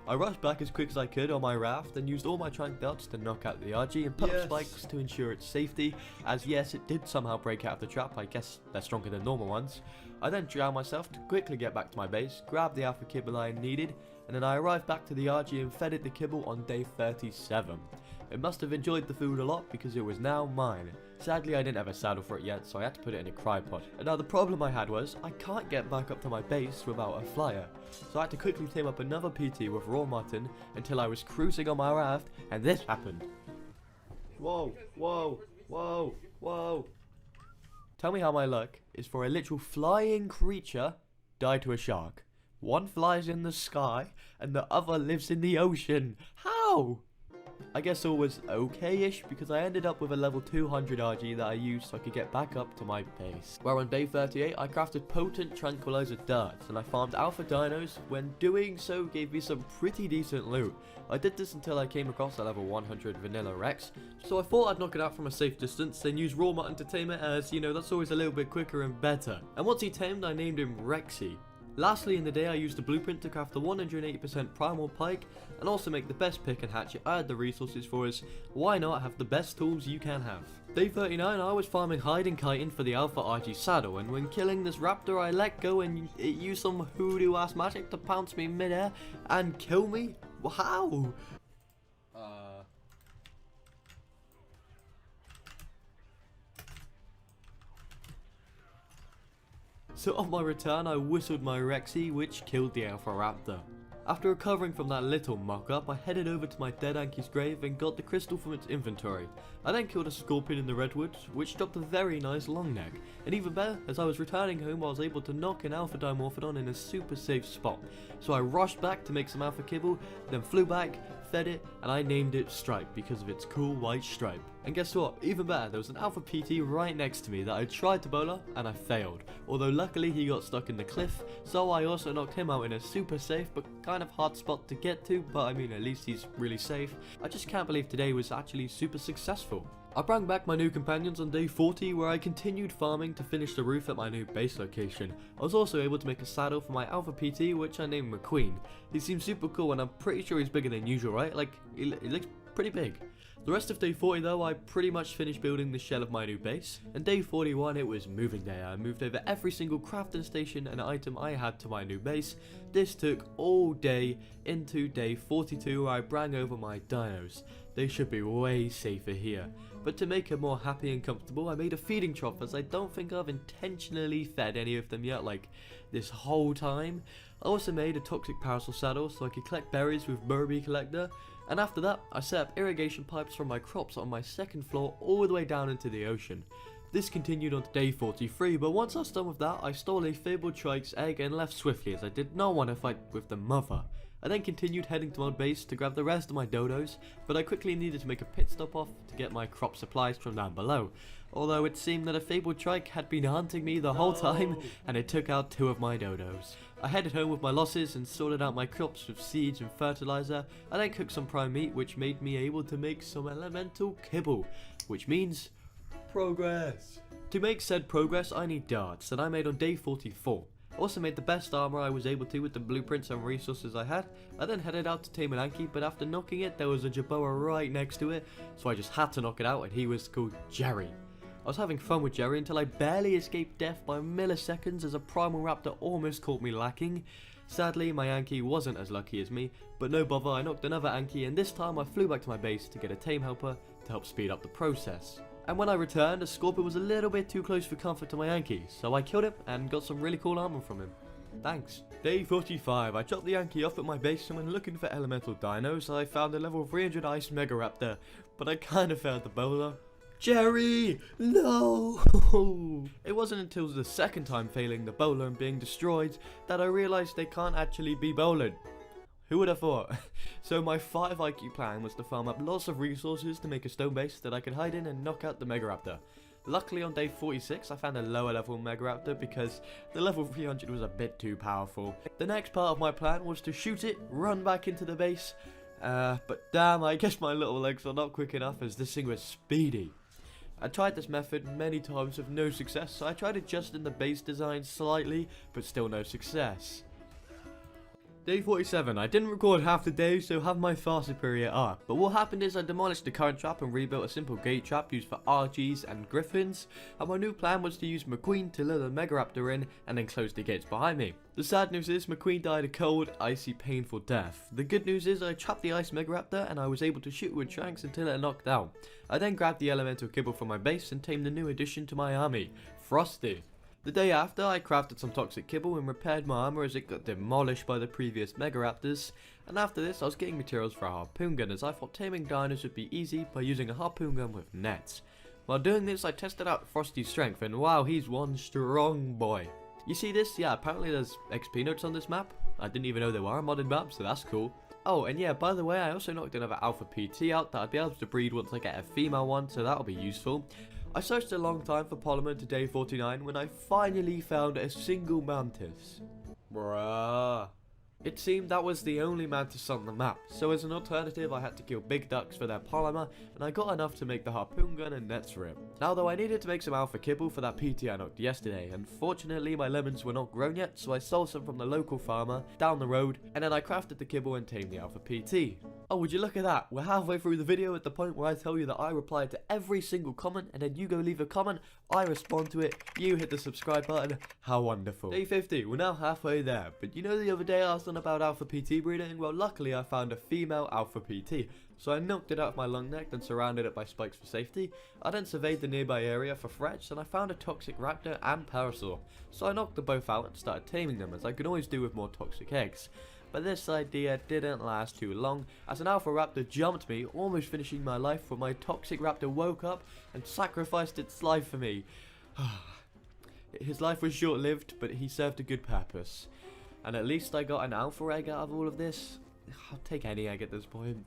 I rushed back as quick as I could on my raft and used all my trank darts to knock out the RG and put up spikes to ensure its safety, as yes, it did somehow break out of the trap. I guess they're stronger than normal ones. I then drowned myself to quickly get back to my base, grabbed the alpha kibble I needed, and then I arrived back to the RG and fed it the kibble on day 37. It must have enjoyed the food a lot because it was now mine. Sadly, I didn't have a saddle for it yet, so I had to put it in a crypod. And now the problem I had was, I can't get back up to my base without a flyer. So I had to quickly tame up another PT with raw mutton until I was cruising on my raft, and this happened. Whoa, whoa, whoa, whoa. Tell me how my luck is for a literal flying creature die to a shark. One flies in the sky, and the other lives in the ocean. How? I guess all was okay-ish because I ended up with a level 200 RG that I used so I could get back up to my base. Where on day 38 I crafted potent tranquilizer darts and I farmed alpha dinos. When doing so gave me some pretty decent loot. I did this until I came across a level 100 vanilla Rex, so I thought I'd knock it out from a safe distance, then use raw mutton to tame it, as you know that's always a little bit quicker and better. And once he tamed I named him Rexy. Lastly in the day I used a blueprint to craft the 180% Primal pike and also make the best pick and hatchet I had the resources for, as why not have the best tools you can have. Day 39 I was farming hide and chitin for the alpha RG saddle, and when killing this raptor I let go and it used some hoodoo ass magic to pounce me midair and kill me? How? So on my return I whistled my Rexy, which killed the alpha raptor. After recovering from that little mock-up, I headed over to my dead Anki's grave and got the crystal from its inventory. I then killed a scorpion in the redwoods, which dropped a very nice long neck. And even better, as I was returning home I was able to knock an alpha dimorphodon in a super safe spot. So I rushed back to make some alpha kibble, then flew back, fed it, and I named it Stripe because of its cool white stripe. And guess what? Even better, there was an alpha PT right next to me that I tried to bowler and I failed. Although luckily he got stuck in the cliff, so I also knocked him out in a super safe but kind of hard spot to get to, but I mean at least he's really safe. I just can't believe today was actually super successful. I brought back my new companions on day 40 where I continued farming to finish the roof at my new base location. I was also able to make a saddle for my alpha PT which I named McQueen. He seems super cool and I'm pretty sure he's bigger than usual, right? Like, he looks pretty big. The rest of day 40 though, I pretty much finished building the shell of my new base. And day 41 it was moving day. I moved over every single crafting station and item I had to my new base. This took all day into day 42 where I brought over my dinos. They should be way safer here. But to make them more happy and comfortable, I made a feeding trough, as I don't think I've intentionally fed any of them yet, like this whole time. I also made a toxic parasol saddle so I could collect berries with Burby Collector. And after that, I set up irrigation pipes from my crops on my second floor all the way down into the ocean. This continued on to day 43, but once I was done with that, I stole a fabled trike's egg and left swiftly as I did not want to fight with the mother. I then continued heading to my base to grab the rest of my dodos, but I quickly needed to make a pit stop off to get my crop supplies from down below. Although it seemed that a fabled trike had been hunting me the whole time, and it took out 2 of my dodos. I headed home with my losses and sorted out my crops with seeds and fertilizer. I then cooked some prime meat, which made me able to make some elemental kibble, which means progress. To make said progress I need darts that I made on day 44. I also made the best armor I was able to with the blueprints and resources I had. I then headed out to tame an Anki, but after knocking it there was a Jerboa right next to it, so I just had to knock it out, and he was called Jerry. I was having fun with Jerry until I barely escaped death by milliseconds as a Primal Raptor almost caught me lacking. Sadly, my Anki wasn't as lucky as me, but no bother, I knocked another Anki, and this time I flew back to my base to get a tame helper to help speed up the process. And when I returned, a Scorpion was a little bit too close for comfort to my Anki, so I killed him and got some really cool armor from him. Thanks. Day 45, I chopped the Anki off at my base, and when looking for elemental dinos, I found a level 300 ice Mega Raptor, but I kinda failed the bowler. Jerry! No! It wasn't until the second time failing the bowler and being destroyed that I realised they can't actually be bowlered. Who would have thought? So my 5 IQ plan was to farm up lots of resources to make a stone base that I could hide in and knock out the Mega Raptor. Luckily on day 46 I found a lower level Mega Raptor because the level 300 was a bit too powerful. The next part of my plan was to shoot it, run back into the base, but damn, I guess my little legs are not quick enough as this thing was speedy. I tried this method many times with no success, so I tried adjusting the base design slightly, but still no success. Day 47, I didn't record half the day, so have my far superior arc, but what happened is I demolished the current trap and rebuilt a simple gate trap used for RGs and griffins, and my new plan was to use McQueen to lure the Mega Raptor in and then close the gates behind me. The sad news is McQueen died a cold, icy, painful death. The good news is I trapped the ice Mega Raptor and I was able to shoot with shanks until it knocked out. I then grabbed the elemental kibble from my base and tamed the new addition to my army, Frosty. The day after, I crafted some toxic kibble and repaired my armor as it got demolished by the previous Mega Raptors, and after this I was getting materials for a harpoon gun as I thought taming dinos would be easy by using a harpoon gun with nets. While doing this I tested out Frosty's strength and wow, he's one strong boy. You see this? Yeah, apparently there's XP notes on this map. I didn't even know there were a modded map, so that's cool. Oh, and yeah, by the way, I also knocked another Alpha PT out that I'd be able to breed once I get a female one, so that'll be useful. I searched a long time for polymer to day 49 when I finally found a single mantis. Bruh. It seemed that was the only mantis on the map, so as an alternative I had to kill big ducks for their polymer, and I got enough to make the harpoon gun and nets for it. Now though I needed to make some alpha kibble for that PT I knocked yesterday, and fortunately my lemons were not grown yet, so I sold some from the local farmer down the road, and then I crafted the kibble and tamed the alpha PT. Oh, would you look at that? We're halfway through the video at the point where I tell you that I reply to every single comment, and then you go leave a comment, I respond to it, you hit the subscribe button. How wonderful. Day 50, we're now halfway there, but you know the other day I was on about alpha PT breeding? Well, luckily I found a female alpha PT, so I knocked it out of my long neck and surrounded it by spikes for safety. I then surveyed the nearby area for threats, and I found a toxic raptor and parasaur, so I knocked them both out and started taming them as I could always do with more toxic eggs. But this idea didn't last too long, as an alpha raptor jumped me, almost finishing my life when my toxic raptor woke up and sacrificed its life for me. His life was short-lived, but he served a good purpose. And at least I got an alpha egg out of all of this. I'll take any egg at this point.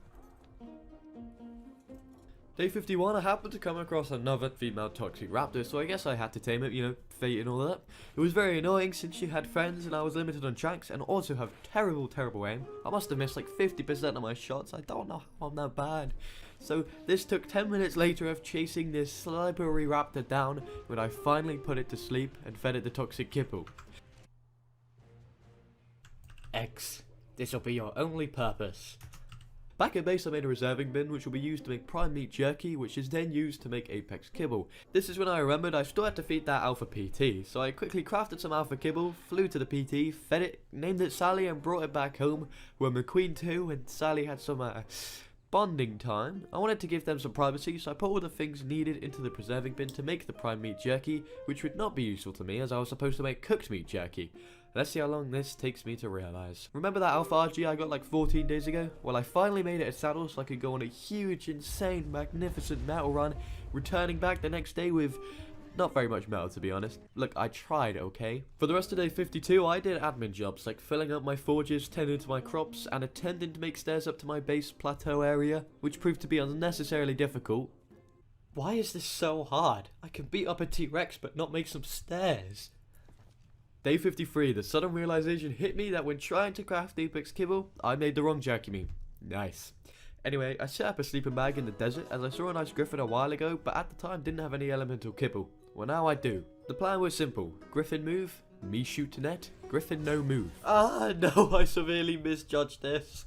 Day 51, I happened to come across another female toxic raptor, so I guess I had to tame it, you know, fate and all that. It was very annoying since she had friends and I was limited on shanks and also have terrible aim. I must have missed like 50% of my shots, I don't know how I'm that bad. So this took 10 minutes later of chasing this slippery raptor down when I finally put it to sleep and fed it the toxic kibble. X, this'll be your only purpose. Back at base I made a reserving bin which will be used to make prime meat jerky, which is then used to make apex kibble. This is when I remembered I still had to feed that alpha PT, so I quickly crafted some alpha kibble, flew to the PT, fed it, named it Sally and brought it back home where McQueen 2 and Sally had some bonding time. I wanted to give them some privacy, so I put all the things needed into the preserving bin to make the prime meat jerky, which would not be useful to me as I was supposed to make cooked meat jerky. Let's see how long this takes me to realise. Remember that alpha RG I got like 14 days ago? Well, I finally made it a saddle so I could go on a huge, insane, magnificent metal run, returning back the next day with not very much metal, to be honest. Look, I tried, okay? For the rest of day 52, I did admin jobs like filling up my forges, tending to my crops, and attempting to make stairs up to my base plateau area, which proved to be unnecessarily difficult. Why is this so hard? I can beat up a T-Rex but not make some stairs. Day 53, the sudden realization hit me that when trying to craft apex kibble, I made the wrong jerky meat. Nice. Anyway, I set up a sleeping bag in the desert as I saw a nice griffin a while ago, but at the time didn't have any elemental kibble. Well, now I do. The plan was simple. Griffin move, me shoot to net, Griffin no move. Ah, no, I severely misjudged this.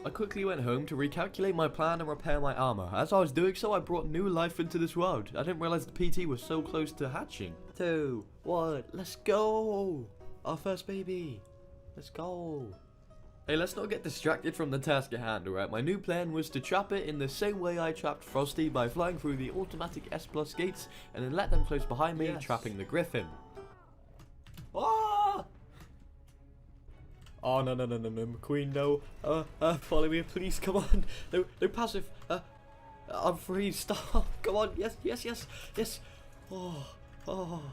I quickly went home to recalculate my plan and repair my armor. As I was doing so, I brought new life into this world. I didn't realize the PT was so close to hatching. 2, 1, let's go! Our first baby. Let's go. Hey, let's not get distracted from the task at hand, alright? My new plan was to trap it in the same way I trapped Frosty by flying through the automatic S+ gates and then let them close behind me, trapping the Griffin. Ah! Oh, no, McQueen, no. Follow me, please, come on. No passive. I'm free, stop. Come on, yes. Oh.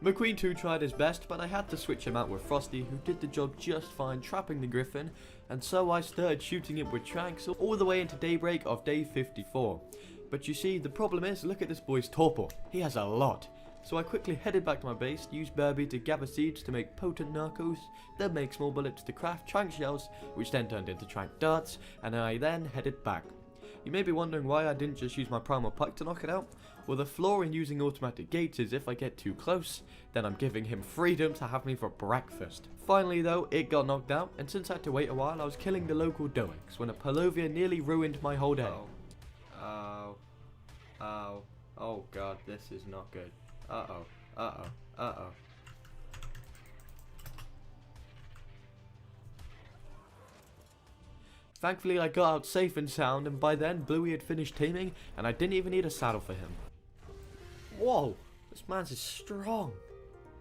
McQueen too tried his best, but I had to switch him out with Frosty, who did the job just fine trapping the Griffin, and so I started shooting it with tranks all the way into daybreak of day 54. But you see, the problem is, look at this boy's torpor. He has a lot. So I quickly headed back to my base, used Burby to gather seeds to make potent narcos, then make small bullets to craft trank shells, which then turned into trank darts, and I then headed back. You may be wondering why I didn't just use my Primal pike to knock it out. Well, the flaw in using automatic gates is if I get too close, then I'm giving him freedom to have me for breakfast. Finally though, it got knocked out, and since I had to wait a while, I was killing the local Doex when a Palovia nearly ruined my whole day. Oh god, this is not good. Uh-oh. Thankfully I got out safe and sound, and by then Bluey had finished taming and I didn't even need a saddle for him. Whoa, this man's is strong.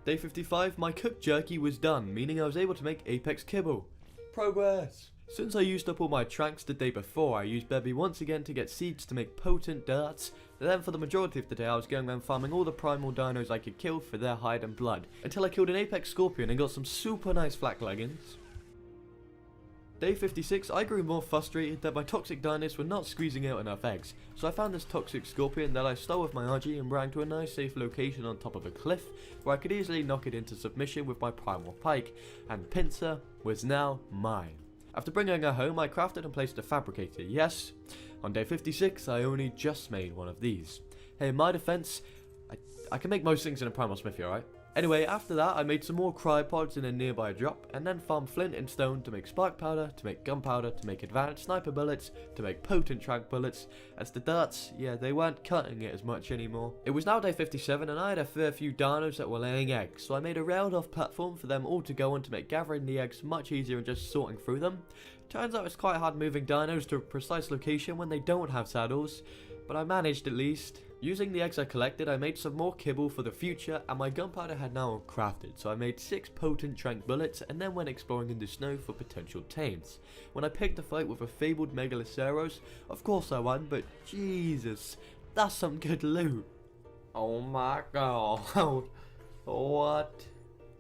Day 55, my cooked jerky was done, meaning I was able to make Apex kibble. Progress! Since I used up all my tranks the day before, I used Bebby once again to get seeds to make potent darts. Then for the majority of the day I was going around farming all the primal dinos I could kill for their hide and blood, until I killed an Apex Scorpion and got some super nice flak leggings. Day 56, I grew more frustrated that my toxic dinos were not squeezing out enough eggs, so I found this toxic scorpion that I stole with my RG and brought to a nice safe location on top of a cliff, where I could easily knock it into submission with my primal pike, and Pincer was now mine. After bringing her home, I crafted and placed a fabricator, yes. On day 56, I only just made one of these. Hey, in my defense, I can make most things in a primal smithy, alright? Anyway, after that, I made some more cryopods in a nearby drop, and then farmed flint and stone to make spark powder, to make gunpowder, to make advanced sniper bullets, to make potent trank bullets, as the darts, yeah, they weren't cutting it as much anymore. It was now day 57, and I had a fair few dinos that were laying eggs, so I made a railed off platform for them all to go on to make gathering the eggs much easier and just sorting through them. Turns out it's quite hard moving dinos to a precise location when they don't have saddles, but I managed at least. Using the eggs I collected, I made some more kibble for the future, and my gunpowder had now crafted, so I made 6 potent trank bullets and then went exploring in the snow for potential tames. When I picked a fight with a fabled Megaloceros, of course I won, but Jesus, that's some good loot. Oh my god, what?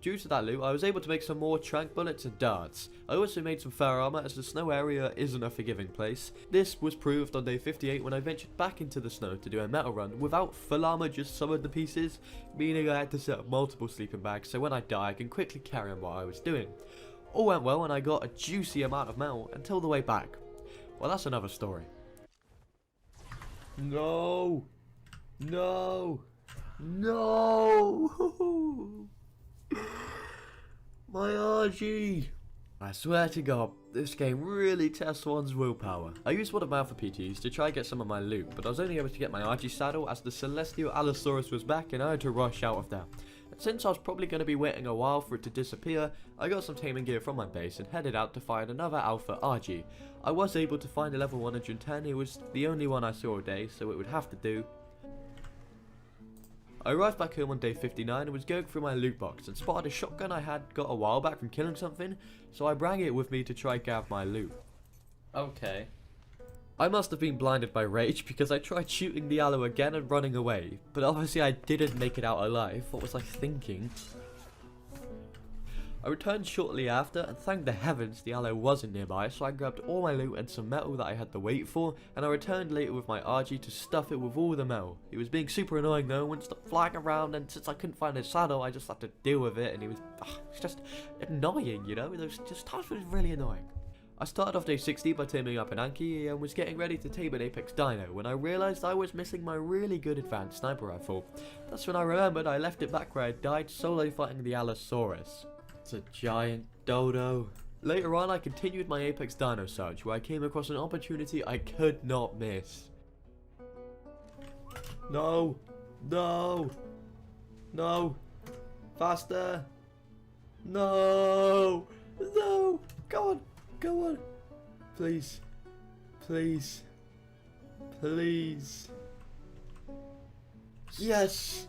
Due to that loot, I was able to make some more trank bullets and darts. I also made some fur armor, as the snow area isn't a forgiving place. This was proved on day 58 when I ventured back into the snow to do a metal run without full armor, just some of the pieces, meaning I had to set up multiple sleeping bags so when I die I can quickly carry on what I was doing. All went well and I got a juicy amount of metal until the way back. Well, that's another story. No! My RG! I swear to god, this game really tests one's willpower. I used one of my alpha PTs to try and get some of my loot, but I was only able to get my RG saddle as the Celestial Allosaurus was back and I had to rush out of there. And since I was probably going to be waiting a while for it to disappear, I got some taming gear from my base and headed out to find another alpha RG. I was able to find a level 110, it was the only one I saw all day, so it would have to do. I arrived back home on day 59 and was going through my loot box and spotted a shotgun I had got a while back from killing something, so I brought it with me to try and grab my loot. Okay. I must have been blinded by rage because I tried shooting the aloe again and running away, but obviously I didn't make it out alive. What was I thinking? I returned shortly after and thank the heavens the aloe wasn't nearby, so I grabbed all my loot and some metal that I had to wait for, and I returned later with my RG to stuff it with all the metal. He was being super annoying though, wouldn't stop flying around, and since I couldn't find his saddle I just had to deal with it, and it was just annoying, you know, it was just times it was really annoying. I started off day 60 by taming up an Arkive and was getting ready to tame an Apex Dino when I realised I was missing my really good advanced sniper rifle. That's when I remembered I left it back where I died solo fighting the Allosaurus. It's a giant dodo. Later on I continued my Apex Dino search where I came across an opportunity I could not miss. No! No! No! Faster! No! No! Go on! Go on! Please. Please. Please. Yes!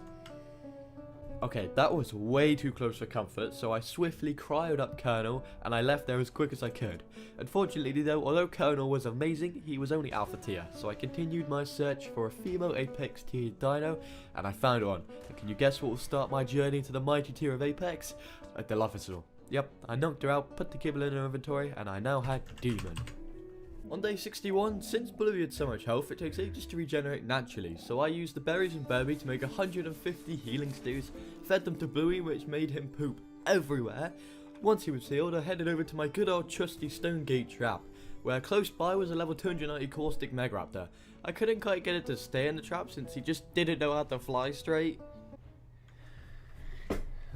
Okay, that was way too close for comfort, so I swiftly cryoed up Colonel and I left there as quick as I could. Unfortunately though, although Colonel was amazing, he was only alpha tier, so I continued my search for a female Apex tier dino and I found one. And can you guess what will start my journey to the mighty tier of Apex? A Dilophosaur. Yep, I knocked her out, put the kibble in her inventory, and I now had Demon. On day 61, since Bluey had so much health, it takes ages to regenerate naturally, so I used the berries and Burby to make 150 healing stews, fed them to Bluey, which made him poop everywhere. Once he was healed, I headed over to my good old trusty Stone Gate trap, where close by was a level 290 caustic Megaraptor. I couldn't quite get it to stay in the trap since he just didn't know how to fly straight.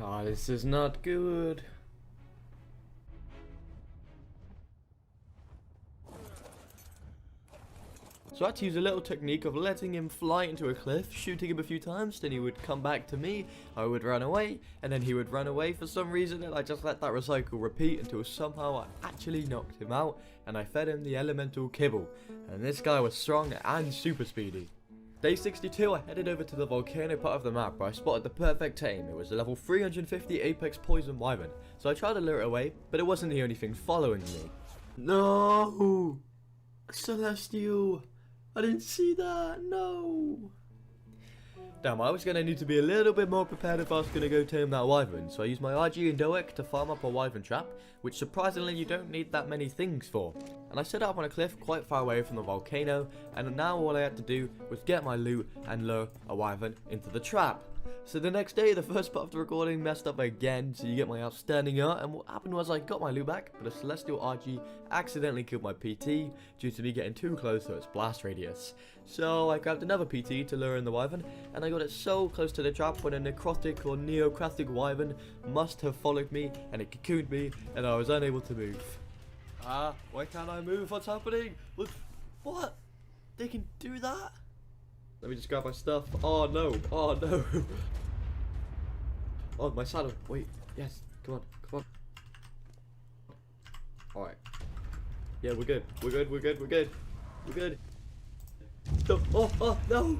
Oh, this is not good. So I had to use a little technique of letting him fly into a cliff, shooting him a few times, then he would come back to me, I would run away, and then he would run away for some reason, and I just let that recycle repeat until somehow I actually knocked him out, and I fed him the elemental kibble, and this guy was strong and super speedy. Day 62, I headed over to the volcano part of the map where I spotted the perfect tame. It was a level 350 Apex Poison Wyvern, so I tried to lure it away, but it wasn't the only thing following me. No! Celestial! I didn't see that, no! Damn, I was going to need to be a little bit more prepared if I was going to go tame that wyvern, so I used my RG and Doek to farm up a wyvern trap, which surprisingly you don't need that many things for. And I set it up on a cliff quite far away from the volcano, and now all I had to do was get my loot and lure a wyvern into the trap. So the next day, the first part of the recording messed up again, so you get my outstanding art, and what happened was I got my loot back, but a Celestial RG accidentally killed my PT due to me getting too close to its blast radius. So I grabbed another PT to lure in the wyvern, and I got it so close to the trap when a necrotic or neocratic wyvern must have followed me, and it cocooned me, and I was unable to move. Ah, why can't I move? What's happening? What? They can do that? Let me just grab my stuff. Oh no, oh no. Oh, my saddle. Wait, yes, come on, come on. Alright. Yeah, we're good, we're good, we're good, we're good. We're good. No, oh, no.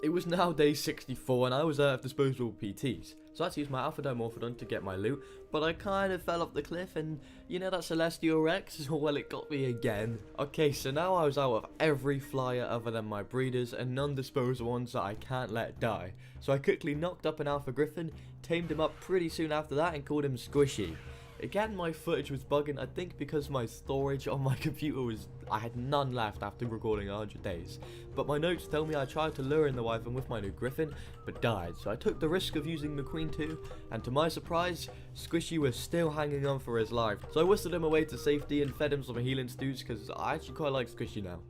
It was now day 64 and I was out of disposable PTs. So I had to use my Alpha Dimorphodon to get my loot, but I kind of fell off the cliff and you know that Celestial Rex? Well, it got me again. Okay, so now I was out of every flyer other than my breeders and non-disposal ones that I can't let die. So I quickly knocked up an Alpha Griffin, tamed him up pretty soon after that and called him Squishy. Again, my footage was bugging, I think because my storage on my computer was, I had none left after recording 100 days. But my notes tell me I tried to lure in the wyvern with my new Griffin, but died. So I took the risk of using the Queen too, and to my surprise, Squishy was still hanging on for his life. So I whistled him away to safety and fed him some healing stews because I actually quite like Squishy now.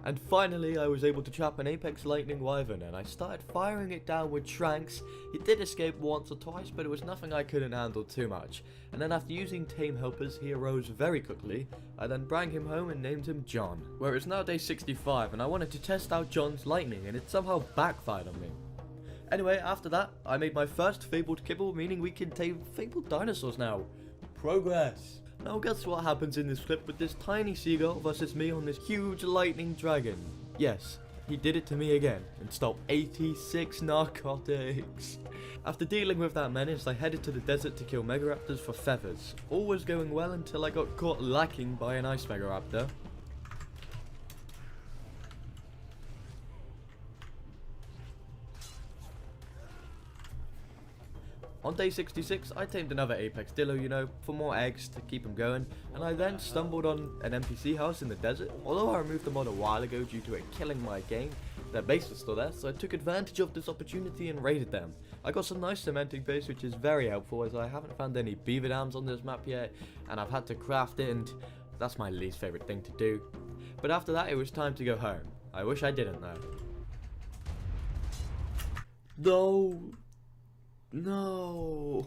And finally, I was able to trap an Apex Lightning Wyvern, and I started firing it down with tranks. It did escape once or twice, but it was nothing I couldn't handle too much. And then after using tame helpers, he arose very quickly. I then brought him home and named him John. Where it's now day 65, and I wanted to test out John's lightning, and it somehow backfired on me. Anyway, after that, I made my first fabled kibble, meaning we can tame fabled dinosaurs now. Progress! Now guess what happens in this clip with this tiny seagull versus me on this huge lightning dragon. Yes, he did it to me again and stole 86 narcotics. After dealing with that menace, I headed to the desert to kill Megaraptors for feathers. All was going well until I got caught lacking by an ice Megaraptor. On day 66, I tamed another Apex Dillo, you know, for more eggs to keep him going, and I then stumbled on an NPC house in the desert. Although I removed the mod a while ago due to it killing my game, Their base was still there, so I took advantage of this opportunity and raided them. I got some nice cementing base, which is very helpful as I haven't found any beaver dams on this map yet, and I've had to craft it, and that's my least favourite thing to do. But after that, it was time to go home. I wish I didn't though. No.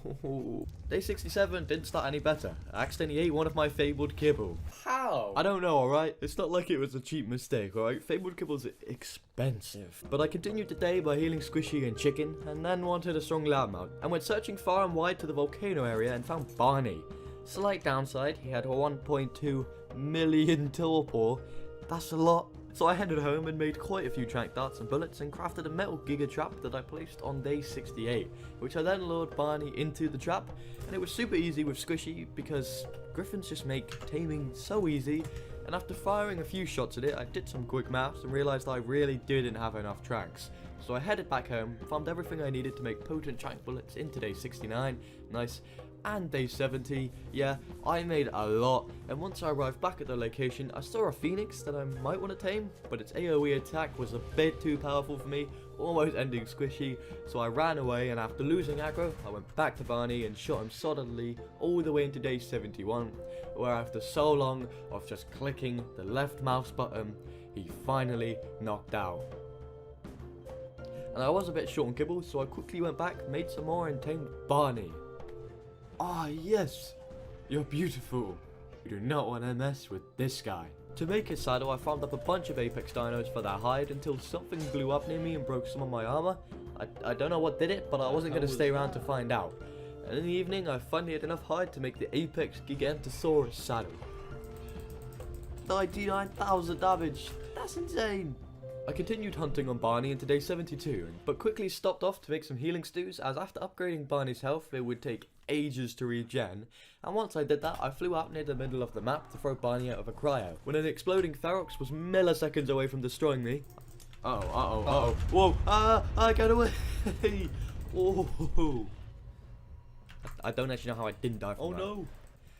Day 67 didn't start any better. I accidentally ate one of my fabled kibble. How? I don't know, alright? It's not like it was a cheap mistake, alright? Fabled kibble's expensive. But I continued the day by healing Squishy and Chicken, and then wanted a strong loudmouth, and went searching far and wide to the volcano area and found Barney. Slight downside, he had a 1.2 million torpor. That's a lot. So I headed home and made quite a few trank darts and bullets and crafted a metal giga trap that I placed on day 68, which I then lured Barney into the trap, and it was super easy with Squishy because griffins just make taming so easy, and after firing a few shots at it, I did some quick maths and realised I really didn't have enough tranks. So I headed back home, found everything I needed to make potent trank bullets into day 69, nice, and day 70, yeah, I made a lot, and once I arrived back at the location, I saw a phoenix that I might want to tame, but its AoE attack was a bit too powerful for me, almost ending Squishy, so I ran away, and after losing aggro, I went back to Barney and shot him solidly all the way into day 71, where after so long of just clicking the left mouse button, he finally knocked out. And I was a bit short on kibble, so I quickly went back, made some more, and tamed Barney. Ah, yes, you're beautiful. You do not want to mess with this guy. To make his saddle, I farmed up a bunch of apex dinos for their hide until something blew up near me and broke some of my armor. I don't know what did it, but I wasn't going to stay around to find out. And in the evening, I finally had enough hide to make the apex gigantosaurus saddle. 99,000 damage. That's insane. I continued hunting on Barney into day 72, but quickly stopped off to make some healing stews, as after upgrading Barney's health, it would take ages to regen, and once I did that, I flew out near the middle of the map to throw Barney out of a cryo, when an exploding Ferox was milliseconds away from destroying me. Whoa, I got away! Oh, I don't actually know how I didn't die from that. No!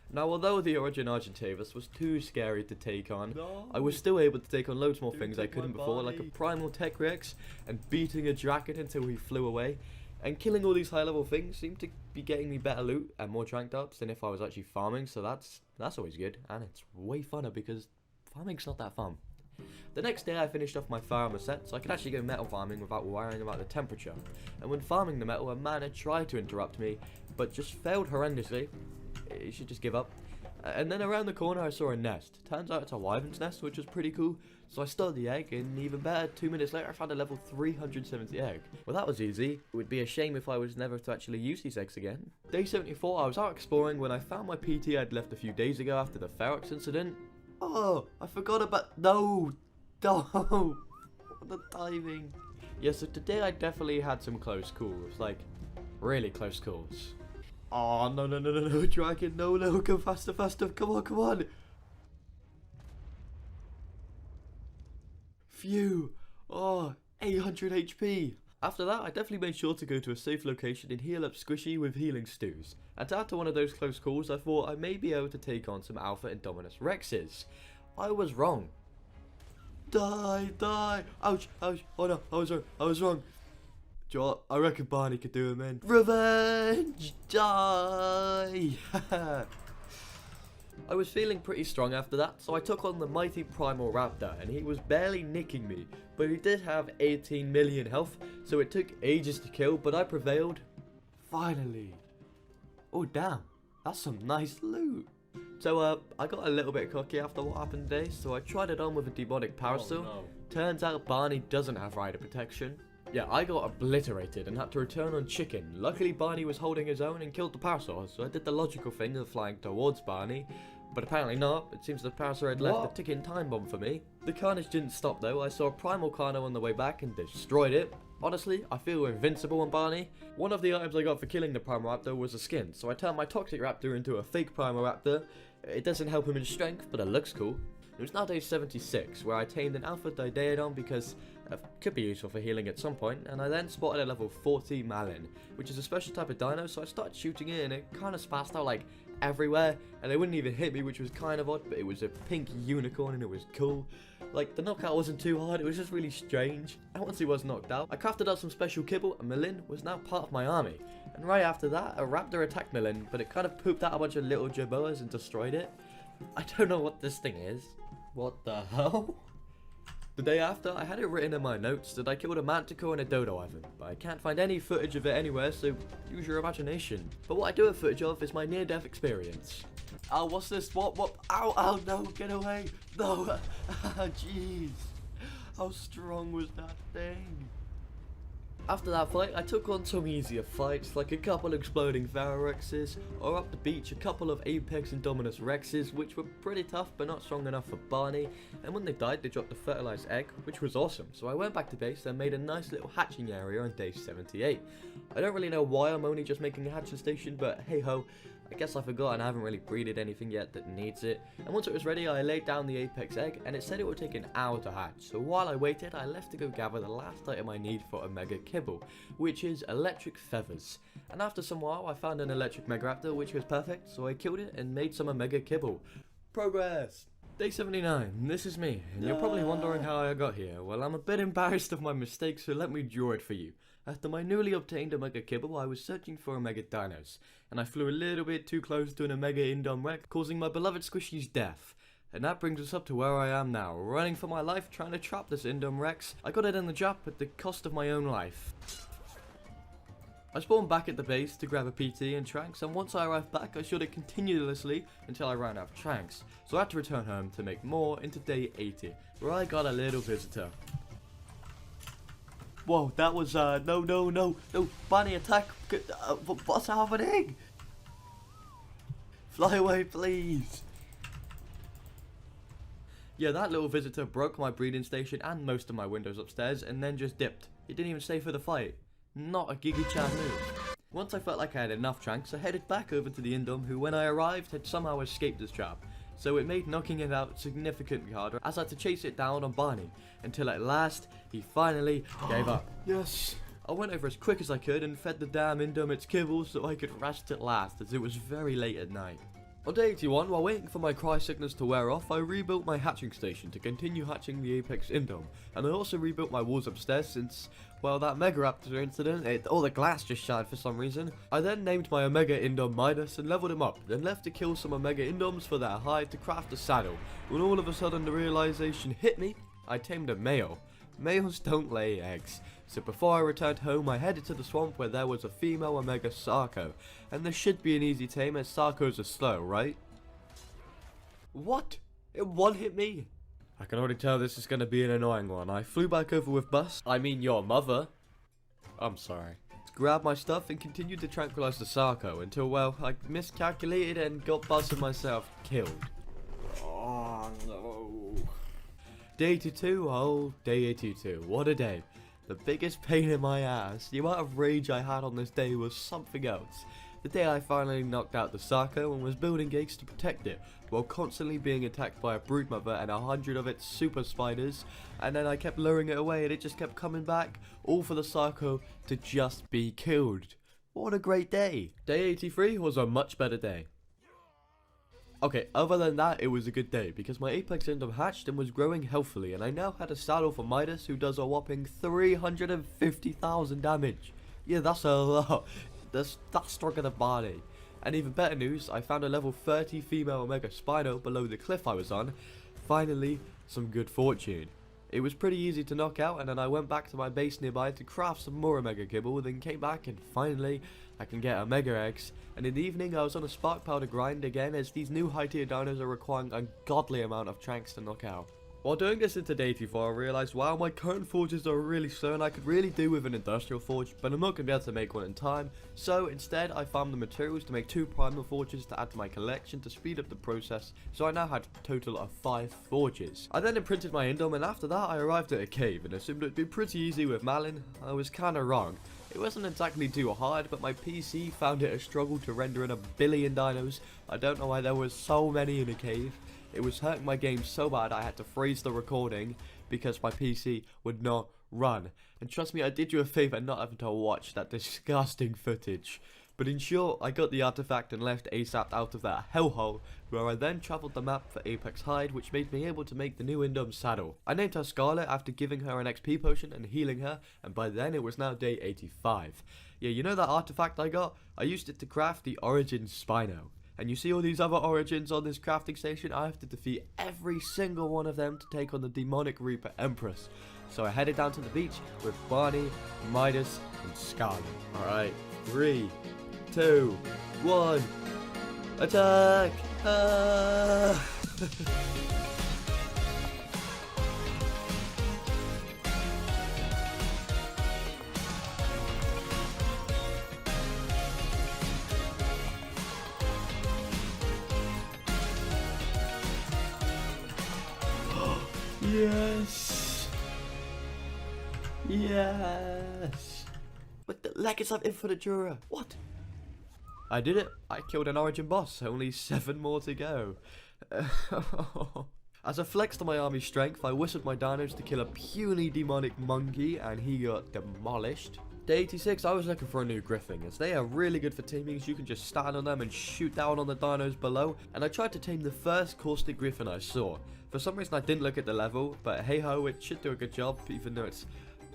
Now, although the Origin Argentavis was too scary to take on, I was still able to take on loads more things I couldn't before, like a Primal Tech Rex, and beating a dragon until he flew away. And killing all these high level things seemed to be getting me better loot and more trank darts than if I was actually farming, so that's always good, and it's way funner because farming's not that fun. The next day I finished off my firearmor set, so I could actually go metal farming without worrying about the temperature. And when farming the metal, a man had tried to interrupt me, but just failed horrendously. You should just give up. And then around the corner I saw a nest. Turns out it's a wyvern's nest, which was pretty cool. So I stole the egg, and even better, 2 minutes later I found a level 370 egg. Well, that was easy. It would be a shame if I was never to actually use these eggs again. Day 74, I was out exploring when I found my PT I'd left a few days ago after the Ferox incident. Oh, I forgot about... No! The timing. Yeah, so today I definitely had some close calls. Like, really close calls. Oh, no, dragon, no, go faster, come on. Phew, oh, 800 HP. After that, I definitely made sure to go to a safe location and heal up Squishy with healing stews. And after one of those close calls, I thought I may be able to take on some Alpha Indominus Rexes. I was wrong. Die, ouch, oh no, I was wrong. Do you know what? I reckon Barney could do it, man. Revenge! Die! I was feeling pretty strong after that, so I took on the mighty Primal Raptor, and he was barely nicking me, but he did have 18 million health, so it took ages to kill, but I prevailed. Finally. Oh damn, that's some nice loot. So I got a little bit cocky after what happened today, so I tried it on with a demonic parasol. Oh, no. Turns out Barney doesn't have rider protection. Yeah, I got obliterated and had to return on Chicken. Luckily Barney was holding his own and killed the Parasaur, so I did the logical thing of flying towards Barney, but apparently not. It seems the Parasaur had left a ticking time bomb for me. The carnage didn't stop though. I saw a Primal Carno on the way back and destroyed it. Honestly, I feel invincible on Barney. One of the items I got for killing the Primal Raptor was a skin, so I turned my Toxic Raptor into a fake Primal Raptor. It doesn't help him in strength, but it looks cool. It was now day 76, where I tamed an alpha Didaeodon because it could be useful for healing at some point, and I then spotted a level 40 Malin, which is a special type of dino, so I started shooting it and it kind of spazzed out like everywhere, and they wouldn't even hit me, which was kind of odd, but it was a pink unicorn and it was cool. Like, the knockout wasn't too hard, it was just really strange. And once he was knocked out, I crafted out some special kibble, and Malin was now part of my army. And right after that, a raptor attacked Malin, but it kind of pooped out a bunch of little jerboas and destroyed it. I don't know what this thing is. What the hell? The day after, I had it written in my notes that I killed a manticore and a dodo ivan, but I can't find any footage of it anywhere, so use your imagination. But what I do have footage of is my near-death experience. Oh, what's this? What? Ow, ow, no, get away. No, jeez. How strong was that thing? After that fight, I took on some easier fights, like a couple exploding Varorexes, or up the beach a couple of Apex Indominus Rexes, which were pretty tough but not strong enough for Barney, and when they died they dropped a fertilized egg, which was awesome, so I went back to base and made a nice little hatching area on day 78. I don't really know why I'm only just making a hatching station, but hey ho, I guess I forgot and I haven't really breeded anything yet that needs it. And once it was ready, I laid down the apex egg, and it said it would take an hour to hatch. So while I waited, I left to go gather the last item I need for a mega kibble, which is electric feathers. And after some while, I found an electric megaraptor, which was perfect, so I killed it and made some omega kibble. Progress! Day 79, this is me, and you're probably wondering how I got here. Well, I'm a bit embarrassed of my mistakes, so let me draw it for you. After my newly obtained omega kibble, I was searching for omega dinos, and I flew a little bit too close to an omega indom rex, causing my beloved squishy's death. And that brings us up to where I am now, running for my life, trying to trap this indom rex. I got it in the trap at the cost of my own life. I spawned back at the base to grab a PT and tranks, and once I arrived back I shot it continuously until I ran out of tranks, so I had to return home to make more into day 80, where I got a little visitor. Whoa, that was, no, bunny attack, what's happening? Fly away please! Yeah, that little visitor broke my breeding station and most of my windows upstairs and then just dipped. It didn't even stay for the fight. Not a Gigi-chan move. Once I felt like I had enough tranks, I headed back over to the Indom, who when I arrived had somehow escaped his trap. So it made knocking it out significantly harder, as I had to chase it down on Barney, until at last, he finally gave up. Yes! I went over as quick as I could and fed the damn Indom its kibble so I could rest at last, as it was very late at night. On day 81, while waiting for my cry sickness to wear off, I rebuilt my hatching station to continue hatching the Apex Indom, and I also rebuilt my walls upstairs since, well, that Megaraptor incident, all the glass just shattered for some reason. I then named my Omega Indom Midas and leveled him up, then left to kill some Omega Indoms for their hide to craft a saddle. When all of a sudden the realization hit me, I tamed a male. Males don't lay eggs, so before I returned home I headed to the swamp where there was a female Omega Sarco, and this should be an easy tame as Sarcos are slow, right? What? It one-hit me? I can already tell this is going to be an annoying one. I flew back over with Bus, I mean your mother. I'm sorry. Grabbed my stuff and continued to tranquilize the Sarco until, well, I miscalculated and got Bus and myself killed. Oh no. Day 82, oh, day 82, what a day. The biggest pain in my ass, the amount of rage I had on this day was something else. The day I finally knocked out the Sarco and was building gates to protect it, while constantly being attacked by a broodmother and 100 of its super spiders, and then I kept luring it away and it just kept coming back, all for the Sarco to just be killed. What a great day. Day 83 was a much better day. Okay, other than that, it was a good day, because my Apex Indom hatched and was growing healthily, and I now had a saddle for Midas who does a whopping 350,000 damage. Yeah, that's a lot. That's stronger than Barney. And even better news, I found a level 30 female Omega Spino below the cliff I was on. Finally, some good fortune. It was pretty easy to knock out, and then I went back to my base nearby to craft some more Omega Kibble, then came back and finally I can get Omega Eggs. And in the evening I was on a spark powder grind again, as these new high tier dinos are requiring a godly amount of tranks to knock out. While doing this into day 84, I realised, wow, my current forges are really slow and I could really do with an industrial forge, but I'm not going to be able to make one in time. So instead I farmed the materials to make 2 primal forges to add to my collection to speed up the process, so I now had a total of 5 forges. I then imprinted my Indom, and after that I arrived at a cave and assumed it would be pretty easy with Malin. I was kinda wrong. It wasn't exactly too hard, but my PC found it a struggle to render in 1 billion dinos. I don't know why there was so many in a cave. It was hurting my game so bad I had to freeze the recording because my PC would not run. And trust me, I did you a favour not having to watch that disgusting footage. But in short, I got the artifact and left ASAP out of that hellhole, where I then travelled the map for Apex Hide, which made me able to make the new Indom saddle. I named her Scarlet after giving her an XP potion and healing her, and by then it was now day 85. Yeah, you know that artifact I got? I used it to craft the Origin Spino. And you see all these other Origins on this crafting station? I have to defeat every single one of them to take on the demonic Reaper Empress. So I headed down to the beach with Barney, Midas, and Scarlet. Alright, 3, 2, 1, attack! Yes! Yes! But the legacy of Infinite Jura. What? I did it. I killed an Origin boss. Only 7 more to go. As a flex to my army strength, I whistled my dinos to kill a puny demonic monkey, and he got demolished. Day 86, I was looking for a new Griffin, as they are really good for teamings. You can just stand on them and shoot down on the dinos below, and I tried to tame the first caustic Griffin I saw. For some reason I didn't look at the level, but hey ho, it should do a good job, even though it's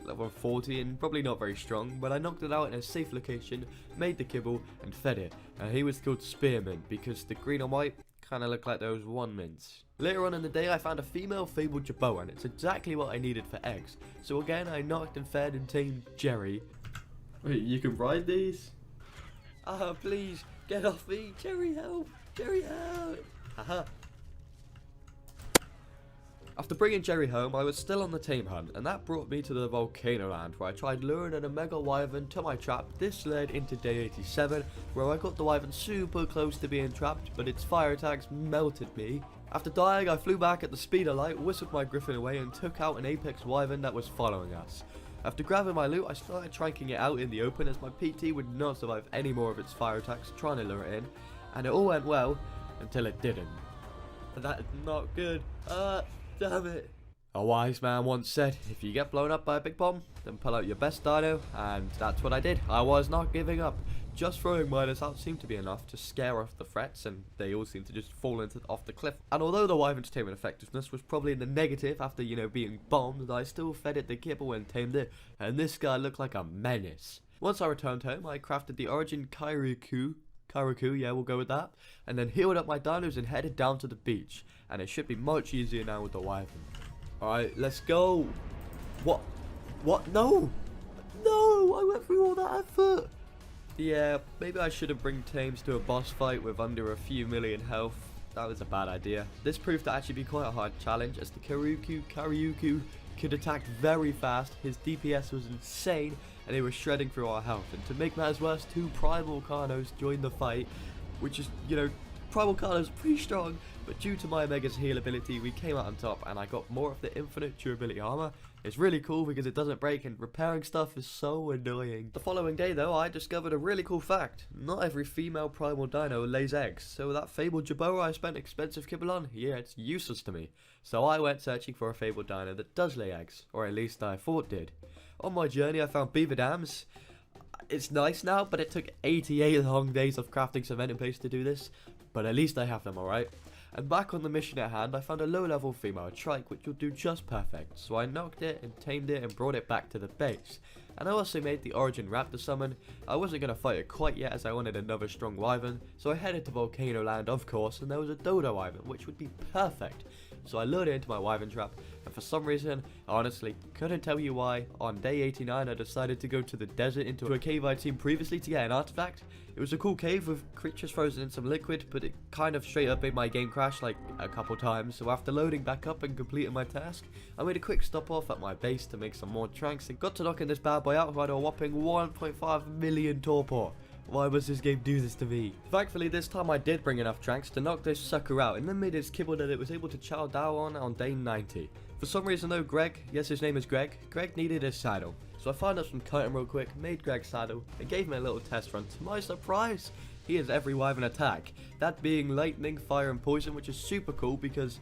level 40 and probably not very strong. But I knocked it out in a safe location, made the kibble, and fed it. And he was called Spearman, because the green and white kind of look like those 1 mints. Later on in the day, I found a female fabled Jabot, and it's exactly what I needed for eggs. So again, I knocked and fed and tamed Jerry. Wait, you can ride these? Ah, please, get off me. Jerry, help. Jerry, help. Haha. After bringing Jerry home, I was still on the tame hunt, and that brought me to the Volcano Land, where I tried luring an Omega Wyvern to my trap. This led into day 87, where I got the Wyvern super close to being trapped, but its fire attacks melted me. After dying, I flew back at the speed of light, whistled my Griffin away, and took out an Apex Wyvern that was following us. After grabbing my loot, I started tranking it out in the open, as my PT would not survive any more of its fire attacks trying to lure it in, and it all went well, until it didn't. And that is not good. Damn it. A wise man once said, if you get blown up by a big bomb, then pull out your best dino, and that's what I did. I was not giving up. Just throwing Midas out seemed to be enough to scare off the threats, and they all seemed to just fall off the cliff. And although the Wyvern's taming effectiveness was probably in the negative after, being bombed, I still fed it the kibble and tamed it, and this guy looked like a menace. Once I returned home, I crafted the Origin Kairoku, yeah, we'll go with that, and then healed up my dinos and headed down to the beach, and it should be much easier now with the Wyvern. Alright, let's go. What? No! No! I went through all that effort! Yeah, maybe I shouldn't bring tames to a boss fight with under a few million health. That was a bad idea. This proved to actually be quite a hard challenge, as the Karyuku could attack very fast, his DPS was insane, and they were shredding through our health. And to make matters worse, 2 Primal Carnos joined the fight, which is, Primal Carnos are pretty strong, but due to my Omega's heal ability, we came out on top, and I got more of the infinite durability armor. It's really cool because it doesn't break, and repairing stuff is so annoying. The following day though, I discovered a really cool fact. Not every female Primal Dino lays eggs, so that fabled Jabot I spent expensive kibble on, yeah, it's useless to me. So I went searching for a fabled Dino that does lay eggs, or at least I thought did. On my journey I found beaver dams. It's nice now, but it took 88 long days of crafting cement in place to do this, but at least I have them, alright? And back on the mission at hand, I found a low-level female trike which will do just perfect, so I knocked it and tamed it and brought it back to the base. And I also made the Origin Raptor summon. I wasn't going to fight it quite yet, as I wanted another strong Wyvern, so I headed to Volcano Land of course, and there was a Dodo Wyvern which would be perfect. So I lured it into my Wyvern trap, and for some reason, I honestly couldn't tell you why, on day 89 I decided to go to the desert into a cave I'd seen previously to get an artifact. It was a cool cave with creatures frozen in some liquid, but it kind of straight up made my game crash like a couple times, so after loading back up and completing my task, I made a quick stop off at my base to make some more tranks and got to knocking this bad boy out who had a whopping 1.5 million torpor. Why must this game do this to me? Thankfully this time I did bring enough tranks to knock this sucker out, and then made his kibble that it was able to chow down on day 90. For some reason though, Greg, yes his name is Greg needed his saddle. So I found out some chitin real quick, made Greg's saddle, and gave him a little test run. To my surprise, he has every wyvern attack. That being lightning, fire and poison, which is super cool because,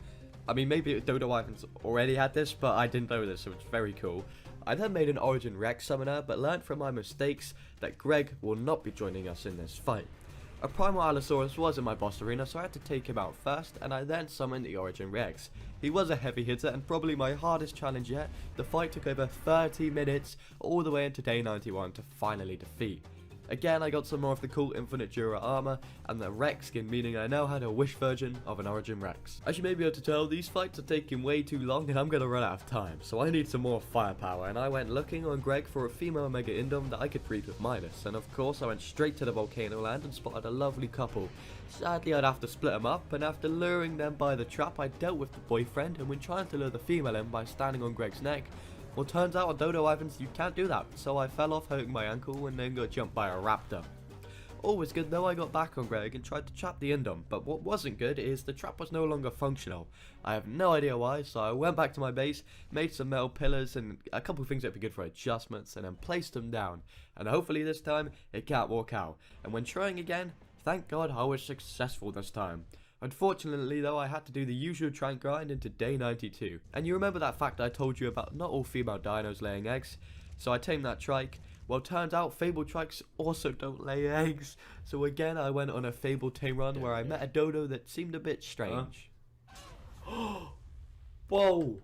I mean, maybe Dodo Wyverns already had this, but I didn't know this, so it's very cool. I then made an Origin Rex summoner, but learned from my mistakes that Greg will not be joining us in this fight. A Primal Allosaurus was in my boss arena, so I had to take him out first, and I then summoned the Origin Rex. He was a heavy hitter and probably my hardest challenge yet. The fight took over 30 minutes, all the way into day 91 to finally defeat. Again, I got some more of the cool Infinite Jura armor and the Rex skin, meaning I now had a wish version of an Origin Rex. As you may be able to tell, these fights are taking way too long and I'm gonna run out of time, so I need some more firepower, and I went looking on Greg for a female Omega Indom that I could breed with Midas, and of course I went straight to the volcano land and spotted a lovely couple. Sadly, I'd have to split them up, and after luring them by the trap, I dealt with the boyfriend, and when trying to lure the female in by standing on Greg's neck, well, turns out on Dodo Wyverns you can't do that, so I fell off hurting my ankle and then got jumped by a raptor. All was good though. I got back on Greg and tried to trap the Indom, but what wasn't good is the trap was no longer functional. I have no idea why, so I went back to my base, made some metal pillars and a couple things that would be good for adjustments, and then placed them down, and hopefully this time it can't walk out. And when trying again, thank God I was successful this time. Unfortunately though, I had to do the usual trank grind into day 92. And you remember that fact I told you about not all female dinos laying eggs? So I tamed that trike. Well, turns out fabled trikes also don't lay eggs. So again, I went on a fabled tame run where I met a dodo that seemed a bit strange. Whoa!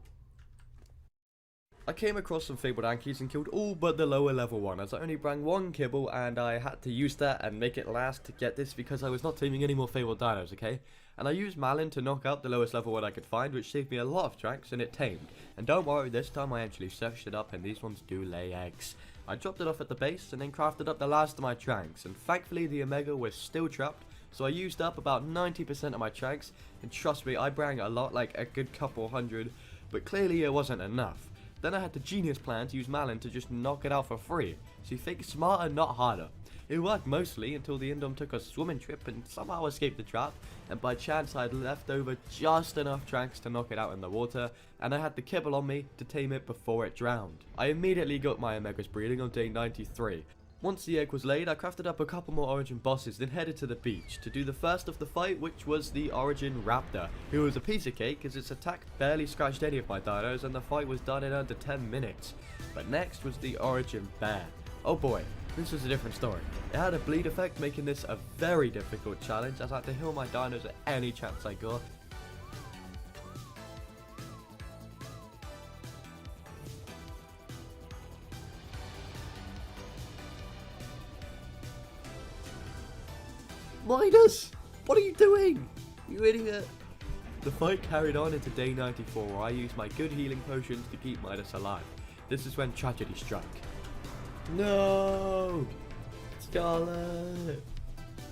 I came across some fabled Ankies and killed all but the lower level one, as I only brought one kibble and I had to use that and make it last to get this because I was not taming any more fabled dinos, okay? And I used Malin to knock out the lowest level one I could find, which saved me a lot of tranks and it tamed. And don't worry, this time I actually searched it up and these ones do lay eggs. I dropped it off at the base and then crafted up the last of my tranks, and thankfully the Omega was still trapped, so I used up about 90% of my tranks, and trust me, I brought a lot, like a good couple hundred, but clearly it wasn't enough. Then I had the genius plan to use Malin to just knock it out for free. So you think smarter, not harder. It worked mostly until the Indom took a swimming trip and somehow escaped the trap, and by chance I had left over just enough tranks to knock it out in the water, and I had the kibble on me to tame it before it drowned. I immediately got my Omegas breeding on day 93. Once the egg was laid, I crafted up a couple more Origin bosses, then headed to the beach to do the first of the fight, which was the Origin Raptor, who was a piece of cake as its attack barely scratched any of my dinos and the fight was done in under 10 minutes. But next was the Origin Bear. Oh boy, this was a different story. It had a bleed effect, making this a very difficult challenge as I had to heal my dinos at any chance I got. Midas! What are you doing? You idiot! The fight carried on into day 94 where I used my good healing potions to keep Midas alive. This is when tragedy struck. No! Scarlet!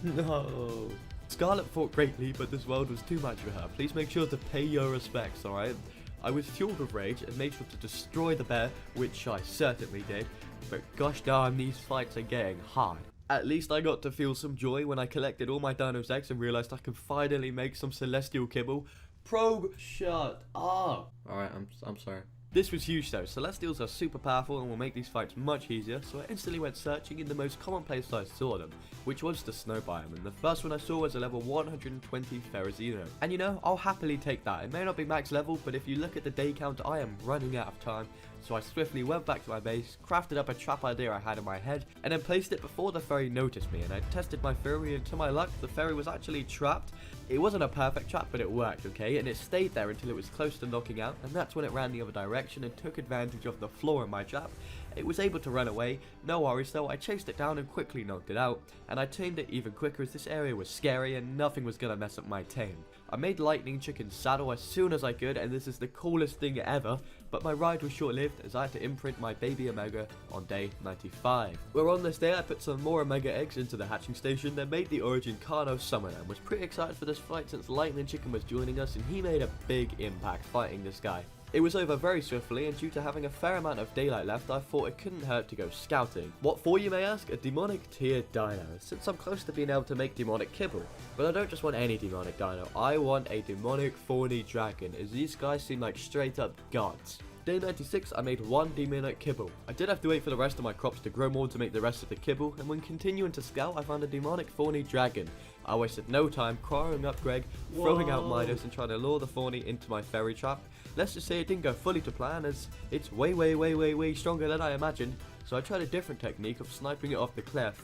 No! Scarlet fought greatly, but this world was too much for her. Please make sure to pay your respects, alright? I was fueled with rage and made sure to destroy the bear, which I certainly did, but gosh darn, these fights are getting hard. At least I got to feel some joy when I collected all my dino's eggs and realized I could finally make some celestial kibble. Probe, shut up! Alright, I'm sorry. This was huge though. Celestials are super powerful and will make these fights much easier, so I instantly went searching in the most common place I saw them, which was the snow biome, and the first one I saw was a level 120 Ferrozino. And you know, I'll happily take that. It may not be max level, but if you look at the day count, I am running out of time, so I swiftly went back to my base, crafted up a trap idea I had in my head, and then placed it before the ferry noticed me, and I tested my theory, and to my luck, the ferry was actually trapped. It wasn't a perfect trap, but it worked, okay, and it stayed there until it was close to knocking out, and that's when it ran the other direction and took advantage of the flaw in my trap. It was able to run away, no worries though. I chased it down and quickly knocked it out, and I tamed it even quicker as this area was scary and nothing was gonna mess up my tame. I made Lightning Chicken's saddle as soon as I could, and this is the coolest thing ever, but my ride was short-lived as I had to imprint my baby Omega on day 95. Where on this day I put some more Omega eggs into the hatching station, then made the Origin Carno Summoner, and was pretty excited for this fight since Lightning Chicken was joining us and he made a big impact fighting this guy. It was over very swiftly, and due to having a fair amount of daylight left, I thought it couldn't hurt to go scouting. What for, you may ask? A demonic tier dino, since I'm close to being able to make demonic kibble. But I don't just want any demonic dino, I want a demonic thorny dragon, as these guys seem like straight up gods. Day 96, I made one demonic kibble. I did have to wait for the rest of my crops to grow more to make the rest of the kibble, and when continuing to scout, I found a demonic thorny dragon. I wasted no time crawling up Greg, throwing out Midas, and trying to lure the thorny into my fairy trap. Let's just say it didn't go fully to plan, as it's way stronger than I imagined, so I tried a different technique of sniping it off the cliff.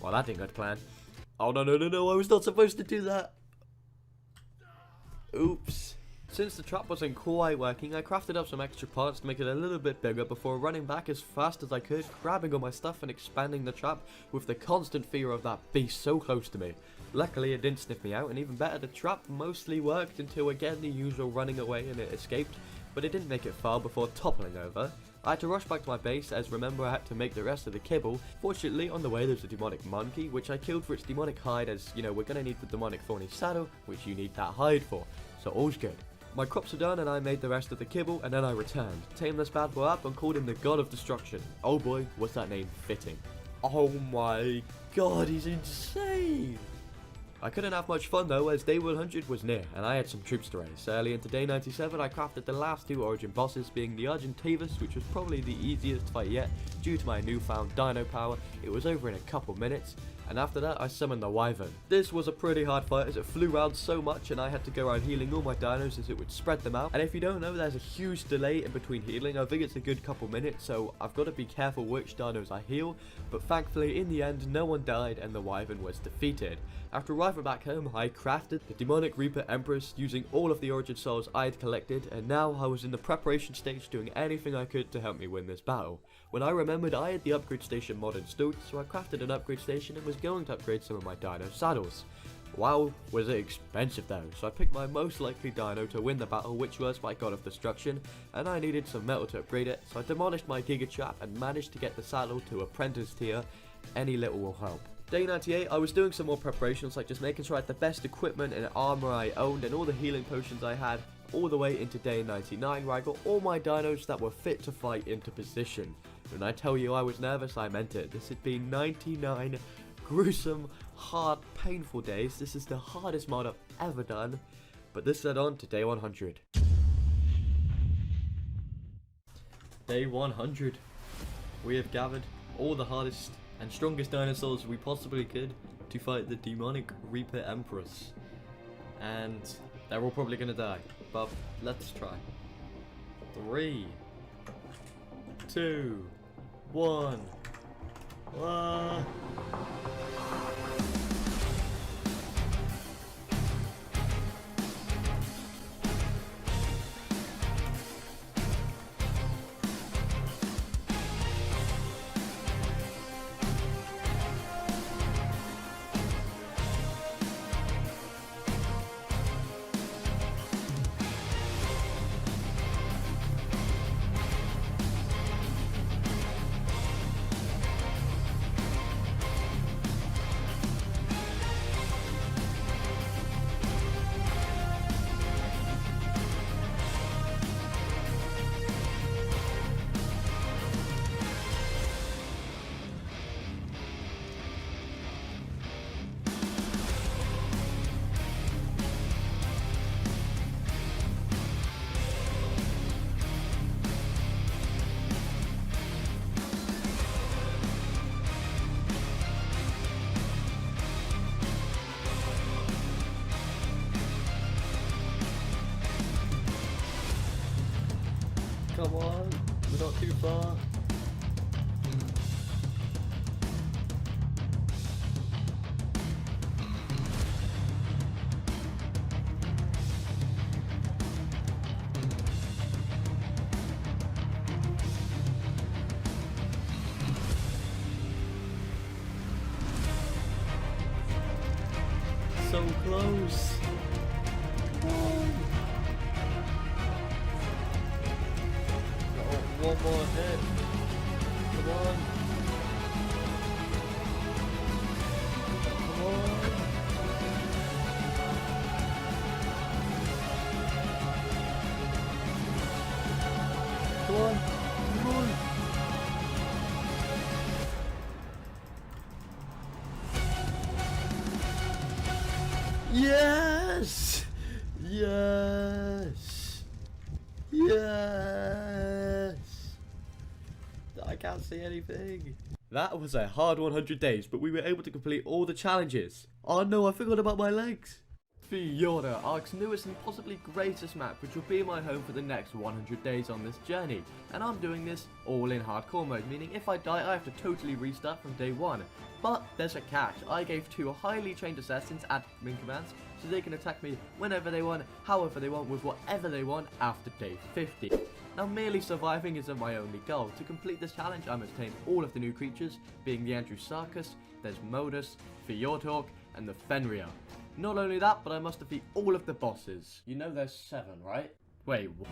Well, that didn't go to plan. Oh no, I was not supposed to do that. Oops. Since the trap wasn't quite working, I crafted up some extra parts to make it a little bit bigger before running back as fast as I could, grabbing all my stuff and expanding the trap with the constant fear of that beast so close to me. Luckily it didn't sniff me out, and even better, the trap mostly worked until again the usual running away and it escaped, but it didn't make it far before toppling over. I had to rush back to my base, as remember I had to make the rest of the kibble. Fortunately, on the way there's a demonic monkey, which I killed for its demonic hide, as, you know, we're gonna need the demonic thorny saddle, which you need that hide for, so all's good. My crops are done and I made the rest of the kibble, and then I returned, tamed this bad boy up and called him the God of Destruction. Oh boy, was that name fitting. Oh my god, he's insane! I couldn't have much fun though, as day 100 was near, and I had some troops to race. Early into day 97, I crafted the last two origin bosses, being the Argentavis, which was probably the easiest fight yet, due to my newfound dino power. It was over in a couple minutes, and after that I summoned the Wyvern. This was a pretty hard fight, as it flew around so much and I had to go around healing all my dinos as it would spread them out. And if you don't know, there's a huge delay in between healing. I think it's a good couple minutes, so I've got to be careful which dinos I heal, but thankfully in the end no one died and the Wyvern was defeated. After arriving back home, I crafted the demonic Reaper Empress using all of the origin souls I had collected, and now I was in the preparation stage doing anything I could to help me win this battle. When I remembered I had the upgrade station mod installed, so I crafted an upgrade station and was going to upgrade some of my dino saddles. Wow, was it expensive though, so I picked my most likely dino to win the battle, which was my God of Destruction, and I needed some metal to upgrade it, so I demolished my Giga Trap and managed to get the saddle to apprentice tier. Any little will help. Day 98, I was doing some more preparations, like just making sure I had the best equipment and armor I owned and all the healing potions I had, all the way into day 99, where I got all my dinos that were fit to fight into position. When I tell you I was nervous, I meant it. This had been 99 gruesome, hard, painful days. This is the hardest mod I've ever done, but this led on to day 100. Day 100. We have gathered all the hardest and strongest dinosaurs we possibly could to fight the demonic Reaper Empress. And they're all probably gonna die, but let's try. 3, 2, 1. Come on, we're not too far. So close. One more hit. Come on. Come on. Come on. Come on. Yes! Yes! Yes! can't see anything. That was a hard 100 days, but we were able to complete all the challenges. Oh no, I forgot about my legs. Fjordur, Ark's newest and possibly greatest map, which will be my home for the next 100 days on this journey. And I'm doing this all in hardcore mode, meaning if I die I have to totally restart from day 1. But there's a catch. I gave 2 highly trained assassins admin commands, so they can attack me whenever they want, however they want, with whatever they want after day 50. Now merely surviving isn't my only goal. To complete this challenge I must tame all of the new creatures, being the Sarcus, there's Modus, Fjordur, and the Fenrir. Not only that, but I must defeat all of the bosses. You know there's 7, right? Wait, what?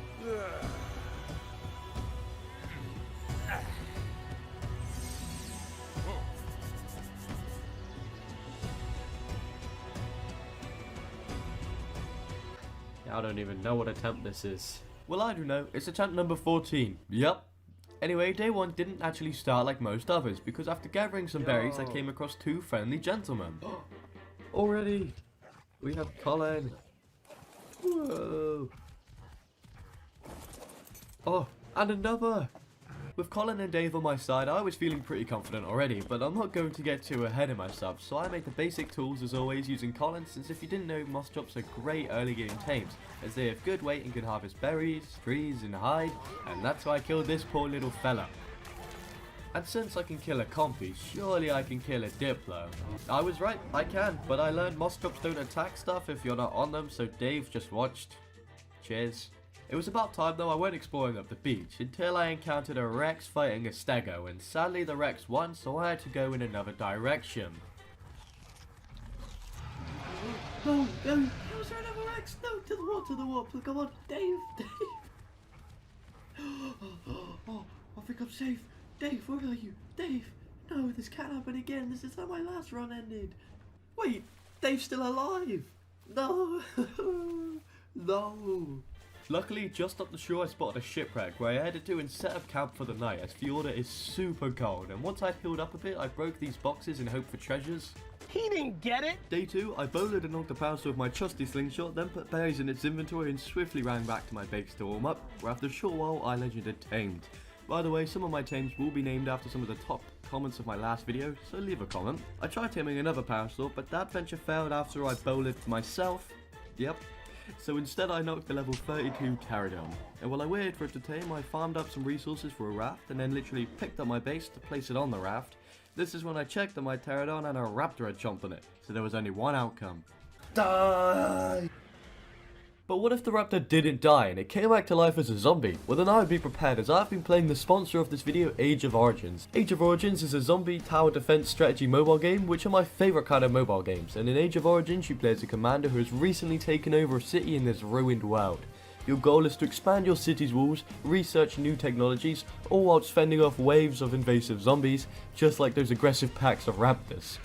I don't even know what attempt this is. Well, I do know. It's attempt number 14. Yup. Anyway, day 1 didn't actually start like most others, because after gathering some berries, I came across 2 friendly gentlemen. Already, we have Colin. Whoa. Oh, and another. With Colin and Dave on my side, I was feeling pretty confident already, but I'm not going to get too ahead of myself, so I made the basic tools as always using Colin, since if you didn't know, moss drops are great early game tames, as they have good weight and can harvest berries, trees and hide, and that's why I killed this poor little fella. And since I can kill a compy, surely I can kill a Diplo. I was right, I can, but I learned moss drops don't attack stuff if you're not on them, so Dave just watched. Cheers. It was about time though I went exploring up the beach, until I encountered a Rex fighting a Stego, and sadly the Rex won, so I had to go in another direction. No, no, was there another Rex? No, to the warp, come on, Dave. Oh, I think I'm safe. Dave, where are you? Dave, no, this can't happen again, this is how my last run ended. Wait, Dave's still alive. No, no. Luckily, just up the shore I spotted a shipwreck where I headed to and set up camp for the night, as Fjordur is super cold, and once I peeled up a bit I broke these boxes in hope for treasures. He didn't get it! Day 2, I bowled and knocked a palace with my trusty slingshot, then put berries in its inventory and swiftly ran back to my base to warm up, where after a short while I legended tamed. By the way, some of my tames will be named after some of the top comments of my last video, so leave a comment. I tried taming another parasaur, but that venture failed after I bowled myself. Yep. So instead I knocked the level 32 pterodon, and while I waited for it to tame, I farmed up some resources for a raft and then literally picked up my base to place it on the raft. This is when I checked that my pterodon and a raptor had chomped on it, so there was only one outcome. Die! But what if the raptor didn't die and it came back to life as a zombie? Well then I would be prepared, as I've been playing the sponsor of this video, Age of Origins. Age of Origins is a zombie tower defense strategy mobile game, which are my favourite kind of mobile games, and in Age of Origins you play as a commander who has recently taken over a city in this ruined world. Your goal is to expand your city's walls, research new technologies, all whilst fending off waves of invasive zombies, just like those aggressive packs of raptors.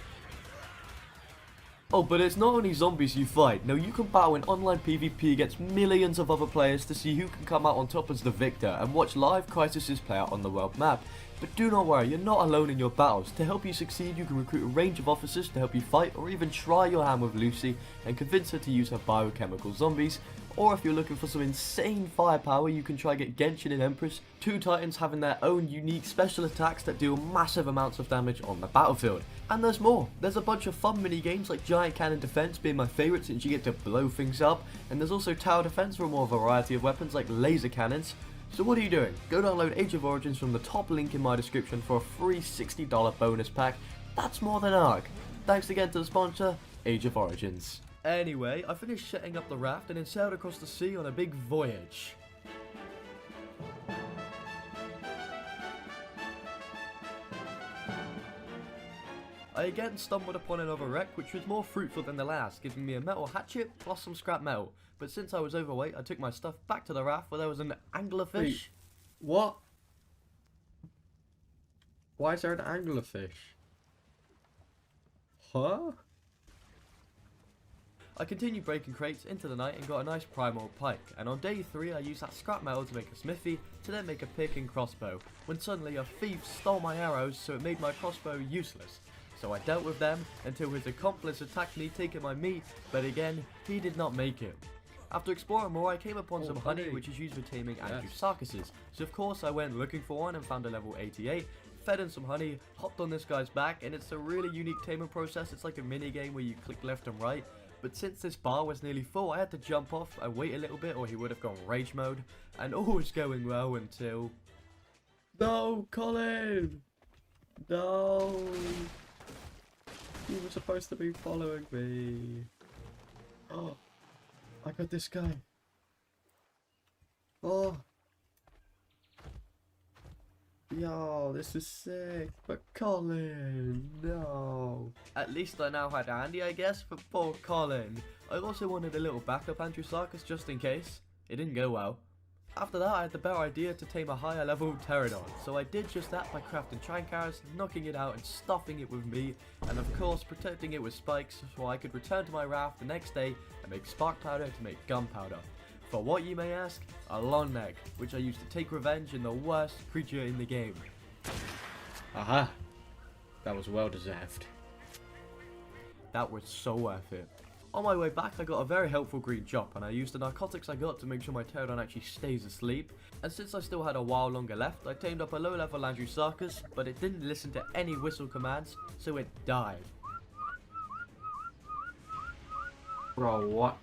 Oh, but it's not only zombies you fight. Now you can battle in online PvP against millions of other players to see who can come out on top as the victor, and watch live crises play out on the world map. But do not worry, you're not alone in your battles. To help you succeed, you can recruit a range of officers to help you fight, or even try your hand with Lucy and convince her to use her biochemical zombies. Or if you're looking for some insane firepower, you can try get Genshin and Empress, 2 titans having their own unique special attacks that deal massive amounts of damage on the battlefield. And there's more. There's a bunch of fun mini games like Giant Cannon Defense being my favourite, since you get to blow things up, and there's also Tower Defense for a more variety of weapons like laser cannons. So what are you doing? Go download Age of Origins from the top link in my description for a free $60 bonus pack. That's more than Ark. Thanks again to the sponsor, Age of Origins. Anyway, I finished setting up the raft and then sailed across the sea on a big voyage. I again stumbled upon another wreck, which was more fruitful than the last, giving me a metal hatchet plus some scrap metal. But since I was overweight, I took my stuff back to the raft where there was an anglerfish. Wait, what? Why is there an anglerfish? Huh? I continued breaking crates into the night and got a nice primal pike, and on day 3 I used that scrap metal to make a smithy, to then make a pick and crossbow, when suddenly a thief stole my arrows, so it made my crossbow useless. So I dealt with them until his accomplice attacked me, taking my meat, but again, he did not make it. After exploring more, I came upon some honey, which is used for taming Andrewsarchuses. So of course I went looking for one and found a level 88, fed in some honey, hopped on this guy's back, and it's a really unique taming process. It's like a mini game where you click left and right. But since this bar was nearly full, I had to jump off and wait a little bit or he would have gone rage mode. And all was going well until... No, Colin! No! He was supposed to be following me. Oh, I got this guy. Oh. Yo, this is sick. But Colin, no. At least I now had Andy, I guess, but poor Colin. I also wanted a little backup Andrewsarchus just in case. It didn't go well. After that, I had the better idea to tame a higher level pterodon, so I did just that by crafting Trankars, knocking it out and stuffing it with meat, and of course protecting it with spikes so I could return to my raft the next day and make spark powder to make gunpowder. For what you may ask, a long neck, which I used to take revenge in the worst creature in the game. Aha! That was well deserved. That was so worth it. On my way back, I got a very helpful green chop, and I used the narcotics I got to make sure my pterodon actually stays asleep. And since I still had a while longer left, I tamed up a low-level Andrewsarchus, but it didn't listen to any whistle commands, so it died. Bro, what?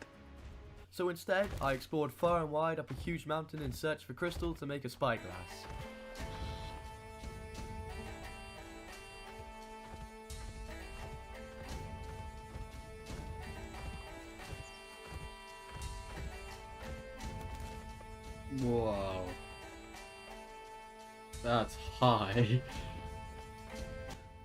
So instead, I explored far and wide up a huge mountain in search for crystal to make a spyglass. Whoa. That's high.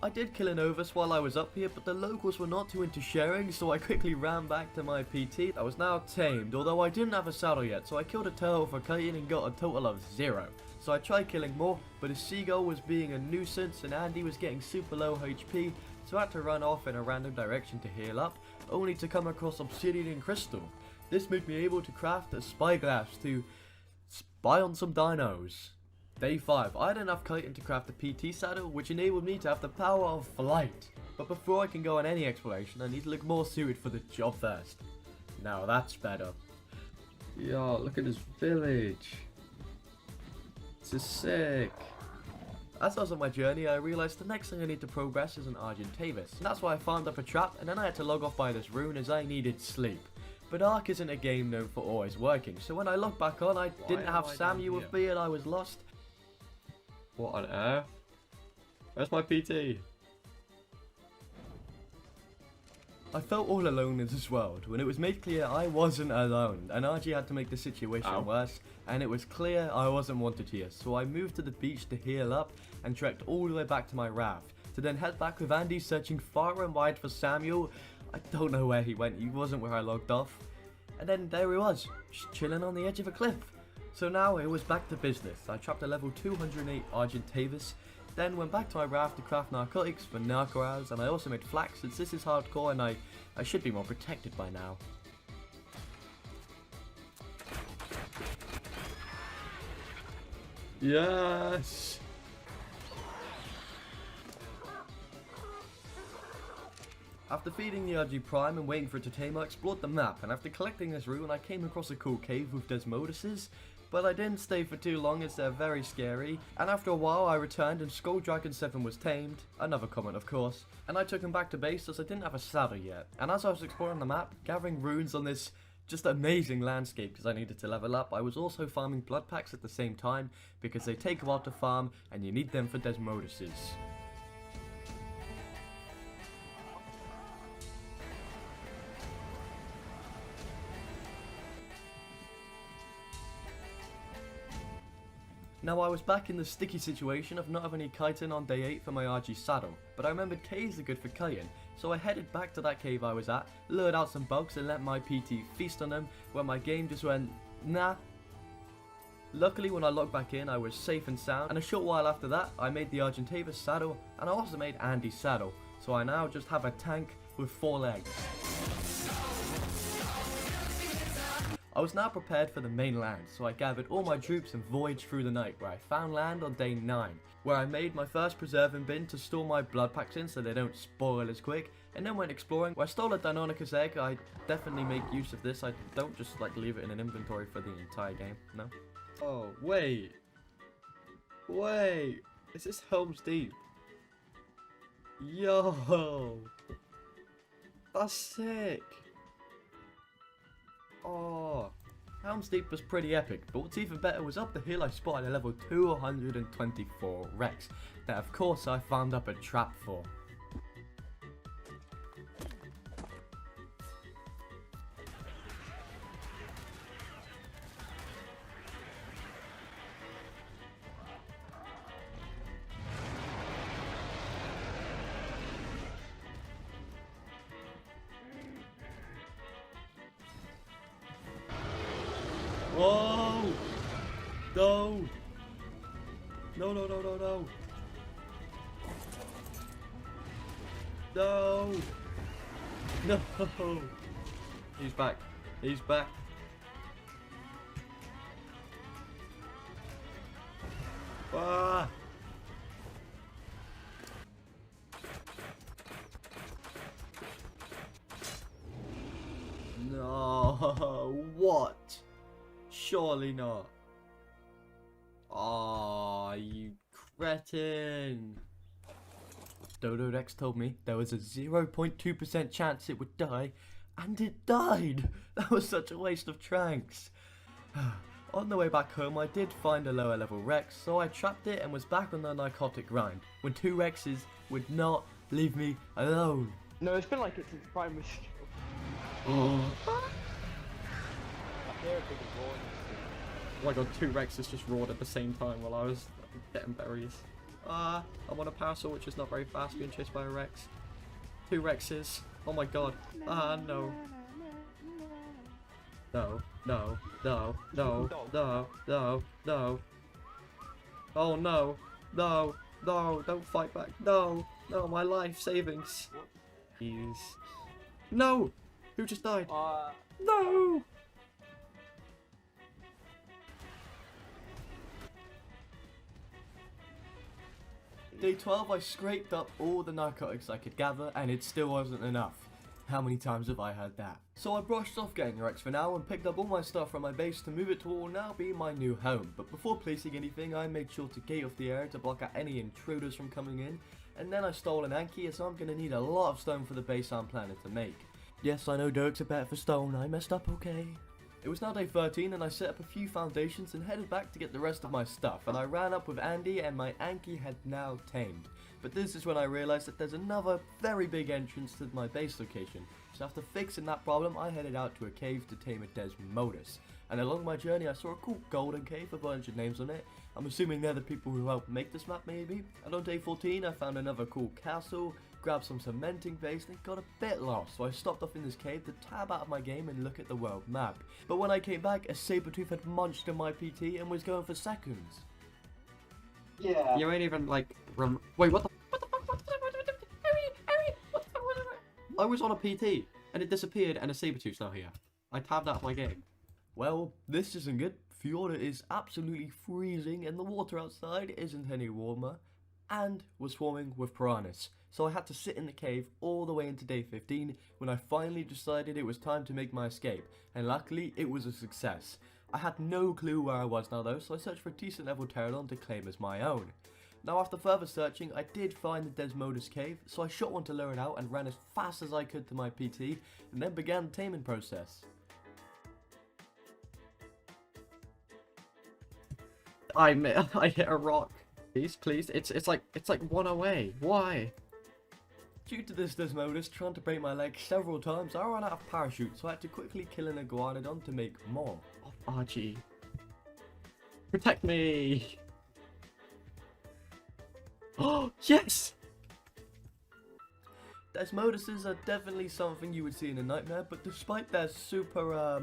I did kill an Ovis while I was up here, but the locals were not too into sharing, so I quickly ran back to my PT. I was now tamed, although I didn't have a saddle yet, so I killed a turtle for kiting and got a total of 0. So I tried killing more, but a seagull was being a nuisance and Andy was getting super low HP, so I had to run off in a random direction to heal up, only to come across obsidian and crystal. This made me able to craft a spyglass to spy on some dinos. Day 5, I had enough chitin to craft a PT saddle, which enabled me to have the power of flight. But before I can go on any exploration, I need to look more suited for the job first. Now that's better. Yo, look at this village. This is sick. As I was on my journey, I realised the next thing I need to progress is an Argentavis. And that's why I farmed up a trap, and then I had to log off by this rune as I needed sleep. But Ark isn't a game known for always working, so when I logged back on, I didn't have Samuel with me and I was lost. What on earth? Where's my PT? I felt all alone in this world when it was made clear I wasn't alone, and RG had to make the situation worse, and it was clear I wasn't wanted here, so I moved to the beach to heal up and trekked all the way back to my raft, to then head back with Andy searching far and wide for Samuel. I don't know where he went, he wasn't where I logged off. And then there he was, just chilling on the edge of a cliff. So now it was back to business. I trapped a level 208 Argentavis, then went back to my raft to craft narcotics for narcoas, and I also made flax since this is hardcore and I should be more protected by now. Yes! After feeding the RG Prime and waiting for it to tame, I explored the map, and after collecting this rune I came across a cool cave with Desmoduses, but I didn't stay for too long as they're very scary, and after a while I returned and Skull Dragon 7 was tamed, another comment of course, and I took him back to base as I didn't have a saddle yet, and as I was exploring the map, gathering runes on this just amazing landscape because I needed to level up, I was also farming blood packs at the same time because they take a while to farm and you need them for Desmoduses. Now I was back in the sticky situation of not having any chitin on day 8 for my RG saddle, but I remembered caves are good for chitin, so I headed back to that cave I was at, lured out some bugs and let my PT feast on them, where my game just went, nah. Luckily when I logged back in I was safe and sound, and a short while after that I made the Argentavis saddle, and I also made Andy's saddle, so I now just have a tank with 4 legs. I was now prepared for the main land, so I gathered all my troops and voyaged through the night, where I found land on day 9, where I made my first preserving bin to store my blood packs in so they don't spoil as quick, and then went exploring. When I stole a Deinonychus egg, I definitely make use of this. I don't just like leave it in an inventory for the entire game, no. Oh, wait. Wait. Is this Helm's Deep? Yo. That's sick. Oh. Helm's Deep was pretty epic, but what's even better was up the hill I spotted a level 224 Rex that of course I found up a trap for. Whoa! No! No, no, no, no, no! No! No! He's back. He's back. Ah! No! What? Surely not. Aw, you cretin. Dododex told me there was a 0.2% chance it would die, and it died! That was such a waste of tranks. On the way back home, I did find a lower level Rex, so I trapped it and was back on the narcotic grind, when 2 Rexes would not leave me alone. No, it's been like it since Primal. Oh my god, 2 Rexes just roared at the same time while I was getting berries. I'm on a parasol which is not very fast, being chased by a Rex. 2 Rexes. Oh my god. No. No, no, no, no, no, no, no. Oh no, no, no, don't fight back. No, no, my life savings. Please. No! Who just died? No! Day 12, I scraped up all the narcotics I could gather, and it still wasn't enough. How many times have I heard that? So I brushed off getting Rex for now and picked up all my stuff from my base to move it to what will now be my new home. But before placing anything, I made sure to gate off the area to block out any intruders from coming in. And then I stole an Anki, so I'm going to need a lot of stone for the base I'm planning to make. Yes, I know Dirk's a bet for stone, I messed up, okay. It was now day 13 and I set up a few foundations and headed back to get the rest of my stuff, and I ran up with Andy and my Anki had now tamed. But this is when I realised that there's another very big entrance to my base location, so after fixing that problem I headed out to a cave to tame a Desmodus. And along my journey I saw a cool golden cave with a bunch of names on it. I'm assuming they're the people who helped make this map maybe. And on day 14 I found another cool castle, grabbed some cementing base and got a bit lost, so I stopped off in this cave to tab out of my game and look at the world map. But when I came back, a saber-tooth had munched on my PT and was going for seconds. Yeah. You ain't even like wait, what the fuck? I was on a PT and it disappeared and a saber-tooth's now here. I tabbed out of my game. Well, this isn't good. Fjordur is absolutely freezing and the water outside isn't any warmer and was swarming with piranhas. So I had to sit in the cave all the way into day 15 when I finally decided it was time to make my escape, and luckily it was a success. I had no clue where I was now though, so I searched for a decent level pterodon to claim as my own. Now after further searching I did find the Desmodus cave, so I shot one to lure it out and ran as fast as I could to my PT and then began the taming process. I hit a rock. Please, it's like 1 away. Why? Due to this Desmodus trying to break my leg several times, I ran out of parachutes, so I had to quickly kill an iguanodon to make more. Oh, Archie. Protect me! Oh, yes! Desmoduses are definitely something you would see in a nightmare, but despite their super,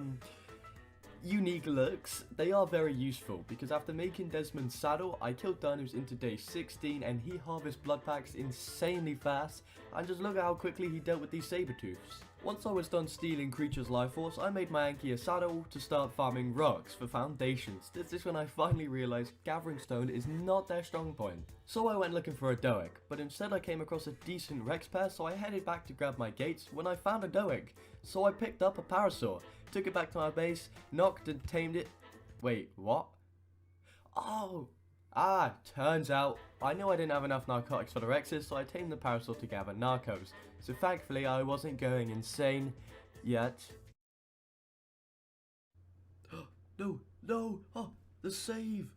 unique looks, they are very useful, because after making Desmond's saddle, I killed Dinus into day 16 and he harvests blood packs insanely fast, and just look at how quickly he dealt with these saber-tooths. Once I was done stealing creatures' life force, I made my Anki a saddle to start farming rocks for foundations. This is when I finally realised gathering stone is not their strong point. So I went looking for a Doeg, but instead I came across a decent Rex pair, so I headed back to grab my gates when I found a Doeg. So I picked up a Parasaur, took it back to my base, knocked and tamed it. Wait, what? Oh! Turns out, I knew I didn't have enough narcotics for the Rexes, so I tamed the Parasaur to gather narcos. So thankfully I wasn't going insane yet. No, oh, the save!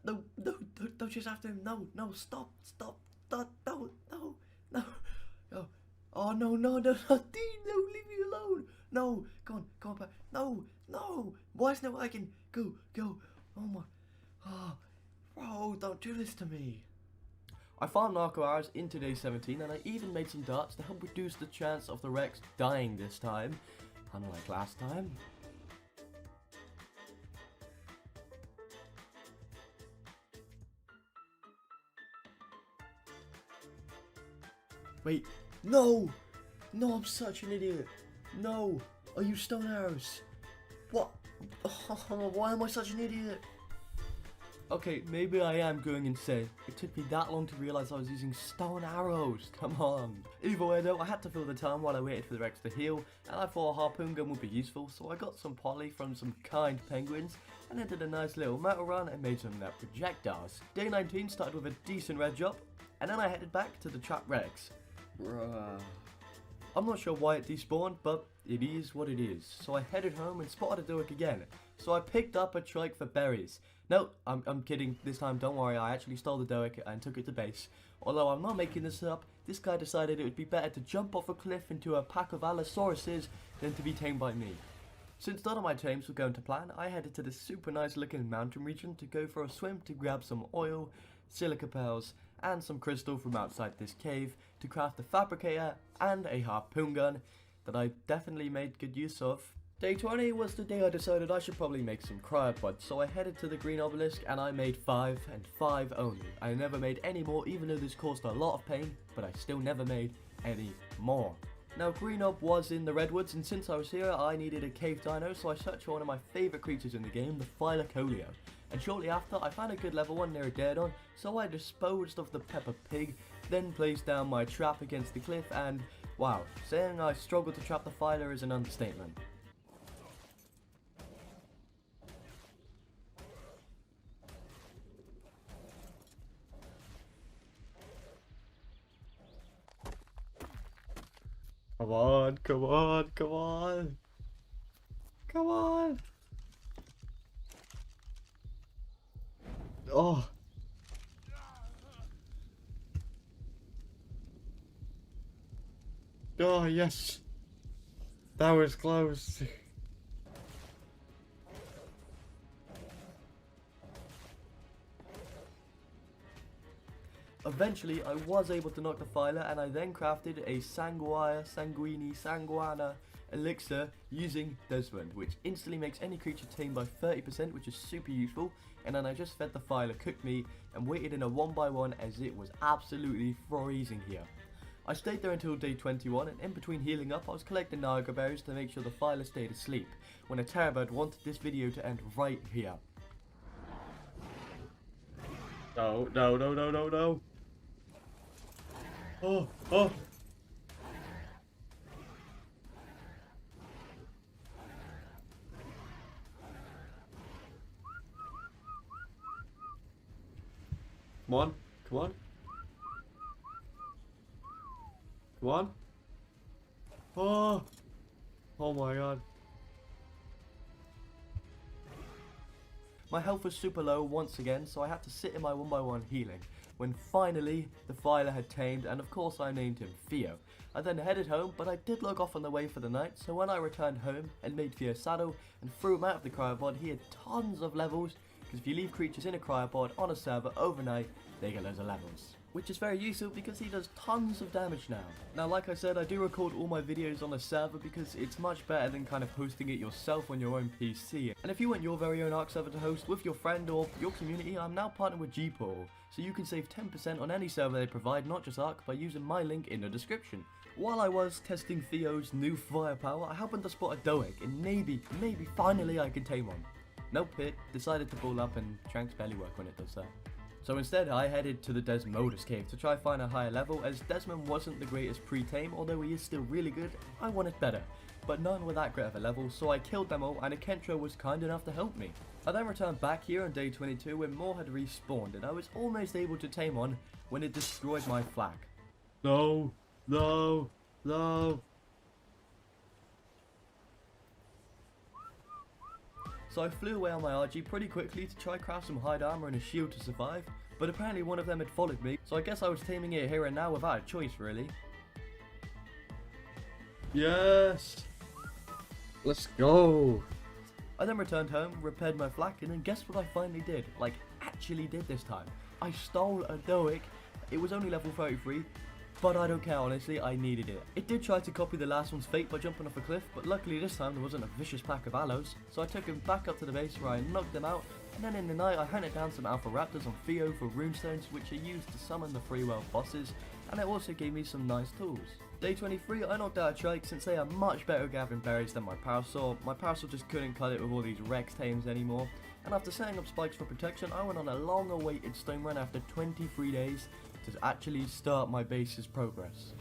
No, don't chase after him, no, stop, no. Oh, no, Dean, no, leave me alone. No, go on back, no, why isn't it working? Go, oh my, bro, don't do this to me. I farmed narco arrows into day 17 and I even made some darts to help reduce the chance of the Rex dying this time, unlike last time. Wait, no, I'm such an idiot. No, are you stone arrows? What? Why am I such an idiot? Okay, maybe I am going insane. It took me that long to realise I was using stone arrows. Come on. Either way though, I had to fill the time while I waited for the Rex to heal, and I thought a harpoon gun would be useful, so I got some poly from some kind penguins, and then did a nice little metal run and made some projectiles. Day 19 started with a decent red job, and then I headed back to the trapped Rex. Bruh. I'm not sure why it despawned, but it is what it is. So I headed home and spotted a Doeg again. So I picked up a trike for berries. No, I'm kidding this time, don't worry, I actually stole the Doeg and took it to base. Although I'm not making this up, this guy decided it would be better to jump off a cliff into a pack of Allosauruses than to be tamed by me. Since none of my tames were going to plan, I headed to this super nice looking mountain region to go for a swim to grab some oil, silica pearls, and some crystal from outside this cave to craft a fabricator and a harpoon gun that I definitely made good use of. Day 20 was the day I decided I should probably make some cryopods, so I headed to the green obelisk and I made 5 and 5 only. I never made any more, even though this caused a lot of pain, but I still never made any more. Now green ob was in the redwoods, and since I was here I needed a cave dino, so I searched for one of my favourite creatures in the game, the Phylocolio. And shortly after I found a good level 1 near a Daredon, so I disposed of the pepper pig, then placed down my trap against the cliff, and wow, saying I struggled to trap the Phylo is an understatement. Come on. Oh. Oh, yes. That was close. Eventually, I was able to knock the Phyla, and I then crafted a Sanguana elixir using Desmond, which instantly makes any creature tame by 30%, which is super useful. And then I just fed the Phyla cooked meat and waited in a 1x1 as it was absolutely freezing here. I stayed there until day 21, and in between healing up, I was collecting Naga berries to make sure the Phyla stayed asleep, when a Terrorbird wanted this video to end right here. No. Oh. Come on. Oh my god. My health was super low once again, so I had to sit in my 1x1 healing, when finally the Phyla had tamed, and of course I named him Theo. I then headed home, but I did log off on the way for the night, so when I returned home and made Theo's saddle and threw him out of the cryopod, he had tons of levels, because if you leave creatures in a cryopod on a server overnight, they get loads of levels. which is very useful because he does tons of damage now. Now, like I said, I do record all my videos on a server because it's much better than kind of hosting it yourself on your own PC. And if you want your very own Ark server to host with your friend or your community, I'm now partnered with Gportal, so you can save 10% on any server they provide, not just Ark, by using my link in the description. While I was testing Theo's new firepower, I happened to spot a Doeg, and maybe finally I can tame one. Nope, it decided to ball up and Trank's barely work when it does that. So instead I headed to the Desmodus cave to try find a higher level, as Desmond wasn't the greatest pre-tame, although he is still really good. I wanted better, but none were that great of a level, so I killed them all and a Kentro was kind enough to help me. I then returned back here on day 22 when more had respawned and I was almost able to tame one when it destroyed my flag. No, no, no. So I flew away on my RG pretty quickly to try craft some hide armor and a shield to survive, but apparently one of them had followed me, so I guess I was taming it here and now without a choice really. Yes! Let's go! I then returned home, repaired my flak, and then guess what I finally did? Like, actually did this time. I stole a Doeg. It was only level 33, but I don't care, honestly, I needed it. It did try to copy the last one's fate by jumping off a cliff, but luckily this time there wasn't a vicious pack of aloes, so I took him back up to the base where I knocked them out, and then in the night I hunted down some alpha raptors on Theo for runestones, which are used to summon the free world bosses, and it also gave me some nice tools. Day 23, I knocked out a trike since they are much better gathering berries than my parasaur. My parasaur just couldn't cut it with all these Rex tames anymore, and after setting up spikes for protection, I went on a long awaited stone run after 23 days to actually start my base's progress.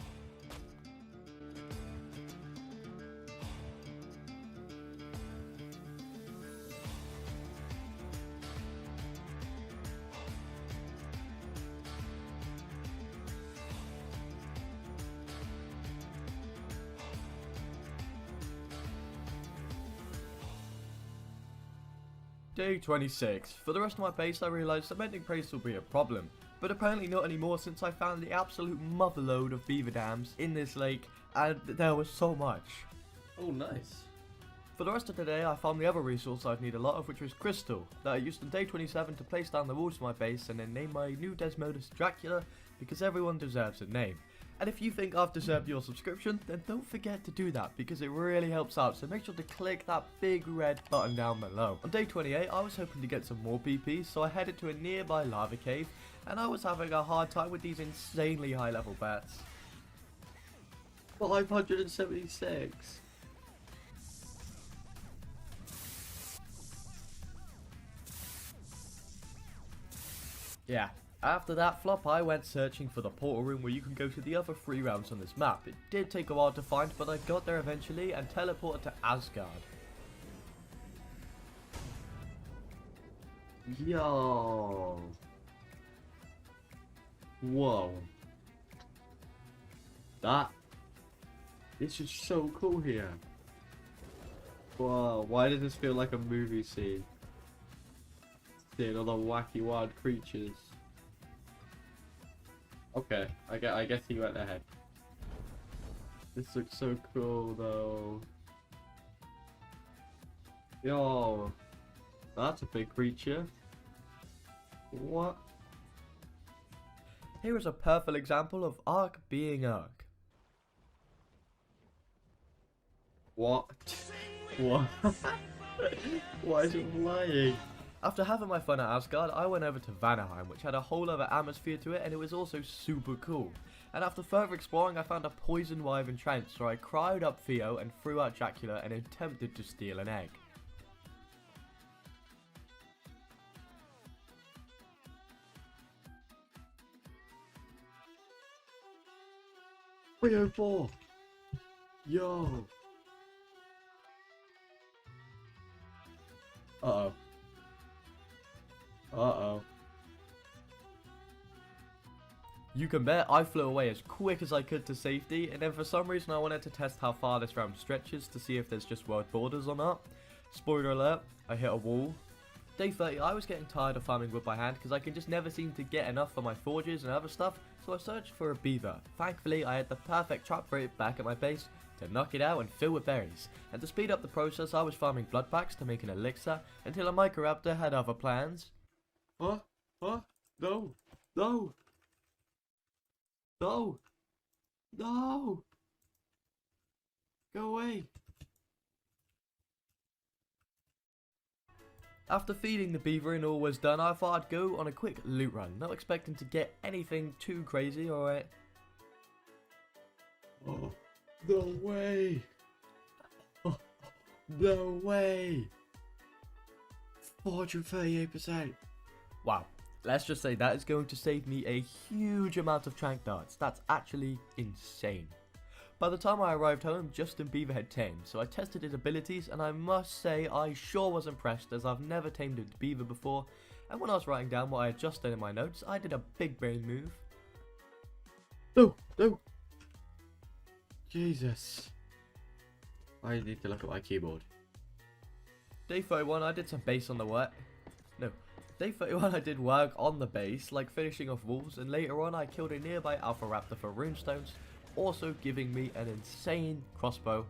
Day 26. For the rest of my base I realised cementing praise will be a problem, but apparently not anymore since I found the absolute motherload of beaver dams in this lake, and there was so much. Oh, nice. For the rest of the day I found the other resource I'd need a lot of, which was crystal, that I used on day 27 to place down the walls of my base and then name my new Desmodus Dracula, because everyone deserves a name. And if you think I've deserved your subscription, then don't forget to do that because it really helps out, so make sure to click that big red button down below. On day 28 I was hoping to get some more PP, so I headed to a nearby lava cave, and I was having a hard time with these insanely high level bats. 576. Yeah. After that flop, I went searching for the portal room where you can go to the other 3 realms on this map. It did take a while to find, but I got there eventually and teleported to Asgard. Yo. Whoa. This is so cool here. Whoa, why does this feel like a movie scene? Seeing all the wacky wild creatures. Okay, I guess he went ahead. This looks so cool though. Yo, that's a big creature. What? Here is a perfect example of Ark being Ark. What? What? Why is it flying? After having my fun at Asgard, I went over to Vanaheim, which had a whole other atmosphere to it, and it was also super cool. And after further exploring, I found a poison wyvern trench, so I cried up Theo and threw out Dracula and attempted to steal an egg. .304. Yo. Uh-oh. Uh-oh. You can bet I flew away as quick as I could to safety, and then for some reason I wanted to test how far this realm stretches to see if there's just world borders or not. Spoiler alert, I hit a wall. Day 30, I was getting tired of farming wood by hand because I can just never seem to get enough for my forges and other stuff, so I searched for a beaver. Thankfully, I had the perfect trap for it back at my base to knock it out and fill with berries. And to speed up the process, I was farming blood packs to make an elixir until a Microraptor had other plans. What? What? No! No! No! No! Go away! After feeding the beaver and all was done, I thought I'd go on a quick loot run, not expecting to get anything too crazy, alright? Oh, no way! Oh, no way! 438%! Wow, let's just say that is going to save me a huge amount of trank darts. That's actually insane. By the time I arrived home, Justin Beaver had tamed, so I tested his abilities, and I must say I sure was impressed, as I've never tamed a beaver before, and when I was writing down what I had just done in my notes, I did a big brain move. No, no! Jesus. I need to look at my keyboard. Day 31, I did some base on the work. No. Day 31, I did work on the base, like finishing off walls, and later on I killed a nearby Alpha Raptor for runestones, also giving me an insane crossbow.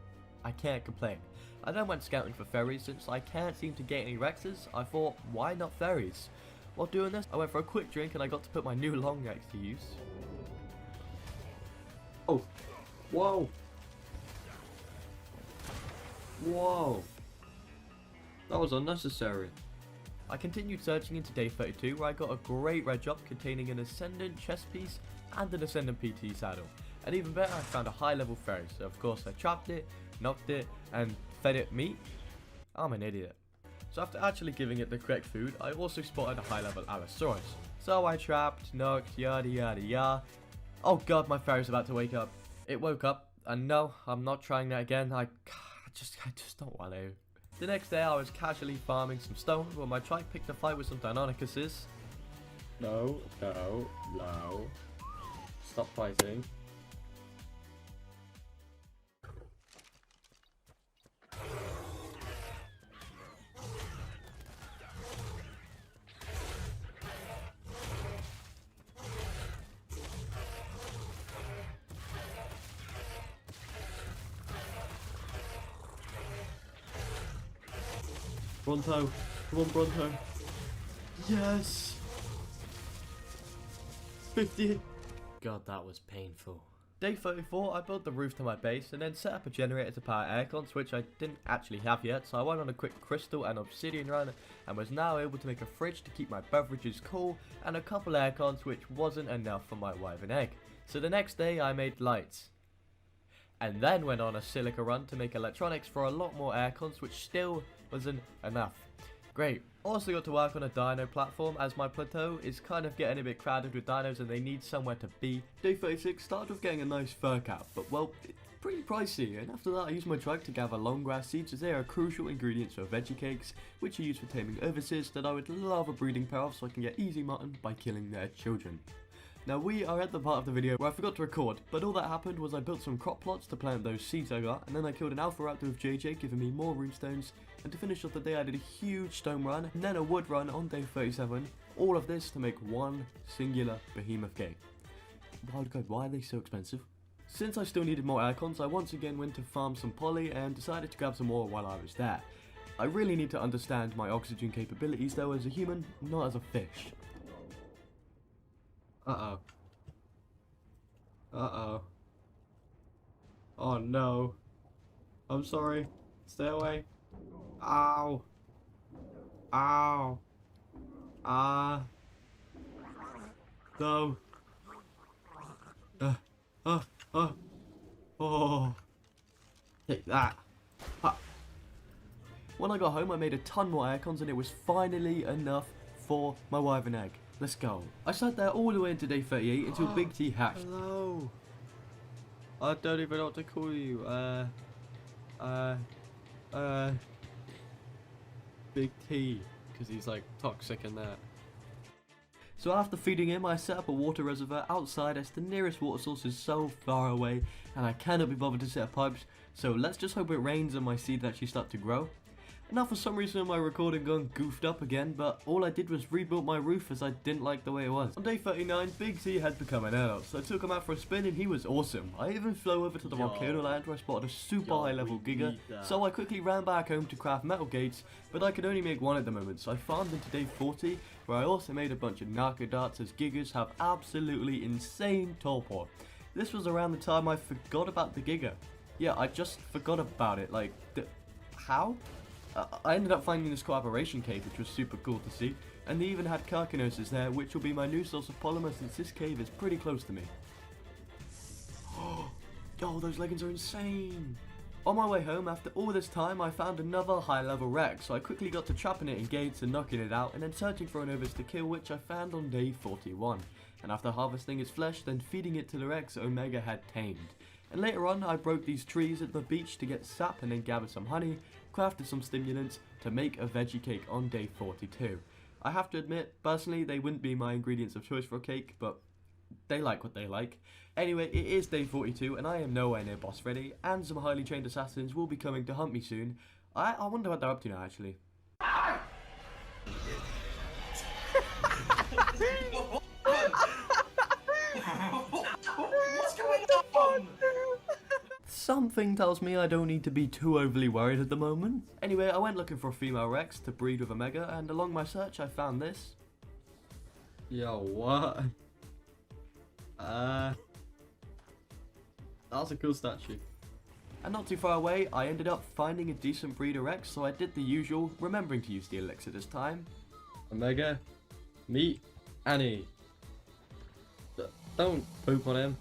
I can't complain. I then went scouting for fairies. Since I can't seem to get any Rexes, I thought, why not fairies? While doing this, I went for a quick drink and I got to put my new long Rex to use. Oh, whoa. Whoa. That was unnecessary. I continued searching into day 32, where I got a great red drop containing an Ascendant chest piece and an Ascendant PT saddle. And even better, I found a high level fairy, so of course I chopped it, knocked it, and fed it meat. I'm an idiot. So after actually giving it the correct food, I also spotted a high level Allosaurus. So I trapped, knocked, yada yada yada. Oh god, my fairy's about to wake up. It woke up, and no, I'm not trying that again. I just don't want to. The next day I was casually farming some stone when my trike picked a fight with some Deinonychuses. No, no, no. Stop fighting. Bronto, come on Bronto. Yes! 50! God, that was painful. Day 34, I built the roof to my base and then set up a generator to power aircons, which I didn't actually have yet, so I went on a quick crystal and obsidian run and was now able to make a fridge to keep my beverages cool and a couple aircons, which wasn't enough for my wyvern egg. So the next day I made lights. And then went on a silica run to make electronics for a lot more aircons, which still wasn't enough. Great. Also got to work on a dino platform, as my plateau is kind of getting a bit crowded with dinos and they need somewhere to be. Day 36 started with getting a nice fur cap, but well, it's pretty pricey, and after that I used my trike to gather long grass seeds, as they are crucial ingredients for veggie cakes, which are used for taming overseers that I would love a breeding pair of so I can get easy mutton by killing their children. Now we are at the part of the video where I forgot to record, but all that happened was I built some crop plots to plant those seeds I got, and then I killed an Alpha Raptor with JJ, giving me more runestones, and to finish off the day I did a huge stone run, and then a wood run on day 37, all of this to make one singular behemoth cake. Oh god, why are they so expensive? Since I still needed more aircons, I once again went to farm some poly and decided to grab some more while I was there. I really need to understand my oxygen capabilities though as a human, not as a fish. Uh-oh. Uh-oh. Oh no. I'm sorry. Stay away. Ow. Ow. Ah. No. Oh. Take that. Ha. When I got home, I made a ton more aircons and it was finally enough for my wyvern egg. Let's go. I sat there all the way into day 38 until Big T hatched. Hello. I don't even know what to call you. Big T. Because he's like toxic and that. So after feeding him, I set up a water reservoir outside as the nearest water source is so far away and I cannot be bothered to set up pipes. So let's just hope it rains and my seeds actually start to grow. Now for some reason my recording gun goofed up again, but all I did was rebuild my roof as I didn't like the way it was. On day 39, Big Z had become an adult, so I took him out for a spin and he was awesome. I even flew over to the volcano land where I spotted a super high level giga, so I quickly ran back home to craft metal gates, but I could only make one at the moment, so I farmed into day 40, where I also made a bunch of narco darts as gigas have absolutely insane torpor. This was around the time I forgot about the giga. Yeah, I just forgot about it, like, how? I ended up finding this Aberration cave, which was super cool to see, and they even had carcinosis there, which will be my new source of polymer since this cave is pretty close to me. Oh, those leggings are insane! On my way home, after all this time, I found another high level wreck, so I quickly got to trapping it in gates and knocking it out, and then searching for an ovis to kill, which I found on day 41. And after harvesting its flesh, then feeding it to the wrecks Omega had tamed. And later on, I broke these trees at the beach to get sap and then gathered some honey, crafted some stimulants to make a veggie cake on day 42. I have to admit, personally, they wouldn't be my ingredients of choice for a cake, but they like what they like. Anyway, it is day 42 and I am nowhere near boss ready, and some highly trained assassins will be coming to hunt me soon. I wonder what they're up to now, actually. What's going on? Something tells me I don't need to be too overly worried at the moment. Anyway, I went looking for a female Rex to breed with Omega, and along my search I found this. Yo, what? That's a cool statue. And not too far away, I ended up finding a decent breeder Rex, so I did the usual, remembering to use the elixir this time. Omega, meet Annie. Don't poop on him.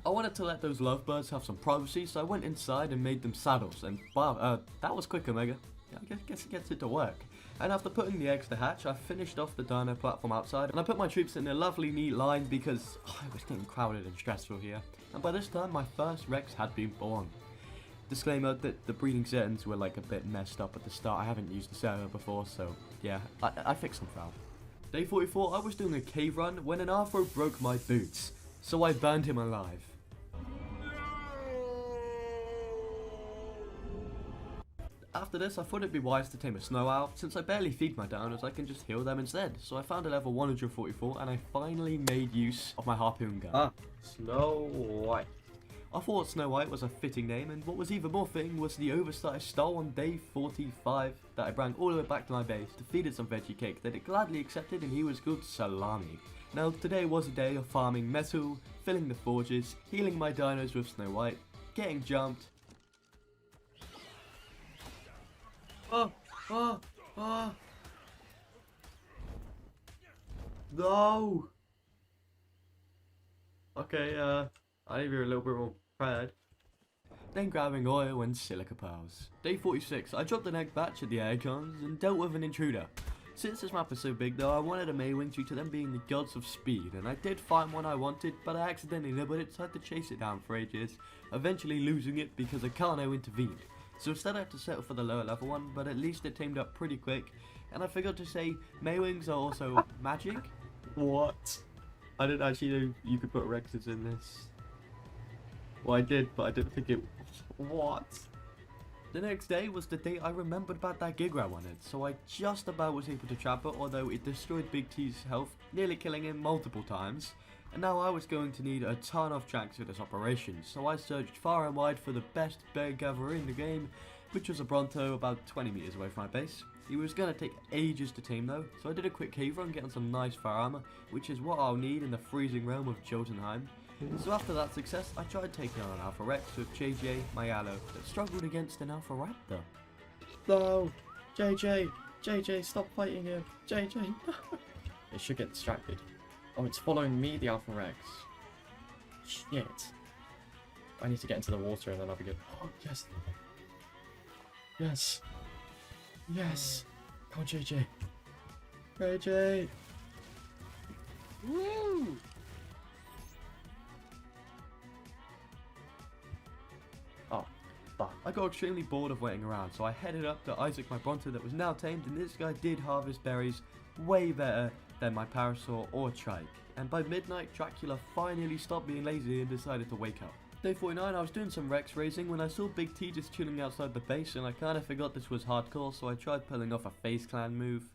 I wanted to let those lovebirds have some privacy, so I went inside and made them saddles, and wow, that was quick, Omega. I guess it gets it to work. And after putting the eggs to hatch, I finished off the dino platform outside, and I put my troops in a lovely neat line because it was getting crowded and stressful here. And by this time, my first Rex had been born. Disclaimer that the breeding settings were like a bit messed up at the start. I haven't used the server before, so yeah, I fixed them out. Day 44, I was doing a cave run when an Arthro broke my boots, so I burned him alive. After this, I thought it'd be wise to tame a snow owl. Since I barely feed my dinos, I can just heal them instead. So I found a level 144 and I finally made use of my harpoon gun. Snow White. I thought Snow White was a fitting name, and what was even more fitting was the oversight I stole on day 45 that I brought all the way back to my base to feed it some veggie cake that it gladly accepted, and he was called Salami. Now today was a day of farming metal, filling the forges, healing my dinos with Snow White, getting jumped. No! Okay, I need to be a little bit more prepared. Then grabbing oil and silica pearls. Day 46, I dropped an egg batch at the air guns and dealt with an intruder. Since this map is so big though, I wanted a Maywing due to them being the gods of speed, and I did find one I wanted, but I accidentally nibbled it, so I had to chase it down for ages, eventually losing it because Akano intervened. So instead I had to settle for the lower level one, but at least it tamed up pretty quick, and I forgot to say, Maywings are also magic? What? I didn't actually know you could put Rexes in this. Well, I did, but I didn't think it... What? The next day was the day I remembered about that Gigra I wanted, so I just about was able to trap it, although it destroyed Big T's health, nearly killing him multiple times. And now I was going to need a ton of tracks for this operation, so I searched far and wide for the best bear gatherer in the game, which was a Bronto about 20 meters away from my base. He was going to take ages to tame though, so I did a quick cave run getting some nice fire armor, which is what I'll need in the freezing realm of Jotunheim. So after that success, I tried taking on an Alpha Rex with JJ, my aloe, that struggled against an Alpha Raptor. No! JJ, stop fighting him! JJ, It should get distracted. Oh, it's following me, the Alpha Rex. Shit. I need to get into the water and then I'll be good. Oh, yes. Yes. Yes. Come on, JJ. JJ. Woo! Oh, fuck. I got extremely bored of waiting around, so I headed up to Isaac, my Bronto that was now tamed, and this guy did harvest berries way better than my Parasaur or Trike. And by midnight, Dracula finally stopped being lazy and decided to wake up. Day 49, I was doing some Rex raising when I saw Big T just chilling outside the base, and I kinda forgot this was hardcore, so I tried pulling off a FaZe Clan move.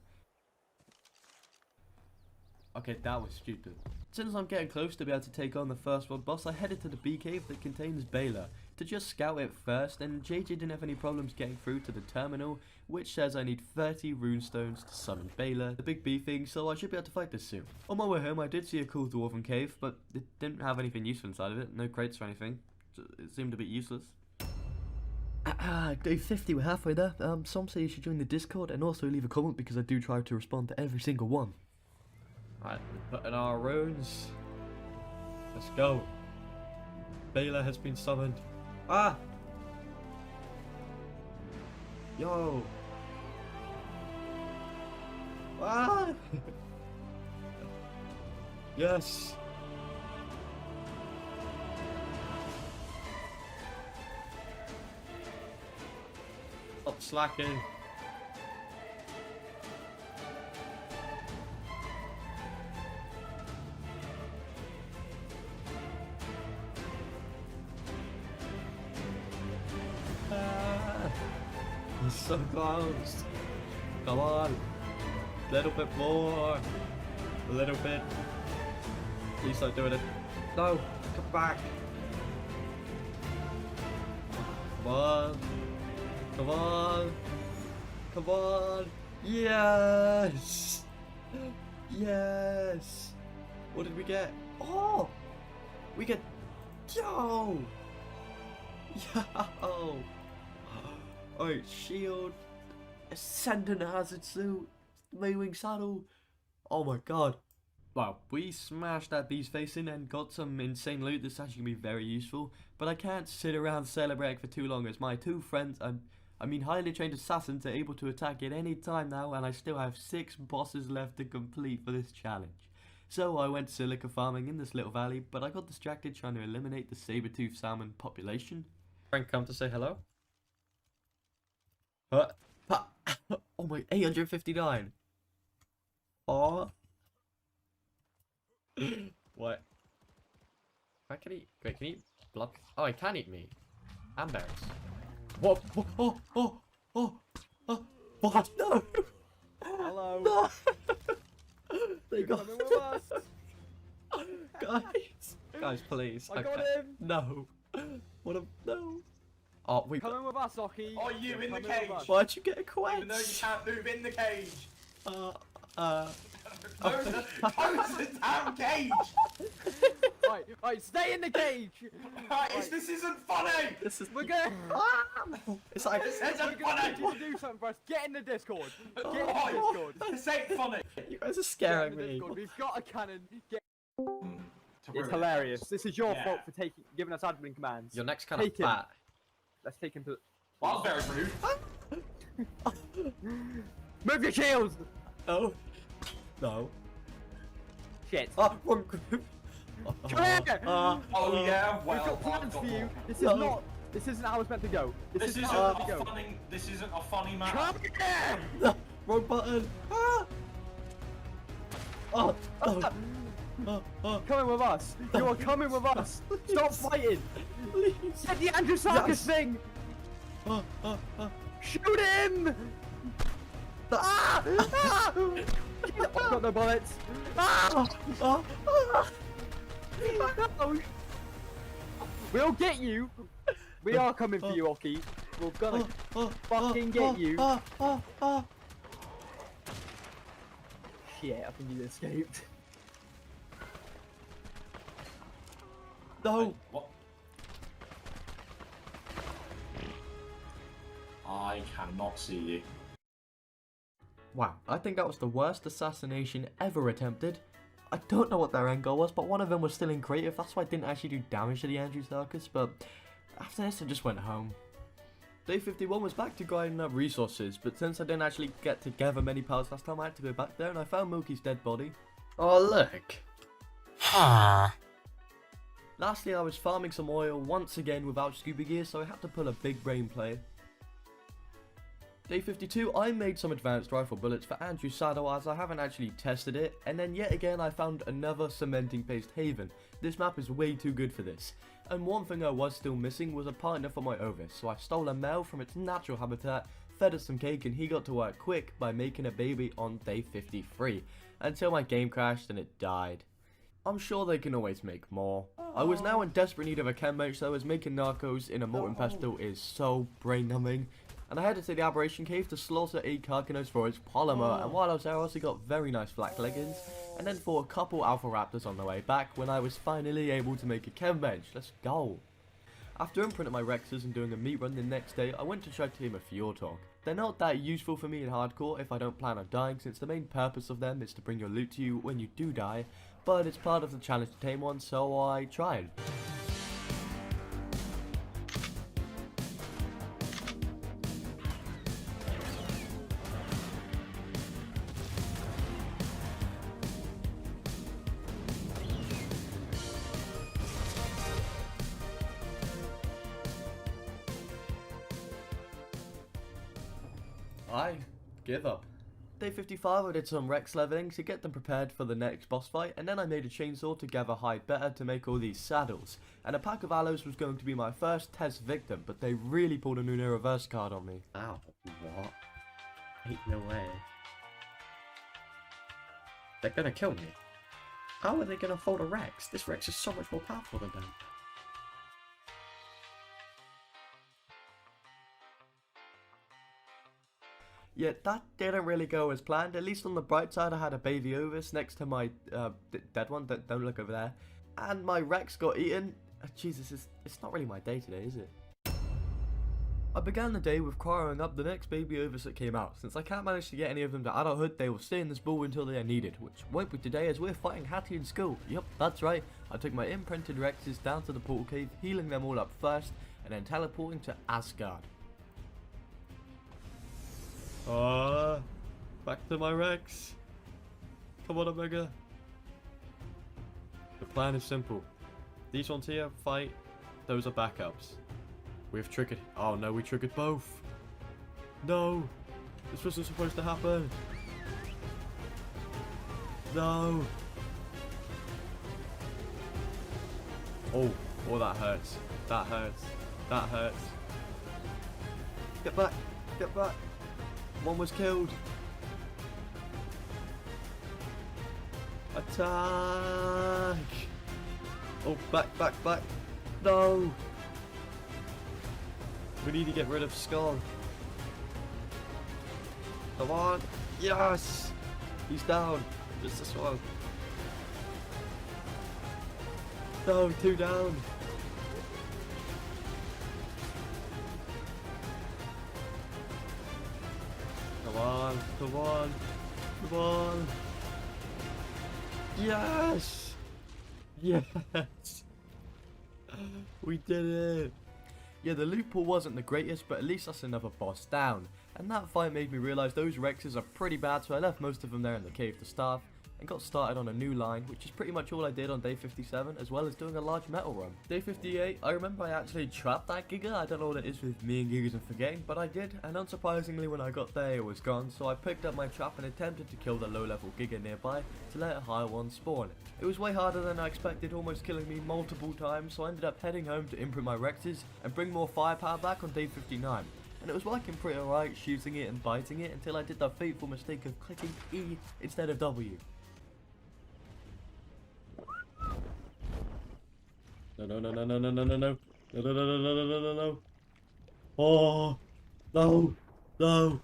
Okay, that was stupid. Since I'm getting close to be able to take on the first world boss, I headed to the bee cave that contains Baylor to just scout it first, and JJ didn't have any problems getting through to the terminal, which says I need 30 runestones to summon Baylor, the big bee thing, so I should be able to fight this soon. On my way home, I did see a cool dwarven cave, but it didn't have anything useful inside of it, no crates or anything. So it seemed a bit useless. Day 50, we're halfway there. Some say you should join the Discord and also leave a comment because I do try to respond to every single one. Alright, we put in our runes. Let's go. Baylor has been summoned. Ah! Yo! Ah! Yes! Stop slacking. He's so close. Come on. A little bit more. A little bit. Please stop doing it. No. Come back. Come on. Come on. Come on. Yes. Yes. What did we get? Oh. We get. Yo. Yo. Alright, shield, ascendant hazard suit, Maywing saddle. Oh my god. Wow, we smashed that beast face in and got some insane loot that's actually going to be very useful. But I can't sit around celebrating for too long as my two friends, highly trained assassins, are able to attack at any time now, and I still have 6 bosses left to complete for this challenge. So I went silica farming in this little valley, but I got distracted trying to eliminate the saber-tooth salmon population. Frank, come to say hello? Oh my, 859. Oh. What? Why can he? Wait, can he block? Oh, he can eat me. And berries. What? Oh. What? No. Hello. No. They You're got coming with us. Guys, please. I got him. No. What a no. Oh, we Coming with us, Oki. Are you in the cage? Why'd you get a quest? Even though you can't move in the cage. Close the damn cage! Right, stay in the cage! This isn't funny! We're gonna... It's like... This isn't funny! You to do something for us. Get in the Discord! Get in the Discord! This ain't funny! You guys are scaring me. We've got a cannon. It's hilarious. This is your fault for giving us admin commands. Your neck's kind of fat. Let's take him to... Well, that's very rude. Move your shields! Oh. No. Shit. Oh, wrong group. Come here! Oh yeah, well, We've got plans for you. This is No. not... This isn't how it's meant to go. This isn't a funny match. Come here! No, wrong button. Ah. Coming with us. You are coming with us. Stop fighting. Please. Get the Andrew Sarkis thing. Shoot him! Ah! Ah! I've got no bullets. Ah! No. We'll get you. We are coming for you, Oki. We're gonna fucking get you. Shit, I think you escaped. No. What? I cannot see you. Wow, I think that was the worst assassination ever attempted. I don't know what their end goal was, but one of them was still in creative. That's why I didn't actually do damage to the Andrew Sarkis, but after this I just went home. Day 51 was back to grinding up resources, but since I didn't actually get to gather many pals last time, I had to go back there and I found Moki's dead body. Oh look! Lastly, I was farming some oil once again without scuba gear, so I had to pull a big brain play. Day 52, I made some advanced rifle bullets for Andrew's saddle as I haven't actually tested it, and then yet again I found another cementing paste haven. This map is way too good for this. And one thing I was still missing was a partner for my Ovis, so I stole a male from its natural habitat, fed it some cake, and he got to work quick by making a baby on day 53, until my game crashed and it died. I'm sure they can always make more. I was now in desperate need of a chem bench though, as making narcos in a molten pestle is so brain numbing. And I headed to the Aberration cave to slaughter a Carcanos for its polymer, and while I was there I also got very nice flak leggings, and then fought a couple alpha raptors on the way back when I was finally able to make a chem bench. Let's go! After imprinting my Rexes and doing a meat run the next day, I went to try to tame a Fjordur. They're not that useful for me in hardcore if I don't plan on dying, since the main purpose of them is to bring your loot to you when you do die, but it's part of the challenge to tame one, so I tried. I give up. Day 55 I did some Rex leveling to get them prepared for the next boss fight, and then I made a chainsaw to gather hide better to make all these saddles, and a pack of aloes was going to be my first test victim, but they really pulled a Nuno reverse card on me. Ow, what? Ain't no way. They're gonna kill me. How are they gonna fold a Rex? This Rex is so much more powerful than them. Yeah, that didn't really go as planned. At least on the bright side, I had a baby Ovis next to my dead one. Don't look over there. And my Rex got eaten. Jesus, it's not really my day today, is it? I began the day with cryoing up the next baby Ovis that came out. Since I can't manage to get any of them to adulthood, they will stay in this ball until they are needed, which won't be today as we're fighting Hattie in school. Yep, that's right. I took my imprinted Rexes down to the portal cave, healing them all up first, and then teleporting to Asgard. Back to my Rex. Come on, Omega. The plan is simple. These ones here fight. Those are backups. We've triggered. Oh no, we triggered both. No, this wasn't supposed to happen. No. Oh, that hurts. That hurts. That hurts. Get back. Get back. One was killed. Attack! Oh, back. No! We need to get rid of Skull. Come on! Yes! He's down. Just this one. No, 2 down. Come on. Yes! Yes! We did it! Yeah, the loot pool wasn't the greatest, but at least that's another boss down. And that fight made me realise those Rexes are pretty bad, so I left most of them there in the cave to starve, and got started on a new line, which is pretty much all I did on day 57, as well as doing a large metal run. Day 58, I remember I actually trapped that Giga. I don't know what it is with me and Gigas and forgetting, but I did, and unsurprisingly when I got there it was gone, so I picked up my trap and attempted to kill the low level Giga nearby to let a higher one spawn. It was way harder than I expected, almost killing me multiple times, so I ended up heading home to imprint my Rexes and bring more firepower back on day 59. And it was working pretty alright, shooting it and biting it, until I did the fateful mistake of clicking E instead of W. No. Oh, no. No.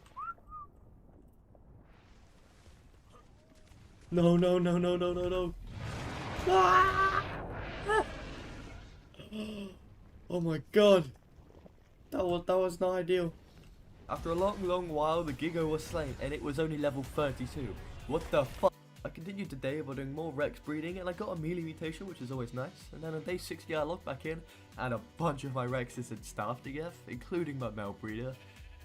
Ah! Oh my god. That was not ideal. After a long while, the Giga was slain, and it was only level 32. What the fuck? I continued today by doing more Rex breeding, and I got a melee mutation, which is always nice. And then on day 60 I logged back in, and a bunch of my Rexes had starved to death, including my male breeder.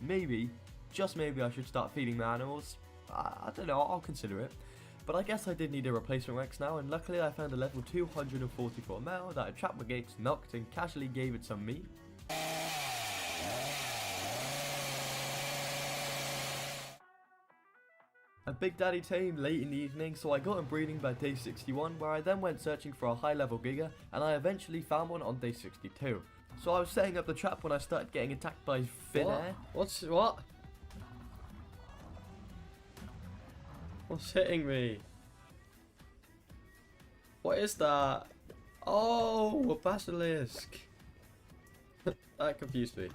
Maybe, just maybe I should start feeding my animals. I don't know, I'll consider it. But I guess I did need a replacement Rex now, and luckily I found a level 244 male that I trapped my gates, knocked, and casually gave it some meat. and Big Daddy tamed late in the evening, so I got him breeding by day 61, where I then went searching for a high level giga, and I eventually found one on day 62. So I was setting up the trap when I started getting attacked by thin air. What's hitting me? What is that? Oh, a basilisk. That confused me.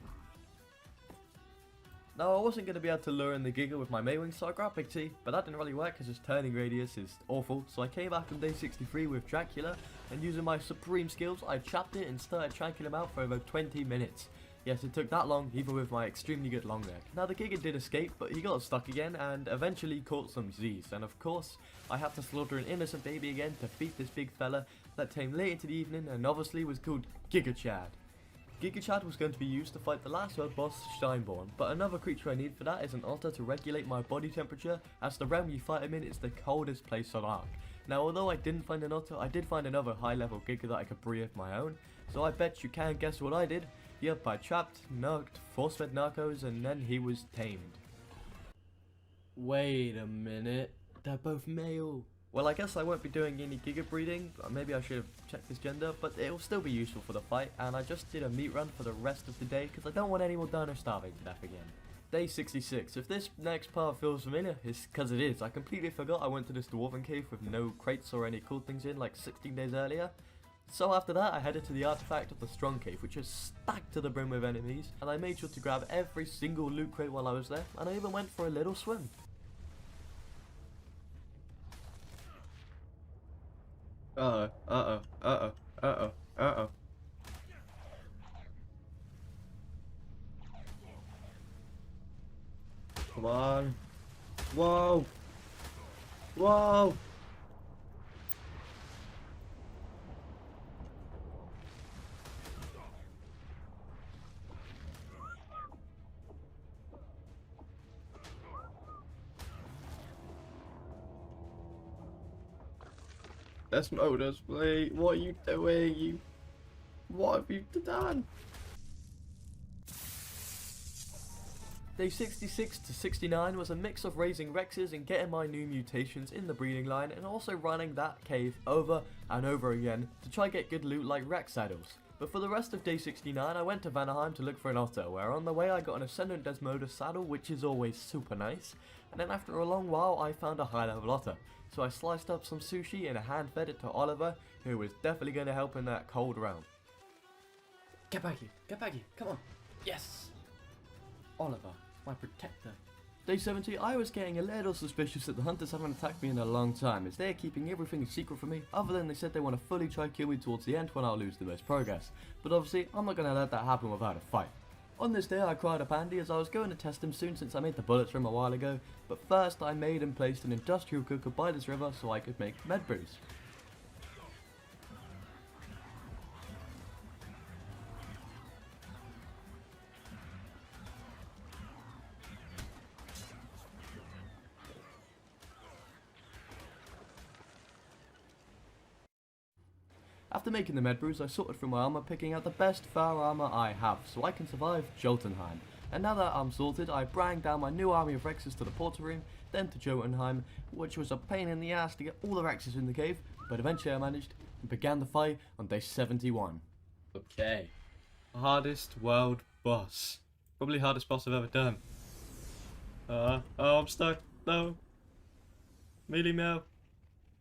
Now, I wasn't going to be able to lure in the Giga with my Maywing, so I grabbed Big T, but that didn't really work because his turning radius is awful, so I came back on day 63 with Dracula, and using my supreme skills, I trapped it and started tranking him out for over 20 minutes. Yes, it took that long, even with my extremely good long neck. Now, the Giga did escape, but he got stuck again, and eventually caught some Z's, and of course, I had to slaughter an innocent baby again to feed this big fella that tamed late into the evening, and obviously was called Giga Chad. Giga Chad was going to be used to fight the last world boss, Steinborn, but another creature I need for that is an otter to regulate my body temperature, as the realm you fight him in is the coldest place on Ark. Now, although I didn't find an otter, I did find another high level Giga that I could breed of my own, so I bet you can guess what I did. Yep, I trapped, nugged, force-fed narcos, and then he was tamed. Wait a minute. They're both male. Well, I guess I won't be doing any Giga breeding, maybe I should have checked his gender, but it will still be useful for the fight, and I just did a meat run for the rest of the day because I don't want any more dino starving to death again. Day 66. If this next part feels familiar, it's because it is. I completely forgot I went to this dwarven cave with no crates or any cool things in like 16 days earlier. So after that, I headed to the artifact of the Strong Cave, which is stacked to the brim with enemies, and I made sure to grab every single loot crate while I was there, and I even went for a little swim. Come on. Whoa. Whoa. That's no display. What are you doing? What have you done? Day 66 to 69 was a mix of raising Rexes and getting my new mutations in the breeding line, and also running that cave over and over again to try get good loot like Rex saddles. But for the rest of day 69 I went to Vanaheim to look for an otter, where on the way I got an Ascendant Desmodus saddle, which is always super nice, and then after a long while I found a high level otter. So I sliced up some sushi and hand fed it to Oliver, who was definitely going to help in that cold realm. Get back here, come on. Yes! Oliver, my protector. Day 70, I was getting a little suspicious that the hunters haven't attacked me in a long time, as they're keeping everything a secret from me, other than they said they want to fully try kill me towards the end when I'll lose the most progress. But obviously, I'm not going to let that happen without a fight. On this day I cried up Andy as I was going to test him soon since I made the bullets for him a while ago, but first I made and placed an industrial cooker by this river so I could make med brews. After making the med brews, I sorted through my armor, picking out the best fur armor I have, so I can survive Jotunheim. And now that I'm sorted, I bring down my new army of Rexes to the portal room, then to Jotunheim, which was a pain in the ass to get all the Rexes in the cave, but eventually I managed and began the fight on day 71. Okay. Hardest world boss. Probably hardest boss I've ever done. Oh, I'm stuck. No. Mealy Meow.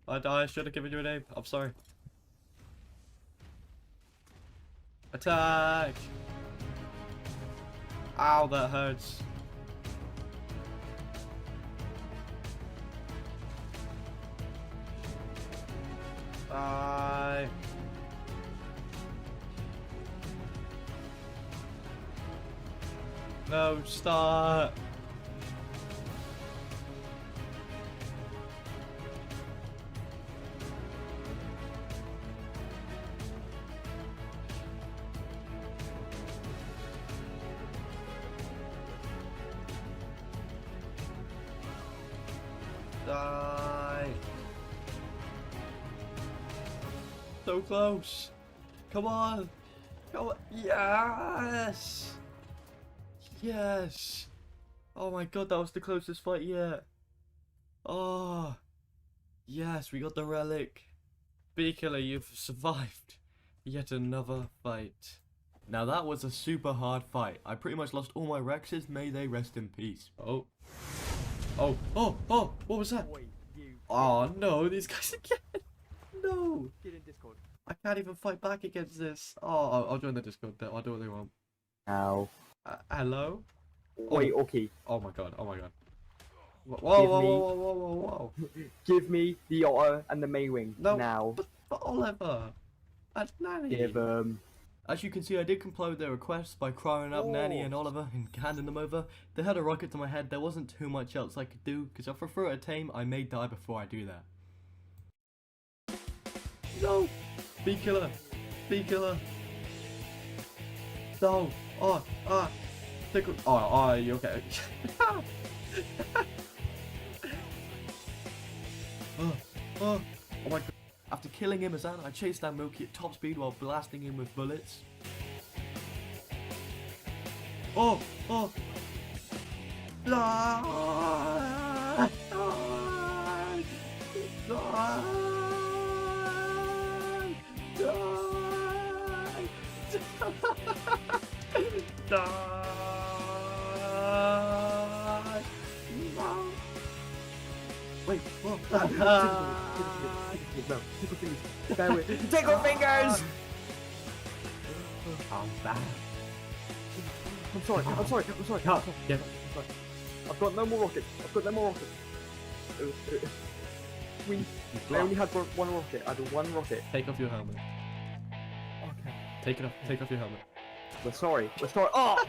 I should have given you a name. I'm sorry. Attack! Ow, that hurts. Die. No, stop. Die. So close. Come on. Come on. Yes. Yes. Oh my god, that was the closest fight yet. Oh, yes, we got the relic. Bee Killer, you've survived yet another fight. Now that was a super hard fight. I pretty much lost all my Rexes, may they rest in peace. Oh, what was that? Oh no, these guys again. No. Get in Discord. I can't even fight back against this. Oh, I'll join the Discord. I'll do what they want. Now. Hello? Wait, okay. Oh my god, oh my god. Whoa. Give me the otter and the Maywing now. But Oliver, that's Nanny. Give As you can see, I did comply with their requests by crying up Nanny and Oliver and handing them over. They had a rocket to my head. There wasn't too much else I could do, because if I threw it at tame, I may die before I do that. No! Bee Killer! Bee Killer! No! Tickle. Oh, you okay? Oh my god. After killing him as I chased down Milky at top speed while blasting him with bullets. Wait, Tickle fingers! I'm back. I'm sorry. Yeah. I've got no more rockets. I only had one rocket. I had one rocket. Take off your helmet. Okay. Take off your helmet. We're sorry. Oh!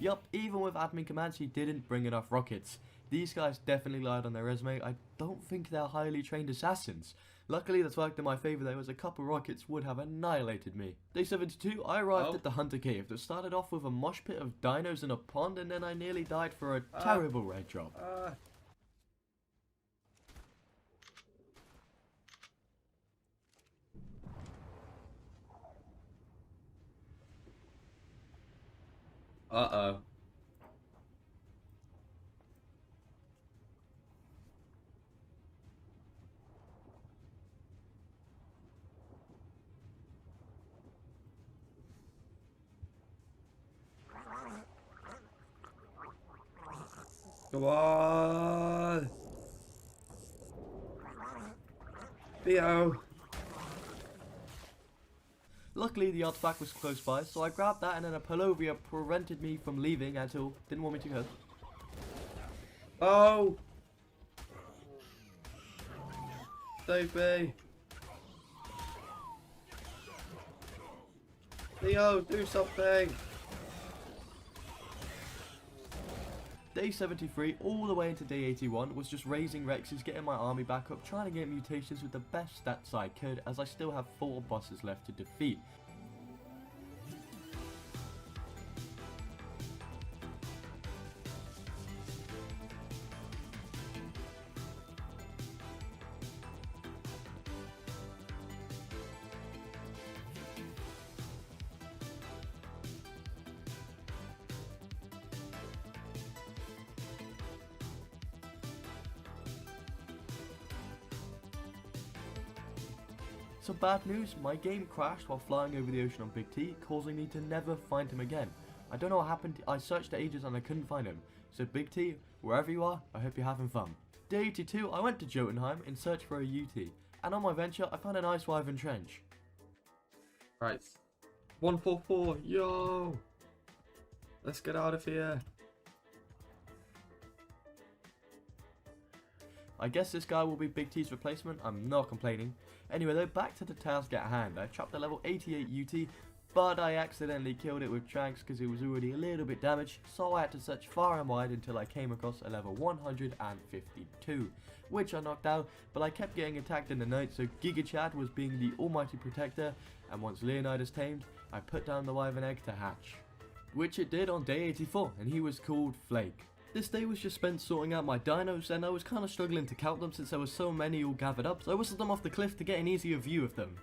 Yup, even with admin commands, he didn't bring enough rockets. These guys definitely lied on their resume. I don't think they're highly trained assassins. Luckily, that's worked in my favour though, as a couple rockets would have annihilated me. Day 72, I arrived at the Hunter Cave that started off with a mosh pit of dinos in a pond, and then I nearly died for a terrible red drop. Uh-oh. Come on! Theo! Luckily, the artifact was close by, so I grabbed that, and then a Polovia prevented me from leaving until didn't want me to go. Oh! Save me! Theo, do something! Day 73, all the way into day 81, was just raising Rexes, getting my army back up, trying to get mutations with the best stats I could, as I still have 4 bosses left to defeat. Some bad news, my game crashed while flying over the ocean on Big T, causing me to never find him again. I don't know what happened, I searched for ages and I couldn't find him. So Big T, wherever you are, I hope you're having fun. Day 82, I went to Jotunheim in search for a UT, and on my venture, I found an Ice Wyvern Trench. Right, 144, yo! Let's get out of here. I guess this guy will be Big T's replacement, I'm not complaining. Anyway though, back to the task at hand. I trapped a level 88 UT, but I accidentally killed it with tranks because it was already a little bit damaged, so I had to search far and wide until I came across a level 152, which I knocked out, but I kept getting attacked in the night, so Giga Chad was being the almighty protector, and once Leonidas tamed, I put down the Wyvern egg to hatch. Which it did on day 84, and he was called Flake. This day was just spent sorting out my dinos, and I was kind of struggling to count them since there were so many all gathered up, so I whistled them off the cliff to get an easier view of them.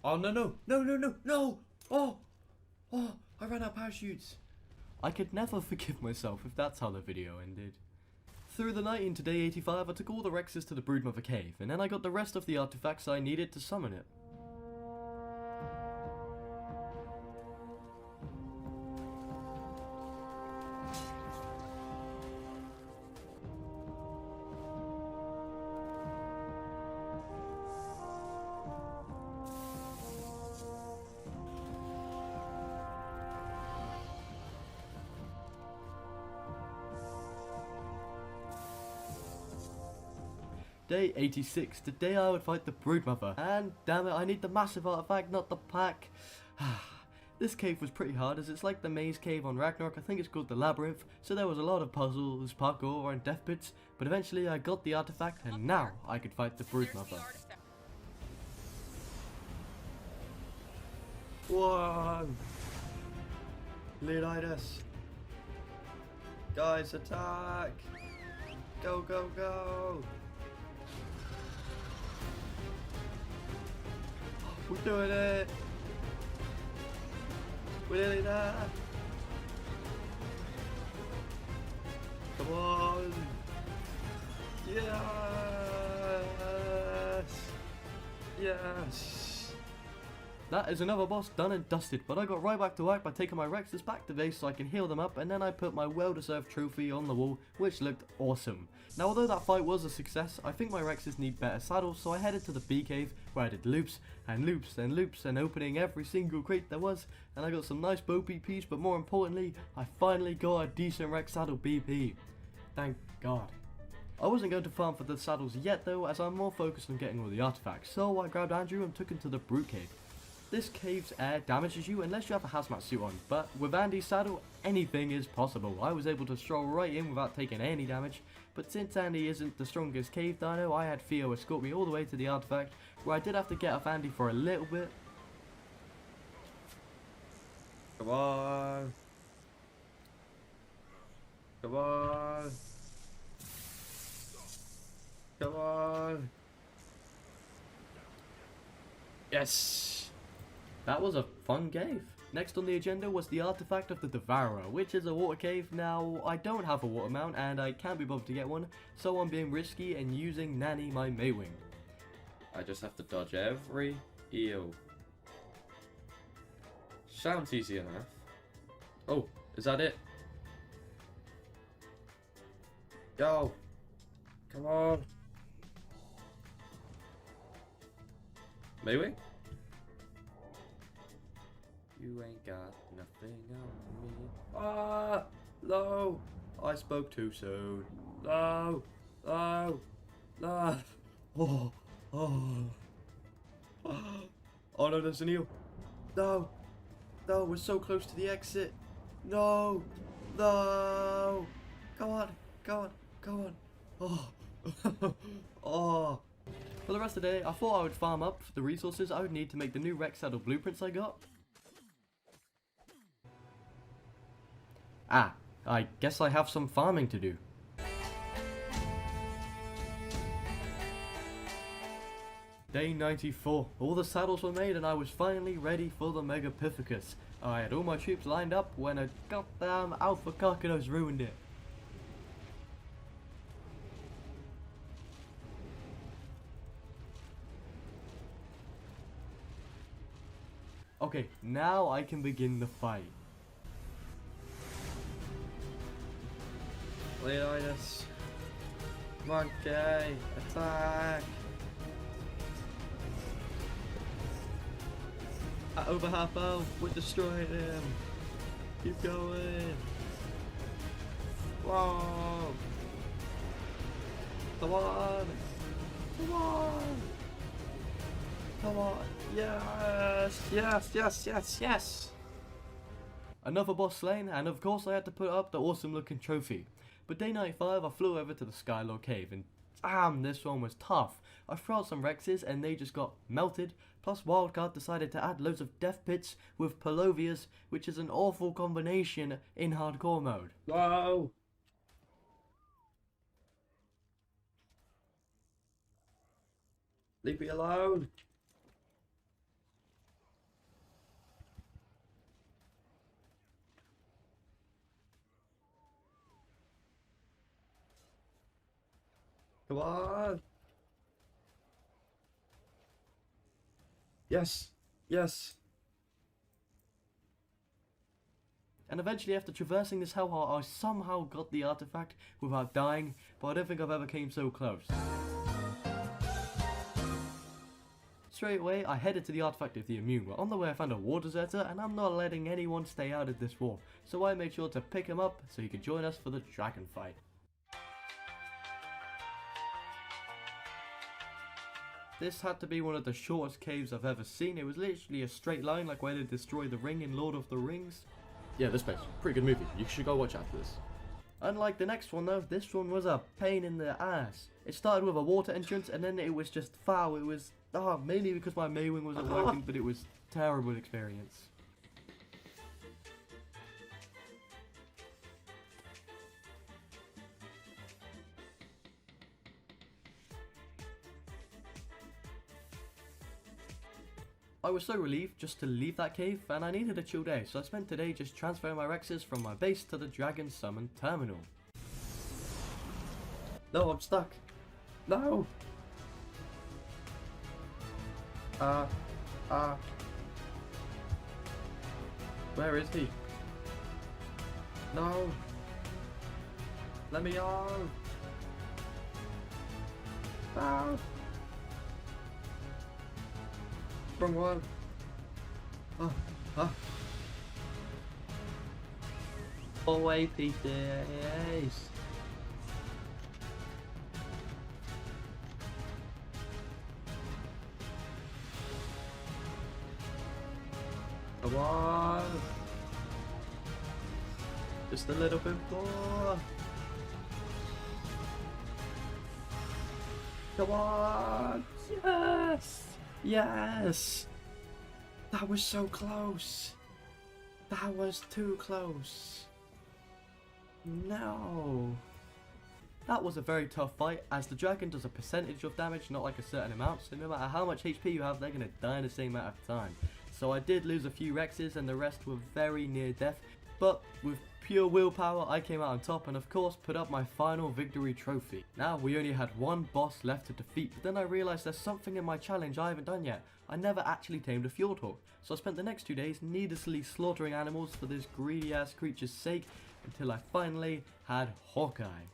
Oh no! Oh! I ran out of parachutes! I could never forgive myself if that's how the video ended. Through the night into day 85, I took all the Rexes to the Broodmother cave, and then I got the rest of the artifacts I needed to summon it. Day 86, today I would fight the Broodmother, and damn it, I need the massive artifact, not the pack. This cave was pretty hard, as it's like the maze cave on Ragnorok. I think it's called the Labyrinth, so there was a lot of puzzles, parkour and death pits, but eventually I got the artifact, and now I could fight the Broodmother. One! Leonidas! Guys, attack! Go, go, go! We're doing it! We're nearly there! Come on! Yes! Yes! That is another boss done and dusted, but I got right back to work by taking my Rexes back to base so I can heal them up, and then I put my well-deserved trophy on the wall, which looked awesome. Now, although that fight was a success, I think my Rexes need better saddles, so I headed to the bee cave, where I did loops and loops and loops and opening every single crate there was, and I got some nice bow BPs, but more importantly, I finally got a decent Rex saddle BP. Thank God. I wasn't going to farm for the saddles yet though, as I'm more focused on getting all the artifacts, so I grabbed Andrew and took him to the Brute Cave. This cave's air damages you unless you have a hazmat suit on, but with Andy's saddle, anything is possible. I was able to stroll right in without taking any damage, but since Andy isn't the strongest cave dino, I had Theo escort me all the way to the artifact, where I did have to get off Andy for a little bit. Come on. Come on. Come on. Yes. That was a fun cave. Next on the agenda was the artifact of the Devourer, which is a water cave. Now, I don't have a water mount and I can't be bothered to get one, so I'm being risky and using Nanny, my Maywing. I just have to dodge every eel. Sounds easy enough. Oh, is that it? Go! Come on! Maywing? You ain't got nothing on me. Ah! No! I spoke too soon. No! No! No! Oh! Oh! Oh no, there's an eel! No! No, we're so close to the exit! No! No! Come on! Come on! Come on! Oh! Oh! For the rest of the day, I thought I would farm up the resources I would need to make the new Rex saddle blueprints I got. Ah, I guess I have some farming to do. Day 94. All the saddles were made and I was finally ready for the Megapithecus. I had all my troops lined up when a goddamn Alpha Carcanos ruined it. Okay, now I can begin the fight. Leonidas, monkey, attack! At over half health, we're destroying him. Keep going. Whoa! Come on! Come on! Come on! Yes! Yes! Yes! Yes! Yes! Another boss slain, and of course I had to put up the awesome looking trophy. But day 95 I flew over to the Skylord cave and damn, this one was tough. I threw out some Rexes and they just got melted, plus Wildcard decided to add loads of death pits with Palovias, which is an awful combination in hardcore mode. Whoa! Leave me alone! Come on. Yes. Yes. And eventually, after traversing this hellhole, I somehow got the artifact without dying, but I don't think I've ever came so close. Straight away, I headed to the artifact of the immune, where on the way I found a war deserter, and I'm not letting anyone stay out of this war, so I made sure to pick him up so he could join us for the dragon fight. This had to be one of the shortest caves I've ever seen. It was literally a straight line like where they destroy the ring in Lord of the Rings. Yeah, this place, pretty good movie. You should go watch after this. Unlike the next one though, this one was a pain in the ass. It started with a water entrance and then it was just foul. It was, mainly because my Maywing wasn't working, but it was a terrible experience. I was so relieved just to leave that cave, and I needed a chill day, so I spent today just transferring my Rexes from my base to the Dragon Summon Terminal. No, I'm stuck. No! Where is he? No! Let me go! No! Wrong one. Away, PCs. Come on. Just a little bit more. Come on. Yes. Yes! That was so close! That was too close! No! That was a very tough fight, as the dragon does a percentage of damage, not like a certain amount, so no matter how much HP you have, they're going to die in the same amount of time. So I did lose a few Rexes and the rest were very near death, but with pure willpower I came out on top and of course put up my final victory trophy. Now we only had one boss left to defeat, but then I realised there's something in my challenge I haven't done yet. I never actually tamed a Fjordur, so I spent the next 2 days needlessly slaughtering animals for this greedy ass creature's sake until I finally had Hawkeye.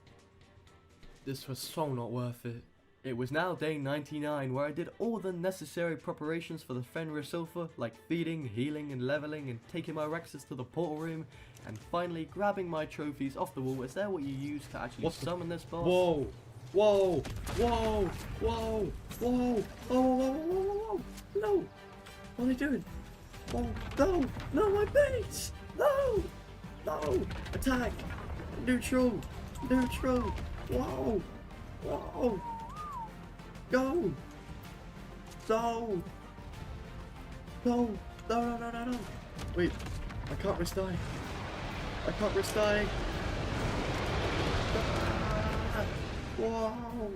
This was so not worth it. It was now day 99 where I did all the necessary preparations for the Fenrir Sulfur, like feeding, healing and leveling and taking my Rexes to the portal room and finally grabbing my trophies off the wall. Is that what you use to actually summon this boss? Whoa! Whoa! Whoa! Whoa! Whoa! Whoa! Whoa! Whoa! No! What are they doing? Oh, no! No, my base! No! No! Attack! Neutral! Neutral! Whoa! Whoa! Go! No! No! No, no, no, no, no! Wait, I can't risk dying. I can't risk dying. Ah! Whoa!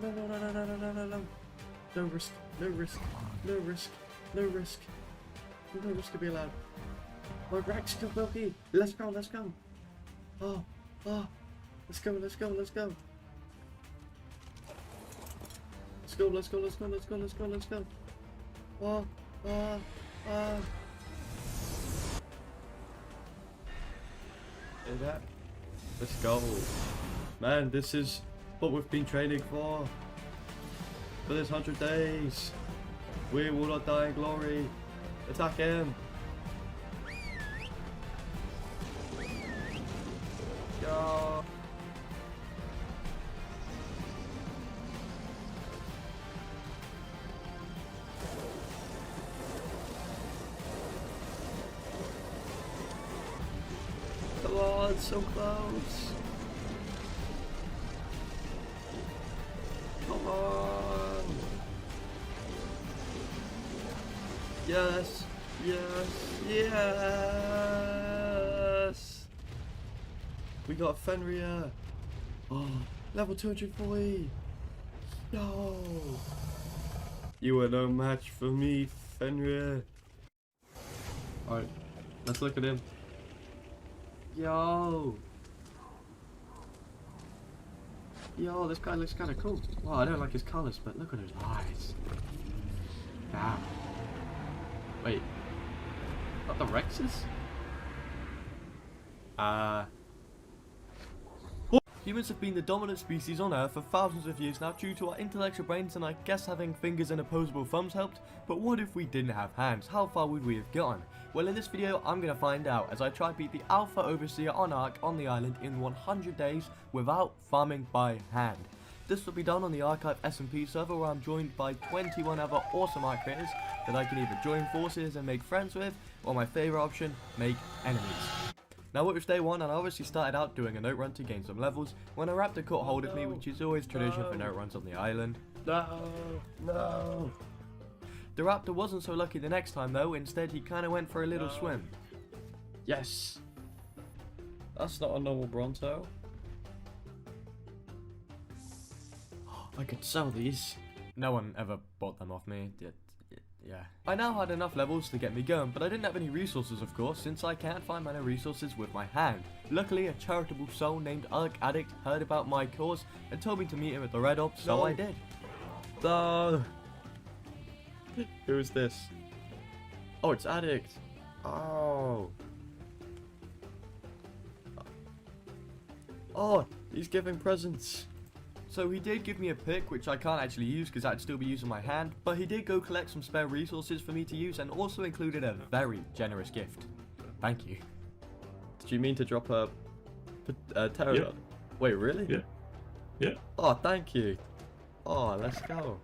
No, no, no, no, no, no, no, no, no. No risk, no risk, no risk, no risk. No risk to be allowed. My Rex still bulky. Let's go, let's go. Oh, oh. Let's go, let's go, let's go. Let's go, let's go, let's go, let's go, let's go, let's go. Oh, oh, oh. Hear that? Let's go. Man, this is what we've been training for. For this 100 days. We will not die in glory. Attack him. Go. Come on, so close. Come on. Yes, yes, yes. We got Fenrir. Oh, level 240. Yo. You are no match for me, Fenrir. Alright, let's look at him. Yo. Yo, this guy looks kind of cool. Well, I don't like his colours, but look at his eyes. Damn. Wait. Not the Rexes? Humans have been the dominant species on Earth for thousands of years now due to our intellectual brains, and I guess having fingers and opposable thumbs helped. But what if we didn't have hands? How far would we have gotten? Well, in this video I'm going to find out as I try to beat the Alpha Overseer on Ark on the island in 100 days without farming by hand. This will be done on the Arkive SMP server where I'm joined by 21 other awesome Ark creators that I can either join forces and make friends with, or my favourite option, make enemies. Now it was day one and I obviously started out doing a note run to gain some levels when a raptor caught hold of me, which is always tradition for note runs on the island. No. The raptor wasn't so lucky the next time though, instead he kinda went for a little swim. Yes! That's not a normal Bronto. I could sell these. No one ever bought them off me. Yeah. I now had enough levels to get me going, but I didn't have any resources of course, since I can't find many resources with my hand. Luckily, a charitable soul named Ark Addict heard about my cause and told me to meet him at the Red Ops, so I did. No. Who's this? Oh, it's Addict. Oh. Oh, he's giving presents. So he did give me a pick, which I can't actually use because I'd still be using my hand, but he did go collect some spare resources for me to use and also included a very generous gift. Thank you. Did you mean to drop a pterodon? Yeah. Wait, really? Yeah. Yeah. Oh, thank you. Oh, let's go.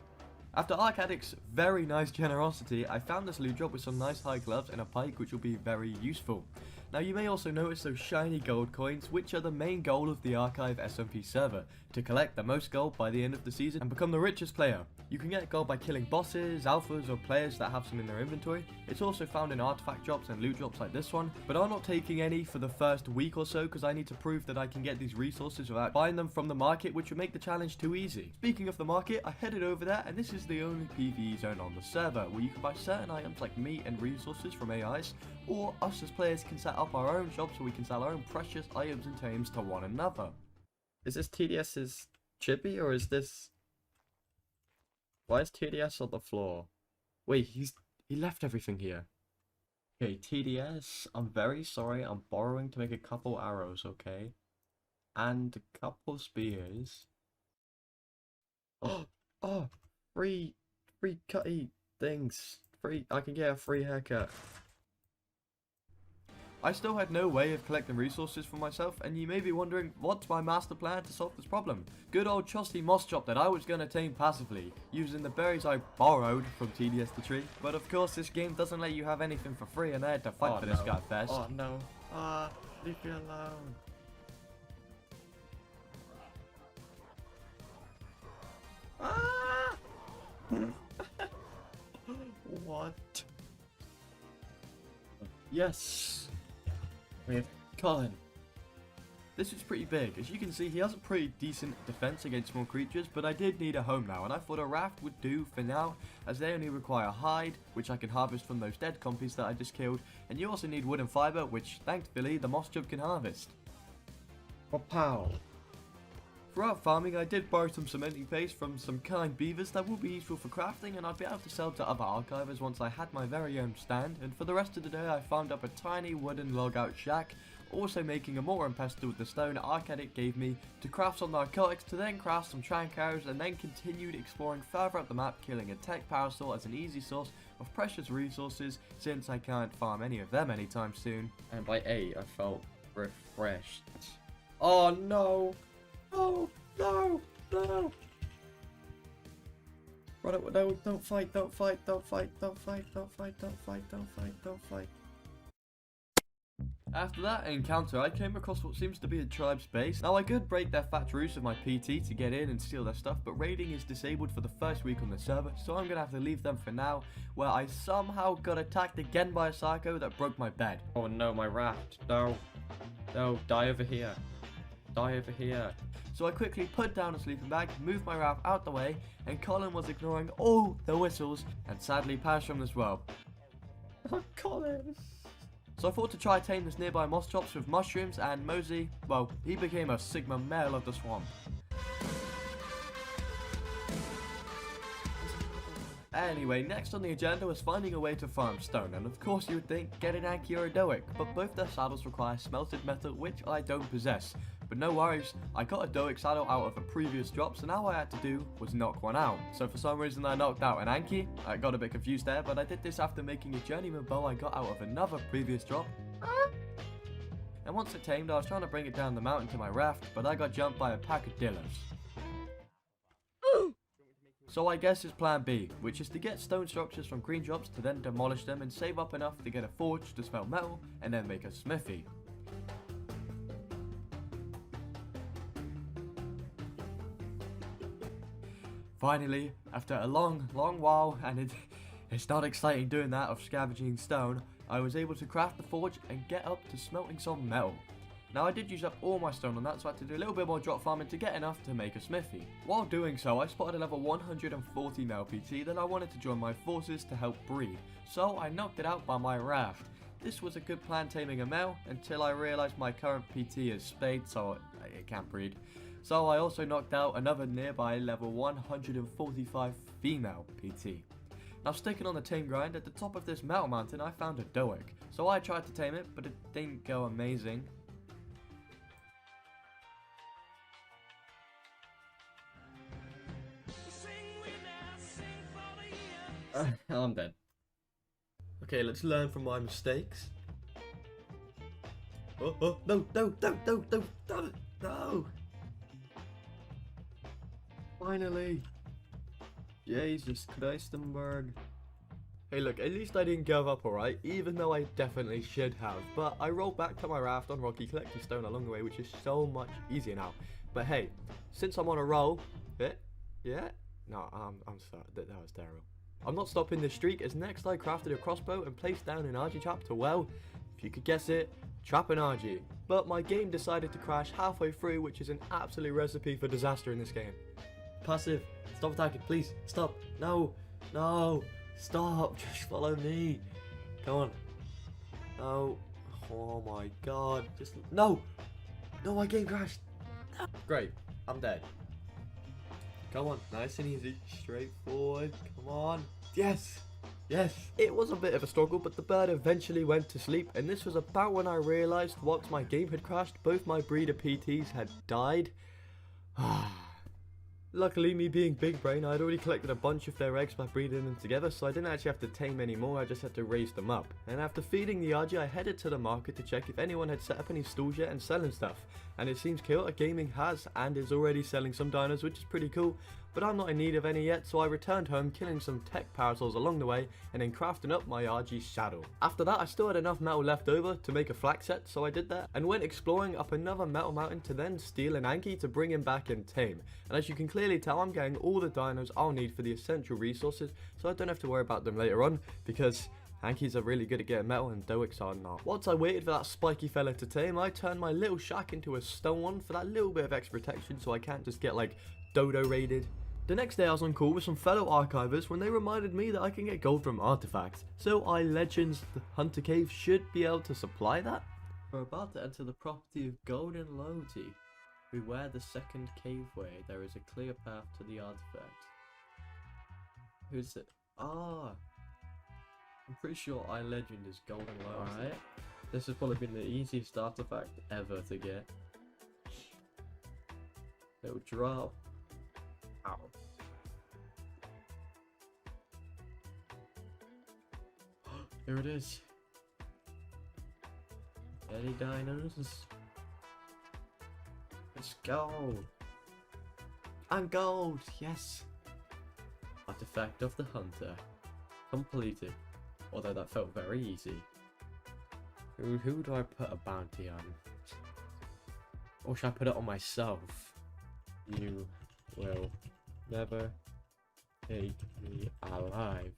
After Ark Addict's very nice generosity, I found this loot drop with some nice high gloves and a pike, which will be very useful. Now you may also notice those shiny gold coins, which are the main goal of the Arkive SMP server, to collect the most gold by the end of the season and become the richest player. You can get gold by killing bosses, alphas or players that have some in their inventory. It's also found in artifact drops and loot drops like this one, but I'm not taking any for the first week or so because I need to prove that I can get these resources without buying them from the market, which would make the challenge too easy. Speaking of the market, I headed over there and this is the only PvE zone on the server where you can buy certain items like meat and resources from AIs, or us as players can set up our own shop so we can sell our own precious items and tames to one another. Is this TDS's chippy or is this... Why is TDS on the floor? Wait, he left everything here. Okay, TDS, I'm very sorry, I'm borrowing to make a couple arrows, okay? And a couple spears. Oh, free cutty things. I can get a free haircut. I still had no way of collecting resources for myself, and you may be wondering what's my master plan to solve this problem. Good old trusty moss chop that I was going to tame passively, using the berries I borrowed from TDS the tree. But of course this game doesn't let you have anything for free and I had to fight for this guy first. Oh no. Leave me alone. What? Yes. We have Colin. This is pretty big. As you can see, he has a pretty decent defense against small creatures, but I did need a home now, and I thought a raft would do for now, as they only require hide, which I can harvest from those dead compies that I just killed, and you also need wood and fiber, which thankfully the moss chub can harvest. Pow. Throughout farming, I did borrow some cementing paste from some kind beavers that will be useful for crafting, and I'd be able to sell to other archivers once I had my very own stand. And for the rest of the day, I farmed up a tiny wooden log out shack, also making a mortar and pestle with the stone Ark Addict gave me to craft some narcotics, to then craft some trank arrows, and then continued exploring further up the map, killing a tech power saw as an easy source of precious resources, since I can't farm any of them anytime soon. And by 8, I felt refreshed. Oh no! No! No! No! Right, no, don't fight, don't fight, don't fight, don't fight, don't fight, don't fight, don't fight, don't fight. After that encounter, I came across what seems to be a tribe's base. Now, I could break their thatch roofs with my PT to get in and steal their stuff, but raiding is disabled for the first week on the server, so I'm gonna have to leave them for now, where I somehow got attacked again by a psycho that broke my bed. Oh no, my raft. No. No, die over here. Die over here. So I quickly put down a sleeping bag, moved my raft out the way, and Colin was ignoring all the whistles and sadly passed from this world. Oh, Colin. So I thought to try tame this nearby moss chops with mushrooms, and Mosey, well, he became a Sigma male of the swamp. Anyway, next on the agenda was finding a way to farm stone, and of course you would think get an Anki or a Doic, but both their saddles require smelted metal, which I don't possess. But no worries, I got a Doic saddle out of a previous drop, so now all I had to do was knock one out. So for some reason I knocked out an Anki. I got a bit confused there, but I did this after making a journeyman bow I got out of another previous drop. And once it tamed, I was trying to bring it down the mountain to my raft, but I got jumped by a pack of dillos. So I guess it's plan B, which is to get stone structures from green drops to then demolish them and save up enough to get a forge to smelt metal and then make a smithy. Finally, after a long while, and it's not exciting doing that of scavenging stone, I was able to craft the forge and get up to smelting some metal. Now I did use up all my stone on that, so I had to do a little bit more drop farming to get enough to make a smithy. While doing so, I spotted a level 140 male PT that I wanted to join my forces to help breed, so I knocked it out by my raft. This was a good plan taming a male, until I realised my current PT is spayed, so it can't breed. So I also knocked out another nearby level 145 female PT. Now sticking on the tame grind, at the top of this metal mountain I found a Doic, so I tried to tame it, but it didn't go amazing. I'm dead. Okay, let's learn from my mistakes. Oh, no, no! Finally! Jesus Christenberg. Hey look, at least I didn't give up, alright, even though I definitely should have. But I rolled back to my raft on Rocky collecting stone along the way, which is so much easier now. But hey, since I'm on a roll, yeah? No, I'm sorry, that was terrible. I'm not stopping this streak, as next I crafted a crossbow and placed down an RG trap to, well, if you could guess it, trap an RG. But my game decided to crash halfway through, which is an absolute recipe for disaster in this game. Passive, stop attacking, please, stop, no, stop, just follow me, come on, no, oh my god, just, no, my game crashed, no. Great, I'm dead. Come on, nice and easy, straightforward, come on, yes. It was a bit of a struggle, but the bird eventually went to sleep, and this was about when I realised once my game had crashed, both my breeder PTs had died. Luckily, me being big brain, I had already collected a bunch of their eggs by breeding them together, so I didn't actually have to tame any more, I just had to raise them up. And after feeding the RG, I headed to the market to check if anyone had set up any stalls yet and selling stuff. And it seems Chaotic Gaming has, and is already selling some dinos, which is pretty cool. But I'm not in need of any yet, so I returned home, killing some tech parasols along the way, and then crafting up my RG saddle. After that, I still had enough metal left over to make a flak set, so I did that, and went exploring up another metal mountain to then steal an Anki to bring him back and tame. And as you can clearly tell, I'm getting all the dinos I'll need for the essential resources, so I don't have to worry about them later on, because Ankis are really good at getting metal and Doics are not. Once I waited for that spiky fella to tame, I turned my little shack into a stone one for that little bit of extra protection, so I can't just get like dodo raided. The next day I was on call with some fellow archivers when they reminded me that I can get gold from artifacts, so I legends the Hunter Cave should be able to supply that. We're about to enter the property of Golden Loyalty. Beware the second caveway, there is a clear path to the artifact. Who's it? I'm pretty sure legend is Golden Loyalty. Alright, this has probably been the easiest artifact ever to get. It'll drop. Ow. Here it is. Any dinos? Let's go. And gold, yes. Artifact of the Hunter. Completed. Although that felt very easy. Who do I put a bounty on? Or should I put it on myself? You will never take me alive.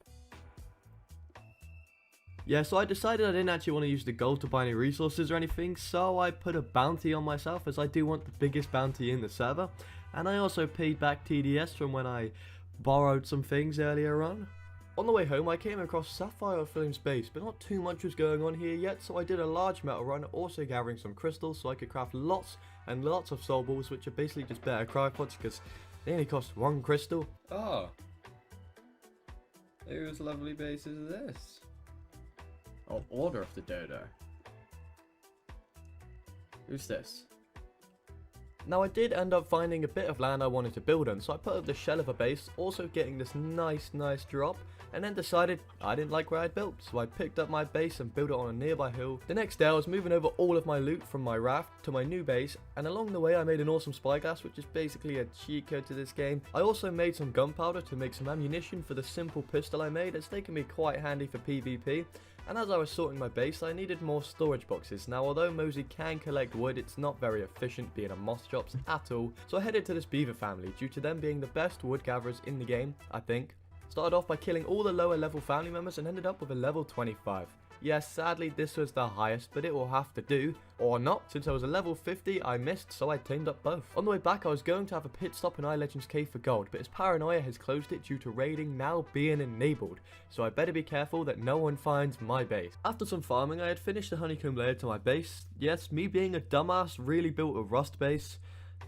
Yeah, so I decided I didn't actually want to use the gold to buy any resources or anything, so I put a bounty on myself, as I do want the biggest bounty in the server. And I also paid back TDS from when I borrowed some things earlier on. On the way home, I came across Sapphire Flame's base, but not too much was going on here yet, so I did a large metal run, also gathering some crystals so I could craft lots and lots of soul balls, which are basically just better cryopods because they only cost 1 crystal. Oh. Whose lovely base is this? Oh, Order of the Dodo. Who's this? Now I did end up finding a bit of land I wanted to build on, so I put up the shell of a base, also getting this nice drop, and then decided I didn't like where I'd built, so I picked up my base and built it on a nearby hill. The next day I was moving over all of my loot from my raft to my new base, and along the way I made an awesome spyglass, which is basically a cheat code to this game. I also made some gunpowder to make some ammunition for the simple pistol I made, as they can be quite handy for PvP. And as I was sorting my base, I needed more storage boxes. Now although Mosey can collect wood, it's not very efficient being a moss drops at all, so I headed to this beaver family due to them being the best wood gatherers in the game, I think. Started off by killing all the lower level family members and ended up with a level 25. Yes, sadly this was the highest, but it will have to do, or not, since I was a level 50 I missed, so I tamed up both. On the way back I was going to have a pit stop in iLegend's cave for gold, but his paranoia has closed it due to raiding now being enabled, so I better be careful that no one finds my base. After some farming I had finished the honeycomb layer to my base. Yes, me being a dumbass really built a rust base.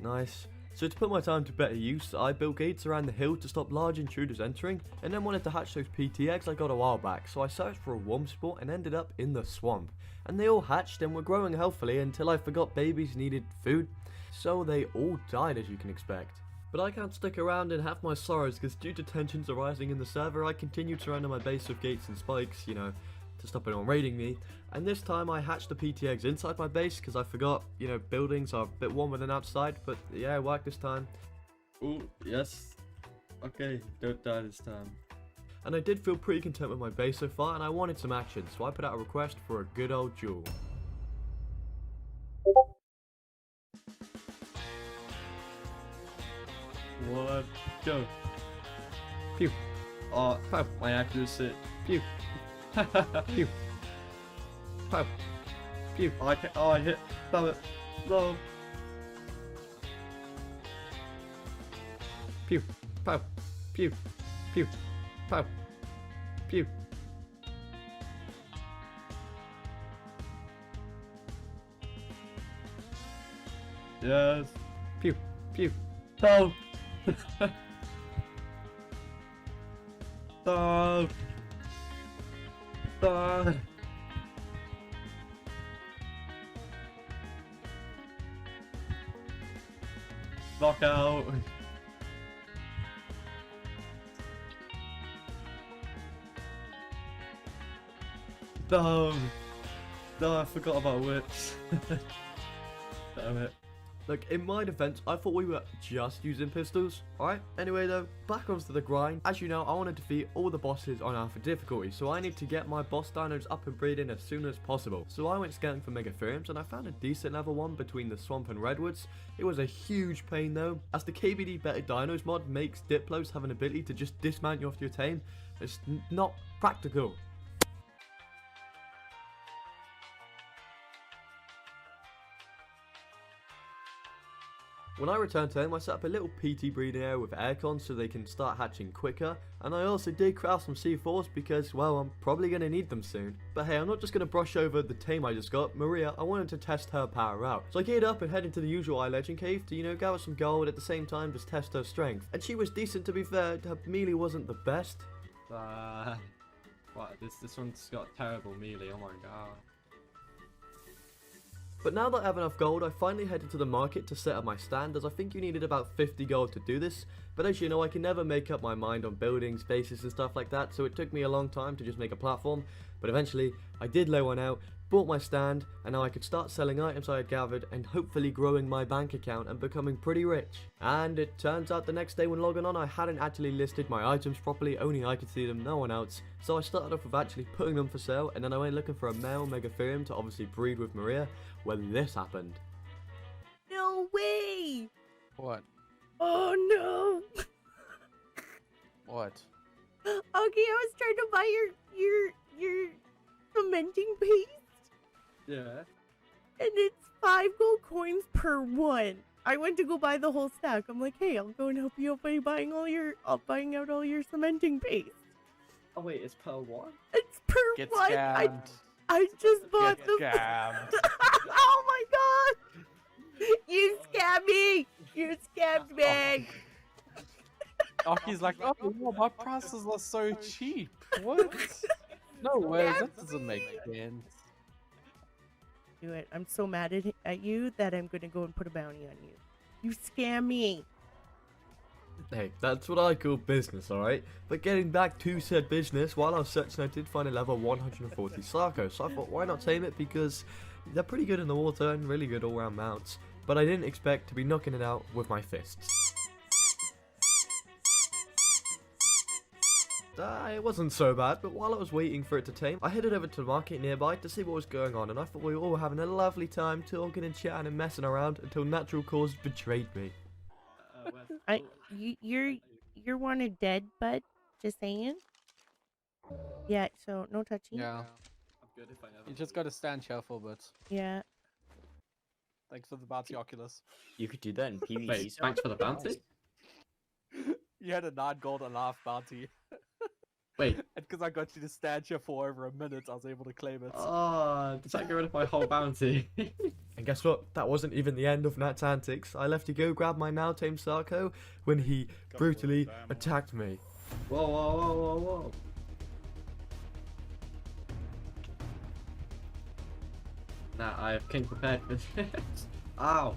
Nice. So to put my time to better use, I built gates around the hill to stop large intruders entering, and then wanted to hatch those PT eggs I got a while back, so I searched for a warm spot and ended up in the swamp. And they all hatched and were growing healthily until I forgot babies needed food, so they all died as you can expect. But I can't stick around and have my sorrows, because due to tensions arising in the server I continued surrounding my base with gates and spikes, you know, to stop anyone raiding me, and this time I hatched the PT eggs inside my base because I forgot, you know, buildings are a bit warmer than outside, but yeah, it worked this time. Ooh, yes. Okay, don't die this time. And I did feel pretty content with my base so far, and I wanted some action, so I put out a request for a good old duel. What? Go. Pew. Oh, my accuracy. Pew. Pew. Pow. Pew. Oh, I hit. Damn it. No. Pew. Pow. Pew. Pew. Pow. Pew. Yes. Pew. Pew. No. No. Knockout. No, I forgot about whips. Damn it. Look, in my defense, I thought we were just using pistols, alright? Anyway though, back onto the grind. As you know, I want to defeat all the bosses on alpha difficulty, so I need to get my boss dinos up and breeding as soon as possible. So I went scanning for megatheriums, and I found a decent level one between the swamp and redwoods. It was a huge pain though, as the KBD Better Dinos mod makes Diplos have an ability to just dismount you off your tame. It's not practical. When I returned home, I set up a little PT breeding area with aircon so they can start hatching quicker, and I also did craft some C4s because, well, I'm probably going to need them soon. But hey, I'm not just going to brush over the tame I just got. Maria, I wanted to test her power out. So I geared up and headed to the usual iLegend cave to, you know, gather some gold, at the same time just test her strength. And she was decent, to be fair. Her melee wasn't the best. What, this one's got terrible melee, oh my god. But now that I have enough gold, I finally headed to the market to set up my stand, as I think you needed about 50 gold to do this. But as you know, I can never make up my mind on buildings, bases and stuff like that, so it took me a long time to just make a platform. But eventually, I did lay one out, bought my stand, and now I could start selling items I had gathered and hopefully growing my bank account and becoming pretty rich. And it turns out the next day when logging on, I hadn't actually listed my items properly, only I could see them, no one else. So I started off with actually putting them for sale, and then I went looking for a male megatherium to obviously breed with Maria, when this happened. No way! What? Oh no! What? Okay, I was trying to buy your cementing paste. Yeah. And it's 5 gold coins per one. I went to go buy the whole stack. I'm like, hey, I'll go and help you out by buying out all your cementing paste. Oh wait, it's per one? It's per Get one. scammed. I just bought Get the. scammed. Oh my god! You scammed me! You scammed me! Aki's like, oh, no, my prices are so cheap. What? No way, that doesn't make sense. Do it. I'm so mad at you that I'm gonna go and put a bounty on you. You scam me. Hey, that's what I call business, alright? But getting back to said business, while I was searching I did find a level 140 Sarko, so I thought why not tame it, because they're pretty good in the water and really good all round mounts. But I didn't expect to be knocking it out with my fists. It wasn't so bad, but while I was waiting for it to tame, I headed over to the market nearby to see what was going on, and I thought we were all having a lovely time talking and chatting and messing around until natural cause betrayed me. You're wanted dead, bud. Just saying. Yeah, so no touching. Yeah. You just gotta stand here for a bit. Yeah. Thanks for the bounty, Oculus. You could do that in PvE. Wait, thanks for the bounty? You had a 9 gold alive bounty. Wait. And because I got you to stand here for over a minute, I was able to claim it. Oh, does that get rid of my whole bounty? And guess what? That wasn't even the end of Nat's antics. I left to go grab my now tamed Sarko when he brutally attacked me. Whoa, whoa, whoa, whoa, whoa. Nah, I have king prepared for this. Ow.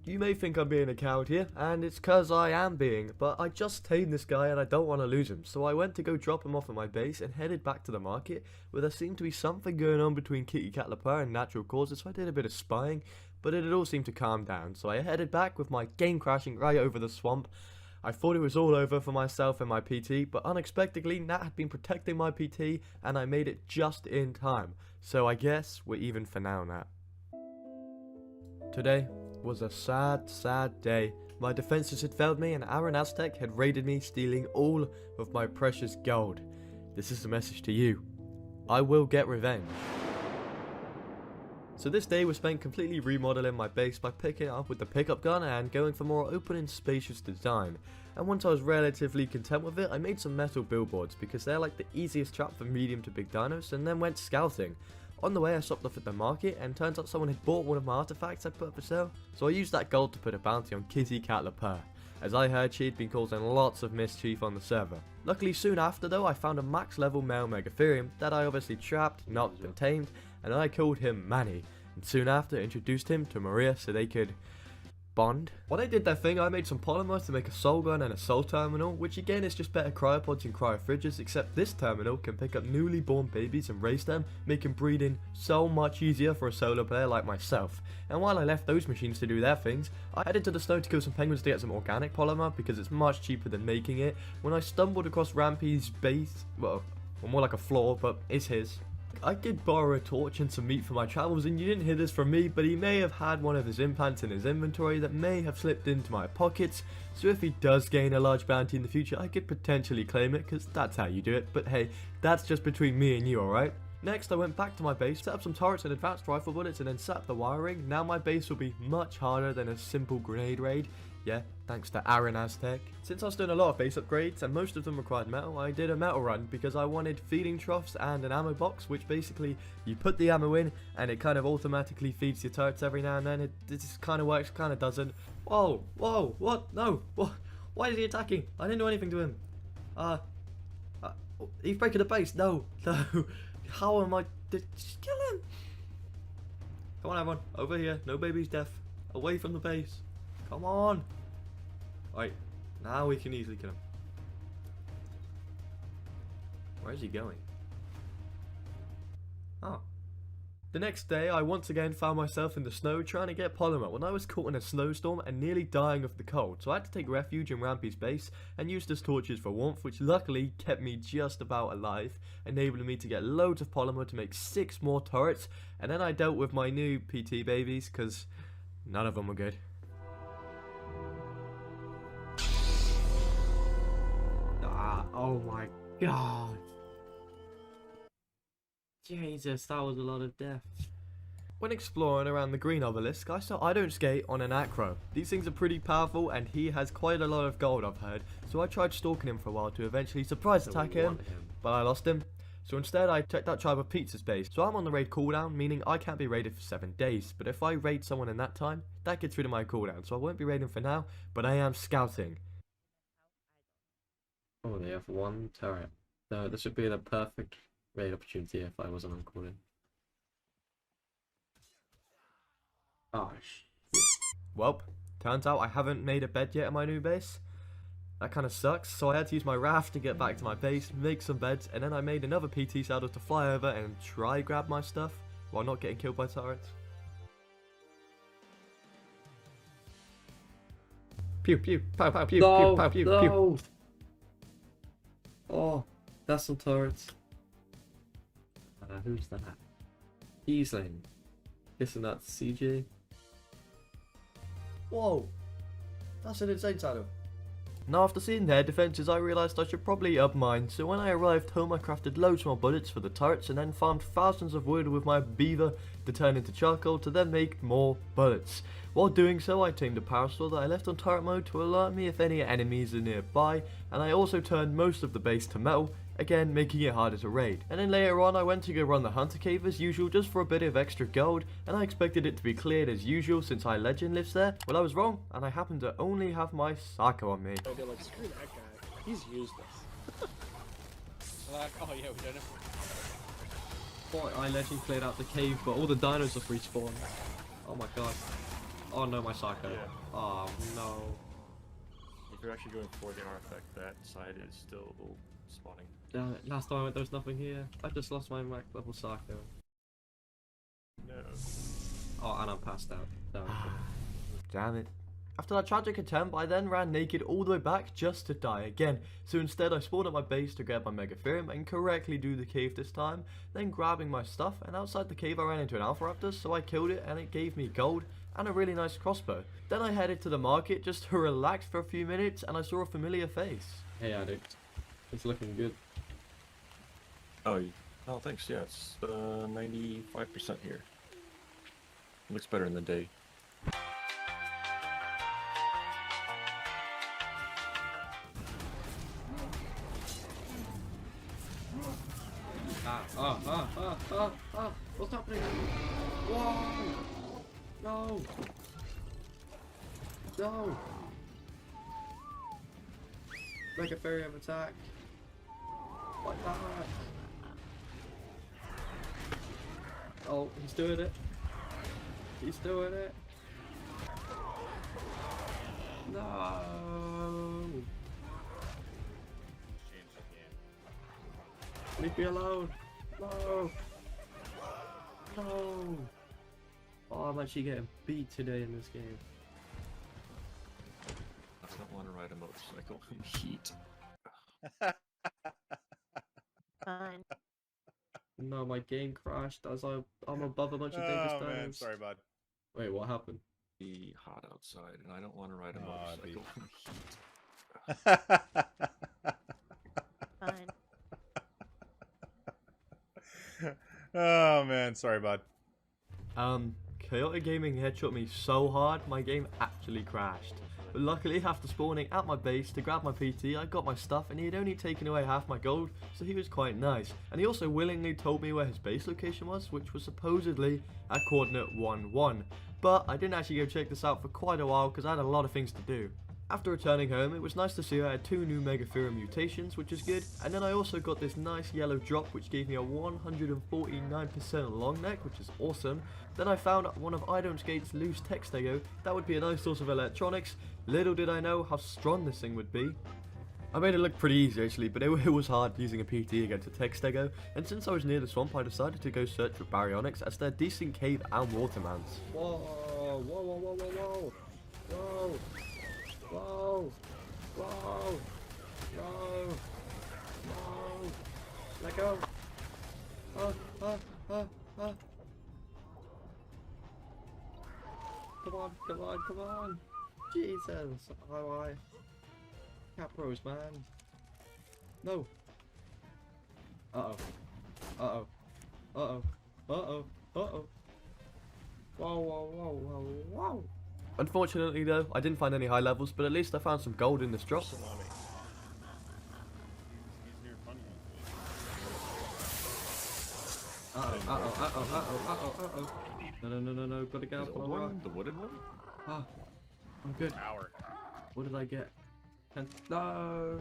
You may think I'm being a coward here, and it's cause I am being, but I just tamed this guy and I don't want to lose him, so I went to go drop him off at my base and headed back to the market, where there seemed to be something going on between Kitty Cat Lapar and natural causes, so I did a bit of spying, but it had all seemed to calm down, so I headed back with my game crashing right over the swamp. I thought it was all over for myself and my PT, but unexpectedly Nat had been protecting my PT, and I made it just in time, so I guess we're even for now, Nat. Today was a sad day. My defenses had failed me and Aaron Aztec had raided me, stealing all of my precious gold. This is a message to you. I will get revenge. So this day was spent completely remodeling my base by picking it up with the pickup gun and going for more open and spacious design. And once I was relatively content with it, I made some metal billboards because they're like the easiest trap for medium to big dinos, and then went scouting. On the way I stopped off at the market and turns out someone had bought one of my artifacts I put up for sale, so I used that gold to put a bounty on Kitty Cat Lapar, as I heard she had been causing lots of mischief on the server. Luckily soon after though I found a max level male Megatherium that I obviously trapped, knocked and tamed, and I called him Manny, and soon after introduced him to Maria so they could bond. When I did that thing I made some polymers to make a soul gun and a soul terminal, which again is just better cryopods and cryofridges, except this terminal can pick up newly born babies and raise them, making breeding so much easier for a solo player like myself. And while I left those machines to do their things, I headed to the snow to kill some penguins to get some organic polymer because it's much cheaper than making it, when I stumbled across Rampy's base, well more like a floor, but it's his. I did borrow a torch and some meat for my travels, and you didn't hear this from me, but he may have had one of his implants in his inventory that may have slipped into my pockets, so if he does gain a large bounty in the future I could potentially claim it, because that's how you do it, but hey, that's just between me and you, alright? Next I went back to my base, set up some turrets and advanced rifle bullets, and then set up the wiring. Now my base will be much harder than a simple grenade raid. Yeah, thanks to Aaron Aztec. Since I was doing a lot of base upgrades and most of them required metal, I did a metal run because I wanted feeding troughs and an ammo box, which basically you put the ammo in and it kind of automatically feeds your turrets every now and then. It just kind of works, kind of doesn't. Whoa, whoa, what? No, what? Why is he attacking? I didn't do anything to him. He's breaking the base. No, no. How am I? Just kill him. Come on, everyone, over here. No baby's death. Away from the base. Come on! Right, now we can easily kill him. Where is he going? Oh. The next day, I once again found myself in the snow trying to get polymer when I was caught in a snowstorm and nearly dying of the cold, so I had to take refuge in Rampy's base and use his torches for warmth, which luckily kept me just about alive, enabling me to get loads of polymer to make 6 more turrets, and then I dealt with my new PT babies, because none of them were good. Oh my god. Jesus, that was a lot of death. When exploring around the green obelisk, I saw I don't skate on an acro. These things are pretty powerful and he has quite a lot of gold, I've heard, so I tried stalking him for a while to eventually surprise attack him, but I lost him. So instead I checked out Tribe of Pizza's base. So I'm on the raid cooldown, meaning I can't be raided for 7 days, but if I raid someone in that time, that gets rid of my cooldown, so I won't be raiding for now, but I am scouting. Oh, they have 1 turret. No, this would be the perfect raid opportunity if I wasn't on calling. Oh, shit. Well, turns out I haven't made a bed yet in my new base. That kind of sucks, so I had to use my raft to get back to my base, make some beds, and then I made another PT saddle to fly over and try grab my stuff while not getting killed by turrets. Pew pew, pow pow pew, pew pow pew pew. Oh, that's some turrets. Who's that? Easling. Guessing that's CJ. Whoa, that's an insane saddle. Now after seeing their defences I realised I should probably up mine, so when I arrived home I crafted loads more bullets for the turrets and then farmed thousands of wood with my beaver to turn into charcoal to then make more bullets. While doing so I tamed a parasaur that I left on turret mode to alert me if any enemies are nearby, and I also turned most of the base to metal, again making it harder to raid. And then later on I went to go run the hunter cave as usual just for a bit of extra gold, and I expected it to be cleared as usual since High Legend lives there. Well, I was wrong, and I happened to only have my Sako on me. They're like, screw that guy. He's useless. Like, oh yeah, we don't know. Thought I legend cleared out the cave, but all the dinos have respawned. Oh my god. Oh no, my Psycho. Yeah. Oh no. If you're actually going for the artifact, that side is still spawning. Last time I went, there was nothing here. I just lost my max level Psycho. No. Oh, and I'm passed out. No. Damn it. After that tragic attempt, I then ran naked all the way back just to die again. So instead I spawned at my base to grab my Megatherium and correctly do the cave this time, then grabbing my stuff, and outside the cave I ran into an Alpha Raptor, so I killed it and it gave me gold and a really nice crossbow. Then I headed to the market just to relax for a few minutes and I saw a familiar face. Hey addict. It's looking good. Oh, thanks. Yeah, it's 95% here. Looks better in the day. What's happening? Whoa! No! No! Megatherium attack! Like that! Oh, he's doing it! He's doing it! No! Leave me alone! No! No! Oh, I'm actually getting beat today in this game. I don't want to ride a motorcycle in heat. Fine. No, my game crashed as I'm above a bunch of dangerous dinos. Man, sorry, bud. Wait, what happened? Be hot outside, and I don't want to ride a motorcycle in heat. Fine. Oh man, sorry, bud. Chaotic Gaming headshot me so hard, my game actually crashed. But luckily, after spawning at my base to grab my PT, I got my stuff and he had only taken away half my gold, so he was quite nice. And he also willingly told me where his base location was, which was supposedly at coordinate 11. But I didn't actually go check this out for quite a while because I had a lot of things to do. After returning home, it was nice to see I had 2 new Megatherium mutations, which is good, and then I also got this nice yellow drop which gave me a 149% long neck, which is awesome. Then I found one of I Don't Skate's loose tech stego. That would be a nice source of electronics. Little did I know how strong this thing would be. I made it look pretty easy actually, but it was hard using a PT against a tech stego, and since I was near the swamp I decided to go search for baryonyx as they're decent cave and watermans. Whoa! Whoa! Whoa! Whoa! Whoa! Whoa! Whoa! Whoa! Whoa! Whoa! Whoa! Let go! Come on! Come on! Come on! Jesus! How I? Capros, man! No! Uh oh! Uh oh! Uh-oh. Uh-oh. Uh-oh. Whoa, whoa, whoa, whoa, whoa. Unfortunately though, I didn't find any high levels, but at least I found some gold in this drop. Uh-oh. No. Gotta get up on the rock. The wooden one? Ah, I'm good. What did I get? No.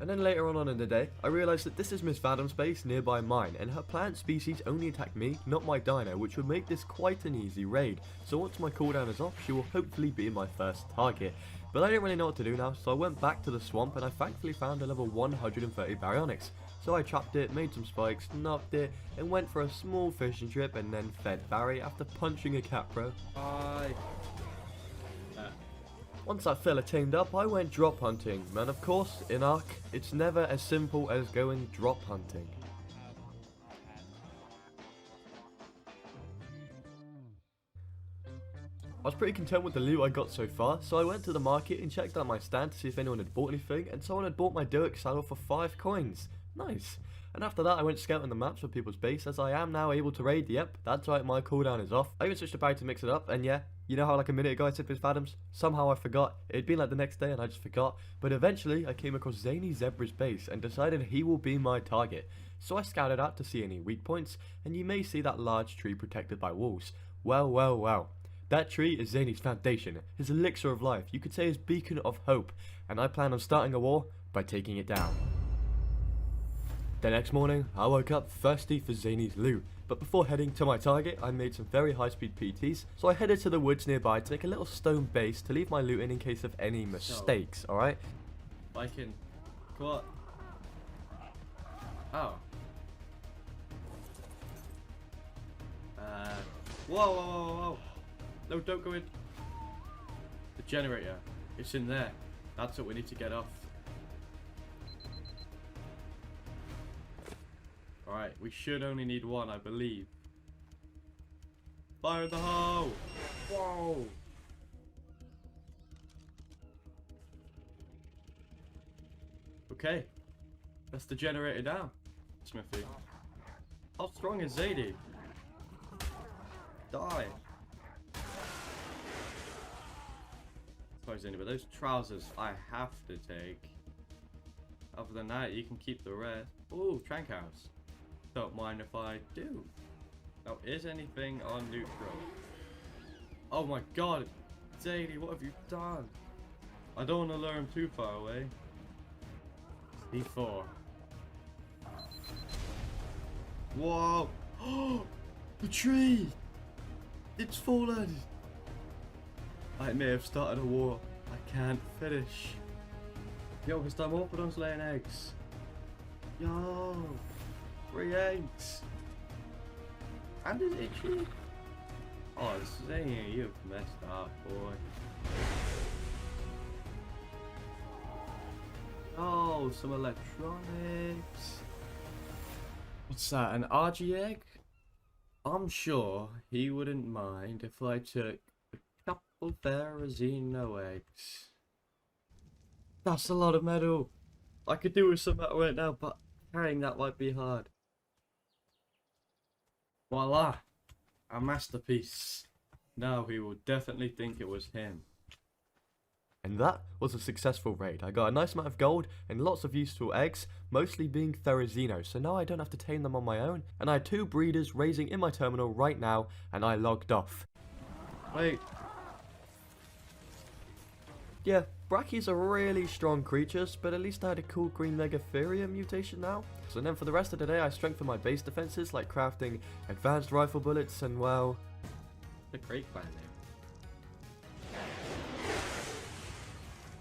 And then later on in the day, I realised that this is Miss Vadam's base nearby mine, and her plant species only attack me, not my dino, which would make this quite an easy raid. So once my cooldown is off, she will hopefully be my first target. But I didn't really know what to do now, so I went back to the swamp and I thankfully found a level 130 baryonyx. So I trapped it, made some spikes, knocked it, and went for a small fishing trip and then fed Barry after punching a cat bro. Bye. Once that fella tamed up, I went drop hunting, and of course, in Ark, it's never as simple as going drop hunting. I was pretty content with the loot I got so far, so I went to the market and checked out my stand to see if anyone had bought anything, and someone had bought my Dirk saddle for 5 coins. Nice. And after that I went scouting the maps for people's base, as I am now able to raid. Yep, that's right, my cooldown is off. I even switched to Barry to mix it up, and yeah, you know how like a minute ago I said Miss Vadam's? Somehow I forgot. It'd been like the next day and I just forgot. But eventually I came across Zany Zebra's base and decided he will be my target. So I scouted out to see any weak points, and you may see that large tree protected by walls. Well. That tree is Zany's foundation, his elixir of life, you could say his beacon of hope, and I plan on starting a war by taking it down. The next morning, I woke up thirsty for Zany's loot, but before heading to my target, I made some very high-speed PTs, so I headed to the woods nearby to make a little stone base to leave my loot in case of any mistakes, alright? I can... What? Oh. Whoa. No, don't go in. The generator. It's in there. That's what we need to get off. Alright, we should only need one, I believe. Fire the hoe! Whoa! Okay. That's the generator down. Smithy. How strong is Zadie? Die. But those trousers I have to take. Other than that, you can keep the rest. Ooh, Trank House. Don't mind if I do. Now, is anything on neutral? Oh my god! Zadie, what have you done? I don't want to lure him too far away. D4. Whoa! The tree! It's fallen! I may have started a war. I can't finish. Yo, this time Orphodon's laying eggs. Yo! 3 eggs! And it's itchy. Oh, Zany, you've messed up, boy. Oh, some electronics. What's that, an RG egg? I'm sure he wouldn't mind if I took a couple Ferrazino eggs. That's a lot of metal. I could do with some metal right now, but carrying that might be hard. Voila! A masterpiece. Now he will definitely think it was him. And that was a successful raid. I got a nice amount of gold and lots of useful eggs, mostly being Therizino, so now I don't have to tame them on my own. And I had 2 breeders raising in my terminal right now, and I logged off. Wait. Yeah, Brachy's are really strong creatures, but at least I had a cool green Megatherium mutation now. So then for the rest of the day I strengthened my base defenses, like crafting advanced rifle bullets and, well... The great plan there.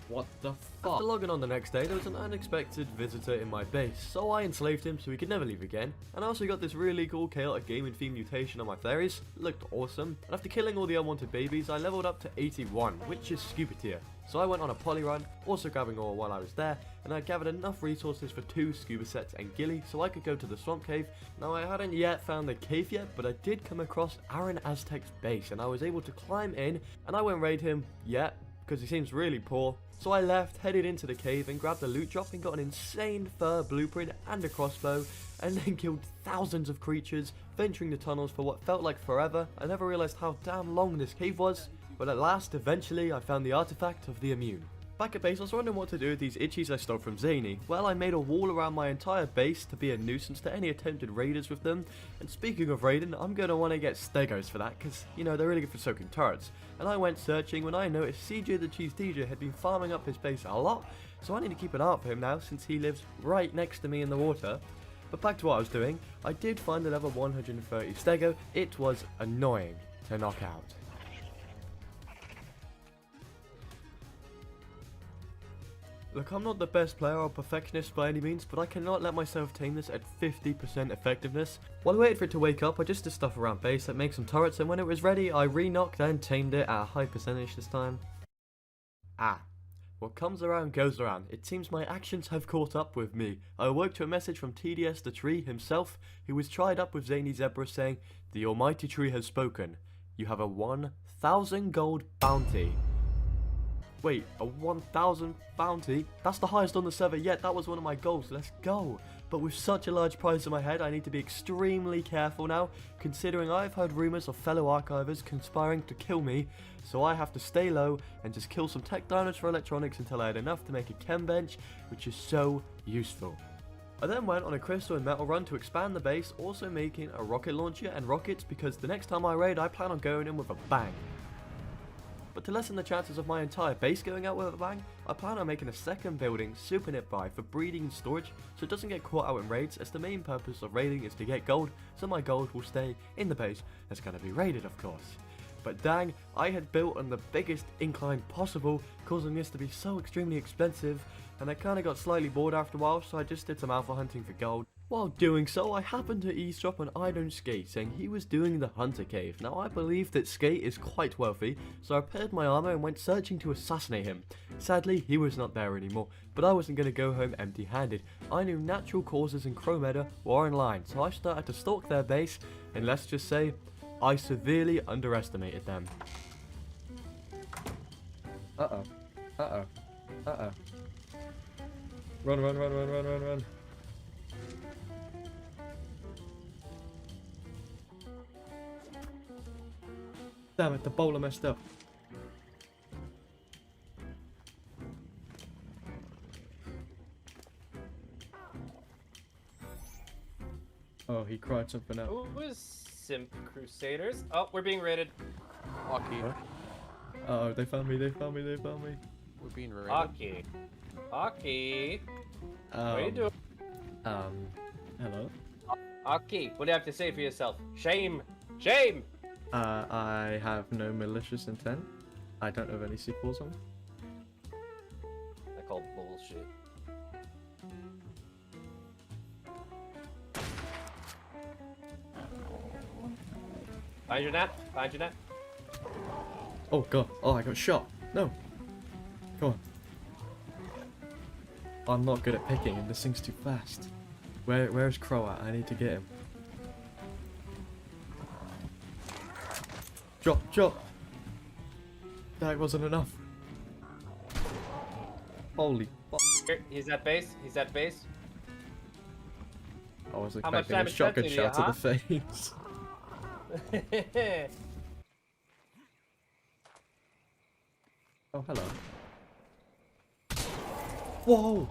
What the fuck? After logging on the next day, there was an unexpected visitor in my base, so I enslaved him so he could never leave again. And I also got this really cool chaotic gaming theme mutation on my Theris. It looked awesome. And after killing all the unwanted babies, I leveled up to 81, which is scuba tier. So I went on a poly run, also grabbing ore while I was there, and I gathered enough resources for 2 scuba sets and ghillie so I could go to the swamp cave. Now I hadn't yet found the cave yet, but I did come across Aaron Aztec's base, and I was able to climb in, and I won't raid him yet, because he seems really poor. So I left, headed into the cave and grabbed a loot drop and got an insane fur blueprint and a crossbow, and then killed thousands of creatures, venturing the tunnels for what felt like forever. I never realized how damn long this cave was, but at last, eventually, I found the artifact of the immune. Back at base, I was wondering what to do with these itchies I stole from Zanny. Well, I made a wall around my entire base to be a nuisance to any attempted raiders with them. And speaking of raiding, I'm going to want to get stegos for that, because, you know, they're really good for soaking turrets. And I went searching when I noticed CJ the Cheese DJ had been farming up his base a lot, so I need to keep an eye out for him now since he lives right next to me in the water. But back to what I was doing, I did find a level 130 stego. It was annoying to knock out. Look, I'm not the best player or perfectionist by any means, but I cannot let myself tame this at 50% effectiveness. While I waited for it to wake up, I just did stuff around base like make some turrets, and when it was ready, I re-knocked and tamed it at a high percentage this time. What comes around goes around. It seems my actions have caught up with me. I awoke to a message from TDS the Tree himself, who was tried up with Zany Zebra saying, "The Almighty Tree has spoken. You have a 1,000 gold bounty." Wait, a 1,000 bounty? That's the highest on the server yet. That was one of my goals. Let's go. But with such a large prize in my head, I need to be extremely careful now, considering I've heard rumors of fellow archivers conspiring to kill me, so I have to stay low and just kill some tech dinos for electronics until I had enough to make a chem bench, which is so useful. I then went on a crystal and metal run to expand the base, also making a rocket launcher and rockets, because the next time I raid, I plan on going in with a bang. But to lessen the chances of my entire base going out with a bang, I plan on making a second building super nearby for breeding and storage, so it doesn't get caught out in raids, as the main purpose of raiding is to get gold, so my gold will stay in the base that's going to be raided, of course. But dang, I had built on the biggest incline possible, causing this to be so extremely expensive, and I kinda got slightly bored after a while, so I just did some alpha hunting for gold. While doing so, I happened to eavesdrop on I Don't Skate, saying he was doing the Hunter Cave. Now, I believe that Skate is quite wealthy, so I repaired my armor and went searching to assassinate him. Sadly, he was not there anymore, but I wasn't going to go home empty-handed. I knew natural causes in Chromeda were in line, so I started to stalk their base, and let's just say, I severely underestimated them. Uh-oh. Uh-oh. Uh-oh. Run, run, run, run, run, run, run. Damn it, the bowler messed up. Oh, he cried something out. Who is Simp Crusaders? Oh, we're being raided. Lucky. Uh-oh, they found me, they found me, they found me. We're being raided. Aki. Aki. What are you doing? Hello? Aki, what do you have to say for yourself? Shame! Shame! I have no malicious intent. I don't have any sequels on. I call bullshit. Find your net. Find your net. Oh god. Oh, I got shot. No. Come on. I'm not good at picking and this thing's too fast. Where's Crow at? I need to get him. Drop, drop. That wasn't enough. Holy fuck. Here, he's at base. He's at base. I was How much expecting a damage shotgun to you, shot to huh? the face. Oh, hello. Whoa!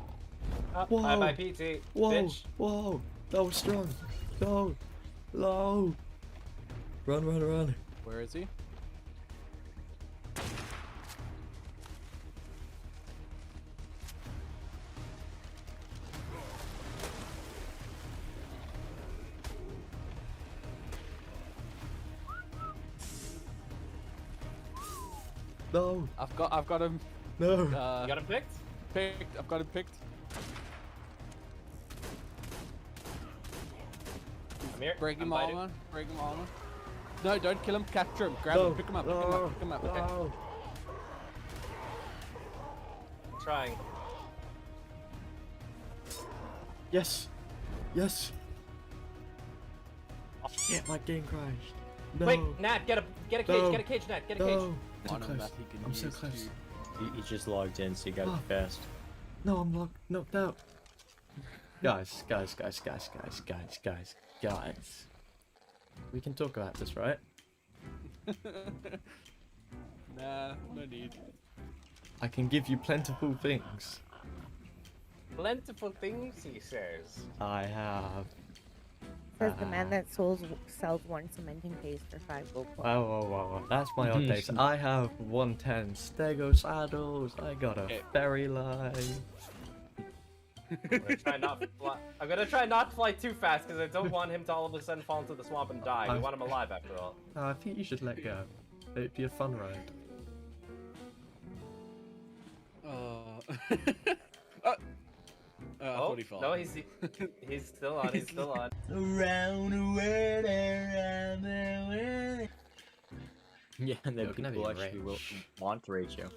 Oh, Whoa! bye bye PT. Whoa! Bitch. Whoa! That was strong. Go! Low! Run, run, run. Where is he? No! I've got him. No! You got him picked? Picked. I've got him picked. I'm here. Break him I'm biting. armor. Break him armor. No, don't kill him. Capture him. Grab No. him. Pick him up. Pick him up. Pick him up. Okay. No. Trying. Yes! Yes! Oh, shit, my game crashed. No! Wait, Nat, get a cage, No. get a cage, Nat, get a No! cage. So On him close. that he can I'm so use close. to He just logged in, so you gotta be fast. No, I'm knocked out. Guys. We can talk about this, right? Nah, no need. I can give you plentiful things. Plentiful things, he says. I have. Says the man that sells one cementing paste for 5 gold coins. Wow. That's my updates. I have 110 stego saddles. I got a ferry line. I'm gonna try not to fly too fast because I don't want him to all of a sudden fall into the swamp and die. We want him alive after all. I think you should let go. It'd be a fun ride. I thought he fell. No, he's still on. He's still on. Around the world, around the world. Yeah, and then people actually will want to rate you.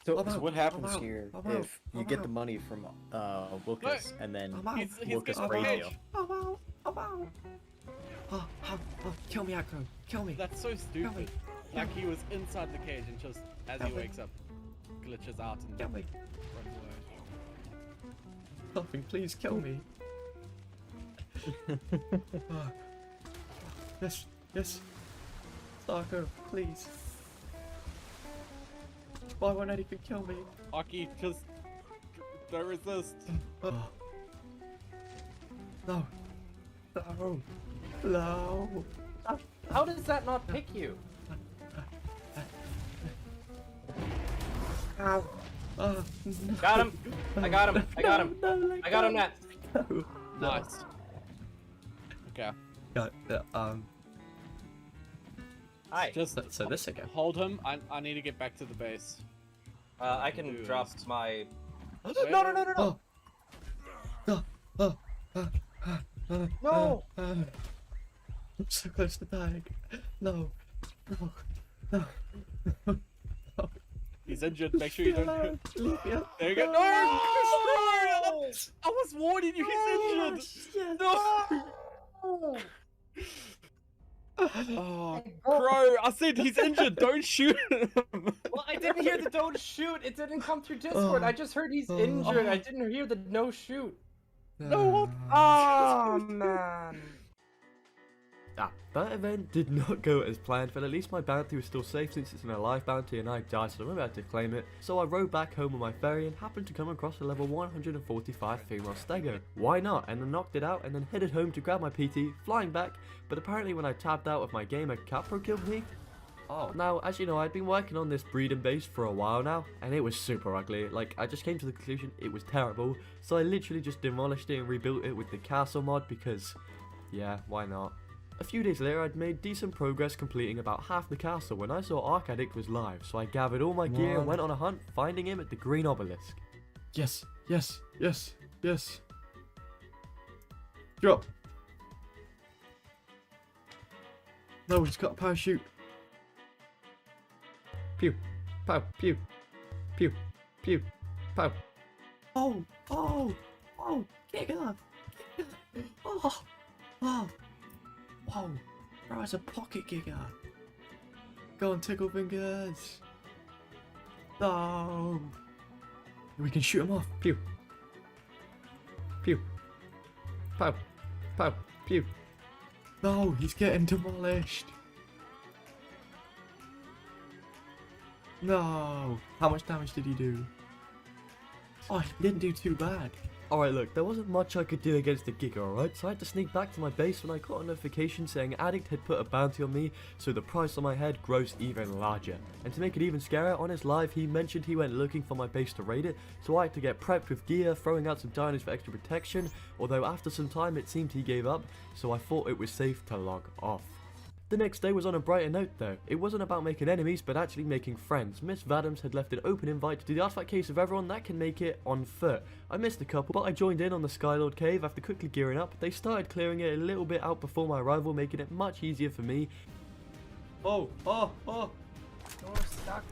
So what happens here if you get the money from Wilkes and then Wilkes praise you? Kill me, Akro. Kill me. That's so stupid. Like he was inside the cage and just as he wakes up, glitches out and runs away. Something, please kill me. Yes. Starko, please. Why won't anything kill me? Aki, just don't resist. No. How does that not pick you? Ow. Got him! I got him! I got him! I got him, Nat! Nice. Okay. Hi. Just so this again. Hold him. I need to get back to the base. I can drop my. No! No! I'm so close to dying. No. He's injured. Make sure you don't. There you go. No! No! I was warning you. He's injured. No! Oh, Crow! I said he's injured. Don't shoot him. Well, I didn't hear the don't shoot. It didn't come through Discord. I just heard he's injured. I didn't hear the no shoot. No. Oh man. That event did not go as planned, but at least my bounty was still safe since it's an alive bounty and I died, so I'm about to claim it. So I rode back home on my ferry and happened to come across a level 145 female stego. Why not? And then knocked it out and then headed home to grab my PT, flying back, but apparently when I tapped out of my game a Capro killed me. Now, as you know, I'd been working on this breeding base for a while now, and it was super ugly. Like, I just came to the conclusion it was terrible, so I literally just demolished it and rebuilt it with the castle mod because, yeah, why not? A few days later, I'd made decent progress completing about half the castle when I saw Arkive was live, so I gathered all my gear and went on a hunt, finding him at the green obelisk. Yes. Drop. No, he's got a parachute. Pew, pow, pew, pew, pew, pow. Oh, Giga! Whoa, bro, it's a pocket Giga. Go on, tickle fingers. No. We can shoot him off. Pew. Pew. Pow. Pow. Pew. No, he's getting demolished. No. How much damage did he do? Oh, he didn't do too bad. Alright, look, there wasn't much I could do against the Giga, alright? So I had to sneak back to my base when I got a notification saying Addict had put a bounty on me, so the price on my head grows even larger. And to make it even scarier, on his live he mentioned he went looking for my base to raid it, so I had to get prepped with gear, throwing out some dinos for extra protection, although after some time it seemed he gave up, so I thought it was safe to log off. The next day was on a brighter note though. It wasn't about making enemies, but actually making friends. Miss Vadams had left an open invite to the artifact case of everyone that can make it on foot. I missed a couple, but I joined in on the Skylord cave after quickly gearing up. They started clearing it a little bit out before my arrival, making it much easier for me. Oh! Door stuck.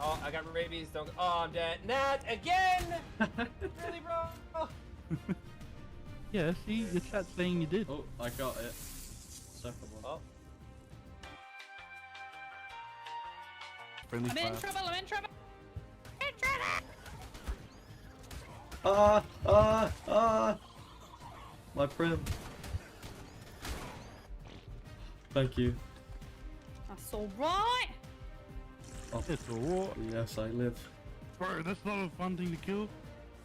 Oh, I got rabies. Don't. Oh, I'm dead. Nat again! Really, bro? Yeah, see, the chat's saying you did. Oh, I got it. Oh. Friendly I'm fire. in trouble, I'm in trouble! My friend. Thank you. That's alright! Oh. It's a war. Yes, I live. Bro, that's not a fun thing to kill.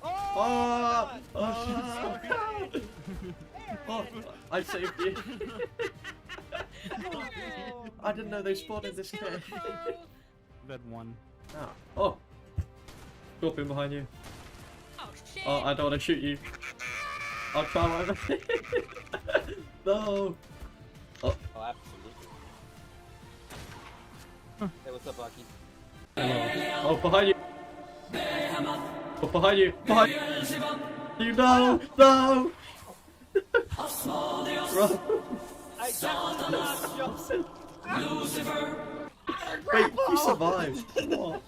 Oh, I saved you. I didn't know they spawned in this game. That one. Oh. Scorpion behind you. Oh shit! Oh, I don't want to shoot you. I'll try my best. No. Oh, absolutely. Hey, what's up, Bucky? Hello. Oh, behind you. Oh, behind you. Behind you. No. No. Run. Wait, you survived. What?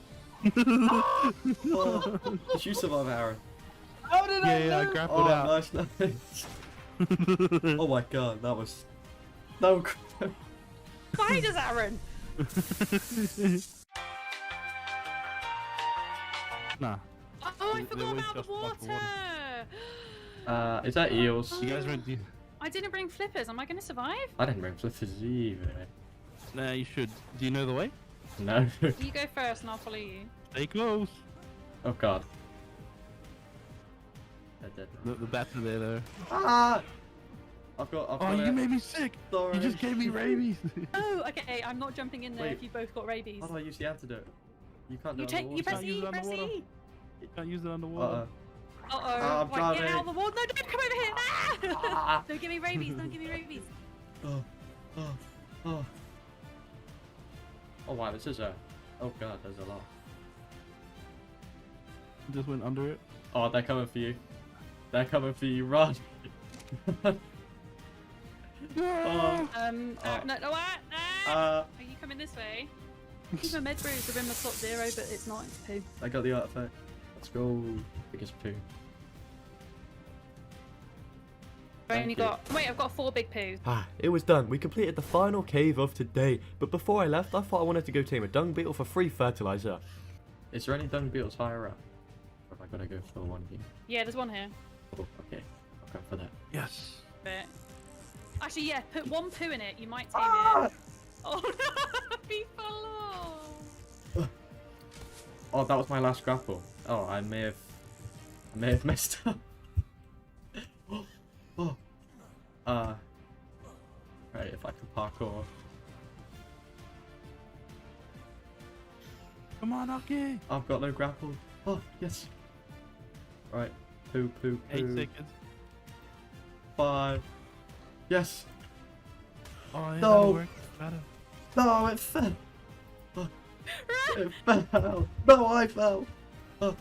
Oh, did you survive, Aaron? How did I Yeah, I grappled out. Nice, nice. Oh my god, that was... No. Spiders, Aaron! Nah. Oh, I They forgot always about the just block the water! Is that eels? You guys went. I didn't bring flippers, am I gonna survive? I didn't bring flippers either. Nah, you should. Do you know the way? No. You go first and I'll follow you. Stay close. Oh god. The bats are there though. Ah! I've got Oh, you made me sick. Sorry. You just gave me rabies. Oh, okay, I'm not jumping in there Wait. if you both got rabies. How do I use the antidote? You can't do You it take, you press Can't use E, it press underwater. E! You can't use it underwater. Uh-oh. I'm Right, get drowning. out of the water! No, don't come over here! Ah! Don't give me rabies, don't give me rabies! Oh wow, this is a... Oh god, there's a lot. Just went under it. Oh, they're coming for you. They're coming for you, run! Oh. No, what? Are you coming this way? Keep my med brews are in my slot 0, but it's not, it's poo. I got the artifact. Let's go. Biggest poo. I've only got... Wait, I've got 4 big poos. It was done. We completed the final cave of today. But before I left, I thought I wanted to go tame a dung beetle for free fertilizer. Is there any dung beetles higher up? Or have I got to go for one here? Yeah, there's one here. Oh, okay. I'll go for that. Yes. Bit. Actually, yeah, put 1 poo in it. You might tame it. Oh no! He fell off! Oh, that was my last grapple. Oh, I may have messed up. Right, if I can parkour. Come on, Aki. I've got no grapple. Oh, yes. Right, poo, poo, poo. 8 seconds. 5. Yes. Oh, yeah, No. that'll work. Better. No, it fell. Oh, it fell. No, I fell. No.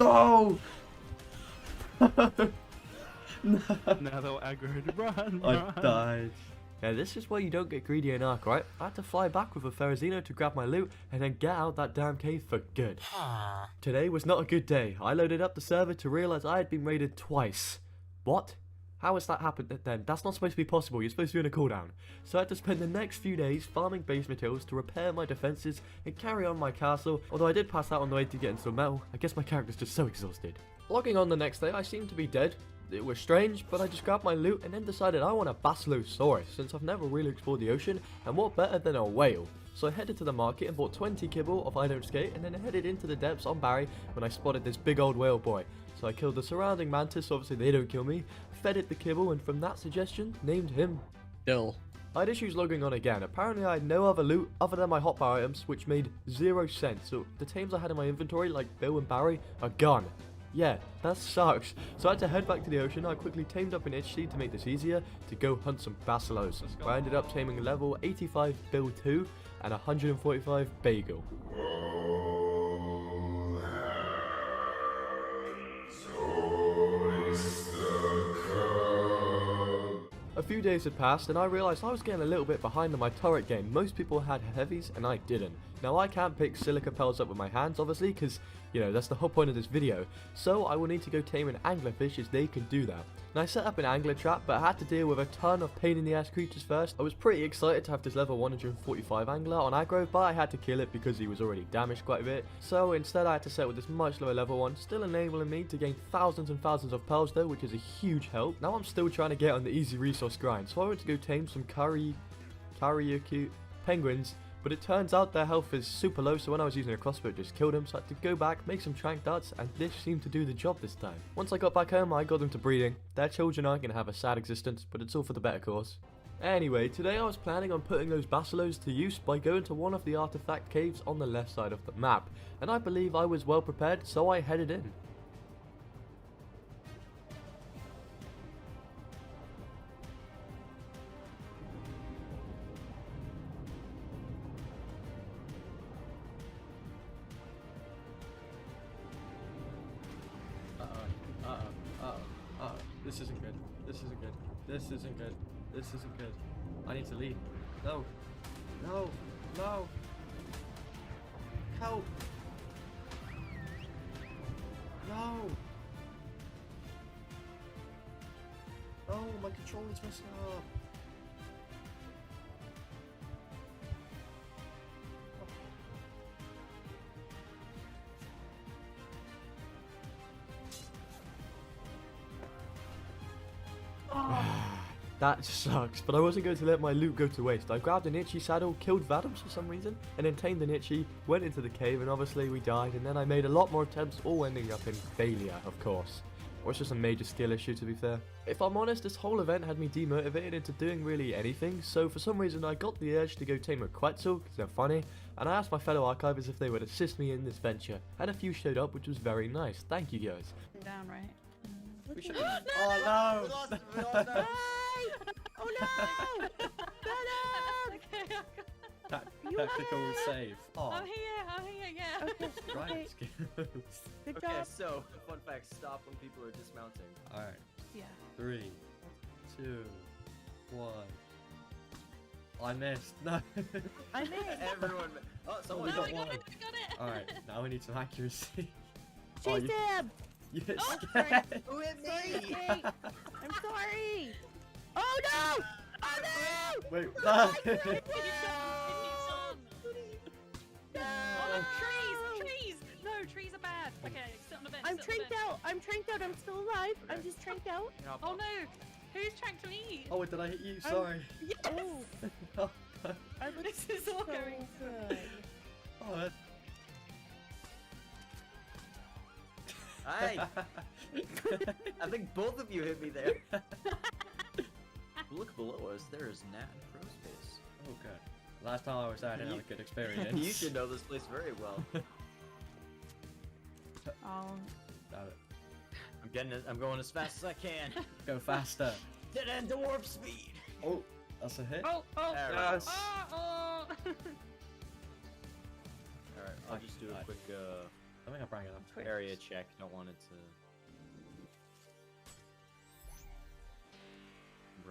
No. Now they'll aggro to run. I died. Now this is where you don't get greedy in Ark, right? I had to fly back with a Ferrazino to grab my loot and then get out that damn cave for good. Today was not a good day. I loaded up the server to realise I had been raided twice. What? How has that happened then? That's not supposed to be possible, you're supposed to be on a cooldown. So I had to spend the next few days farming base materials to repair my defences and carry on my castle, although I did pass out on the way to getting some metal. I guess my character's just so exhausted. Logging on the next day, I seemed to be dead. It was strange, but I just grabbed my loot and then decided I want a Basilosaurus, since I've never really explored the ocean, and what better than a whale. So I headed to the market and bought 20 kibble of I Don't Skate, and then headed into the depths on Barry when I spotted this big old whale boy. So I killed the surrounding mantis, so obviously they don't kill me, fed it the kibble, and from that suggestion, named him Dill. I had issues logging on again. Apparently I had no other loot other than my hotbar items, which made 0 sense, so the tames I had in my inventory, like Bill and Barry, are gone. Yeah, that sucks. So I had to head back to the ocean. I quickly tamed up an itch seed to make this easier to go hunt some basilos. I ended up taming level 85 Bill 2 and 145 Bagel. A few days had passed and I realised I was getting a little bit behind on my turret game. Most people had heavies and I didn't. Now I can't pick silica pearls up with my hands obviously, because you know that's the whole point of this video, so I will need to go tame an anglerfish as they can do that. Now I set up an angler trap, but I had to deal with a ton of pain in the ass creatures first. I was pretty excited to have this level 145 angler on aggro, but I had to kill it because he was already damaged quite a bit, so instead I had to set with this much lower level one, still enabling me to gain thousands and thousands of pearls though, which is a huge help. Now I'm still trying to get on the easy resource grind, so I went to go tame some Karayaku penguins, but it turns out their health is super low, so when I was using a crossbow it just killed them, so I had to go back, make some trank darts, and this seemed to do the job this time. Once I got back home I got them to breeding. Their children are going to have a sad existence, but it's all for the better cause. Anyway, today I was planning on putting those basilos to use by going to one of the artifact caves on the left side of the map, and I believe I was well prepared, so I headed in. This isn't good. This isn't good. This isn't good. This isn't good. I need to leave. No. No. No. Help. No. Oh, my controller's messing up. That sucks, but I wasn't going to let my loot go to waste. I grabbed an itchy saddle, killed Vadams for some reason, and then tamed an itchy, went into the cave, and obviously we died, and then I made a lot more attempts, all ending up in failure, of course. Or it's just a major skill issue, to be fair. If I'm honest, this whole event had me demotivated into doing really anything, so for some reason I got the urge to go tame a Quetzal, because they're funny, and I asked my fellow archivers if they would assist me in this venture, and a few showed up, which was very nice. Thank you guys. Down, right? We should oh no! Oh no! Tactical save. Oh. I'm here, yeah. Okay, Right. Good Okay, job. so fun fact: stop when people are dismounting. All right. Yeah. 3, 2, 1. I missed. No. I missed. Everyone. Oh, someone No, got I one. got it, I got it. All right. Now we need some accuracy. Chase him! You hit Oh, scared. Who hit Sorry, me? Kate. I'm sorry. Oh no! Oh no! Wait. Oh, No. Oh, trees! No, trees are bad. Okay, sit on the bench. I'm sit on the tranked bench. out. I'm tranked out. I'm still alive. I'm just tranked out. Oh no! Who's tranked me? Oh, did I hit you? Sorry. Oh, I look This is all so going good. Oh, that... Hey! I think both of you hit me there. Look below us. There is Nat Pro Space. Okay. Last time I was there, I didn't have a good experience. You should know this place very well. Oh. Damn it. I'm getting it. I'm going as fast as I can. Go faster. Dead end to warp speed. Oh, that's a hit. Oh! There we Yes. Oh! Alright, I'll just do a quick I think I bring it up. area check. Don't want it to.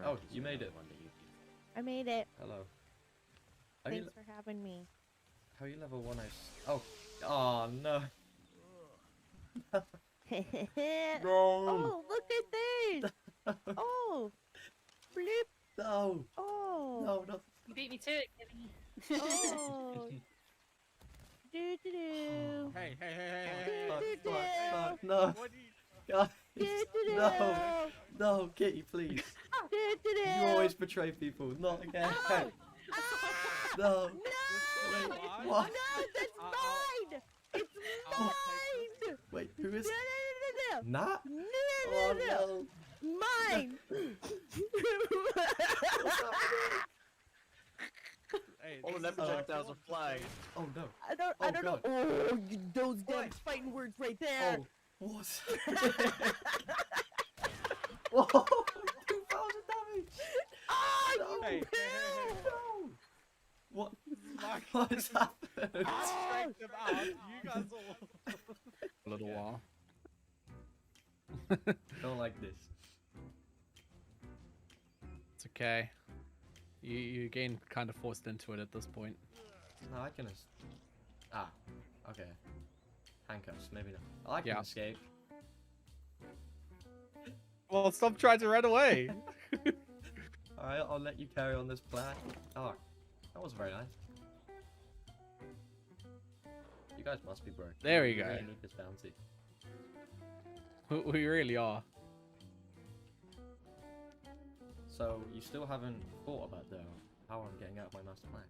Oh, you made it. I made it. Hello. Thanks for having me. How are you level 1? Oh. Oh no. Oh, look at this! Oh! Flip! No! Oh! No, not. You beat me to it, Kevin. Oh! Do do do! Hey, Fuck, no. What do you... Guys, Do do no. No, Kitty, please. Do do do! You always betray people. Not again. No. No! Wait, What? what? No, that's mine! It's mine! Wait, who is? No, Nat? no, Oh no, no, no. Mine! Hey, All the this is projectiles are flying. Oh no. I don't Oh, know. God. Oh, those damn fighting words right there. Oh, what? Whoa! 2,000 damage! Oh, No. you Hey, hey, will! No! What? my What has happened? strength them out. You guys all... A little while. Don't like this. It's okay. You again kind of forced into it at this point. No, I can Handcuffs, maybe not. I can escape. Well, stop trying to run away. Alright, I'll let you carry on this plan. Oh, that was very nice. You guys must be broke. There we go. Really need this bounty. We really are. So, you still haven't thought about, though, how I'm getting out of my master plan.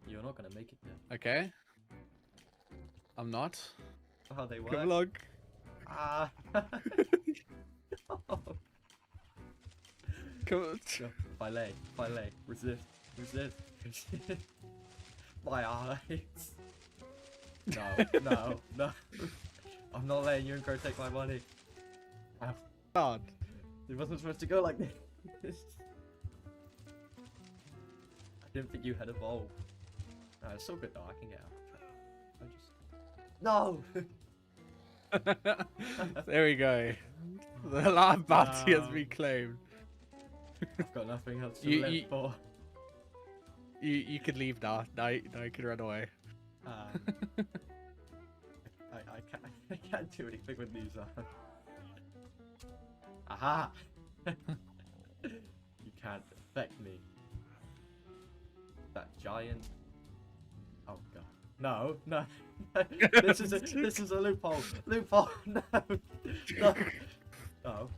You're not going to make it there. Okay. I'm not. How they work. Come along. Ah. Come on. Filet. Resist. My eyes. No. I'm not letting you and Crow take my money. God. It wasn't supposed to go like this. I didn't think you had evolved. No, it's so good though, I can get out. No! There we go. The alarm bounty has been claimed. I've got nothing else to live for. You can leave now. Now you can run away. I can't do anything with these Aha! You can't affect me. That giant. Oh god. No. This is a loophole. No.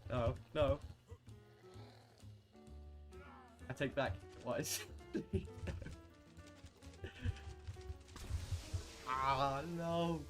I take back what is. Ah, no.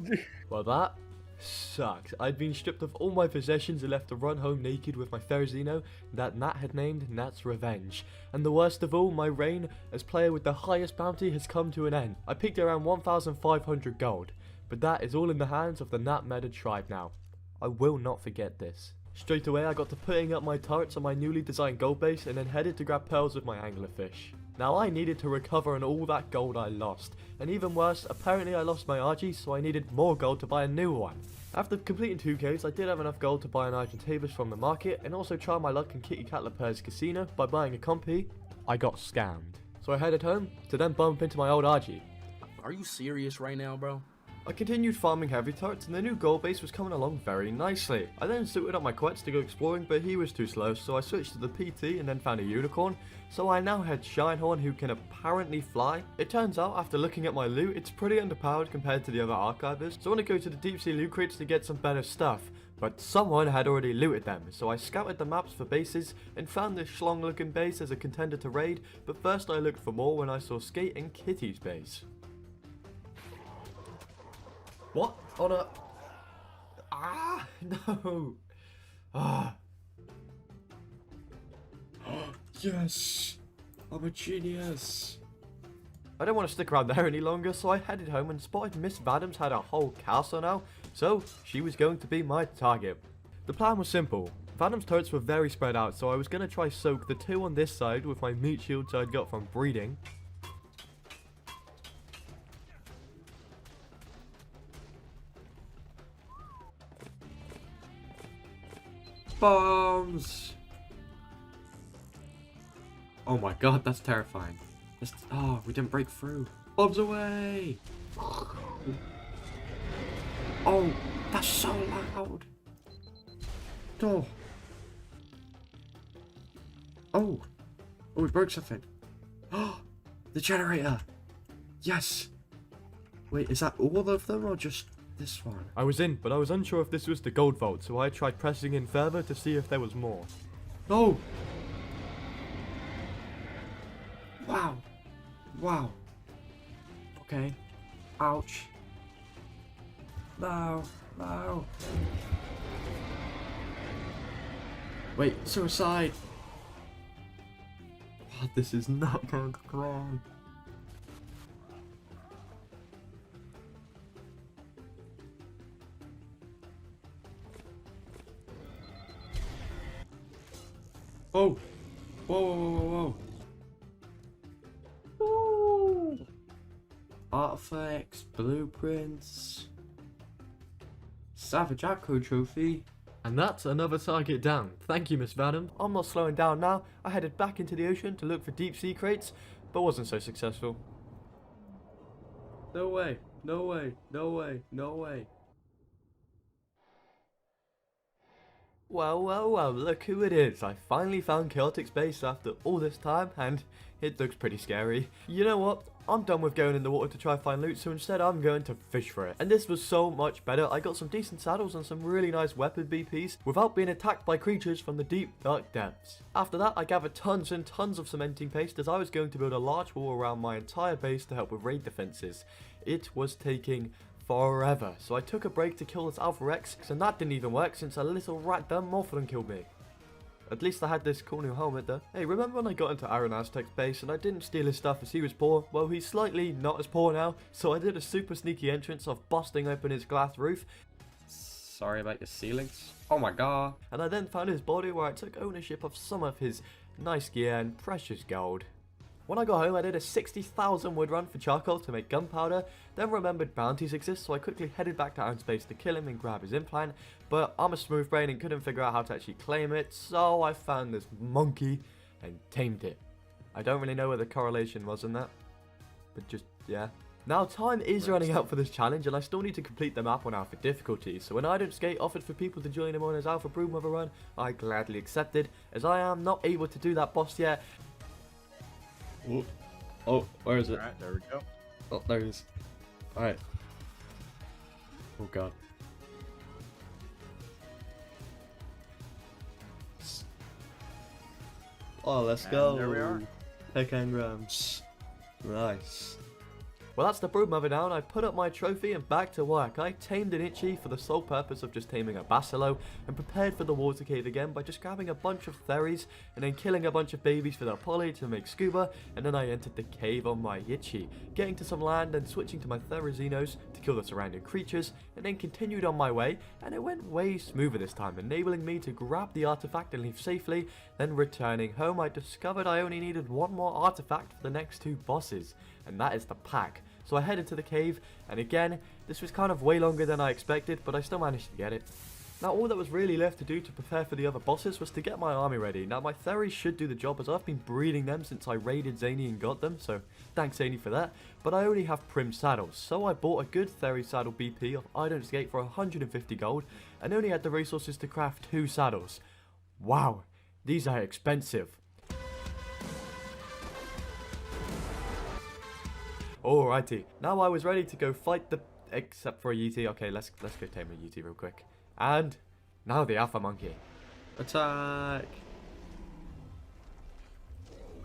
Well, that sucks. I'd been stripped of all my possessions and left to run home naked with my Ferrazino that Nat had named Nat's Revenge. And the worst of all, my reign as player with the highest bounty has come to an end. I peaked around 1,500 gold, but that is all in the hands of the Nat Meta tribe now. I will not forget this. Straight away I got to putting up my turrets on my newly designed gold base and then headed to grab pearls with my anglerfish. Now I needed to recover on all that gold I lost, and even worse, apparently I lost my Archie, so I needed more gold to buy a new one. After completing 2 caves, I did have enough gold to buy an Argentavis from the market, and also try my luck in Kitty Cat LaPer's casino by buying a compy. I got scammed. So I headed home, to then bump into my old Archie. Are you serious right now, bro? I continued farming heavy turrets and the new gold base was coming along very nicely. I then suited up my quets to go exploring, but he was too slow, so I switched to the PT and then found a unicorn. So I now had Shinehorn, who can apparently fly. It turns out, after looking at my loot, it's pretty underpowered compared to the other archivers, so I want to go to the deep sea loot crates to get some better stuff. But someone had already looted them, so I scouted the maps for bases and found this schlong looking base as a contender to raid, but first I looked for more when I saw Skate and Kitty's base. What? On a... Ah! No! Ah! Yes! I'm a genius! I don't want to stick around there any longer, so I headed home and spotted Miss Vadams had a whole castle now, so she was going to be my target. The plan was simple. Vadams' turrets were very spread out, so I was going to try soak the 2 on this side with my meat shields I'd got from breeding. Bombs! Oh my god, that's terrifying. Oh, we didn't break through. Bombs away! Oh, that's so loud. Oh. Oh, we broke something. Oh, the generator. Yes. Wait, is that all of them or just this one? I was in, but I was unsure if this was the gold vault, so I tried pressing in further to see if there was more. Oh! Wow. Wow. Okay. Ouch. No. No. Wait, suicide! Oh, this is not going to go wrong. Oh! Whoa, whoa, whoa, whoa, whoa! Ooh. Artifacts, blueprints, Savage Acro trophy. And that's another target down. Thank you, Miss Vadams. I'm not slowing down now. I headed back into the ocean to look for deep sea crates, but wasn't so successful. No way, no way, no way, no way. Well, look who it is. I finally found Chaotic Space after all this time, and it looks pretty scary. You know what? I'm done with going in the water to try find loot, so instead I'm going to fish for it. And this was so much better. I got some decent saddles and some really nice weapon BPs without being attacked by creatures from the deep, dark depths. After that, I gathered tons and tons of cementing paste as I was going to build a large wall around my entire base to help with raid defenses. It was taking forever, so I took a break to kill this Alpha Rex, and that didn't even work since a little rat done more than killed me. At least I had this cool new helmet though. Hey, remember when I got into Iron Aztec's base and I didn't steal his stuff as he was poor? Well, he's slightly not as poor now, so I did a super sneaky entrance of busting open his glass roof. Sorry about your ceilings. Oh my god. And I then found his body where I took ownership of some of his nice gear and precious gold. When I got home, I did a 60,000 wood run for charcoal to make gunpowder, then remembered bounties exist, so I quickly headed back to Iron Space to kill him and grab his implant, but I'm a smooth brain and couldn't figure out how to actually claim it, so I found this monkey and tamed it. I don't really know where the correlation was in that, but just, yeah. Now time is running out for this challenge, and I still need to complete the map on Alpha difficulty, so when Skate offered for people to join him on his Alpha Broodmother run, I gladly accepted, as I am not able to do that boss yet. Oh, where is it? Alright, there we go. Oh, there it is. Alright. Oh god. Oh, let's go. There we are. Pick engrams. Nice. Well, that's the Broodmother down. I put up my trophy and back to work. I tamed an Itchy for the sole purpose of just taming a Basilo and prepared for the water cave again by just grabbing a bunch of Theries and then killing a bunch of babies for their poly to make scuba, and then I entered the cave on my Itchy, getting to some land and switching to my Therizinos to kill the surrounding creatures, and then continued on my way, and it went way smoother this time, enabling me to grab the artifact and leave safely. Then returning home, I discovered I only needed one more artifact for the next two bosses, and that is the pack. So I headed to the cave, and again, this was kind of way longer than I expected, but I still managed to get it. Now all that was really left to do to prepare for the other bosses was to get my army ready. Now my Theries should do the job, as I've been breeding them since I raided Zanny and got them, so thanks Zanny for that. But I only have Prim saddles, so I bought a good Thery saddle BP of Skate for 150 gold, and only had the resources to craft 2 saddles. Wow, these are expensive. Alrighty, now I was ready to go fight the... except for a Yeti. Okay, let's go tame a Yeti real quick. And now the Alpha Monkey. Attack!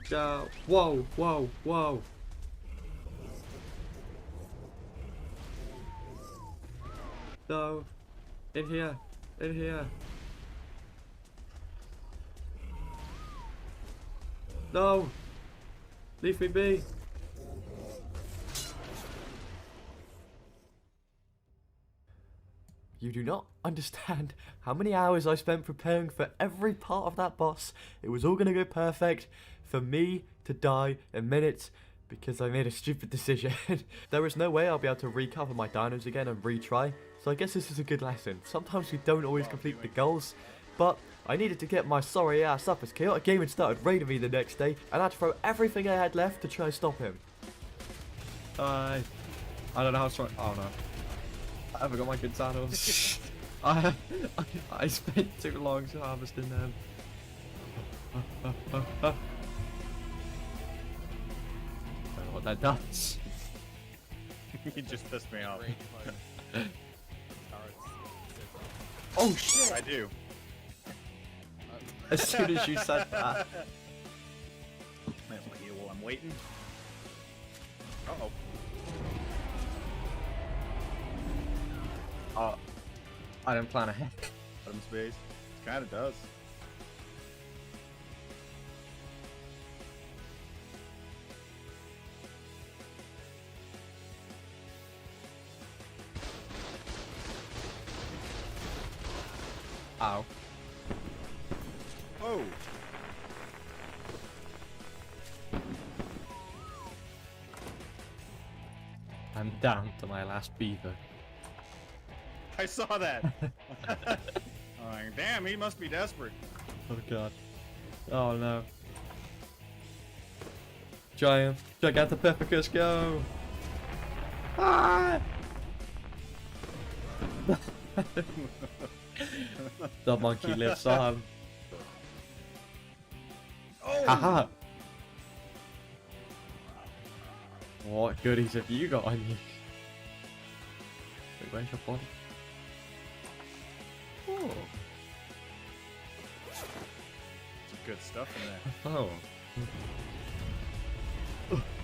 Go! Whoa, whoa, whoa! No! In here! In here! No! Leave me be! You do not understand how many hours I spent preparing for every part of that boss. It was all going to go perfect for me to die in minutes because I made a stupid decision. There is no way I'll be able to recover my dinos again and retry, so I guess this is a good lesson. Sometimes we don't always complete the goals, but I needed to get my sorry ass up as Chaotic Gaming started raiding me the next day, and I had to throw everything I had left to try and stop him. I don't know how strong. Oh no. I haven't got my good saddles. I spent too long harvesting them. I don't know what that does. You just pissed me off. Oh shit! I do. As soon as you said that. Man, what are you while I'm waiting? Uh-oh. I didn't plan ahead. Let him space. Kinda does. Ow. Oh. I'm down to my last beaver. I saw that. I'm like, damn, he must be desperate. Oh god. Oh no. Giant. Gigantopithecus, go! Ah! The monkey lives on. Oh! Haha! What goodies have you got on you? Wait, where's your body? Oh. Some good stuff in there. Oh.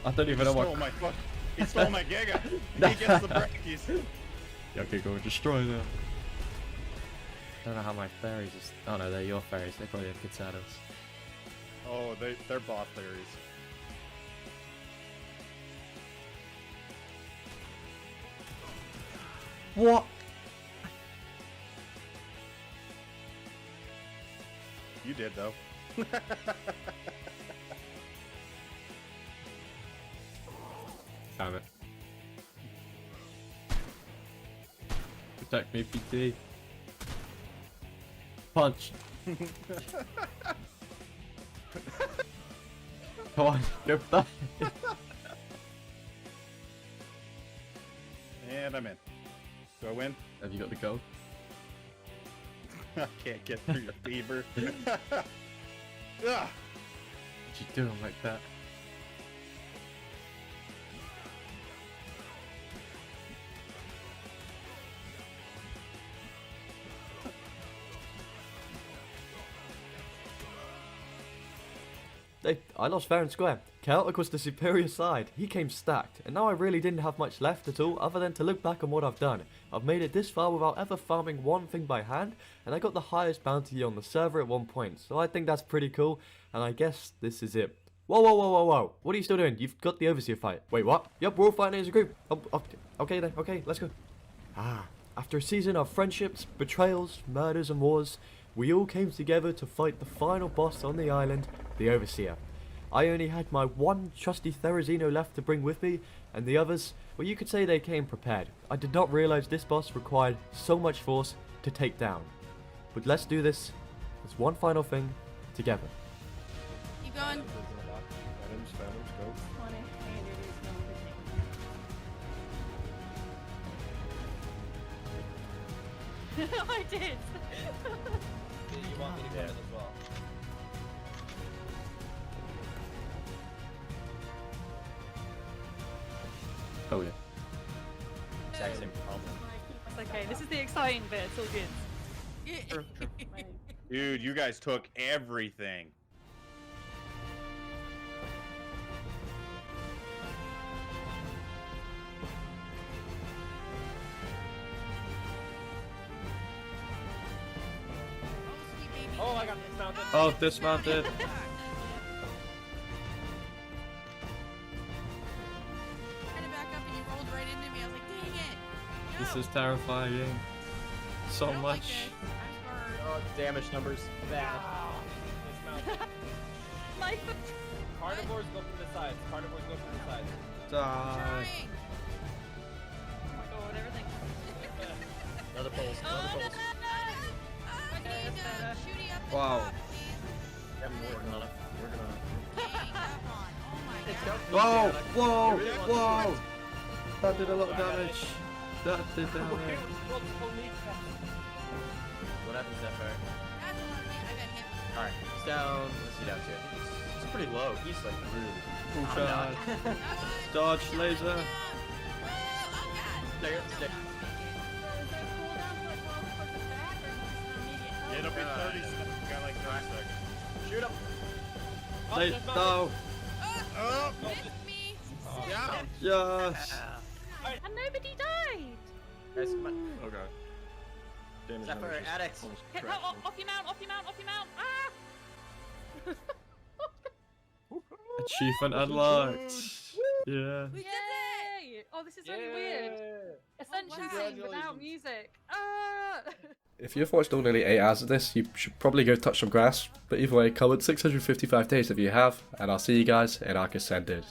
I don't even know what. He stole my Giga. He gets the brickies. Yeah, okay, go and destroy them. I don't know how my fairies is. Oh no, they're your fairies. They probably have good saddles. Oh, they're boss fairies. What? You did though. Damn it. Protect me, PT. Punch. Come on, go back. And I'm in. Do I win? Have you got the gold? I can't get through your fever. What you doing like that? I lost fair and square. Chaotic was the superior side. He came stacked, and now I really didn't have much left at all other than to look back on what I've done. I've made it this far without ever farming one thing by hand, and I got the highest bounty on the server at one point, so I think that's pretty cool, and I guess this is it. Whoa, whoa, whoa, whoa, whoa. What are you still doing? You've got the overseer fight. Wait, what? Yep, we're all fighting as a group. Oh, okay then, okay, let's go. After a season of friendships, betrayals, murders and wars, we all came together to fight the final boss on the island, the Overseer. I only had my one trusty Therizino left to bring with me, and the others, well, you could say they came prepared. I did not realize this boss required so much force to take down. But let's do this as one final thing together. Keep going. I did. You want me to go in as well? Oh yeah. Exact same problem. It's okay. This is the exciting bit. It's all good. Dude, you guys took everything. Oh, I got dismounted. Oh, dismounted. This is terrifying. So much. Oh, damage numbers. Bad. Carnivores go from the sides. Carnivores go from the sides. Die. Oh my god, everything. Another pulse. Another pulse. Wow. We're gonna. Whoa! Whoa! Whoa! That did a lot of damage. That did damage. What happens that far? Alright, he's down. Let's see down here. He's pretty low. He's like really. Full charge. Dodge laser. Stay. Yeah, it'll be 30 seconds. We got like 30 seconds. Shoot him. No. Oh! Yes. And nobody died. Guys, come on. Oh god. Damage Except for numbers just addicts. almost Hit, crashed me. off your mount, off your mount, off your mount. Ah! Achievement unlocked. Yeah. Yay! Oh, this is really weird. Ascension scene without music. Ah! If you've watched all nearly 8 hours of this, you should probably go touch some grass. But either way, comment 655 days if you have, and I'll see you guys in Ark Ascended.